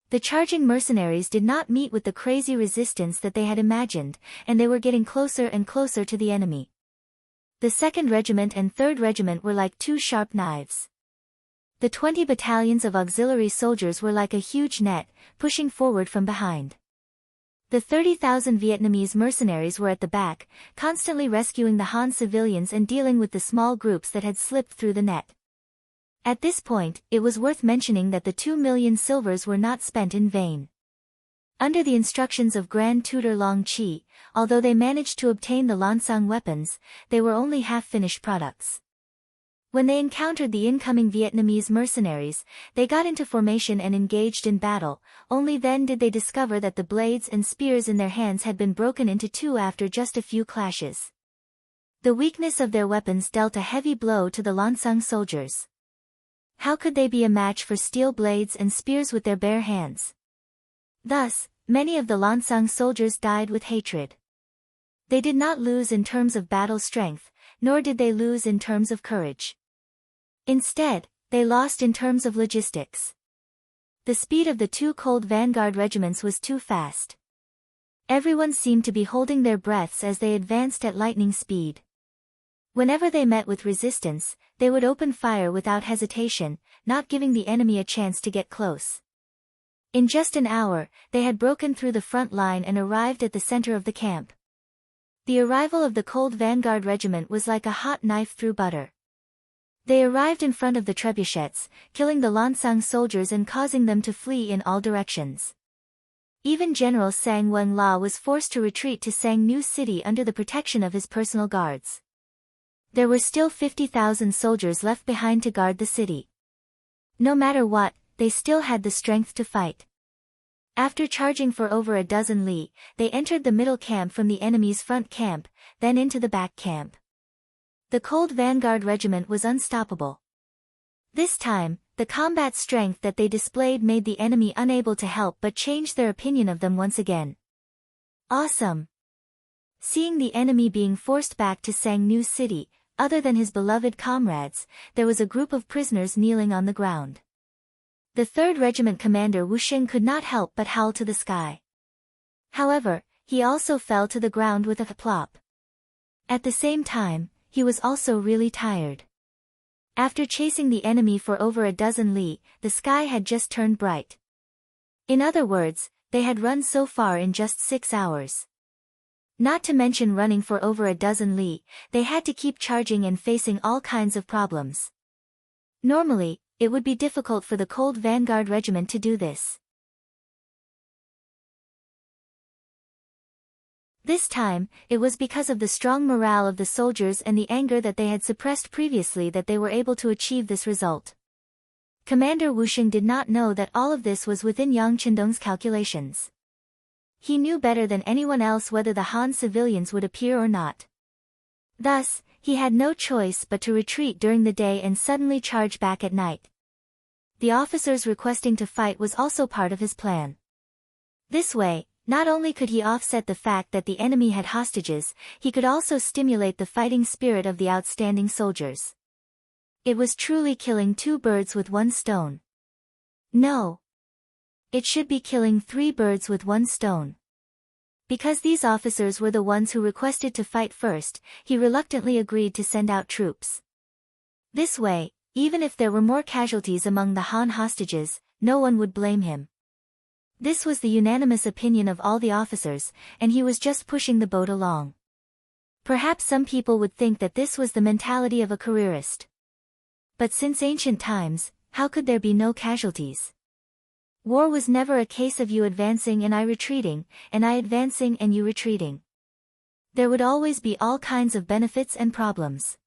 The charging mercenaries did not meet with the crazy resistance that they had imagined, and they were getting closer and closer to the enemy. The 2nd Regiment and 3rd Regiment were like two sharp knives. The 20 battalions of auxiliary soldiers were like a huge net, pushing forward from behind. The 30,000 Vietnamese mercenaries were at the back, constantly rescuing the Han civilians and dealing with the small groups that had slipped through the net. At this point, it was worth mentioning that the 2 million silvers were not spent in vain. Under the instructions of Grand Tutor Long Chi, although they managed to obtain the Lansang weapons, they were only half-finished products. When they encountered the incoming Vietnamese mercenaries, they got into formation and engaged in battle, only then did they discover that the blades and spears in their hands had been broken into two after just a few clashes. The weakness of their weapons dealt a heavy blow to the Lansang soldiers. How could they be a match for steel blades and spears with their bare hands? Thus, many of the Lansang soldiers died with hatred. They did not lose in terms of battle strength, nor did they lose in terms of courage. Instead, they lost in terms of logistics. The speed of the two cold vanguard regiments was too fast. Everyone seemed to be holding their breaths as they advanced at lightning speed. Whenever they met with resistance, they would open fire without hesitation, not giving the enemy a chance to get close. In just an hour, they had broken through the front line and arrived at the center of the camp. The arrival of the cold vanguard regiment was like a hot knife through butter. They arrived in front of the trebuchets, killing the Lansang soldiers and causing them to flee in all directions. Even General Sang Wenla was forced to retreat to Sang New City under the protection of his personal guards. There were still 50,000 soldiers left behind to guard the city. No matter what, they still had the strength to fight. After charging for over a dozen li, they entered the middle camp from the enemy's front camp, then into the back camp. The Cold Vanguard Regiment was unstoppable. This time, the combat strength that they displayed made the enemy unable to help but change their opinion of them once again. Awesome! Seeing the enemy being forced back to Sangnu City, other than his beloved comrades, there was a group of prisoners kneeling on the ground. The 3rd Regiment commander Wu Xing could not help but howl to the sky. However, he also fell to the ground with a plop. At the same time, he was also really tired. After chasing the enemy for over a dozen li, the sky had just turned bright. In other words, they had run so far in just 6 hours. Not to mention running for over a dozen li, they had to keep charging and facing all kinds of problems. Normally, it would be difficult for the Cold Vanguard Regiment to do this. This time, it was because of the strong morale of the soldiers and the anger that they had suppressed previously that they were able to achieve this result. Commander Wu Xing did not know that all of this was within Yang Qindong's calculations. He knew better than anyone else whether the Han civilians would appear or not. Thus, he had no choice but to retreat during the day and suddenly charge back at night. The officers requesting to fight was also part of his plan. This way, not only could he offset the fact that the enemy had hostages, he could also stimulate the fighting spirit of the outstanding soldiers. It was truly killing 2 birds with 1 stone. No. It should be killing 3 birds with 1 stone. Because these officers were the ones who requested to fight first, he reluctantly agreed to send out troops. This way, even if there were more casualties among the Han hostages, no one would blame him. This was the unanimous opinion of all the officers, and he was just pushing the boat along. Perhaps some people would think that this was the mentality of a careerist. But since ancient times, how could there be no casualties? War was never a case of you advancing and I retreating, and I advancing and you retreating. There would always be all kinds of benefits and problems.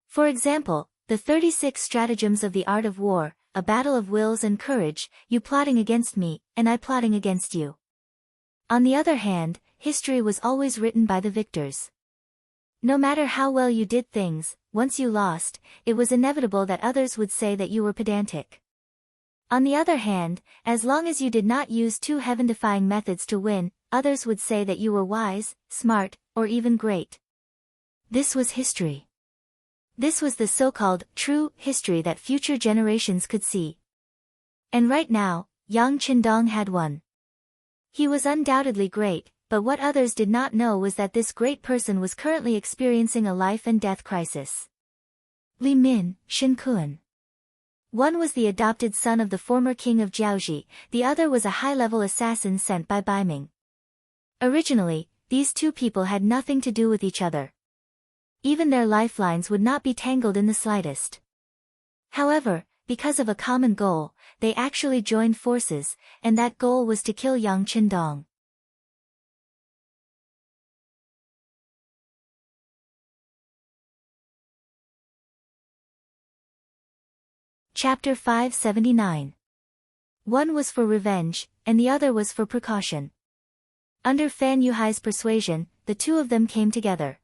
For example, the 36 stratagems of the art of war, a battle of wills and courage, you plotting against me, and I plotting against you. On the other hand, history was always written by the victors. No matter how well you did things, once you lost, it was inevitable that others would say that you were pedantic. On the other hand, as long as you did not use too heaven-defying methods to win, others would say that you were wise, smart, or even great. This was history. This was the so-called true history that future generations could see. And right now, Yang Qindong had won. He was undoubtedly great, but what others did not know was that this great person was currently experiencing a life and death crisis. Li Min, Shin Kun. One was the adopted son of the former king of Jiaoji, the other was a high-level assassin sent by Bai Ming. Originally, these 2 people had nothing to do with each other. Even their lifelines would not be tangled in the slightest. However, because of a common goal, they actually joined forces, and that goal was to kill Yang Qindong. Chapter 579. One was for revenge, and the other was for precaution. Under Fan Yuhai's persuasion, the 2 of them came together.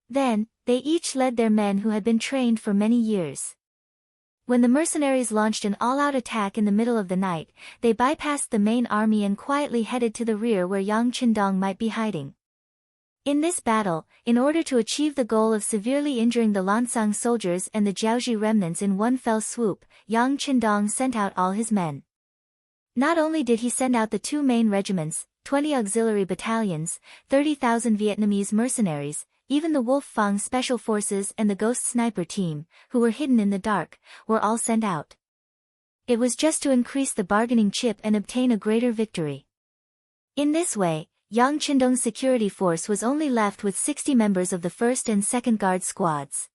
Then, they each led their men who had been trained for many years. When the mercenaries launched an all-out attack in the middle of the night, they bypassed the main army and quietly headed to the rear where Yang Qindong might be hiding. In this battle, in order to achieve the goal of severely injuring the Lansang soldiers and the Jiaoji remnants in one fell swoop, Yang Qindong sent out all his men. Not only did he send out the 2 main regiments, 20 auxiliary battalions, 30,000 Vietnamese mercenaries, even the Wolf Fang Special Forces and the Ghost Sniper Team, who were hidden in the dark, were all sent out. It was just to increase the bargaining chip and obtain a greater victory. In this way, Yang Qindong's security force was only left with 60 members of the 1st and 2nd Guard squads.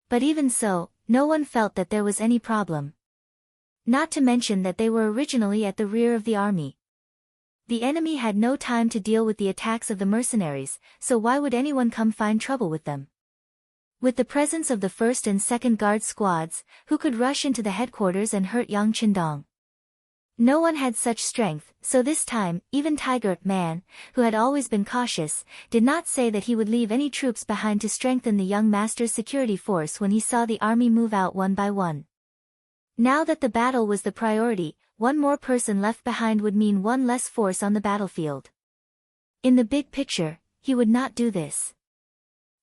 But even so, no one felt that there was any problem. Not to mention that they were originally at the rear of the army. The enemy had no time to deal with the attacks of the mercenaries, so why would anyone come find trouble with them? With the presence of the 1st and 2nd Guard squads, who could rush into the headquarters and hurt Yang Qindong? No one had such strength, so this time, even Tiger Man, who had always been cautious, did not say that he would leave any troops behind to strengthen the young master's security force when he saw the army move out one by one. Now that the battle was the priority, one more person left behind would mean one less force on the battlefield. In the big picture, he would not do this.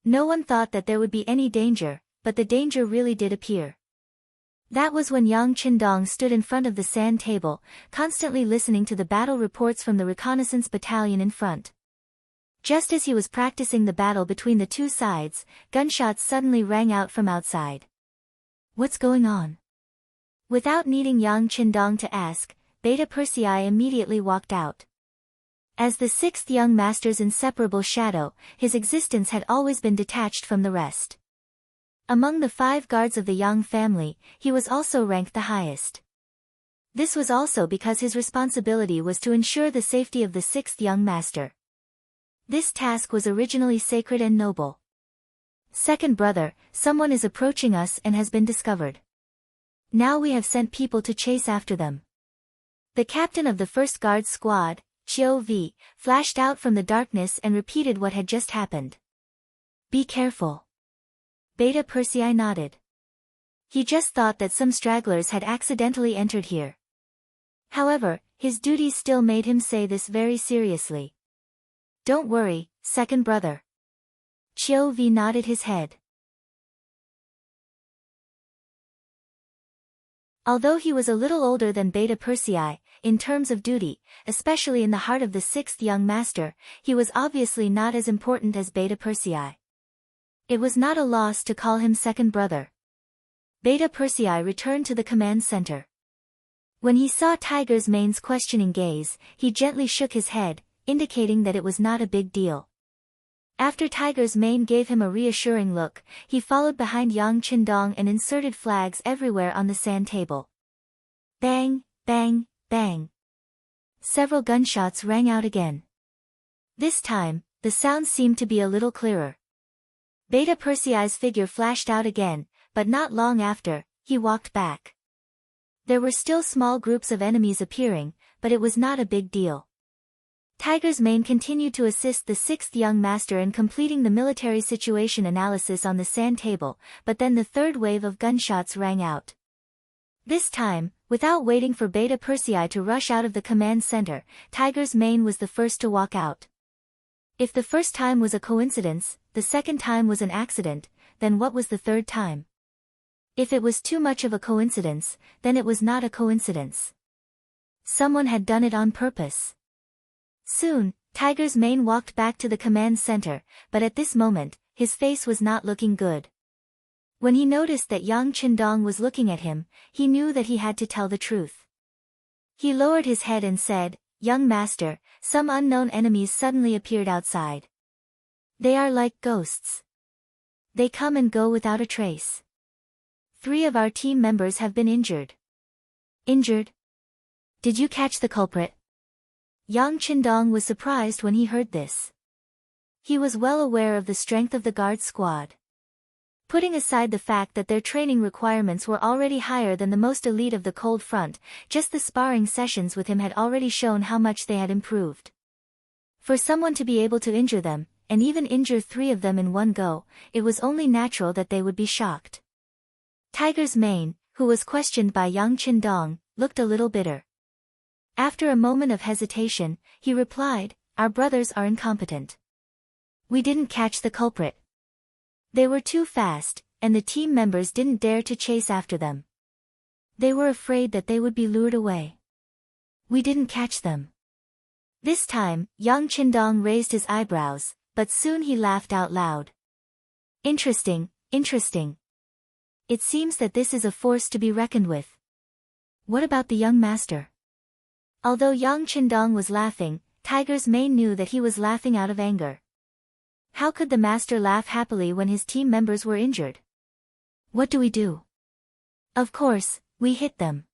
No one thought that there would be any danger, but the danger really did appear. That was when Yang Qindong stood in front of the sand table, constantly listening to the battle reports from the reconnaissance battalion in front. Just as he was practicing the battle between the two sides, gunshots suddenly rang out from outside. What's going on? Without needing Yang Qindong to ask, Beta Persei immediately walked out. As the sixth young master's inseparable shadow, his existence had always been detached from the rest. Among the 5 guards of the Yang family, he was also ranked the highest. This was also because his responsibility was to ensure the safety of the 6th young master. This task was originally sacred and noble. Second brother, someone is approaching us and has been discovered. Now we have sent people to chase after them. The captain of the first guard squad, Qiu V, flashed out from the darkness and repeated what had just happened. Be careful. Beta Persei nodded. He just thought that some stragglers had accidentally entered here. However, his duties still made him say this very seriously. Don't worry, second brother. Qiu V nodded his head. Although he was a little older than Beta Persei, in terms of duty, especially in the heart of the 6th young master, he was obviously not as important as Beta Persei. It was not a loss to call him second brother. Beta Persei returned to the command center. When he saw Tiger's Mane's questioning gaze, he gently shook his head, indicating that it was not a big deal. After Tiger's Mane gave him a reassuring look, he followed behind Yang Qindong and inserted flags everywhere on the sand table. Bang, bang, bang. Several gunshots rang out again. This time, the sound seemed to be a little clearer. Beta Persei's figure flashed out again, but not long after, he walked back. There were still small groups of enemies appearing, but it was not a big deal. Tiger's Mane continued to assist the 6th young master in completing the military situation analysis on the sand table, but then the third wave of gunshots rang out. This time, without waiting for Beta Persei to rush out of the command center, Tiger's Mane was the first to walk out. If the first time was a coincidence, the second time was an accident, then what was the third time? If it was too much of a coincidence, then it was not a coincidence. Someone had done it on purpose. Soon, Tiger's Mane walked back to the command center, but at this moment, his face was not looking good. When he noticed that Yang Qindong was looking at him, he knew that he had to tell the truth. He lowered his head and said, Young master, some unknown enemies suddenly appeared outside. They are like ghosts. They come and go without a trace. 3 of our team members have been injured. Injured? Did you catch the culprit? Yang Qindong was surprised when he heard this. He was well aware of the strength of the guard squad. Putting aside the fact that their training requirements were already higher than the most elite of the cold front, just the sparring sessions with him had already shown how much they had improved. For someone to be able to injure them, and even injure 3 of them in one go, it was only natural that they would be shocked. Tiger's Mane, who was questioned by Yang Qindong, looked a little bitter. After a moment of hesitation, he replied, Our brothers are incompetent. We didn't catch the culprit. They were too fast, and the team members didn't dare to chase after them. They were afraid that they would be lured away. We didn't catch them. This time, Yang Qindong raised his eyebrows, but soon he laughed out loud. Interesting, interesting. It seems that this is a force to be reckoned with. What about the young master? Although Yang Qindong was laughing, Tiger's Mane knew that he was laughing out of anger. How could the master laugh happily when his team members were injured? What do we do? Of course, we hit them.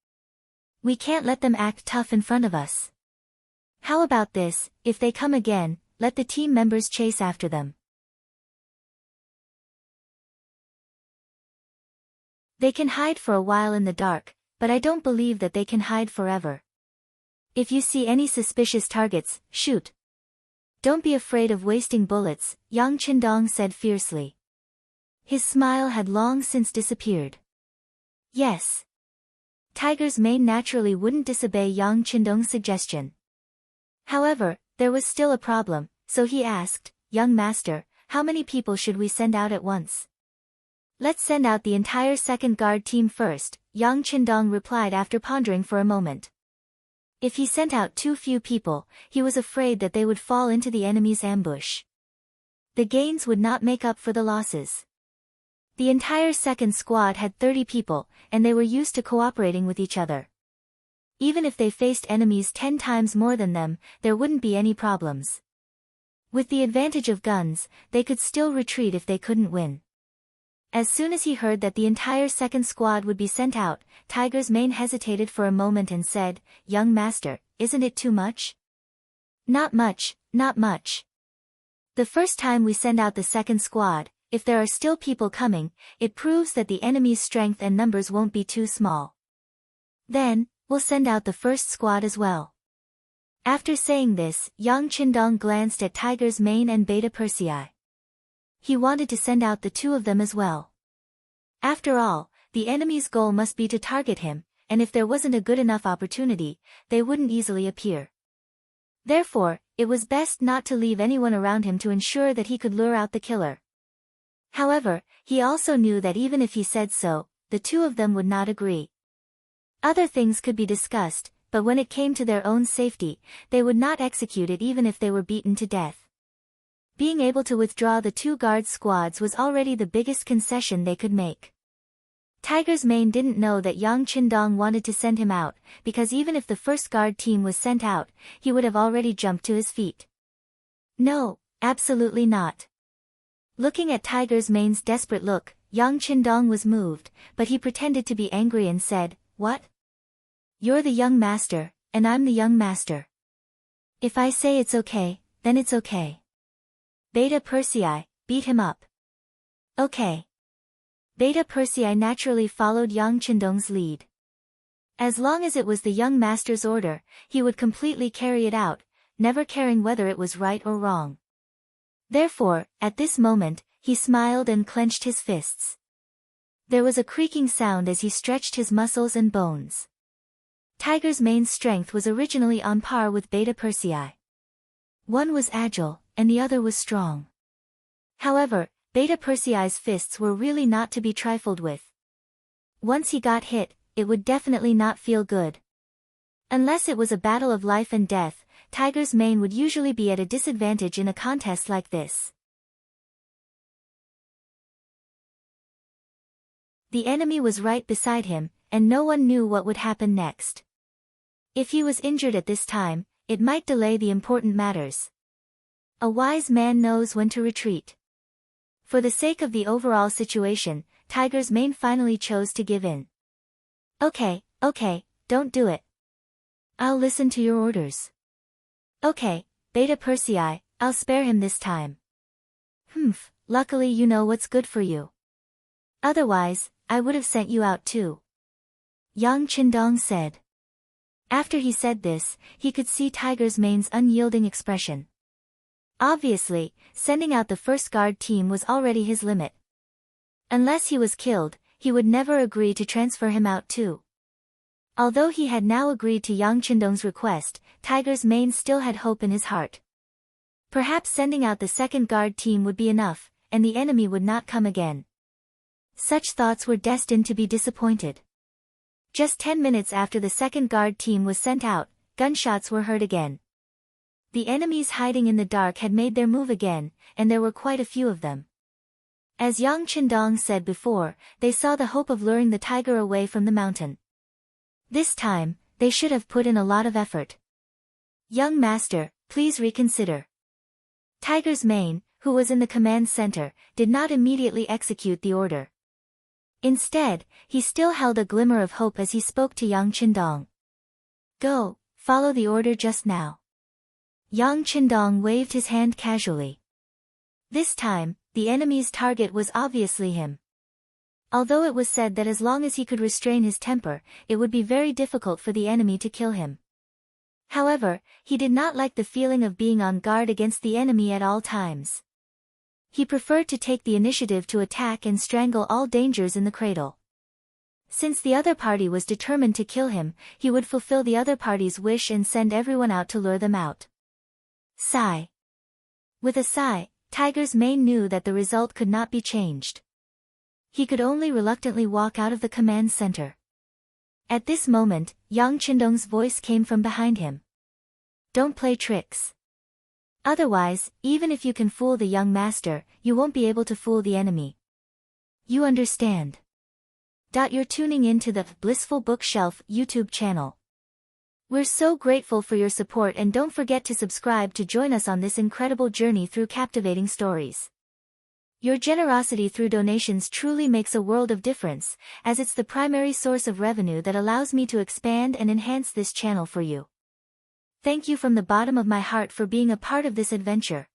We can't let them act tough in front of us. How about this, if they come again, let the team members chase after them. They can hide for a while in the dark, but I don't believe that they can hide forever. If you see any suspicious targets, shoot. Don't be afraid of wasting bullets, Yang Qindong said fiercely. His smile had long since disappeared. Yes. Tiger's mane naturally wouldn't disobey Yang Qindong's suggestion. However, there was still a problem, so he asked, Young master, how many people should we send out at once? Let's send out the entire second guard team first, Yang Qindong replied after pondering for a moment. If he sent out too few people, he was afraid that they would fall into the enemy's ambush. The gains would not make up for the losses. The entire second squad had 30 people, and they were used to cooperating with each other. Even if they faced enemies 10 times more than them, there wouldn't be any problems. With the advantage of guns, they could still retreat if they couldn't win. As soon as he heard that the entire second squad would be sent out, Tiger's mane hesitated for a moment and said, Young master, isn't it too much? Not much, not much. The first time we send out the second squad, if there are still people coming, it proves that the enemy's strength and numbers won't be too small. Then, we'll send out the first squad as well. After saying this, Yang Qindong glanced at Tiger's mane and Beta Persei. He wanted to send out the two of them as well. After all, the enemy's goal must be to target him, and if there wasn't a good enough opportunity, they wouldn't easily appear. Therefore, it was best not to leave anyone around him to ensure that he could lure out the killer. However, he also knew that even if he said so, the two of them would not agree. Other things could be discussed, but when it came to their own safety, they would not execute it even if they were beaten to death. Being able to withdraw the two guard squads was already the biggest concession they could make. Tiger's mane didn't know that Yang Qindong wanted to send him out, because even if the first guard team was sent out, he would have already jumped to his feet. No, absolutely not. Looking at Tiger's mane's desperate look, Yang Qindong was moved, but he pretended to be angry and said, What? You're the young master, and I'm the young master. If I say it's okay, then it's okay. Beta Persei, beat him up. Okay. Beta Persei naturally followed Yang Qindong's lead. As long as it was the young master's order, he would completely carry it out, never caring whether it was right or wrong. Therefore, at this moment, he smiled and clenched his fists. There was a creaking sound as he stretched his muscles and bones. Tiger's mane's strength was originally on par with Beta Persei. One was agile, and the other was strong. However, Beta Persei's fists were really not to be trifled with. Once he got hit, it would definitely not feel good. Unless it was a battle of life and death, Tiger's mane would usually be at a disadvantage in a contest like this. The enemy was right beside him, and no one knew what would happen next. If he was injured at this time, it might delay the important matters. A wise man knows when to retreat. For the sake of the overall situation, Tiger's mane finally chose to give in. Okay, don't do it. I'll listen to your orders. Okay, Beta Persei, I'll spare him this time. Luckily you know what's good for you. Otherwise, I would have sent you out too. Yang Qindong said. After he said this, he could see Tiger's mane's unyielding expression. Obviously, sending out the first guard team was already his limit. Unless he was killed, he would never agree to transfer him out too. Although he had now agreed to Yang Qindong's request, Tiger's mane still had hope in his heart. Perhaps sending out the second guard team would be enough, and the enemy would not come again. Such thoughts were destined to be disappointed. Just 10 minutes after the second guard team was sent out, gunshots were heard again. The enemies hiding in the dark had made their move again, and there were quite a few of them. As Yang Qindong said before, they saw the hope of luring the tiger away from the mountain. This time, they should have put in a lot of effort. Young master, please reconsider. Tiger's mane, who was in the command center, did not immediately execute the order. Instead, he still held a glimmer of hope as he spoke to Yang Qindong. Go, follow the order just now. Yang Qindong waved his hand casually. This time, the enemy's target was obviously him. Although it was said that as long as he could restrain his temper, it would be very difficult for the enemy to kill him. However, he did not like the feeling of being on guard against the enemy at all times. He preferred to take the initiative to attack and strangle all dangers in the cradle. Since the other party was determined to kill him, he would fulfill the other party's wish and send everyone out to lure them out. Sigh. With a sigh, Tiger's mane knew that the result could not be changed. He could only reluctantly walk out of the command center. At this moment, Yang Qindong's voice came from behind him. Don't play tricks. Otherwise, even if you can fool the young master, you won't be able to fool the enemy. You understand? You're tuning in to the Blissful Bookshelf YouTube channel. We're so grateful for your support, and don't forget to subscribe to join us on this incredible journey through captivating stories. Your generosity through donations truly makes a world of difference, as it's the primary source of revenue that allows me to expand and enhance this channel for you. Thank you from the bottom of my heart for being a part of this adventure.